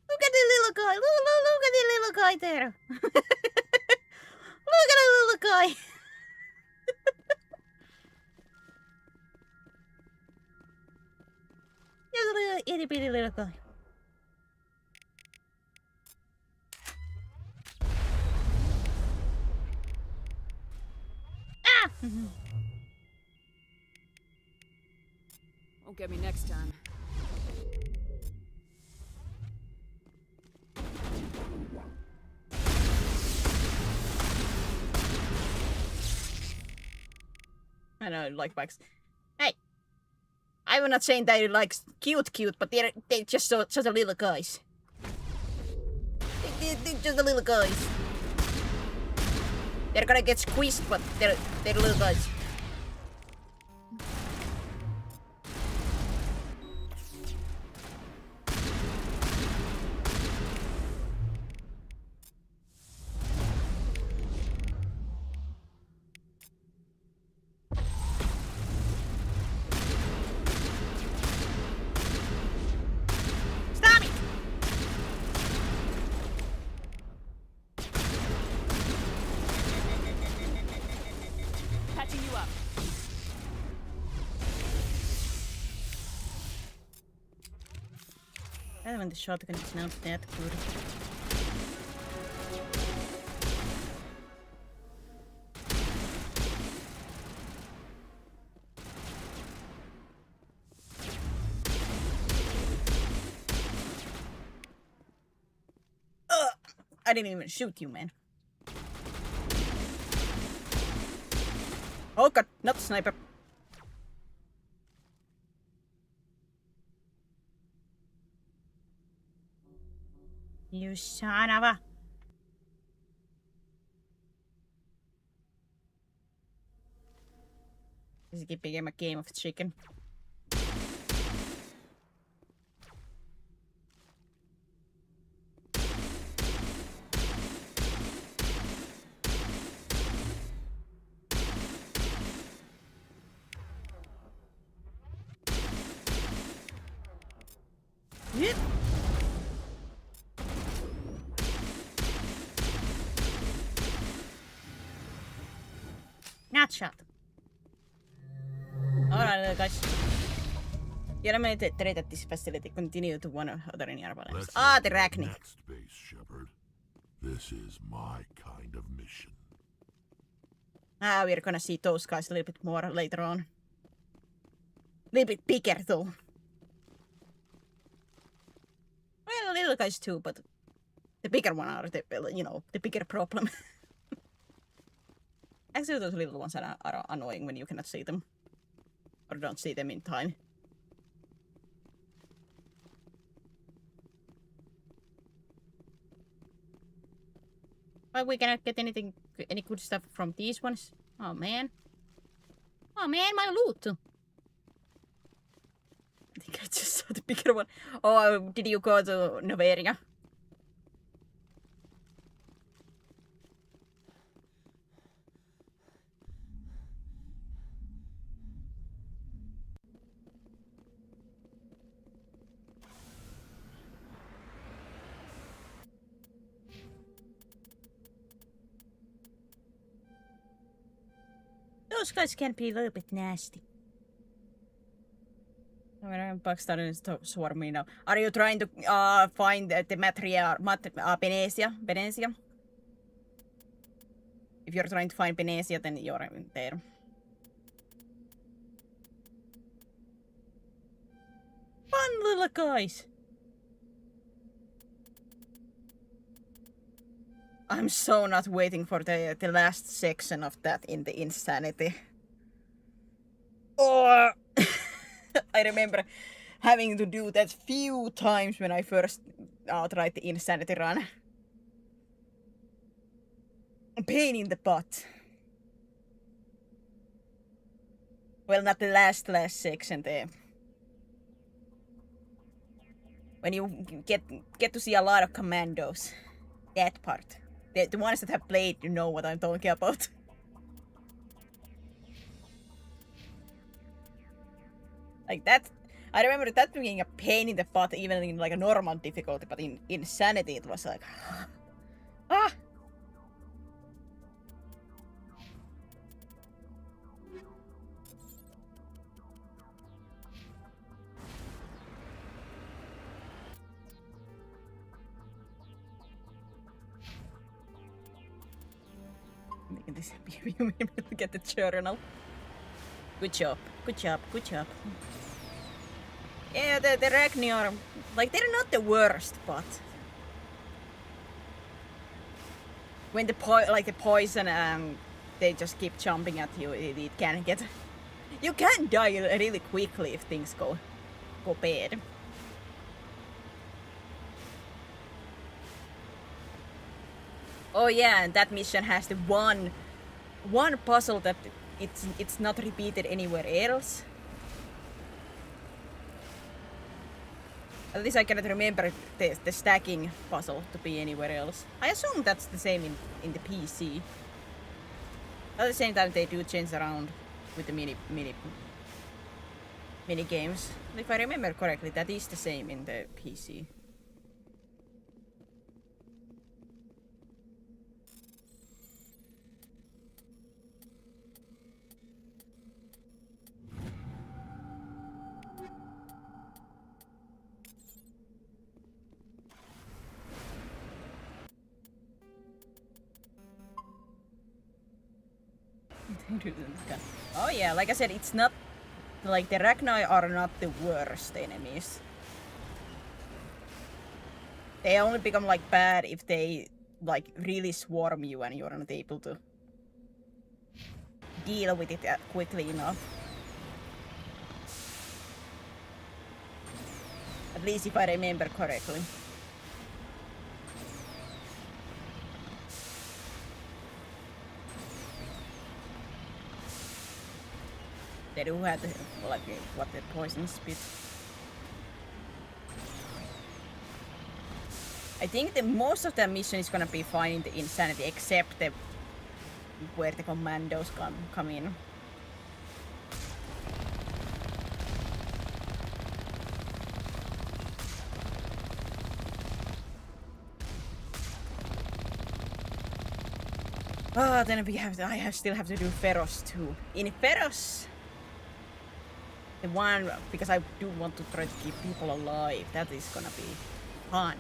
Look at the little guy! Look at the little guy there! Look at the little guy! Just a little itty bitty little guy. Ah! Won't get me next time. I know, like Max. Hey! I'm not saying that you like cute, but they're just such a little guys. They're just a little guys. They're gonna get squeezed, but they're little guys. When the shotgun is not that good. I didn't even shoot you, man. Oh god, not the sniper. You son of a... This became a game of chicken. Yep. Not shot. Alright, guys. You're eliminated at this facility. Continue to one other nearby labs. Ah, the Rachni. Next base, Shepard. This is my kind of mission. Ah, we're gonna see those guys a little bit more later on. A little bit bigger, though. Well, little guys too, but the bigger one are the, you know, the bigger problem. Actually, those little ones are annoying when you cannot see them. Or don't see them in time. But we cannot get any good stuff from these ones. Oh man. Oh man, my loot. I think I just saw the bigger one. Oh, did you go to Noveria? Those guys can be a little bit nasty. Bugs starting to swarm me now. Are you trying to find the material, Benezia? If you're trying to find Benezia, then you're there. Fun little guys. I'm so not waiting for the last section of that in the insanity. Or I remember having to do that few times when I first tried the Insanity run. Pain in the butt. Well, not the last section there. When you get to see a lot of commandos. That part. The ones that have played, you know what I'm talking about. Like that, I remember that being a pain in the butt even in like a normal difficulty, but in Insanity it was like... ah! This, you made me look at the journal. Good job, good job, good job. Yeah, the Ragnar, like they're not the worst, but when the poison they just keep jumping at you, it can get... You can die really quickly if things go bad. Oh yeah, and that mission has the one puzzle that it's not repeated anywhere else. At least I cannot remember the stacking puzzle to be anywhere else. I assume that's the same in the PC. At the same time, they do change around with the mini games. If I remember correctly, that is the same in the PC. Oh yeah, like I said, it's not like the Ragnar are not the worst enemies. They only become like bad if they like really swarm you and you're not able to deal with it quickly enough. At least if I remember correctly. They do have the, like, what the poison spit. I think the most of the mission is gonna be fine in the Insanity, except the where the commandos come in. Then I still have to do Feroz too. In Feroz, the one, because I do want to try to keep people alive, that is gonna be fun.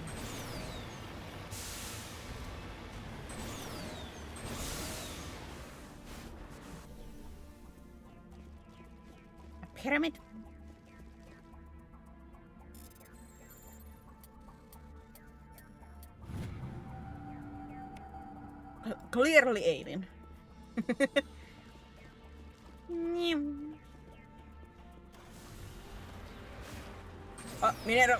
A pyramid? Clearly alien. Minero!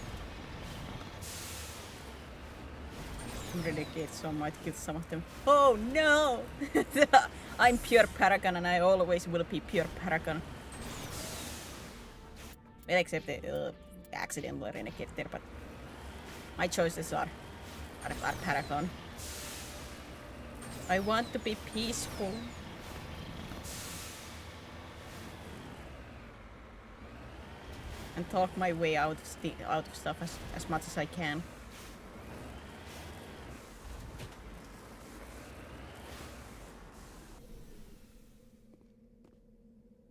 Renegade, so I might kill some of them. Oh no! I'm pure Paragon and I always will be pure Paragon. Well, except the accidental Renegade there, but my choices are Paragon. I want to be peaceful. And talk my way out of stuff as much as I can.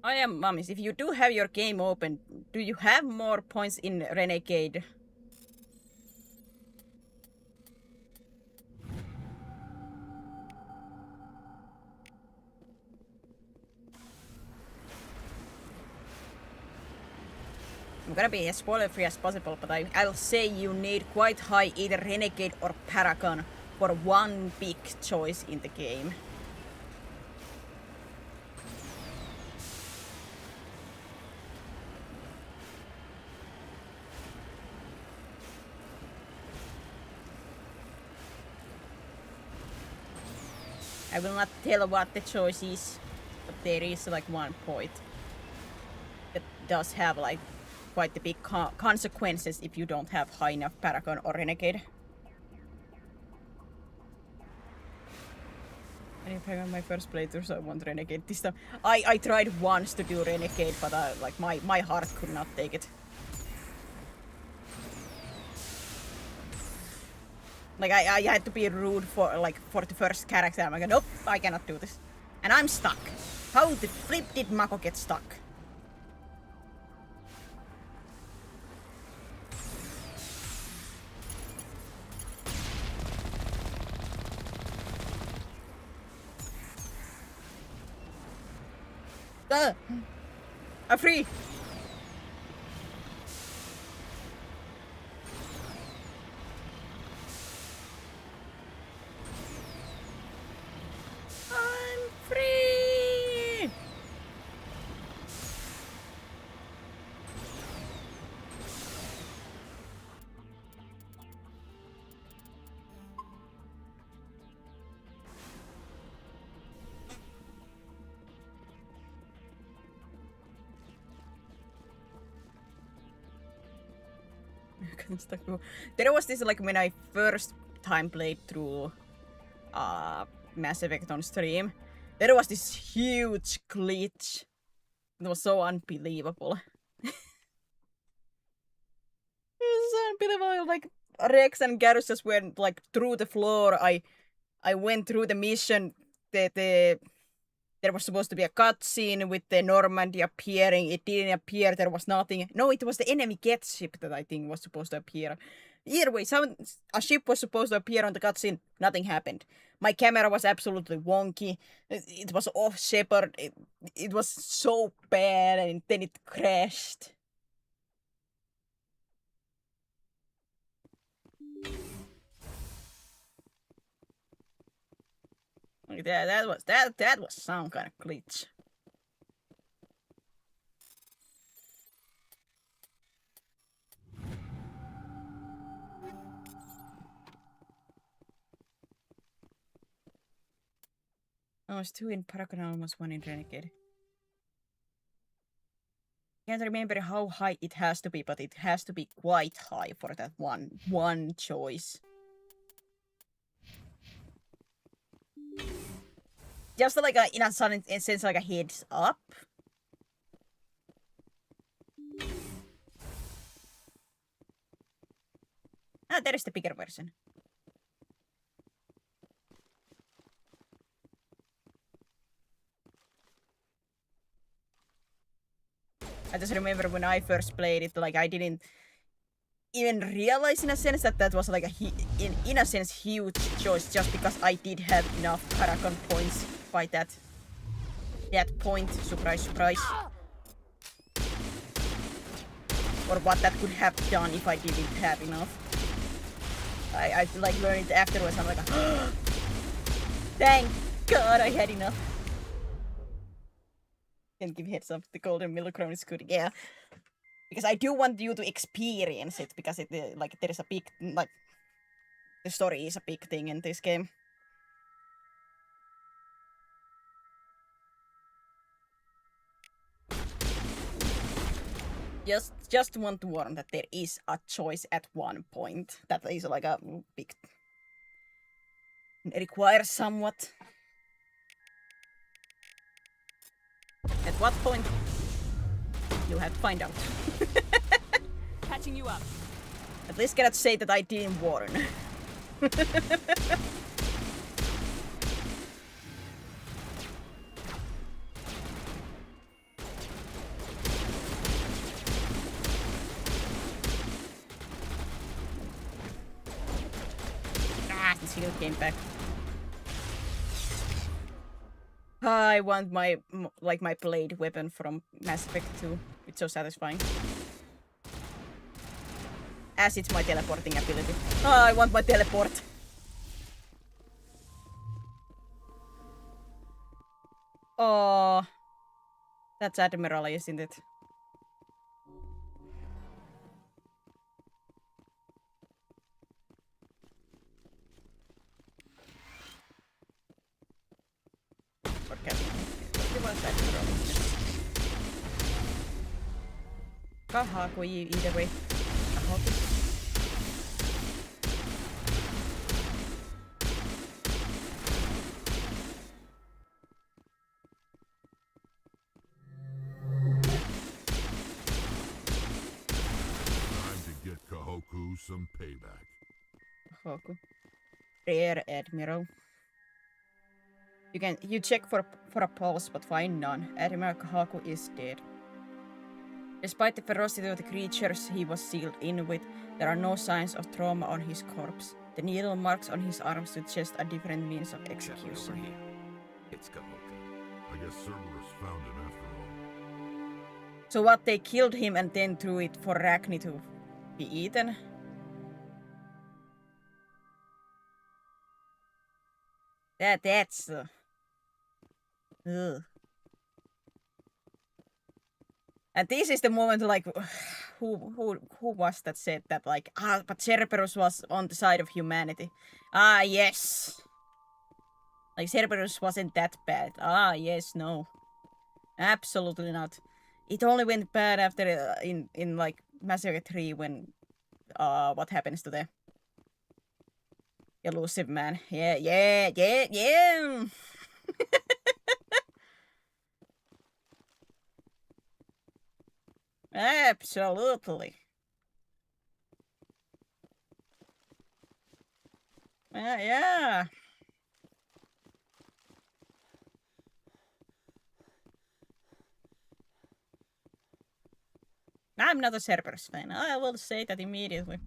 I am Mummies. If you do have your game open, do you have more points in Renegade? I'm gonna be as spoiler free as possible, but I'll say you need quite high either Renegade or Paragon for one big choice in the game. I will not tell what the choice is, but there is like one point that does have like quite the big consequences if you don't have high enough Paragon or Renegade. I didn't pick on my first playthrough, so I want Renegade this time. I tried once to do Renegade, but like my heart could not take it. Like I had to be rude for the first character. I'm like, nope, I cannot do this, and I'm stuck. How the flip did Mako get stuck? I'm free. I'm free. There was this like when I first time played through Mass Effect on stream, there was this huge glitch. It was so unbelievable. It was so unbelievable. Like Rex and Garrus just went like through the floor. I went through the mission. There was supposed to be a cutscene with the Normandy appearing. It didn't appear. There was nothing. No, it was the enemy jet ship that I think was supposed to appear. Either way, a ship was supposed to appear on the cutscene. Nothing happened. My camera was absolutely wonky. It was off shepherd. It was so bad, and then it crashed. That was some kind of glitch. I was 2 in Paragon, almost 1 in Renegade. Can't remember how high it has to be, but it has to be quite high for that one choice. Just like in a sense, like a heads up. Ah, there is the bigger version. I just remember when I first played it, like I didn't even realize in a sense that that was like in a sense huge choice, just because I did have enough Paragon points by that point. Surprise, surprise. Or what that could have done if I didn't have enough. I like learned it afterwards. I'm like, thank God I had enough. Can give heads up. The golden millicron is good. Yeah, because I do want you to experience it, because it like there is a big like the story is a big thing in this game. Just want to warn that there is a choice at one point that is like a big requires somewhat. At what point? You have to find out. Catching you up. At least cannot say that I didn't warn. The shield came back. I want my my blade weapon from Mass Effect 2. It's so satisfying. As it's my teleporting ability. I want my teleport. Oh, that's Admiral, isn't it? Kahaku either way. Kahaku. Time to get Kahoku some payback. Kahaku. Rear Admiral. You check for a pulse, but find none. Admiral Kahaku is dead. Despite the ferocity of the creatures he was sealed in with, there are no signs of trauma on his corpse. The needle marks on his arms suggest a different means of execution. It's Kahoku. I guess Cerberus found him after all. So what, they killed him and then threw it for Ragni to be eaten? That's... Ugh. And this is the moment, like, who was that said that, like, but Cerberus was on the side of humanity. Ah, yes. Like, Cerberus wasn't that bad. Ah, yes, no. Absolutely not. It only went bad after, in like, Massacre 3 when, what happens to the elusive man. Yeah. Absolutely. Yeah. I'm not a Cerberus fan. I will say that immediately.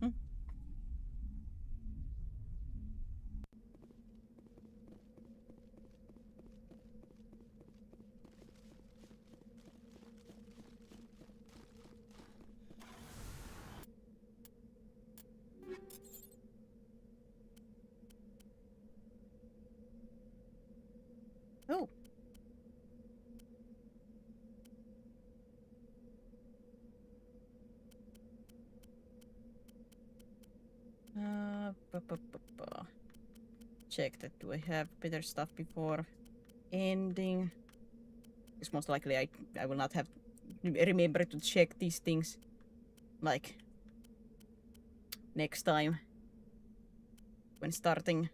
Oh. Check that. Do I have better stuff before ending? Because most likely I will not have remember to check these things like next time when starting.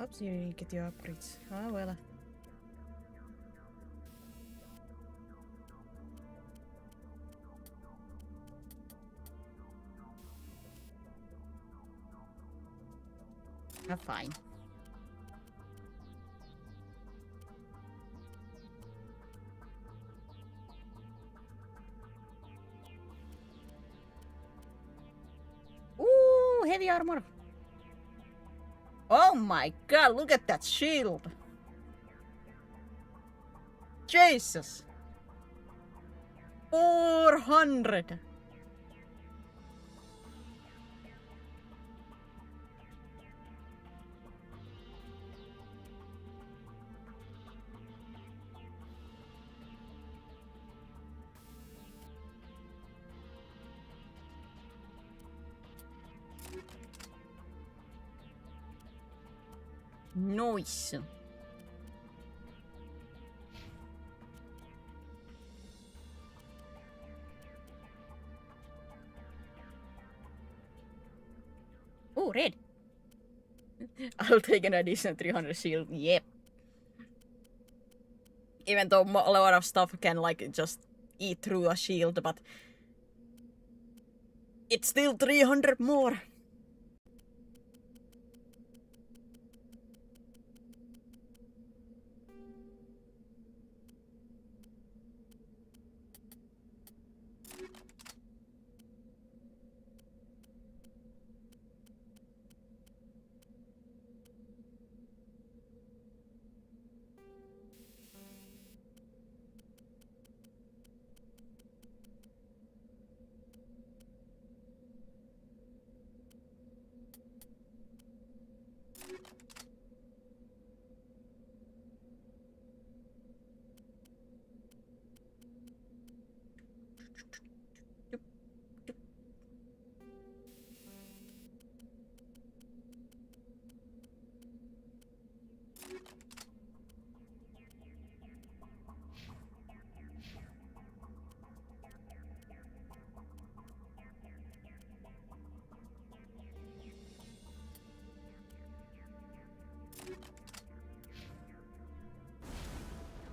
Oops, you didn't get your upgrades. Oh well. Fine. Ooh, heavy armor. Oh my god, look at that shield. Jesus. 400. Nice. Oh, red. I'll take an additional 300 shield. Yep. Even though a lot of stuff can like just eat through a shield, but it's still 300 more.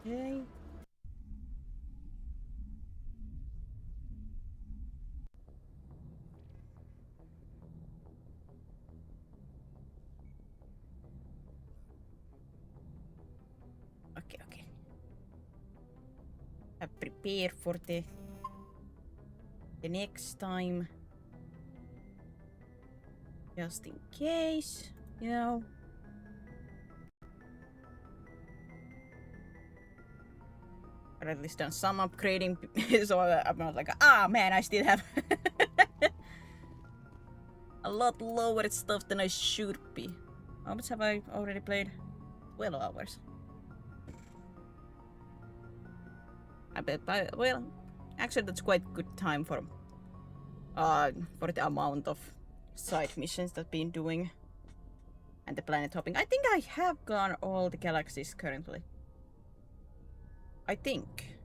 Okay. Okay. I prepare for the next time. Just in case, you know. Or at least done some upgrading, so I'm not like, ah man, I still have a lot lower stuff than I should be. How much have I already played? 12 hours. I bet well, actually that's quite good time for the amount of side missions that I've been doing. And the planet hopping. I think I have gone all the galaxies currently. I think.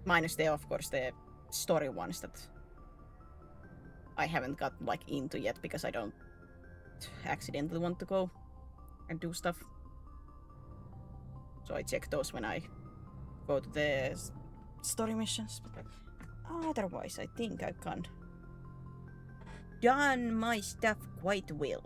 Minus of course, the story ones that I haven't got like into yet because I don't accidentally want to go and do stuff. So I check those when I go to the story missions. But otherwise, I think I've done my stuff quite well.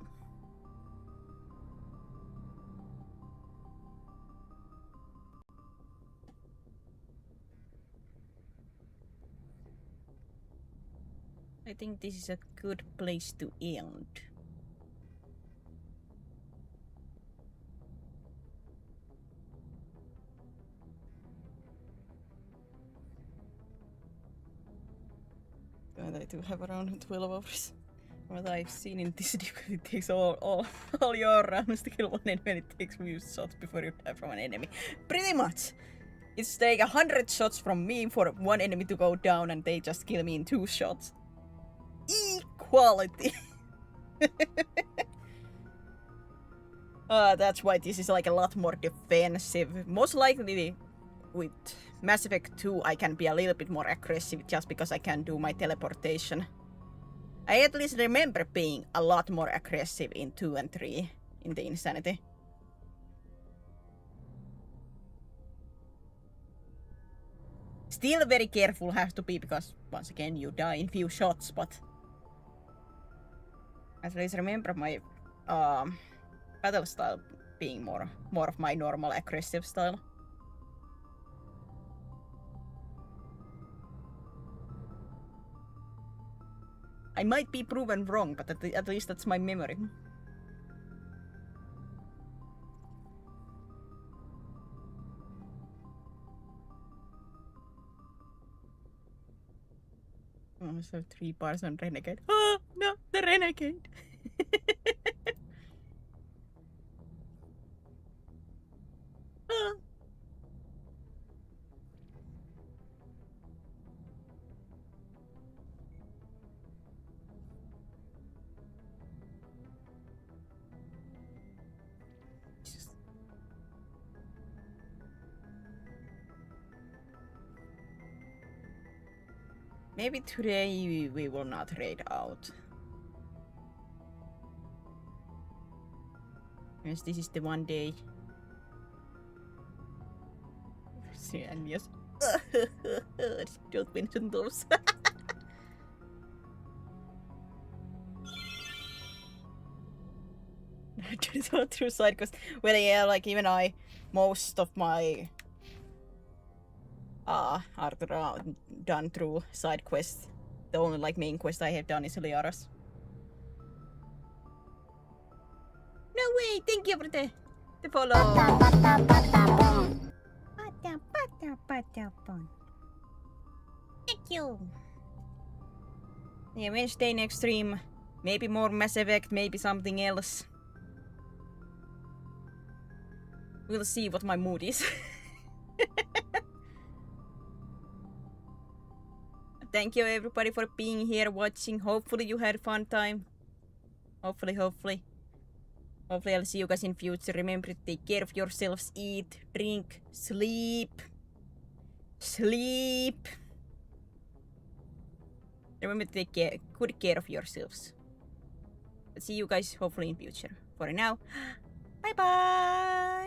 I think this is a good place to end. And I do have around 12 hours. What I've seen in this difficulty, it takes all your rounds to kill one enemy, and it takes few shots before you die from an enemy. Pretty much! It's take 100 shots from me for one enemy to go down, and they just kill me in 2 shots. Equality! That's why this is like a lot more defensive. Most likely with Mass Effect 2 I can be a little bit more aggressive just because I can do my teleportation. I at least remember being a lot more aggressive in 2 and 3 in the Insanity. Still very careful have to be because once again you die in few shots, but at least remember my battle style being more of my normal aggressive style. I might be proven wrong, but at least that's my memory. Oh, so 3 bars on Renegade. Oh, no, the Renegade! Oh. Maybe today we will not raid out. Yes, this is the one day. See, and yes. Don't mention those. Just go through side quests. Well, yeah, like even most of my are done through side quests. The only like main quest I have done is Liara's. No way! Thank you for the follow. Thank you. Yeah, Wednesday next stream. Maybe more Mass Effect, maybe something else. We'll see what my mood is. Thank you everybody for being here watching. Hopefully you had a fun time. Hopefully I'll see you guys in future. Remember to take care of yourselves. Eat, drink, sleep. Sleep. Remember to take good care of yourselves. I'll see you guys hopefully in future. For now, bye bye.